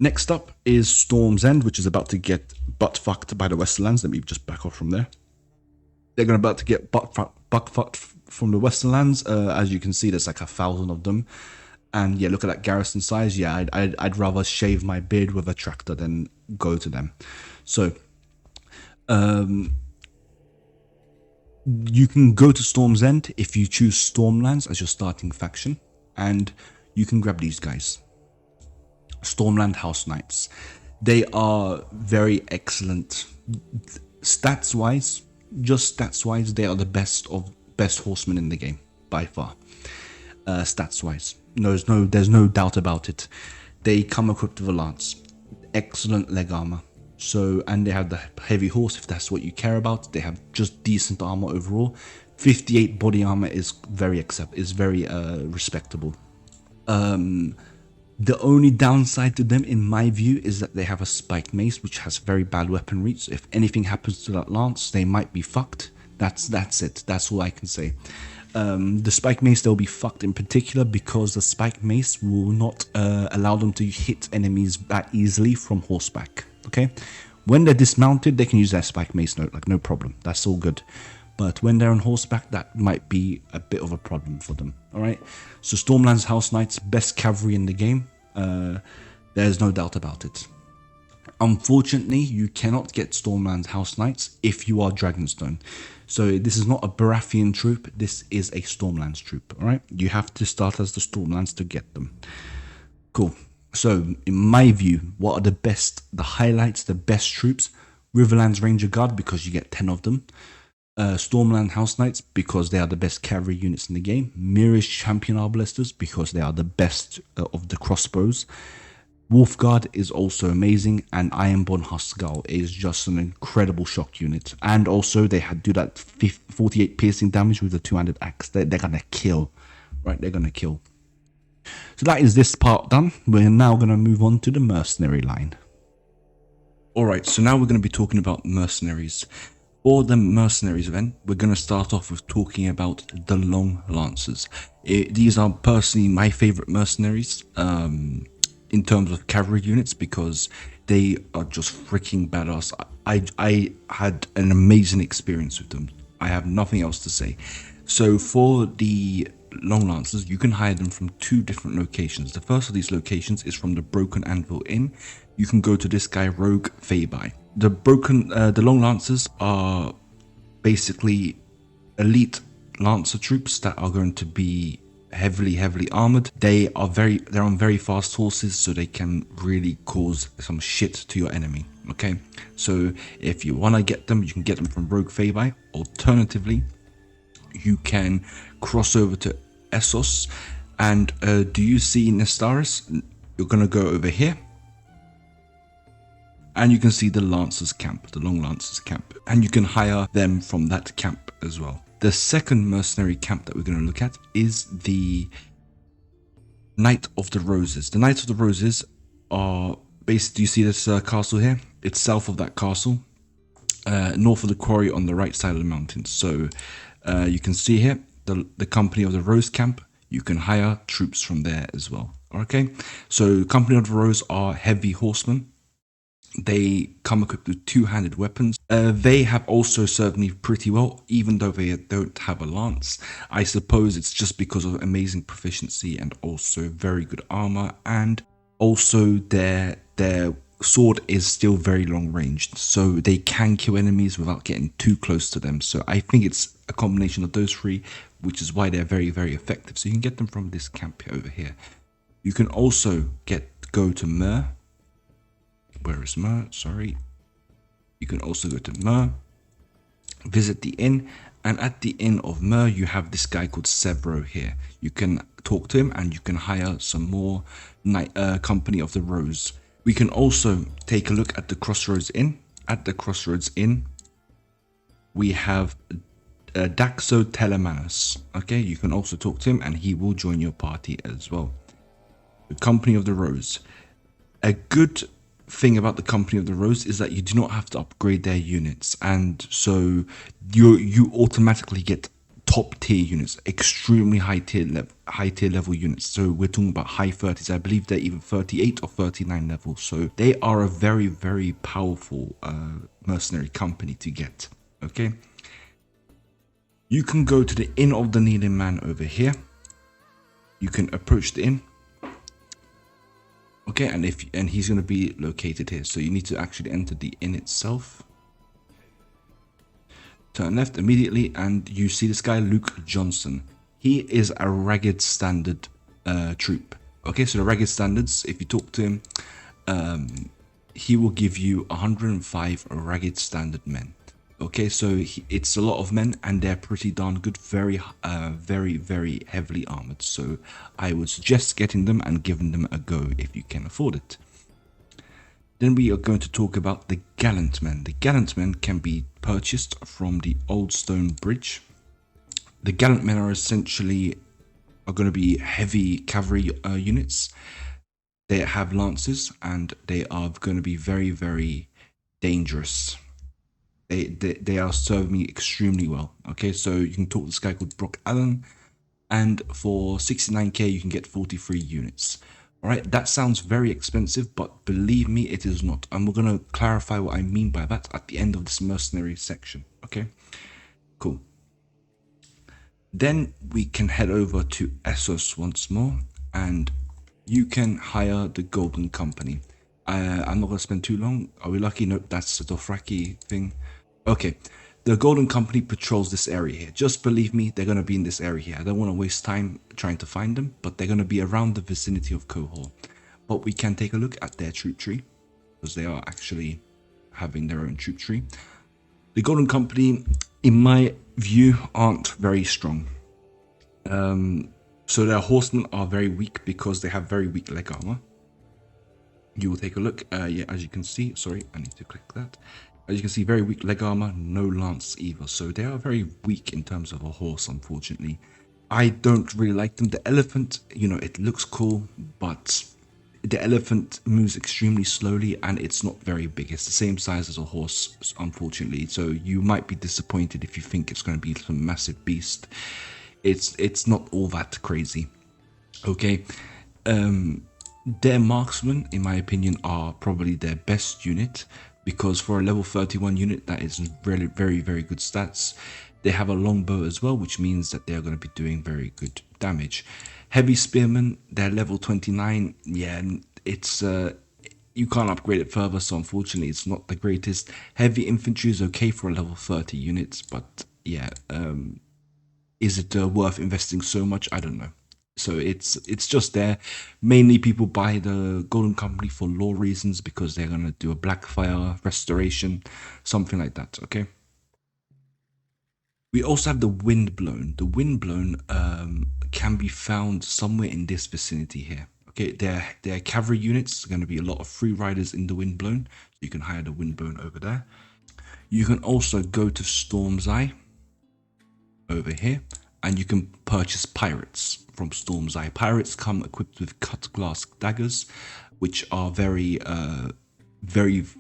Next up is Storm's End, which is about to get butt-fucked by the Westerlands. Let me just back off from there. They're about to get butt-fucked from the Westerlands. As you can see, there's like 1,000 of them. And yeah, look at that garrison size. Yeah, I'd rather shave my beard with a tractor than go to them. So, you can go to Storm's End if you choose Stormlands as your starting faction. And you can grab these guys. Stormland House Knights. They are very excellent. Stats wise, they are the best horsemen in the game by far. Stats wise, there's no doubt about it. They come equipped with a lance, excellent leg armor. So, and they have the heavy horse if that's what you care about. They have just decent armor overall. 58 body armor is very respectable. The only downside to them, in my view, is that they have a spiked mace, which has very bad weapon reach. So if anything happens to that lance, they might be fucked. That's it. That's all I can say. The spiked mace, they'll be fucked in particular because the spiked mace will not allow them to hit enemies that easily from horseback. Okay, when they're dismounted, they can use their spiked mace, no problem. That's all good. But when they're on horseback, that might be a bit of a problem for them. All right. So Stormlands House Knights, best cavalry in the game. There's no doubt about it. Unfortunately, you cannot get Stormlands House Knights if you are Dragonstone. So this is not a Baratheon troop. This is a Stormlands troop. All right. You have to start as the Stormlands to get them. Cool. So in my view, what are the highlights, the best troops? Riverlands Ranger Guard, because you get 10 of them. Stormland House Knights, because they are the best cavalry units in the game. Mirish Champion Arbalesters, because they are the best of the crossbows. Wolfguard is also amazing, and Ironborn Huskarl is just an incredible shock unit. And also, they do that 48 piercing damage with the two-handed axe. They're gonna kill, right? They're gonna kill. So that is this part done. We're now gonna move on to the mercenary line. Alright, so now we're going to be talking about mercenaries. For the mercenaries event, we're going to start off with talking about the long lancers. These are personally my favorite mercenaries in terms of cavalry units because they are just freaking badass. I had an amazing experience with them. I have nothing else to say. So for the long lancers, you can hire them from two different locations. The first of these locations is from the Broken Anvil Inn. You can go to this guy Rogue Fabai. The long lancers are basically elite lancer troops that are going to be heavily armored. They're on very fast horses, so they can really cause some shit to your enemy. Okay, so if you want to get them, you can get them from Rogue Fabai. Alternatively, you can cross over to Essos, and do you see Nestaris? You're gonna go over here, and you can see the Lancers camp, the Long Lancers camp, and you can hire them from that camp as well. The second mercenary camp that we're going to look at is the Knight of the Roses. The Knight of the Roses are based. Do you see this castle here? It's south of that castle, north of the quarry on the right side of the mountains. So you can see here the Company of the Rose camp. You can hire troops from there as well. Okay, so Company of the Rose are heavy horsemen. They come equipped with two-handed weapons. They have also served me pretty well, even though they don't have a lance. I suppose it's just because of amazing proficiency and also very good armor, and also their sword is still very long ranged, so they can kill enemies without getting too close to them. So I think it's a combination of those three, which is why they're very effective. So you can get them from this camp over here. You can also go to Mer. Where is Mer? Sorry. You can also go to Mer, visit the inn, and at the inn of Mer, you have this guy called Severo here. You can talk to him, and you can hire some more Company of the Rose. We can also take a look at the Crossroads Inn. At the Crossroads Inn, we have Daxo Telemanos. Okay, you can also talk to him, and he will join your party as well. The Company of the Rose. A good thing about the Company of the Rose is that you do not have to upgrade their units, and so you automatically get top tier units, extremely high tier level units. So we're talking about high 30s. I believe they're even 38 or 39 levels. So they are a very powerful mercenary company to get. Okay, you can go to the Inn of the Kneeling Man over here. You can approach the inn. Okay, and he's going to be located here. So you need to actually enter the inn itself. Turn left immediately, and you see this guy, Luke Johnson. He is a ragged standard troop. Okay, so the ragged standards, if you talk to him, he will give you 105 ragged standard men. Okay, so it's a lot of men, and they're pretty darn good, very heavily armored. So I would suggest getting them and giving them a go if you can afford it. Then we are going to talk about the Gallant Men. The Gallant Men can be purchased from the Old Stone Bridge. The Gallant Men are going to be heavy cavalry units. They have lances, and they are going to be very dangerous. They are serving me extremely well. Okay, so you can talk to this guy called Brock Allen, and for 69k you can get 43 units. All right, that sounds very expensive, but believe me, it is not. And we're going to clarify what I mean by that at the end of this mercenary section. Okay, cool. Then we can head over to Essos once more, and you can hire the Golden Company. I'm not going to spend too long. Are we lucky? Nope, that's the Dothraki thing. Okay, the Golden Company patrols this area here. Just believe me, they're going to be in this area here. I don't want to waste time trying to find them, but they're going to be around the vicinity of Qohor. But we can take a look at their troop tree, because they are actually having their own troop tree. The Golden Company, in my view, aren't very strong. So their horsemen are very weak because they have very weak leg armor. You will take a look. Yeah, as you can see, sorry, I need to click that. As you can see, very weak leg armor, no lance either. So they are very weak in terms of a horse, unfortunately. I don't really like them. The elephant, you know, it looks cool, but The elephant moves extremely slowly and it's not very big. It's the same size as a horse, unfortunately. So you might be disappointed if you think it's going to be some massive beast. It's not all that crazy. Okay. Their marksmen, in my opinion, are probably their best unit, because for a level 31 unit, that is really very, very good stats. They have a longbow as well, which means that they're going to be doing very good damage. Heavy spearmen, they're level 29. Yeah, it's you can't upgrade it further, so unfortunately it's not the greatest. Heavy infantry is okay for a level 30 units, but yeah, is it worth investing so much? I don't know. So it's just there. Mainly people buy the Golden Company for lore reasons, because they're going to do a Blackfire restoration, something like that, okay? We also have the Windblown. The Windblown can be found somewhere in this vicinity here. Okay, they're cavalry units. There's going to be a lot of free riders in the Windblown. You can hire the Windblown over there. You can also go to Storm's Eye over here, and you can purchase pirates from Storm's Eye. Pirates come equipped with cut glass daggers, which are very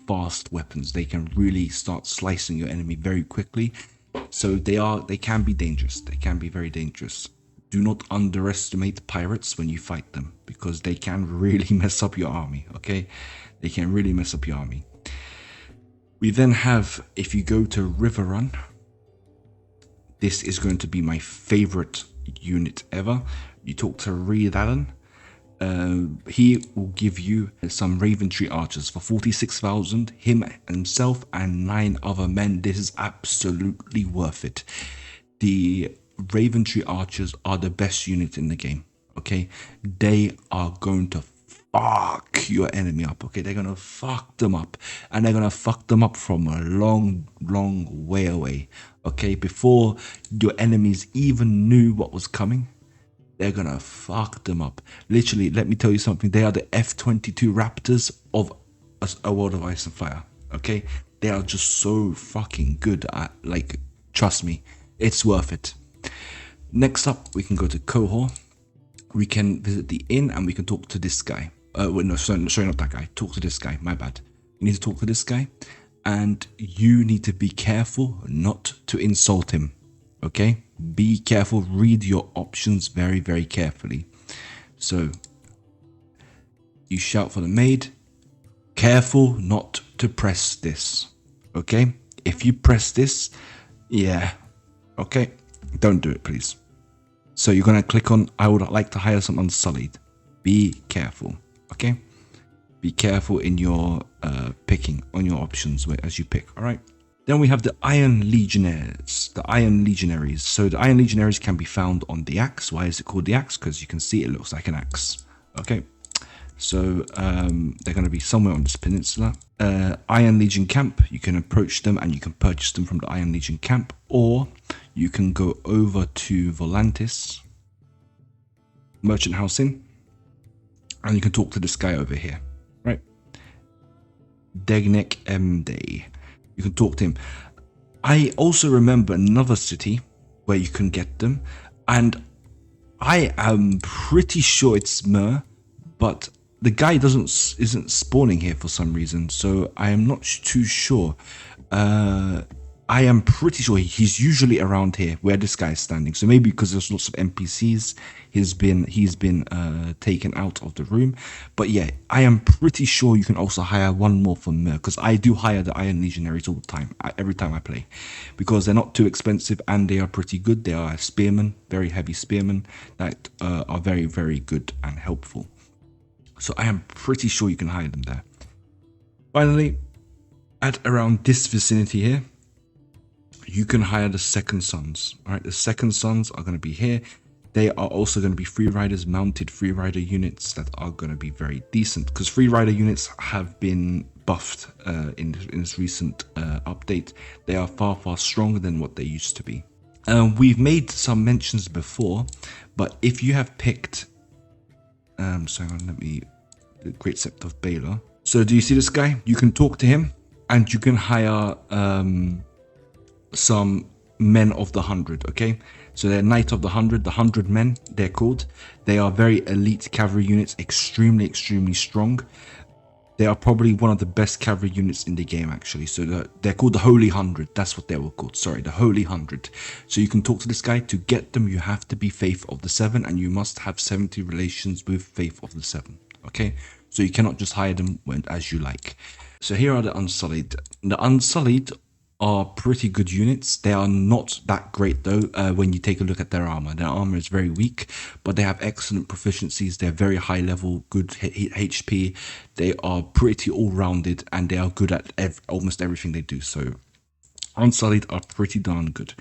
fast weapons. They can really start slicing your enemy very quickly. So they can be dangerous. They can be very dangerous. Do not underestimate pirates when you fight them, because they can really mess up your army, okay? They can really mess up your army. We then have, if you go to River Run, this is going to be my favorite unit ever. You talk to Reed Allen. He will give you some Raventry archers for 46,000, him himself and 9 other men. This is absolutely worth it. The Raventry archers are the best unit in the game, okay? They are going to fuck your enemy up, okay? They're going to fuck them up, and they're going to fuck them up from a long, long way away, okay? Before your enemies even knew what was coming, they're gonna fuck them up. Literally, let me tell you something. They are the F-22 Raptors of A World of Ice and Fire. Okay? They are just so fucking good at, like, trust me, it's worth it. Next up, we can go to Qohor. We can visit the inn and we can talk to this guy. Wait, no, sorry, not that guy. Talk to this guy, my bad. You need to talk to this guy, and you need to be careful not to insult him. Okay? Be careful, read your options very, very carefully. So, you shout for the maid. Careful not to press this. Okay? If you press this, yeah. Okay? Don't do it, please. So you're going to click on, I would like to hire some Unsullied. Be careful. Okay? Be careful in your picking on your options as you pick. Alright? Then we have the Iron Legionnaires, the Iron Legionaries. So the Iron Legionaries can be found on the axe. Why is it called the axe? Because you can see it looks like an axe. Okay, so they're going to be somewhere on this peninsula. Iron Legion camp, you can approach them and you can purchase them from the Iron Legion camp, or you can go over to Volantis Merchant House Inn, and you can talk to this guy over here, right? Degnek Mday. You can talk to him. I also remember another city where you can get them, and I am pretty sure it's Mer, but the guy isn't spawning here for some reason, so I am not too sure. I am pretty sure he's usually around here where this guy is standing. So maybe because there's lots of NPCs, he's been taken out of the room. But yeah, I am pretty sure you can also hire one more from Mer, because I do hire the Iron Legionaries all the time, every time I play, because they're not too expensive and they are pretty good. They are spearmen, very heavy spearmen that are very, very good and helpful. So I am pretty sure you can hire them there. Finally, at around this vicinity here, you can hire the Second Sons. All right, the Second Sons are going to be here. They are also going to be free riders, mounted free rider units that are going to be very decent, because free rider units have been buffed in this recent update. They are far, far stronger than what they used to be. We've made some mentions before, but if you have picked, so let me, the Great Sept of Baylor. So do you see this guy? You can talk to him and you can hire some men of the 100, okay? So they're Knight of the 100, the 100 men, they're called. They are very elite cavalry units, extremely strong. They are probably one of the best cavalry units in the game, actually. So they're called the Holy 100. That's what they were called. Sorry, the Holy 100. So you can talk to this guy. To get them, you have to be Faith of the 7, and you must have 70 relations with Faith of the 7. Okay? So you cannot just hire them as you like. So here are the Unsullied. The Unsullied are pretty good units. They are not that great though when you take a look at their armor. Their armor is very weak, but they have excellent proficiencies. They're very high level, good HP. They are pretty all-rounded, and they are good at almost everything they do. So Unsullied are pretty darn good.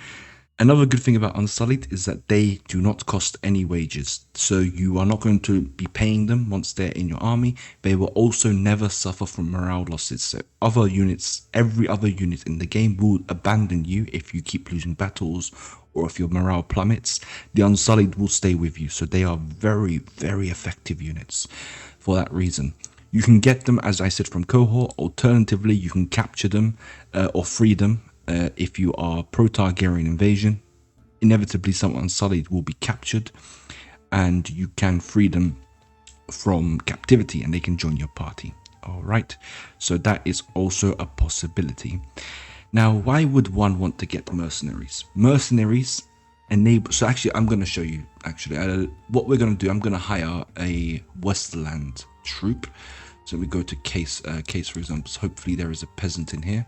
Another good thing about Unsullied is that they do not cost any wages. So you are not going to be paying them once they're in your army. They will also never suffer from morale losses. So other units, every other unit in the game will abandon you if you keep losing battles or if your morale plummets. The Unsullied will stay with you. So they are very effective units for that reason. You can get them, as I said, from Qohor. Alternatively, you can capture them or free them. If you are pro-Targaryen invasion, inevitably some Unsullied will be captured, and you can free them from captivity and they can join your party. Alright, so that is also a possibility. Now, why would one want to get mercenaries? Mercenaries enable... So actually, I'm going to show you, what we're going to do. I'm going to hire a Westerland troop. So we go to case, for example. So hopefully there is a peasant in here.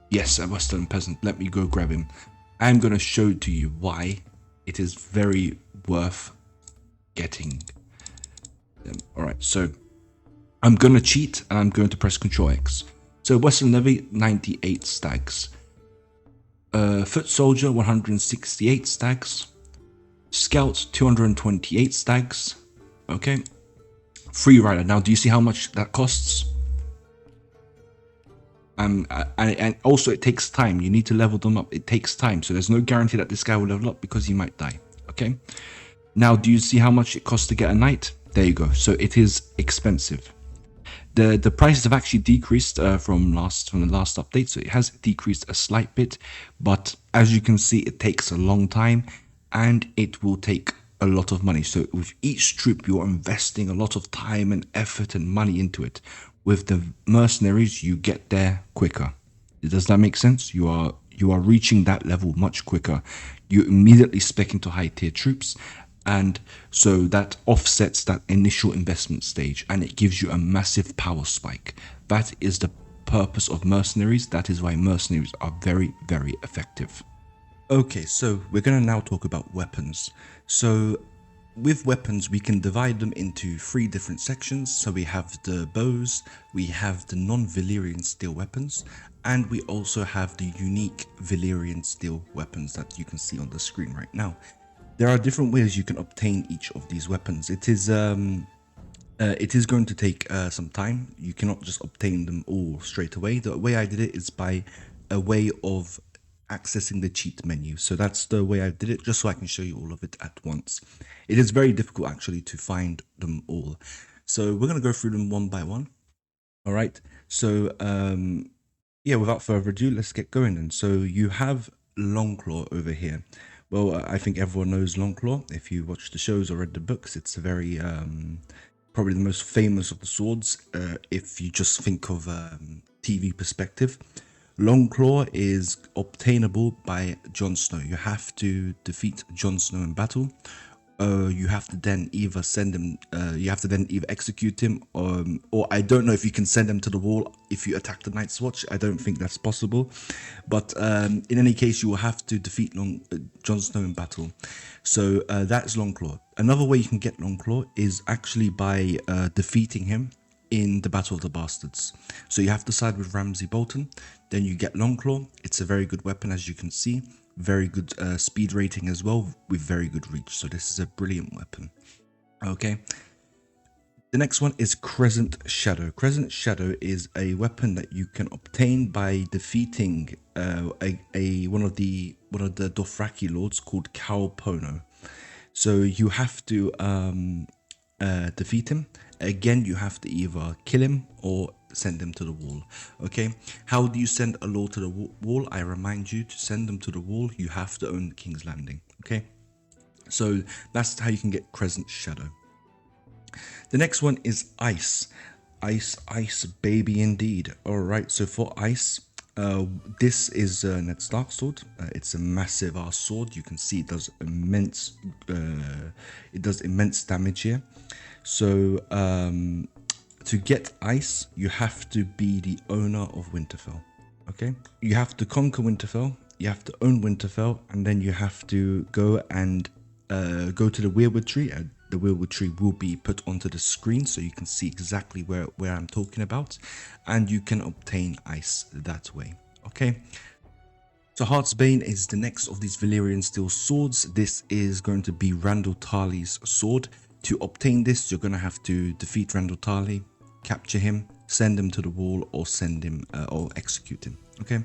Yes, a Western peasant. Let me go grab him. I'm going to show to you why it is very worth getting them. Alright, so I'm going to cheat and I'm going to press Ctrl X. So Western Levy, 98 stags. Foot Soldier, 168 stags. Scout, 228 stags. Okay. Free Rider. Now, do you see how much that costs? And also it takes time. You need to level them up. It takes time. So there's no guarantee that this guy will level up because he might die. Okay. Now, do you see how much it costs to get a knight? There you go. So it is expensive. The prices have actually decreased from the last update. So it has decreased a slight bit. But as you can see, it takes a long time and it will take a lot of money. So with each troop, you're investing a lot of time and effort and money into it. With the mercenaries, you get there quicker. Does that make sense? You are reaching that level much quicker. You immediately spec into high tier troops, and so that offsets that initial investment stage, and it gives you a massive power spike. That is the purpose of mercenaries. That is why mercenaries are very effective. Okay, so we're going to now talk about weapons. So with weapons, we can divide them into 3 different sections. So we have the bows, we have the non-Valyrian steel weapons, and we also have the unique Valyrian steel weapons that you can see on the screen right now. There are different ways you can obtain each of these weapons. It is going to take some time. You cannot just obtain them all straight away. The way I did it is by a way of accessing the cheat menu. So that's the way I did it, just so I can show you all of it at once. It is very difficult actually to find them all. So we're going to go through them one by one. All right. So yeah, without further ado, let's get going then. So you have Longclaw over here. Well, I think everyone knows Longclaw. If you watch the shows or read the books, it's a very probably the most famous of the swords if you just think of TV perspective. Longclaw is obtainable by Jon Snow. You have to defeat Jon Snow in battle. You have to then either send him, you have to then either execute him, or I don't know if you can send him to the wall if you attack the Night's Watch. I don't think that's possible. But in any case, you will have to defeat Jon Snow in battle. So that's Longclaw. Another way you can get Longclaw is actually by defeating him in the Battle of the Bastards. So you have to side with Ramsay Bolton, then you get Longclaw. It's a very good weapon, as you can see. Very good speed rating as well, with very good reach. So this is a brilliant weapon. Okay. The next one is Crescent Shadow. Crescent Shadow is a weapon that you can obtain by defeating one of the Dothraki lords called Khal Pono. So you have to defeat him. Again, you have to either kill him or send them to the wall. Okay, how do you send a lord to the wall? I remind you, to send them to the wall, you have to own King's Landing. Okay, so that's how you can get Crescent Shadow. The next one is Ice. Ice, baby, indeed. All right, so for Ice, this is Ned's Dark Sword. It's a massive ass sword. You can see it does immense damage here. So to get Ice, you have to be the owner of Winterfell. Okay, you have to conquer Winterfell. You have to own Winterfell, and then you have to go and go to the Weirwood Tree. The Weirwood Tree will be put onto the screen so you can see exactly where I'm talking about, and you can obtain Ice that way. Okay, so Heartsbane is the next of these Valyrian steel swords. This is going to be Randall Tarley's sword. To obtain this, you're going to have to defeat Randall Tarley, capture him, send him to the wall, or send him or execute him. Okay,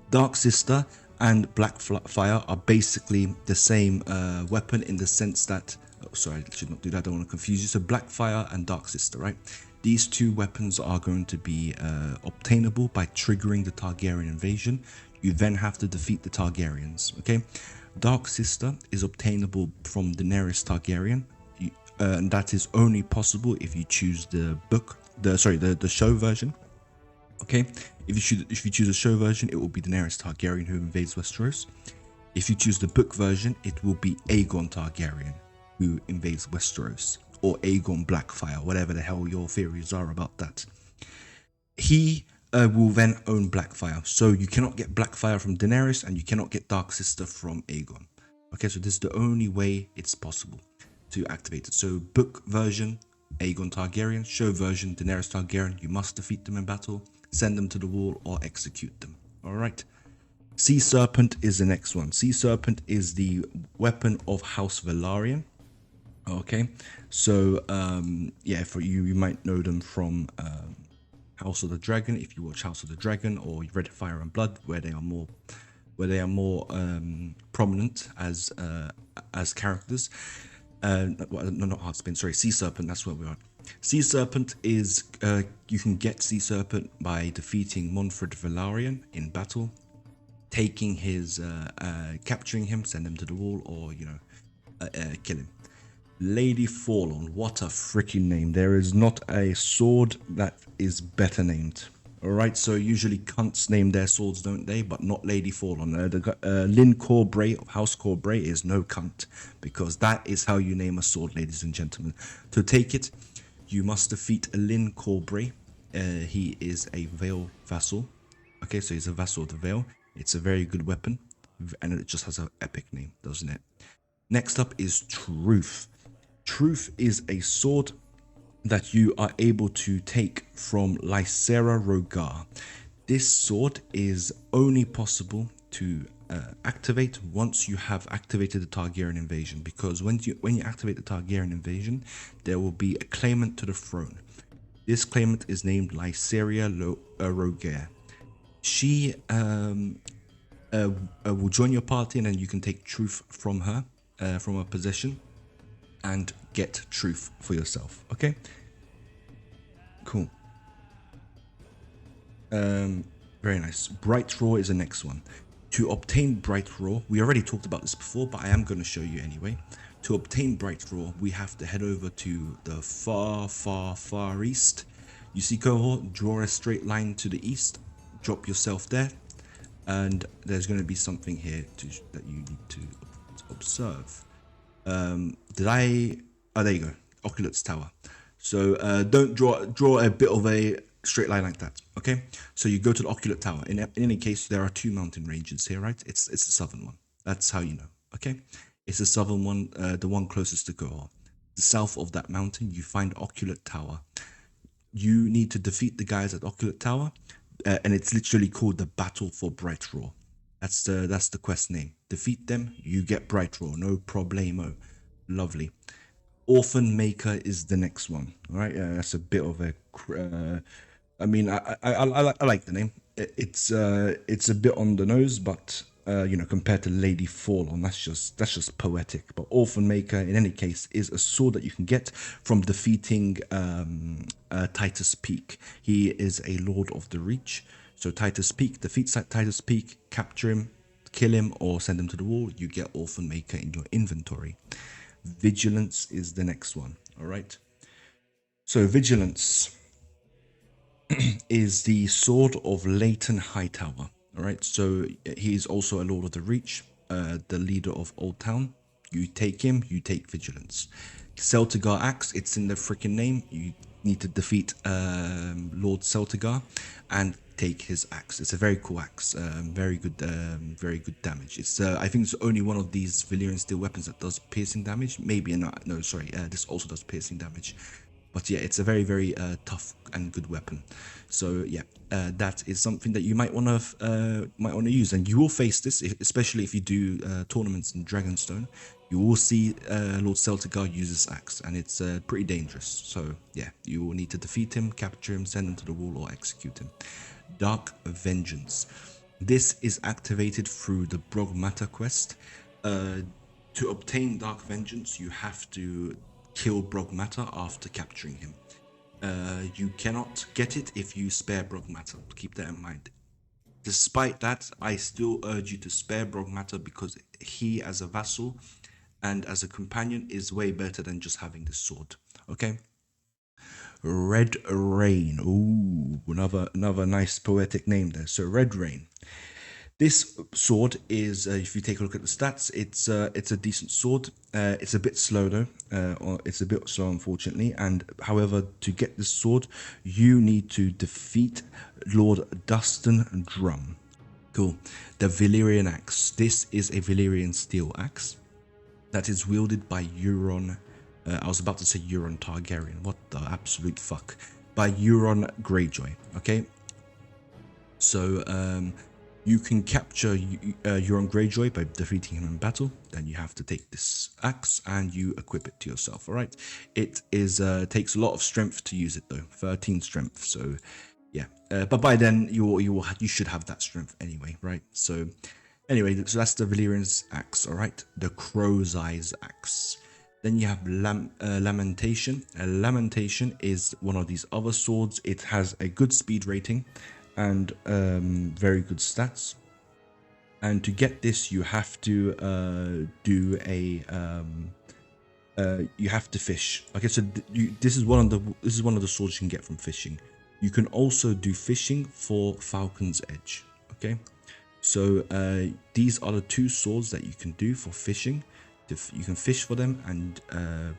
Dark Sister and Blackfire are basically the same weapon in the sense that, sorry, I should not do that, I don't want to confuse you. So Blackfire and Dark Sister, right? These two weapons are going to be obtainable by triggering the Targaryen invasion. You then have to defeat the Targaryens, okay? Dark Sister is obtainable from Daenerys Targaryen, and that is only possible if you choose the show version. Okay, if you choose a show version, it will be Daenerys Targaryen who invades Westeros. If you choose the book version, it will be Aegon Targaryen who invades Westeros, or Aegon Blackfire, whatever the hell your theories are about that. He will then own Blackfire, so you cannot get Blackfire from Daenerys, and you cannot get Dark Sister from Aegon. Okay, so this is the only way it's possible to activate it. So book version, Aegon Targaryen. Show version, Daenerys Targaryen. You must defeat them in battle, send them to the wall, or execute them. All right. Sea Serpent is the next one. Sea Serpent is the weapon of House Velaryon. Okay, so yeah, for you might know them from House of the Dragon, if you watch House of the Dragon, or you've read Fire and Blood, where they are more prominent as characters. No, not Heartsbane, sorry, Sea Serpent, that's where we are. Sea Serpent is, you can get Sea Serpent by defeating Monfred Velaryon in battle, taking his, capturing him, send him to the wall, or, you know, kill him. Lady Fallen, what a freaking name. There is not a sword that is better named. Alright, so usually cunts name their swords, don't they? But not Lady Fallen. Lynn Corbray of House Corbray is no cunt, because that is how you name a sword, ladies and gentlemen. To take it, you must defeat Lynn Corbray. He is a Vale vassal. Okay, so he's a vassal of the Vale. It's a very good weapon, and it just has an epic name, doesn't it? Next up is Truth. Truth is a sword that you are able to take from Lysera Rogar. This sword is only possible to activate once you have activated the Targaryen invasion, because when you activate the Targaryen invasion, there will be a claimant to the throne. This claimant is named Lysera Rogar. She will join your party, and then you can take Truth from her, from her possession, and get Truth for yourself. Okay, cool. Very nice. Brightroar is the next one. To obtain Brightroar, we already talked about this before, but I am going to show you anyway. To obtain Brightroar, we have to head over to the far east. You see Qohor, draw a straight line to the east, drop yourself there, and there's going to be something here that you need to observe. Oh, there you go, Occult Tower. So don't draw a bit of a straight line like that. Okay, so you go to the Occult Tower. In any case, there are two mountain ranges here, right? It's the southern one. That's how you know. Okay, it's the southern one, the one closest to Qohor. The south of that mountain, you find Occult Tower. You need to defeat the guys at Occult Tower, and it's literally called the Battle for Brightroar. That's the quest name. Defeat them, you get Brightroar, no problemo. Lovely. Orphan Maker is the next one. All right, that's a bit of a. I mean, I like the name. It's a bit on the nose, but compared to Lady Fallen. That's just poetic. But Orphan Maker, in any case, is a sword that you can get from defeating Titus Peak. He is a Lord of the Reach. So Titus Peak defeats that Titus Peak, capture him, kill him, or send him to the wall. You get Orphan Maker in your inventory. Vigilance is the next one. All right. So Vigilance is the sword of Leighton Hightower. All right, so he is also a Lord of the Reach, the leader of Old Town. You take him, you take Vigilance. Celtigar Axe, it's in the freaking name. You need to defeat Lord Celtigar and take his axe. It's a very cool axe, very good damage. It's I think it's only one of these Valyrian steel weapons that does piercing damage. Maybe not. No, sorry. This also does piercing damage. But yeah, it's a very tough and good weapon. So yeah, that is something that you might want to use, and you will face this, especially if you do tournaments in Dragonstone. You will see Lord Celtigar use this axe, and it's pretty dangerous. So yeah, you will need to defeat him, capture him, send him to the wall, or execute him. Dark Vengeance. This is activated through the Brog Matter quest. To obtain Dark Vengeance, you have to kill Brog Matter after capturing him. You cannot get it if you spare Brog Matter. Keep that in mind. Despite that, I still urge you to spare Brog Matter because he, as a vassal and as a companion, is way better than just having this sword. Okay. Red Rain. Ooh, another nice poetic name there. So Red Rain. This sword is, if you take a look at the stats, it's a decent sword. It's a bit slow though, or it's a bit slow unfortunately. And however, to get this sword, you need to defeat Lord Dustin Drum. Cool. The Valyrian Axe. This is a Valyrian steel axe that is wielded by Euron. I was about to say Euron Targaryen. What the absolute fuck? By Euron Greyjoy. Okay. So you can capture Euron Greyjoy by defeating him in battle. Then you have to take this axe and you equip it to yourself. All right. It is takes a lot of strength to use it though. 13 strength. So yeah. But by then you should have that strength anyway, right? So anyway, so that's the Valyrian's axe. All right. The Crow's Eyes axe. Then you have Lamentation. Lamentation is one of these other swords. It has a good speed rating and very good stats. And to get this, you have to do a you have to fish. Okay, so this is one of the swords you can get from fishing. You can also do fishing for Falcon's Edge. Okay, so these are the two swords that you can do for fishing. You can fish for them, and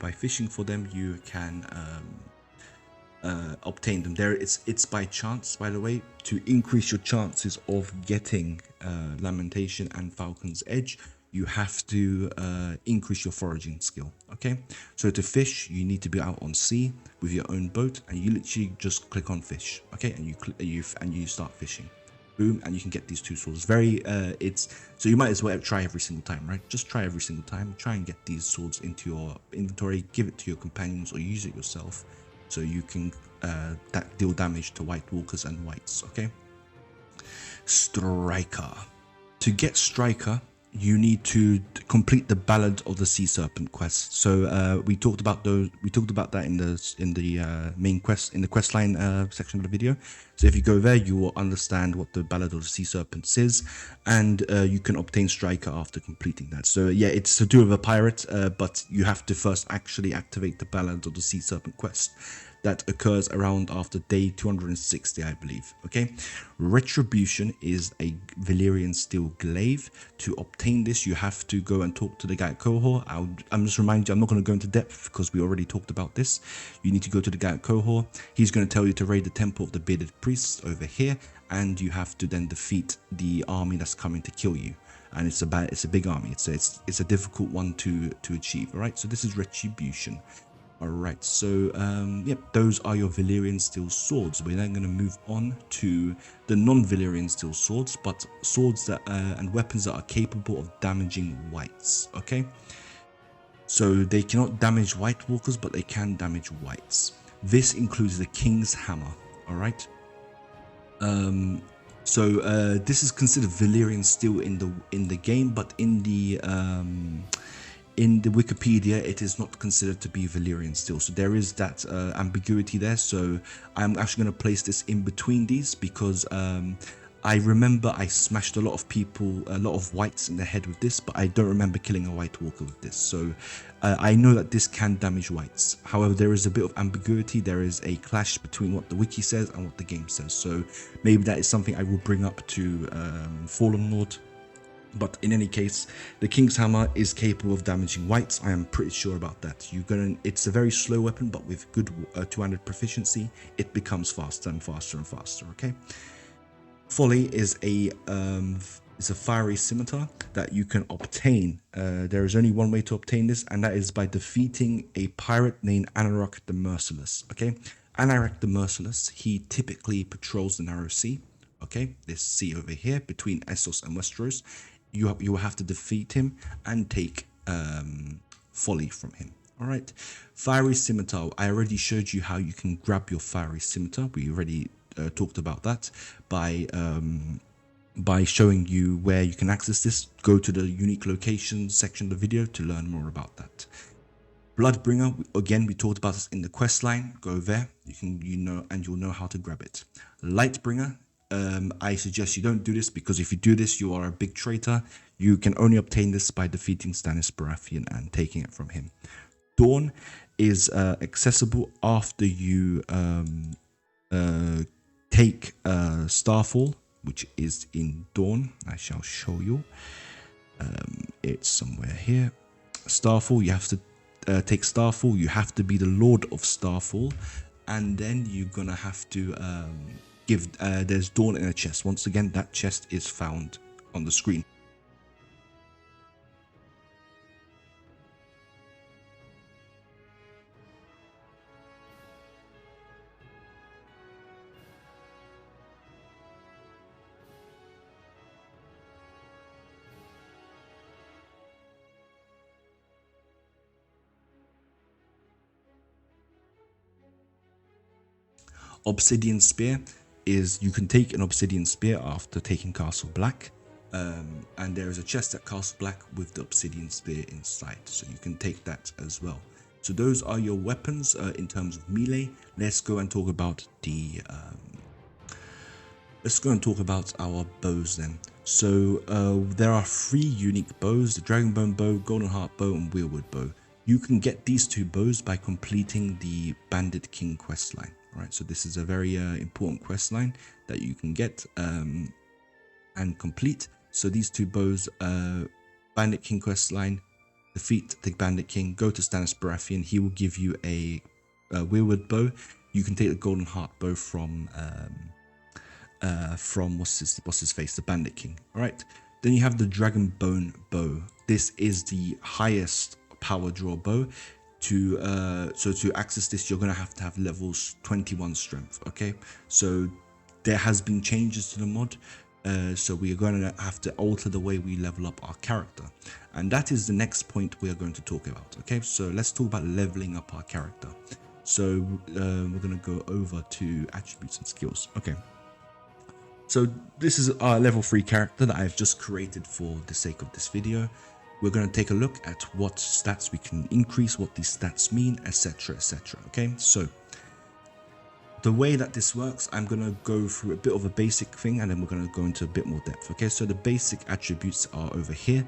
by fishing for them, you can obtain them. It's by chance, by the way, to increase your chances of getting Lamentation and Falcon's Edge. You have to increase your foraging skill. Okay, so to fish, you need to be out on sea with your own boat, and you literally just click on fish. Okay, and you start fishing. Boom, and you can get these two swords. So you might as well try every single time, right? Just try every single time. Try and get these swords into your inventory, give it to your companions, or use it yourself, so you can deal damage to White Walkers and Whites. Okay. Striker. To get Striker, you need to complete the Ballad of the Sea Serpent quest. So we talked about that in the main quest, in the questline section of the video. So if you go there, you will understand what the Ballad of the Sea Serpent is, and you can obtain Striker after completing that. So yeah, it's to do with a pirate, but you have to first actually activate the Ballad of the Sea Serpent quest. That occurs around after day 260, I believe. Okay, Retribution is a Valyrian steel glaive. To obtain this, you have to go and talk to the guy at Qohor. I'm just reminding you, I'm not going to go into depth because we already talked about this. You need to go to the guy at Qohor. He's going to tell you to raid the Temple of the Bearded Priests over here, and you have to then defeat the army that's coming to kill you. And it's a big army. It's a difficult one to achieve. All right, so this is Retribution. Alright, so yep, those are your Valyrian steel swords. We're then going to move on to the non-Valyrian steel swords, but swords that and weapons that are capable of damaging whites. Okay, so they cannot damage White Walkers, but they can damage whites. This includes the King's Hammer. Alright, So this is considered Valyrian steel in the game, but in the Wikipedia, it is not considered to be Valyrian steel. So there is that ambiguity there. So I'm actually going to place this in between these because I remember I smashed a lot of people, a lot of whites in the head with this, but I don't remember killing a White Walker with this. So I know that this can damage whites. However, there is a bit of ambiguity. There is a clash between what the wiki says and what the game says. So maybe that is something I will bring up to Fallenlord. But in any case, the King's Hammer is capable of damaging whites. I am pretty sure about that. It's a very slow weapon, but with good 200 proficiency, it becomes faster and faster and faster. Okay. Folly is a fiery scimitar that you can obtain. There is only one way to obtain this, and that is by defeating a pirate named Anarok the Merciless. Okay, Anarok the Merciless. He typically patrols the Narrow Sea. Okay, this sea over here between Essos and Westeros. You will have to defeat him and take Folly from him. All right, fiery scimitar. I already showed you how you can grab your fiery scimitar. We already talked about that by showing you where you can access this. Go to the unique locations section of the video to learn more about that. Bloodbringer, again, we talked about this in the quest line. Go there, you'll know how to grab it. Lightbringer, I suggest you don't do this because if you do this, you are a big traitor. You can only obtain this by defeating Stannis Baratheon and taking it from him. Dawn is accessible after you take Starfall, which is in Dawn. I shall show you. It's somewhere here. Starfall, you have to take Starfall. You have to be the Lord of Starfall, and then you're gonna have to give. There's Dawn in a chest. Once again, that chest is found on the screen. Obsidian Spear is, you can take an Obsidian Spear after taking Castle Black, and there is a chest at Castle Black with the Obsidian Spear inside, so you can take that as well. So those are your weapons in terms of melee. Let's go and talk about our bows then. So there are 3 unique bows: the Dragonbone Bow, Golden Heart Bow, and Wheelwood Bow. You can get these 2 bows by completing the Bandit King questline. Right, so this is a very important quest line that you can get and complete. So these 2 bows, Bandit King quest line, defeat the Bandit King, go to Stannis Baratheon. He will give you a Weirwood bow. You can take the Golden Heart bow from what's his face, the Bandit King. All right. Then you have the Dragonbone bow. This is the highest power draw bow. So to access this, you're gonna have levels 21 strength. Okay, so there has been changes to the mod, so we are gonna have to alter the way we level up our character, and that is the next point we are going to talk about. Okay, so let's talk about leveling up our character. So we're gonna go over to attributes and skills. Okay, so this is our level 3 character that I've just created for the sake of this video. We're going to take a look at what stats we can increase, what these stats mean, etc, etc. Okay, so the way that this works, I'm going to go through a bit of a basic thing and then we're going to go into a bit more depth. Okay, so the basic attributes are over here.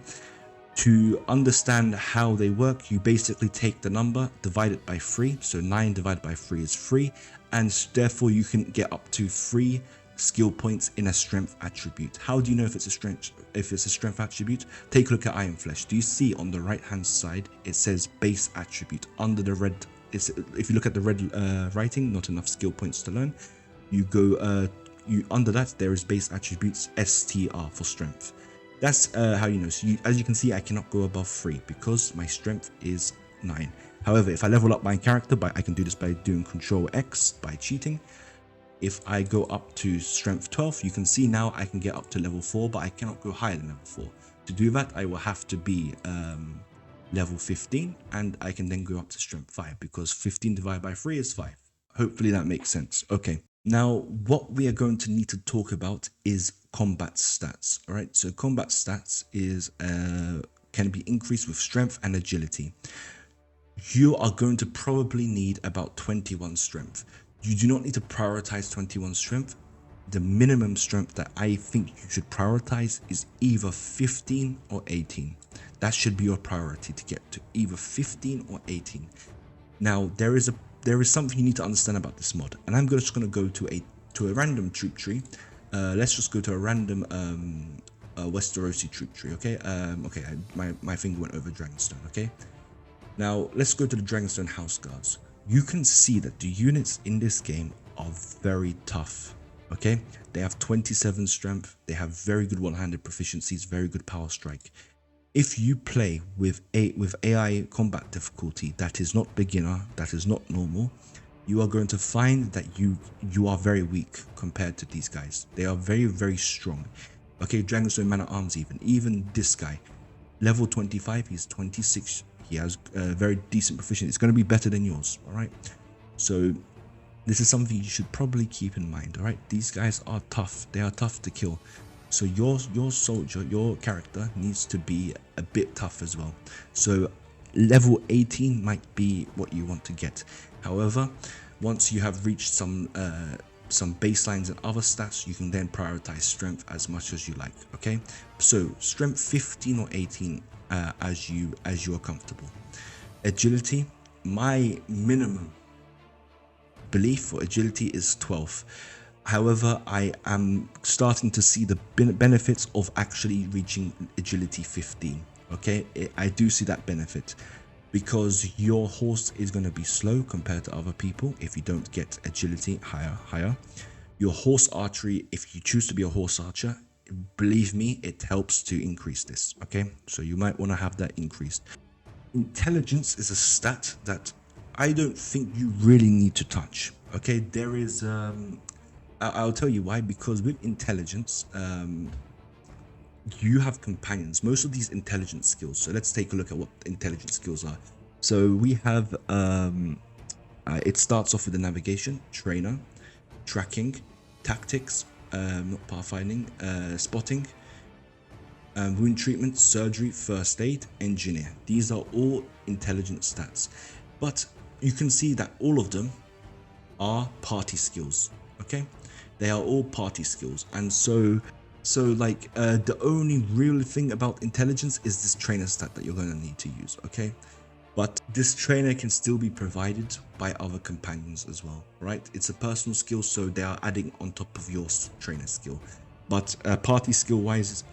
To understand how they work, you basically take the number, divide it by 3. So 9 divided by 3 is 3, and therefore you can get up to 3 skill points in a strength attribute. How do you know if it's a strength attribute? Take a look at Iron Flesh. Do you see on the right hand side it says base attribute under the red? If you look at the red writing, not enough skill points to learn, you go under that there is base attributes STR for strength. That's how you know. So as you can see, I cannot go above 3 because my strength is 9. However, if I level up my character, I can do this by doing Control X by cheating. If I go up to strength 12, you can see now I can get up to level 4, but I cannot go higher than level 4. To do that, I will have to be level 15, and I can then go up to strength 5 because 15 divided by 3 is 5. Hopefully that makes sense. Okay, Now, what we are going to need to talk about is combat stats. All right, so combat stats is can be increased with strength and agility. You are going to probably need about 21 strength. You do not need to prioritize 21 strength. The minimum strength that I think you should prioritize is either 15 or 18. That should be your priority to get to, either 15 or 18. Now, there is something you need to understand about this mod, and I'm just going to go to a random troop tree. Let's just go to a random Westerosi troop tree. Okay. Okay. My finger went over Dragonstone. Okay. Now let's go to the Dragonstone House Guards. You can see that the units in this game are very tough. Okay. They have 27 strength. They have very good one-handed proficiencies. Very good power strike. If you play with AI combat difficulty that is not beginner, that is not normal, you are going to find that you are very weak compared to these guys. They are very, very strong. Okay, Dragonstone Man at Arms, even this guy, level 25, he's 26. He has very decent proficiency. It's going to be better than yours. All right. So this is something you should probably keep in mind. All right. These guys are tough. They are tough to kill. So your soldier, your character needs to be a bit tough as well. So level 18 might be what you want to get. However, once you have reached some baselines and other stats, you can then prioritize strength as much as you like. Okay, so strength 15 or 18 as you are comfortable. Agility, my minimum belief for agility is 12. However, I am starting to see the benefits of actually reaching agility 15. Okay, I do see that benefit, because your horse is going to be slow compared to other people if you don't get agility higher. Your horse archery, if you choose to be a horse archer, believe me, it helps to increase this. Okay, so you might want to have that increased. Intelligence is a stat that I don't think you really need to touch. Okay, there is I'll tell you why. Because with intelligence, you have companions. Most of these intelligence skills. So let's take a look at what intelligence skills are. So we have it starts off with the navigation, trainer, tracking, tactics, not pathfinding, spotting, wound treatment, surgery, first aid, engineer. These are all intelligence stats, but you can see that all of them are party skills. Okay, they are all party skills. And so like the only real thing about intelligence is this trainer stat that you're going to need to use. Okay, but this trainer can still be provided by other companions as well, right? It's a personal skill, so they are adding on top of your trainer skill. But party skill wise,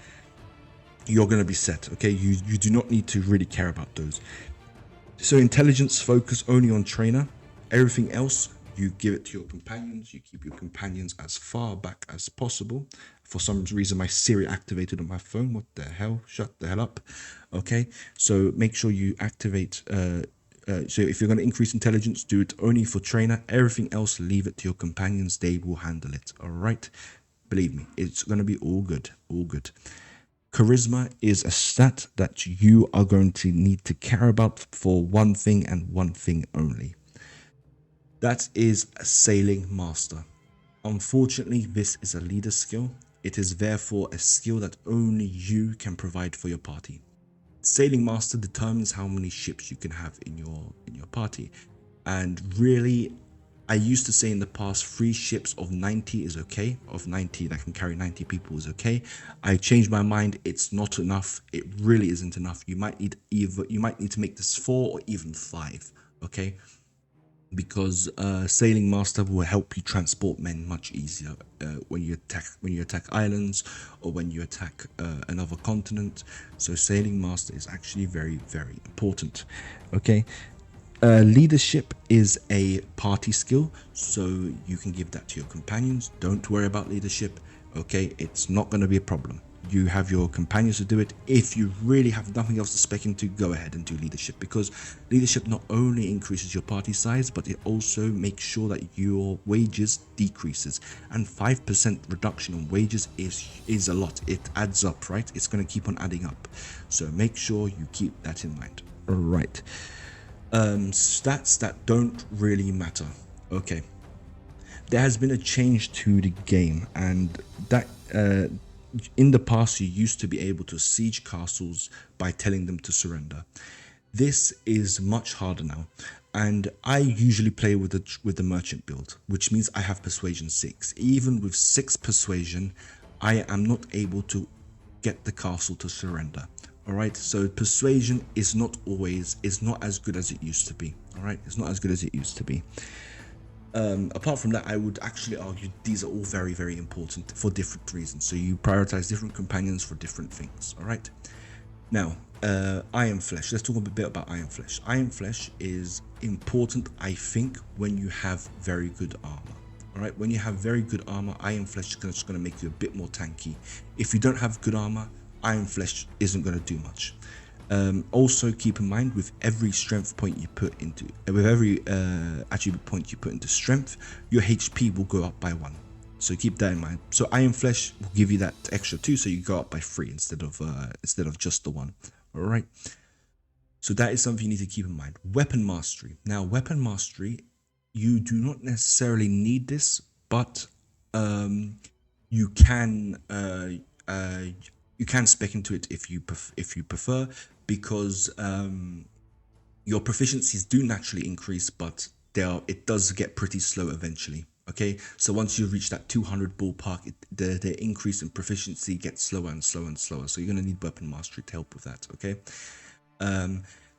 you're going to be set. Okay, you do not need to really care about those. So intelligence, focus only on trainer. Everything else, you give it to your companions. You keep your companions as far back as possible. For some reason, my Siri activated on my phone. What the hell? Shut the hell up. Okay, so make sure you activate. So if you're going to increase intelligence, do it only for trainer. Everything else, leave it to your companions. They will handle it. All right, believe me, it's going to be all good. All good. Charisma is a stat that you are going to need to care about for one thing and one thing only. That is a sailing master. Unfortunately, this is a leader skill. It is therefore a skill that only you can provide for your party. Sailing master determines how many ships you can have in your party. And really, I used to say in the past, 3 ships of 90 is okay. Of 90 that can carry 90 people is okay. I changed my mind. It's not enough. It really isn't enough. You might need to make this 4 or even 5. Okay, because sailing master will help you transport men much easier when you attack islands or when you attack another continent. So sailing master is actually very, very important. Okay. Leadership is a party skill, so you can give that to your companions. Don't worry about leadership. Okay, it's not going to be a problem. You have your companions to do it. If you really have nothing else to spec into, go ahead and do leadership, because leadership not only increases your party size, but it also makes sure that your wages decreases. And 5% reduction on wages is a lot. It adds up, right? It's going to keep on adding up. So make sure you keep that in mind. All right. Stats that don't really matter. Okay. there has been a change to the game, and that in the past you used to be able to siege castles by telling them to surrender. This is much harder now, and I usually play with the merchant build, which means I have persuasion 6. Even with 6 persuasion, I am not able to get the castle to surrender. All right, so persuasion is not as good as it used to be. All right, it's not as good as it used to be. Apart from that, I would actually argue these are all very, very important for different reasons. So you prioritize different companions for different things. All right. Now, Iron Flesh. Let's talk a bit about Iron Flesh. Iron Flesh is important, I think, when you have very good armor. All right. When you have very good armor, Iron Flesh is just going to make you a bit more tanky. If you don't have good armor, Iron Flesh isn't going to do much. Also keep in mind, with every strength point you put into, with every attribute point you put into strength, your HP will go up by 1. So keep that in mind. So Iron Flesh will give you that extra 2, so you go up by 3 instead of just the 1. All right. So that is something you need to keep in mind. Weapon Mastery. Now, Weapon Mastery, you do not necessarily need this, but you can spec into it if you prefer, because your proficiencies do naturally increase, but it does get pretty slow eventually. Okay, so once you reach that 200 ballpark, the increase in proficiency gets slower and slower and slower. So you're going to need Weapon Mastery to help with that. Okay,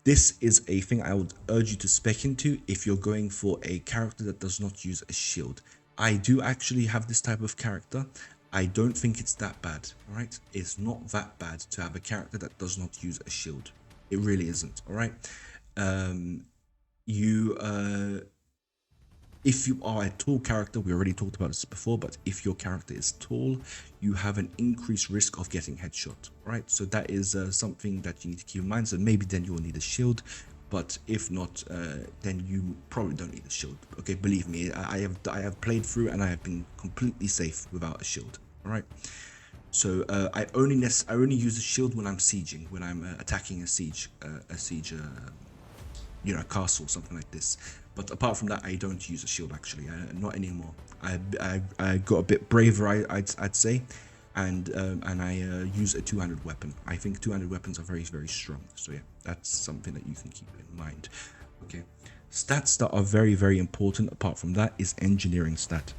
this is a thing I would urge you to spec into if you're going for a character that does not use a shield. I do actually have this type of character. I don't think it's that bad. All right, it's not that bad to have a character that does not use a shield. It really isn't. All right, if you are a tall character, we already talked about this before, but if your character is tall, you have an increased risk of getting headshot, right? So that is something that you need to keep in mind. So maybe then you'll need a shield, but if not, then you probably don't need a shield. Okay, believe me, I have played through and I have been completely safe without a shield. All right. So I only use a shield when I'm sieging, when I'm attacking a castle, something like this. But apart from that, I don't use a shield actually, not anymore. I got a bit braver, I'd say, and I use a 200 weapon. I think 200 weapons are very, very strong. So yeah, that's something that you can keep in mind. Okay, stats that are very, very important. Apart from that, is engineering stat.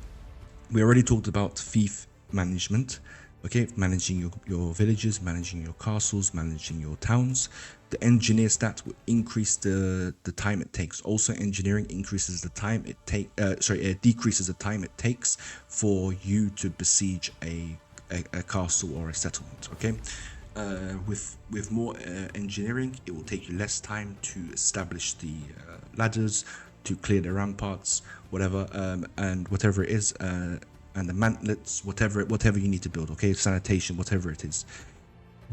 We already talked about thief management. Okay, managing your villages, managing your castles, managing your towns. The engineer stat will increase the time it takes. Also, engineering increases the time it decreases the time it takes for you to besiege a castle or a settlement. Okay, with more engineering, it will take you less time to establish the ladders, to clear the ramparts, whatever, and whatever it is. And the mantlets, whatever you need to build, okay, sanitation, whatever it is.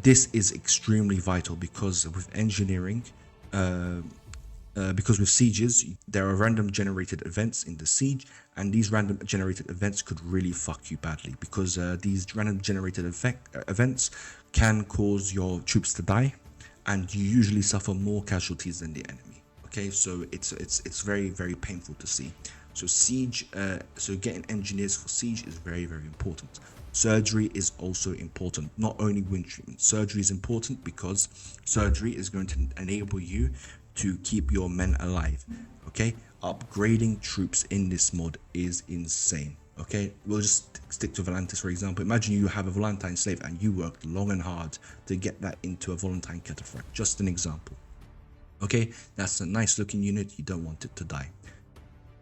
This is extremely vital because with engineering, because with sieges, there are random generated events in the siege, and these random generated events could really fuck you badly, because these random generated events can cause your troops to die, and you usually suffer more casualties than the enemy. Okay, so it's very, very painful to see. So siege, so getting engineers for siege is very, very important. Surgery is also important, not only wind treatment. Surgery is important because surgery is going to enable you to keep your men alive. Okay, upgrading troops in this mod is insane. Okay, we'll just stick to Volantis for example. Imagine you have a Volantine slave and you worked long and hard to get that into a Volantine cataphract. Just an example. Okay, that's a nice looking unit. You don't want it to die.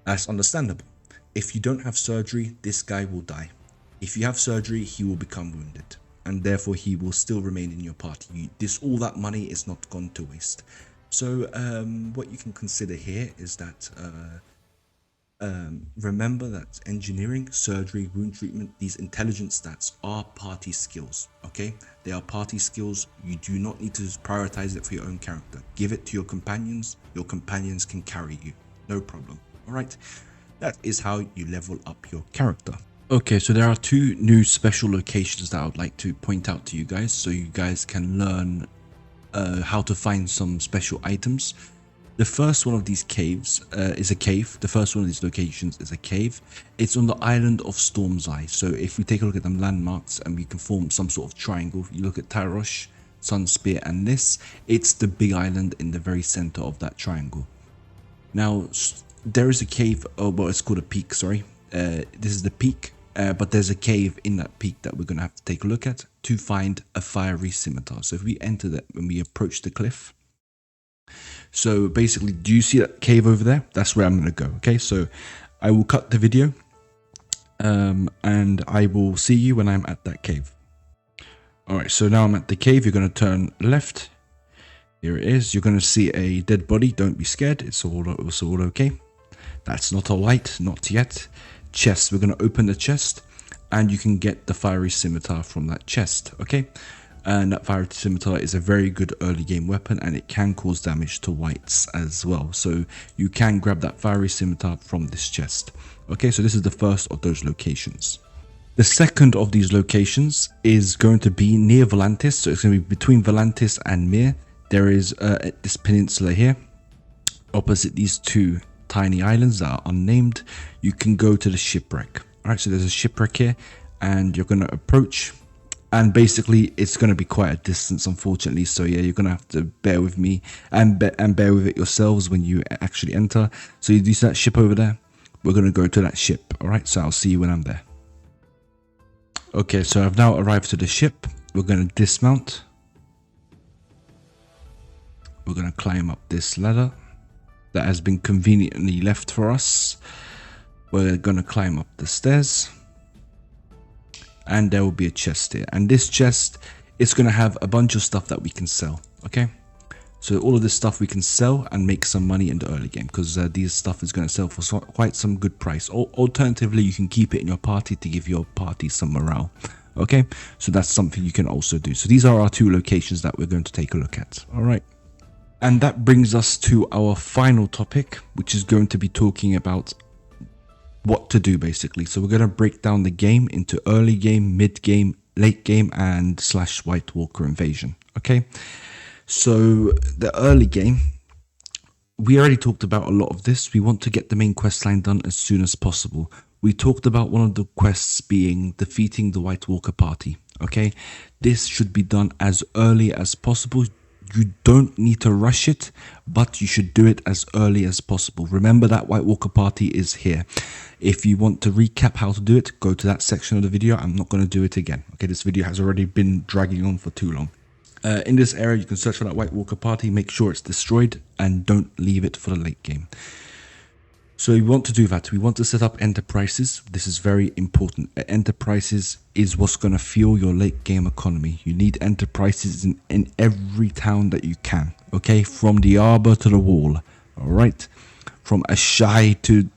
That's understandable. If you don't have surgery, this guy will die. If you have surgery, he will become wounded, and therefore he will still remain in your party. All that money is not gone to waste. So what you can consider here is that remember that engineering, surgery, wound treatment, these intelligence stats are party skills. Okay, they are party skills. You do not need to prioritize it for your own character. Give it to your companions. Your companions can carry you, no problem. All right, that is how you level up your character. Okay, so there are 2 new special locations that I would like to point out to you guys, so you guys can learn how to find some special items. The first one of these caves is a cave. The first one of these locations is a cave. It's on the island of Storm's Eye. So if we take a look at them landmarks and we can form some sort of triangle, you look at Tarosh, Sunspear and this, it's the big island in the very center of that triangle. Now, there is a cave, well, it's called a peak, sorry. This is the peak, but there's a cave in that peak that we're going to have to take a look at to find a fiery scimitar. So if we enter that, when we approach the cliff, so basically, do you see that cave over there? That's where I'm going to go, okay? So I will cut the video, and I will see you when I'm at that cave. Alright, so now I'm at the cave. You're going to turn left. Here it is. You're going to see a dead body. Don't be scared. It's all okay. That's not a light. Not yet. Chest. We're going to open the chest, and you can get the fiery scimitar from that chest, okay? And that fiery scimitar is a very good early game weapon, and it can cause damage to whites as well. So you can grab that fiery scimitar from this chest. Okay, so this is the first of those locations. The second of these locations is going to be near Volantis. So it's going to be between Volantis and Mir. There is this peninsula here. Opposite these two tiny islands that are unnamed, you can go to the shipwreck. Alright, so there's a shipwreck here, and you're going to approach. And basically, it's going to be quite a distance, unfortunately. So yeah, you're going to have to bear with me and bear with it yourselves when you actually enter. So you see that ship over there? We're going to go to that ship. All right, so I'll see you when I'm there. Okay, so I've now arrived to the ship. We're going to dismount. We're going to climb up this ladder that has been conveniently left for us. We're going to climb up the stairs. And there will be a chest here, and this chest is going to have a bunch of stuff that we can sell. Okay, so all of this stuff we can sell and make some money in the early game, because these stuff is going to sell for quite some good price. Or alternatively, you can keep it in your party to give your party some morale. Okay, so that's something you can also do. So these are our two locations that we're going to take a look at. All right, and that brings us to our final topic, which is going to be talking about what to do, basically. So we're going to break down the game into early game, mid game, late game, and / White Walker invasion. Okay, so the early game, we already talked about a lot of this. We want to get the main quest line done as soon as possible. We talked about one of the quests being defeating the White Walker party. Okay, this should be done as early as possible. You don't need to rush it, but you should do it as early as possible. Remember that White Walker party is here. If you want to recap how to do it, go to that section of the video. I'm not going to do it again. Okay, this video has already been dragging on for too long. In this area, you can search for that White Walker party, make sure it's destroyed, and don't leave it for the late game. So we want to do that. We want to set up enterprises. This is very important. Enterprises is what's going to fuel your late game economy. You need enterprises in every town that you can. Okay, from the Arbour to the Wall. All right, from Ashai to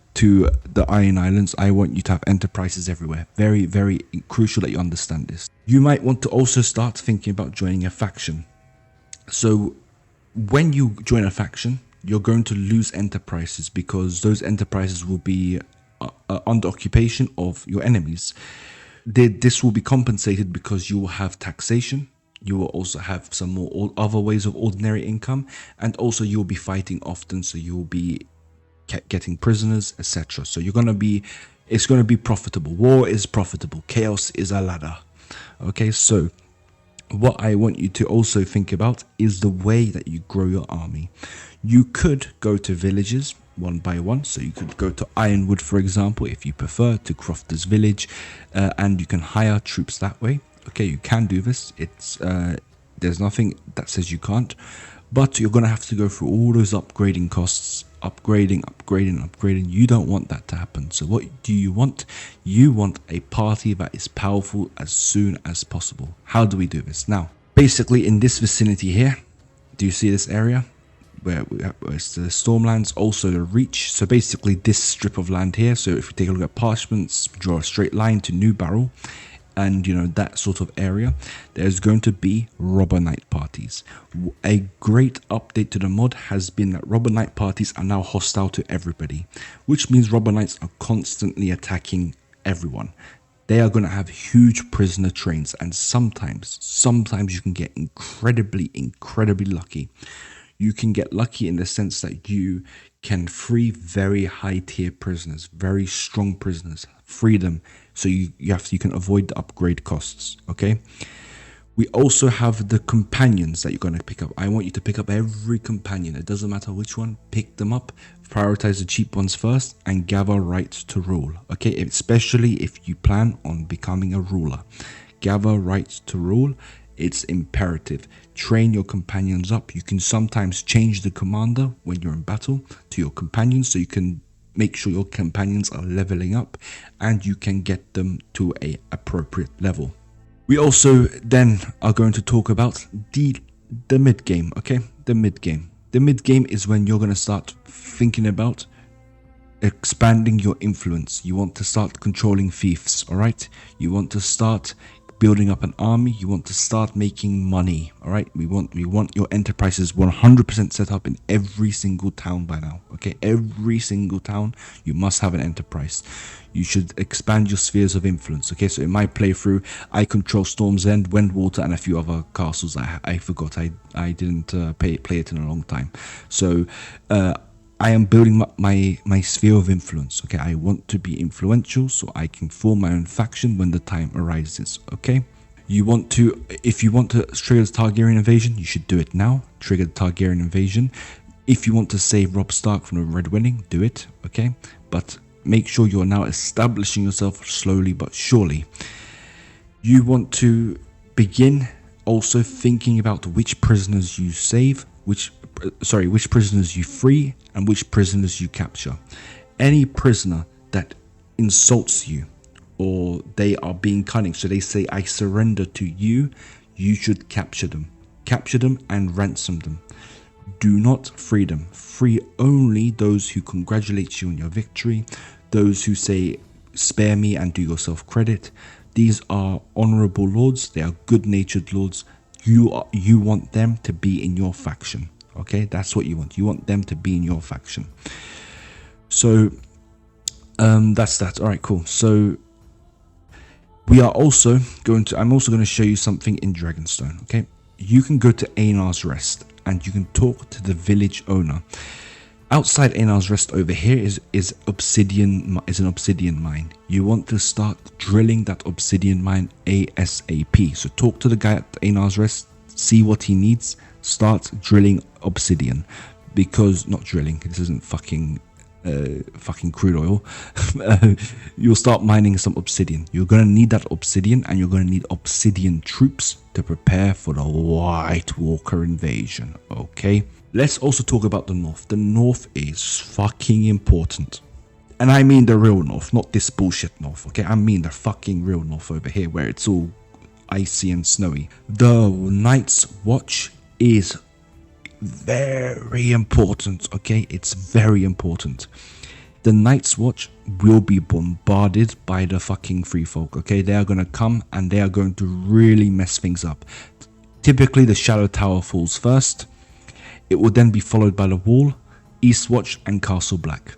the Iron Islands. I want you to have enterprises everywhere. Very, very crucial that you understand this. You might want to also start thinking about joining a faction. So when you join a faction, you're going to lose enterprises, because those enterprises will be under occupation of your enemies. This will be compensated because you will have taxation. You will also have some more other ways of ordinary income, and also you will be fighting often, so you will be getting prisoners, etc. So it's going to be profitable. War is profitable. Chaos is a ladder. Okay, so what I want you to also think about is the way that you grow your army. You could go to villages one by one. So you could go to Ironwood, for example, if you prefer, to Crofter's village, and you can hire troops that way. Okay, you can do this. There's nothing that says you can't, but you're going to have to go through all those upgrading costs, upgrading. You don't want that to happen. So what do you want? You want a party that is powerful as soon as possible. How do we do this? Now, basically in this vicinity here, do you see this area? Where it's the Stormlands, also the Reach. So basically this strip of land here. So if you take a look at parchments, draw a straight line to New Barrel, and you know, that sort of area, there's going to be robber night parties. A great update to the mod has been that robber night parties are now hostile to everybody, which means robber knights are constantly attacking everyone. They are going to have huge prisoner trains, and sometimes you can get incredibly lucky. you can get lucky in the sense that you can free very high tier prisoners, very strong prisoners, free them. So you can avoid the upgrade costs, okay? We also have the companions that you're going to pick up. I want you to pick up every companion. It doesn't matter which one. Pick them up. Prioritize the cheap ones first and gather rights to rule. Okay, especially if you plan on becoming a ruler. Gather rights to rule. It's imperative. Train your companions up. You can sometimes change the commander when you're in battle to your companions, so you can make sure your companions are leveling up and you can get them to a appropriate level. We also then are going to talk about the mid game, okay? The mid game. The mid game is when you're going to start thinking about expanding your influence. You want to start controlling fiefs, all right? You want to start building up an army. You want to start making money, all right? We want your enterprises 100% set up in every single town by now, okay? Every single town, you must have an enterprise. You should expand your spheres of influence, okay? So in my playthrough, I control Storm's End, Wendwater, and a few other castles. I forgot. I didn't play it in a long time. So I am building up my sphere of influence, okay? I want to be influential so I can form my own faction when the time arises, okay? If you want to trigger the Targaryen invasion, you should do it now. Trigger the Targaryen invasion. If you want to save Robb Stark from the Red Wedding, do it, okay? But make sure you're now establishing yourself slowly but surely. You want to begin also thinking about which prisoners you save, which prisoners you free, and which prisoners you capture. Any prisoner that insults you or they are being cunning, so they say, I surrender to you, you should capture them. Capture them and ransom them. Do not free them. Free only those who congratulate you on your victory, those who say, spare me and do yourself credit. These are honorable lords. They are good-natured lords. You want them to be in your faction. Okay, that's what you want. You want them to be in your faction. So that's that. All right, cool. So I'm also going to show you something in Dragonstone. Okay, you can go to Einar's Rest and you can talk to the village owner. Outside Einar's Rest over here is an obsidian mine. You want to start drilling that obsidian mine ASAP. So talk to the guy at Einar's Rest, see what he needs, start drilling obsidian. Because, not drilling, this isn't fucking crude oil. You'll start mining some obsidian. You're going to need that obsidian, and you're going to need obsidian troops to prepare for the White Walker invasion, okay? Let's also talk about the North. The North is fucking important. And I mean the real North, not this bullshit North, okay? I mean the fucking real North over here where it's all icy and snowy. The Night's Watch is very important, okay? It's very important. The Night's Watch will be bombarded by the fucking free folk, okay? They are going to come and they are going to really mess things up. Typically, the Shadow Tower falls first. It will then be followed by the Wall, Eastwatch, and Castle Black.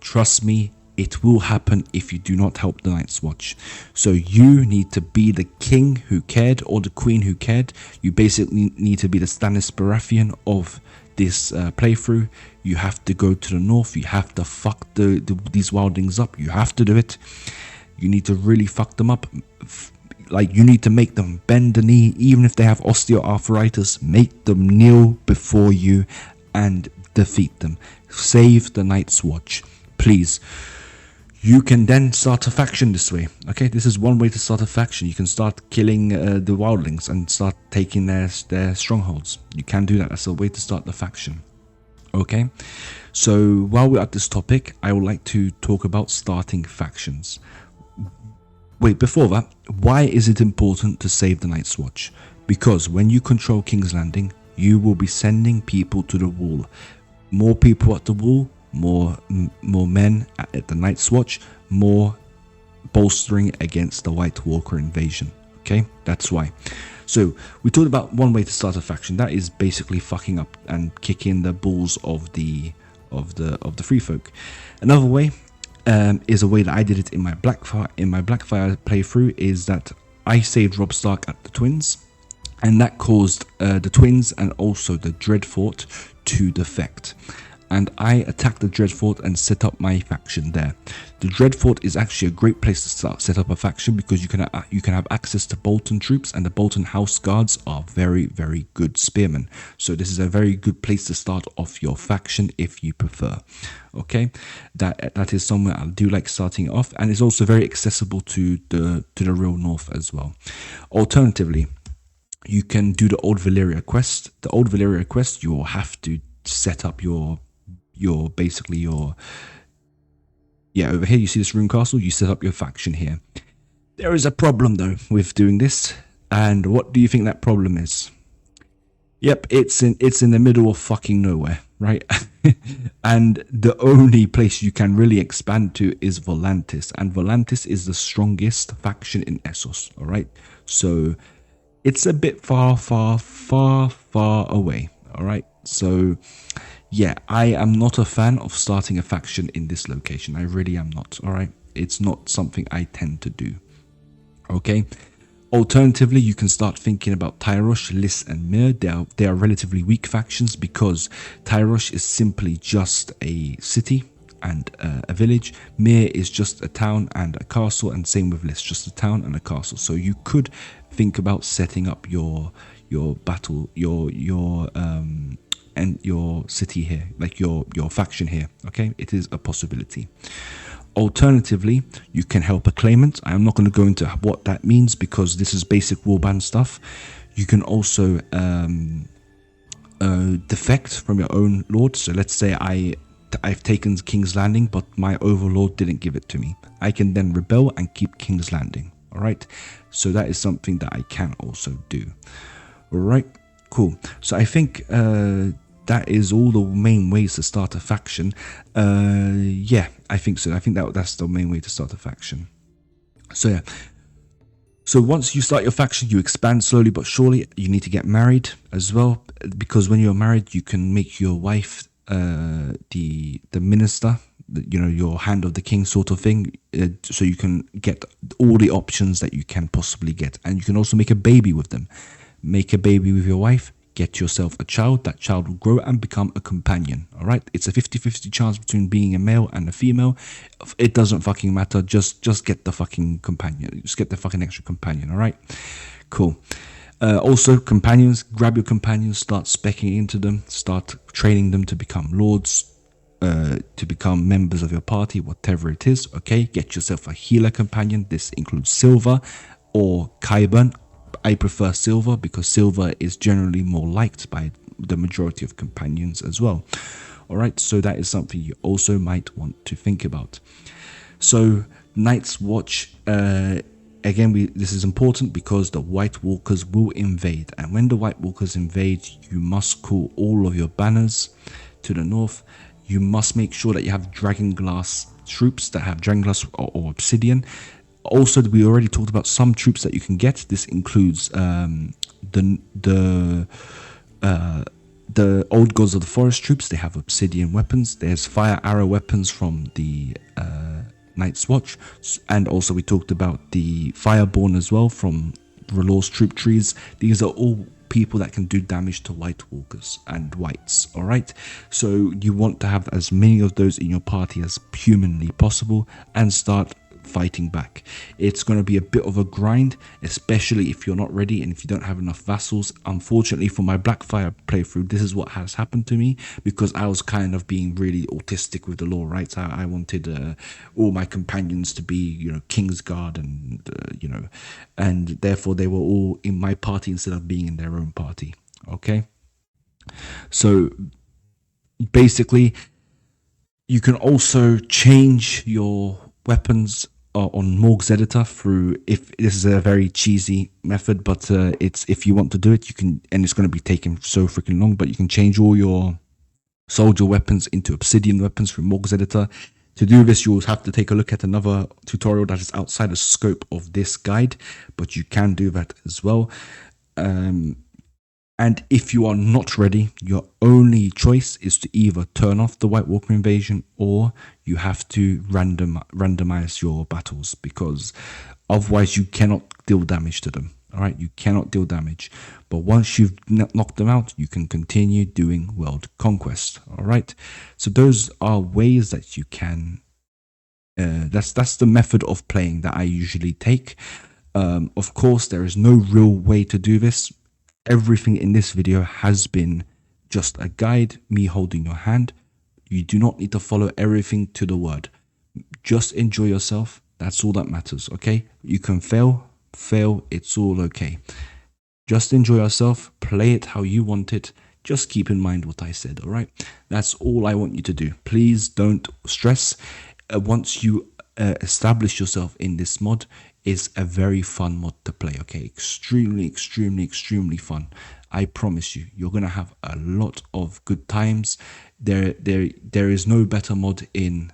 Trust me, it will happen if you do not help the Night's Watch. So you need to be the king who cared or the queen who cared. You basically need to be the Stannis Baratheon of this playthrough. You have to go to the north. You have to fuck these wildlings up. You have to do it. You need to really fuck them up. Like, you need to make them bend the knee, even if they have osteoarthritis. Make them kneel before you and defeat them. Save the Night's Watch, please. You can then start a faction this way. Okay, this is one way to start a faction. You can start killing the wildlings and start taking their strongholds. You can do that. That's a way to start the faction. Okay, so while we're at this topic, I would like to talk about starting factions. Wait, before that, why is it important to save the Night's Watch? Because when you control King's Landing, you will be sending people to the Wall. More people at the Wall, more men at the Night's Watch, more bolstering against the White Walker invasion. Okay, that's why. So we talked about one way to start a faction. That is basically fucking up and kicking the balls of the free folk. Another way is a way that I did it in my Blackfire playthrough, is that I saved Robb Stark at the Twins, and that caused the twins and also the Dreadfort to defect. And I attacked the Dreadfort and set up my faction there. The Dreadfort is actually a great place to set up a faction because you can have access to Bolton troops, and the Bolton House Guards are very, very good spearmen. So this is a very good place to start off your faction if you prefer. Okay, that is somewhere I do like starting off, and it's also very accessible to the real north as well. Alternatively, you can do the Old Valyria quest. The Old Valyria quest, you will have to set up your over here you see this rune castle. You set up your faction here. There is a problem though with doing this, and what do you think that problem is? Yep, it's in the middle of fucking nowhere, right? And the only place you can really expand to is Volantis, and Volantis is the strongest faction in Essos. All right, so it's a bit far away. All right, so yeah, I am not a fan of starting a faction in this location. I really am not. All right, it's not something I tend to do. Okay, alternatively, you can start thinking about Tyrosh, Lys, and Mir. They are relatively weak factions because Tyrosh is simply just a city and a village. Mir is just a town and a castle, and same with Lys, just a town and a castle. So you could think about setting up your battle, and your city here, like your faction here. Okay, it is a possibility. Alternatively, you can help a claimant. I'm not going to go into what that means because this is basic warband stuff. You can also defect from your own lord. So let's say I've taken King's Landing, but my overlord didn't give it to me. I can then rebel and keep King's Landing. All right, so that is something that I can also do. All right, cool. So I think that is all the main ways to start a faction. Yeah, I think so. I think that's the main way to start a faction. So yeah. So once you start your faction, you expand slowly but surely. You need to get married as well, because when you're married, you can make your wife the minister, your hand of the king sort of thing. So you can get all the options that you can possibly get, and you can also make a baby with them. Make a baby with your wife, get yourself a child. That child will grow and become a companion. All right, it's a 50-50 chance between being a male and a female. It doesn't fucking matter. Just get the fucking companion. Just get the fucking extra companion. All right, cool. Also, companions, grab your companions, start speccing into them, start training them to become lords, to become members of your party, whatever it is. Okay, get yourself a healer companion. This includes Silver or Kyburn. I prefer Silver because Silver is generally more liked by the majority of companions as well. All right, so that is something you also might want to think about. So Night's Watch, again, this is important because the White Walkers will invade, and when the White Walkers invade, you must call all of your banners to the north. You must make sure that you have Dragonglass troops that have Dragonglass or Obsidian. Also, we already talked about some troops that you can get. This includes the Old Gods of the Forest troops. They have obsidian weapons. There's fire arrow weapons from the Night's Watch, and also we talked about the Fireborn as well from R'hllor's troop trees. These are all people that can do damage to White Walkers and Whites. All right, so you want to have as many of those in your party as humanly possible and start fighting back. It's going to be a bit of a grind, especially if you're not ready and if you don't have enough vassals. Unfortunately, for my Blackfire playthrough, this is what has happened to me because I was kind of being really autistic with the lore, right? So I wanted all my companions to be, Kingsguard and, and therefore they were all in my party instead of being in their own party. Okay. So basically, you can also change your weapons on Morg's editor through, if this is a very cheesy method, but it's, if you want to do it, you can, and it's going to be taking so freaking long, but you can change all your soldier weapons into obsidian weapons through Morg's editor. To do this, you'll have to take a look at another tutorial that is outside the scope of this guide, but you can do that as well. And if you are not ready, your only choice is to either turn off the White Walker invasion or you have to randomize your battles, because otherwise you cannot deal damage to them. All right, you cannot deal damage, but once you've knocked them out, you can continue doing world conquest. All right, so those are ways that you can. That's the method of playing that I usually take. Of course, there is no real way to do this. Everything in this video has been just a guide, me holding your hand. You do not need to follow everything to the word. Just enjoy yourself. That's all that matters, okay? You can fail, it's all okay. Just enjoy yourself, play it how you want it. Just keep in mind what I said, all right? That's all I want you to do. Please don't stress. Once you establish yourself in this mod, it's a very fun mod to play, okay? Extremely fun. I promise you, you're gonna have a lot of good times. There is no better mod in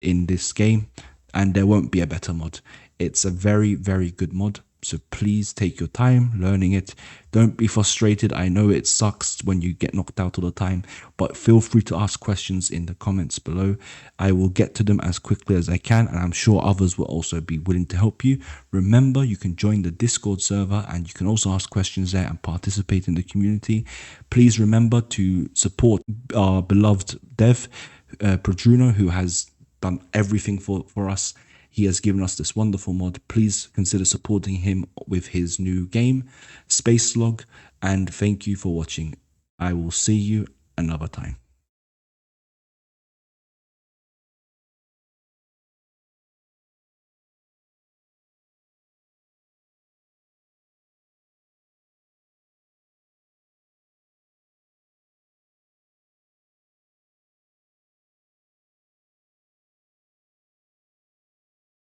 this game, and there won't be a better mod. It's a very good mod, so please take your time learning it. Don't be frustrated. I know it sucks when you get knocked out all the time, but feel free to ask questions in the comments below. I will get to them as quickly as I can, and I'm sure others will also be willing to help you. Remember, you can join the Discord server and you can also ask questions there and participate in the community. Please remember to support our beloved dev, Produno, who has done everything for us. He has given us this wonderful mod. Please consider supporting him with his new game, SpaceSlog, and thank you for watching. I will see you another time.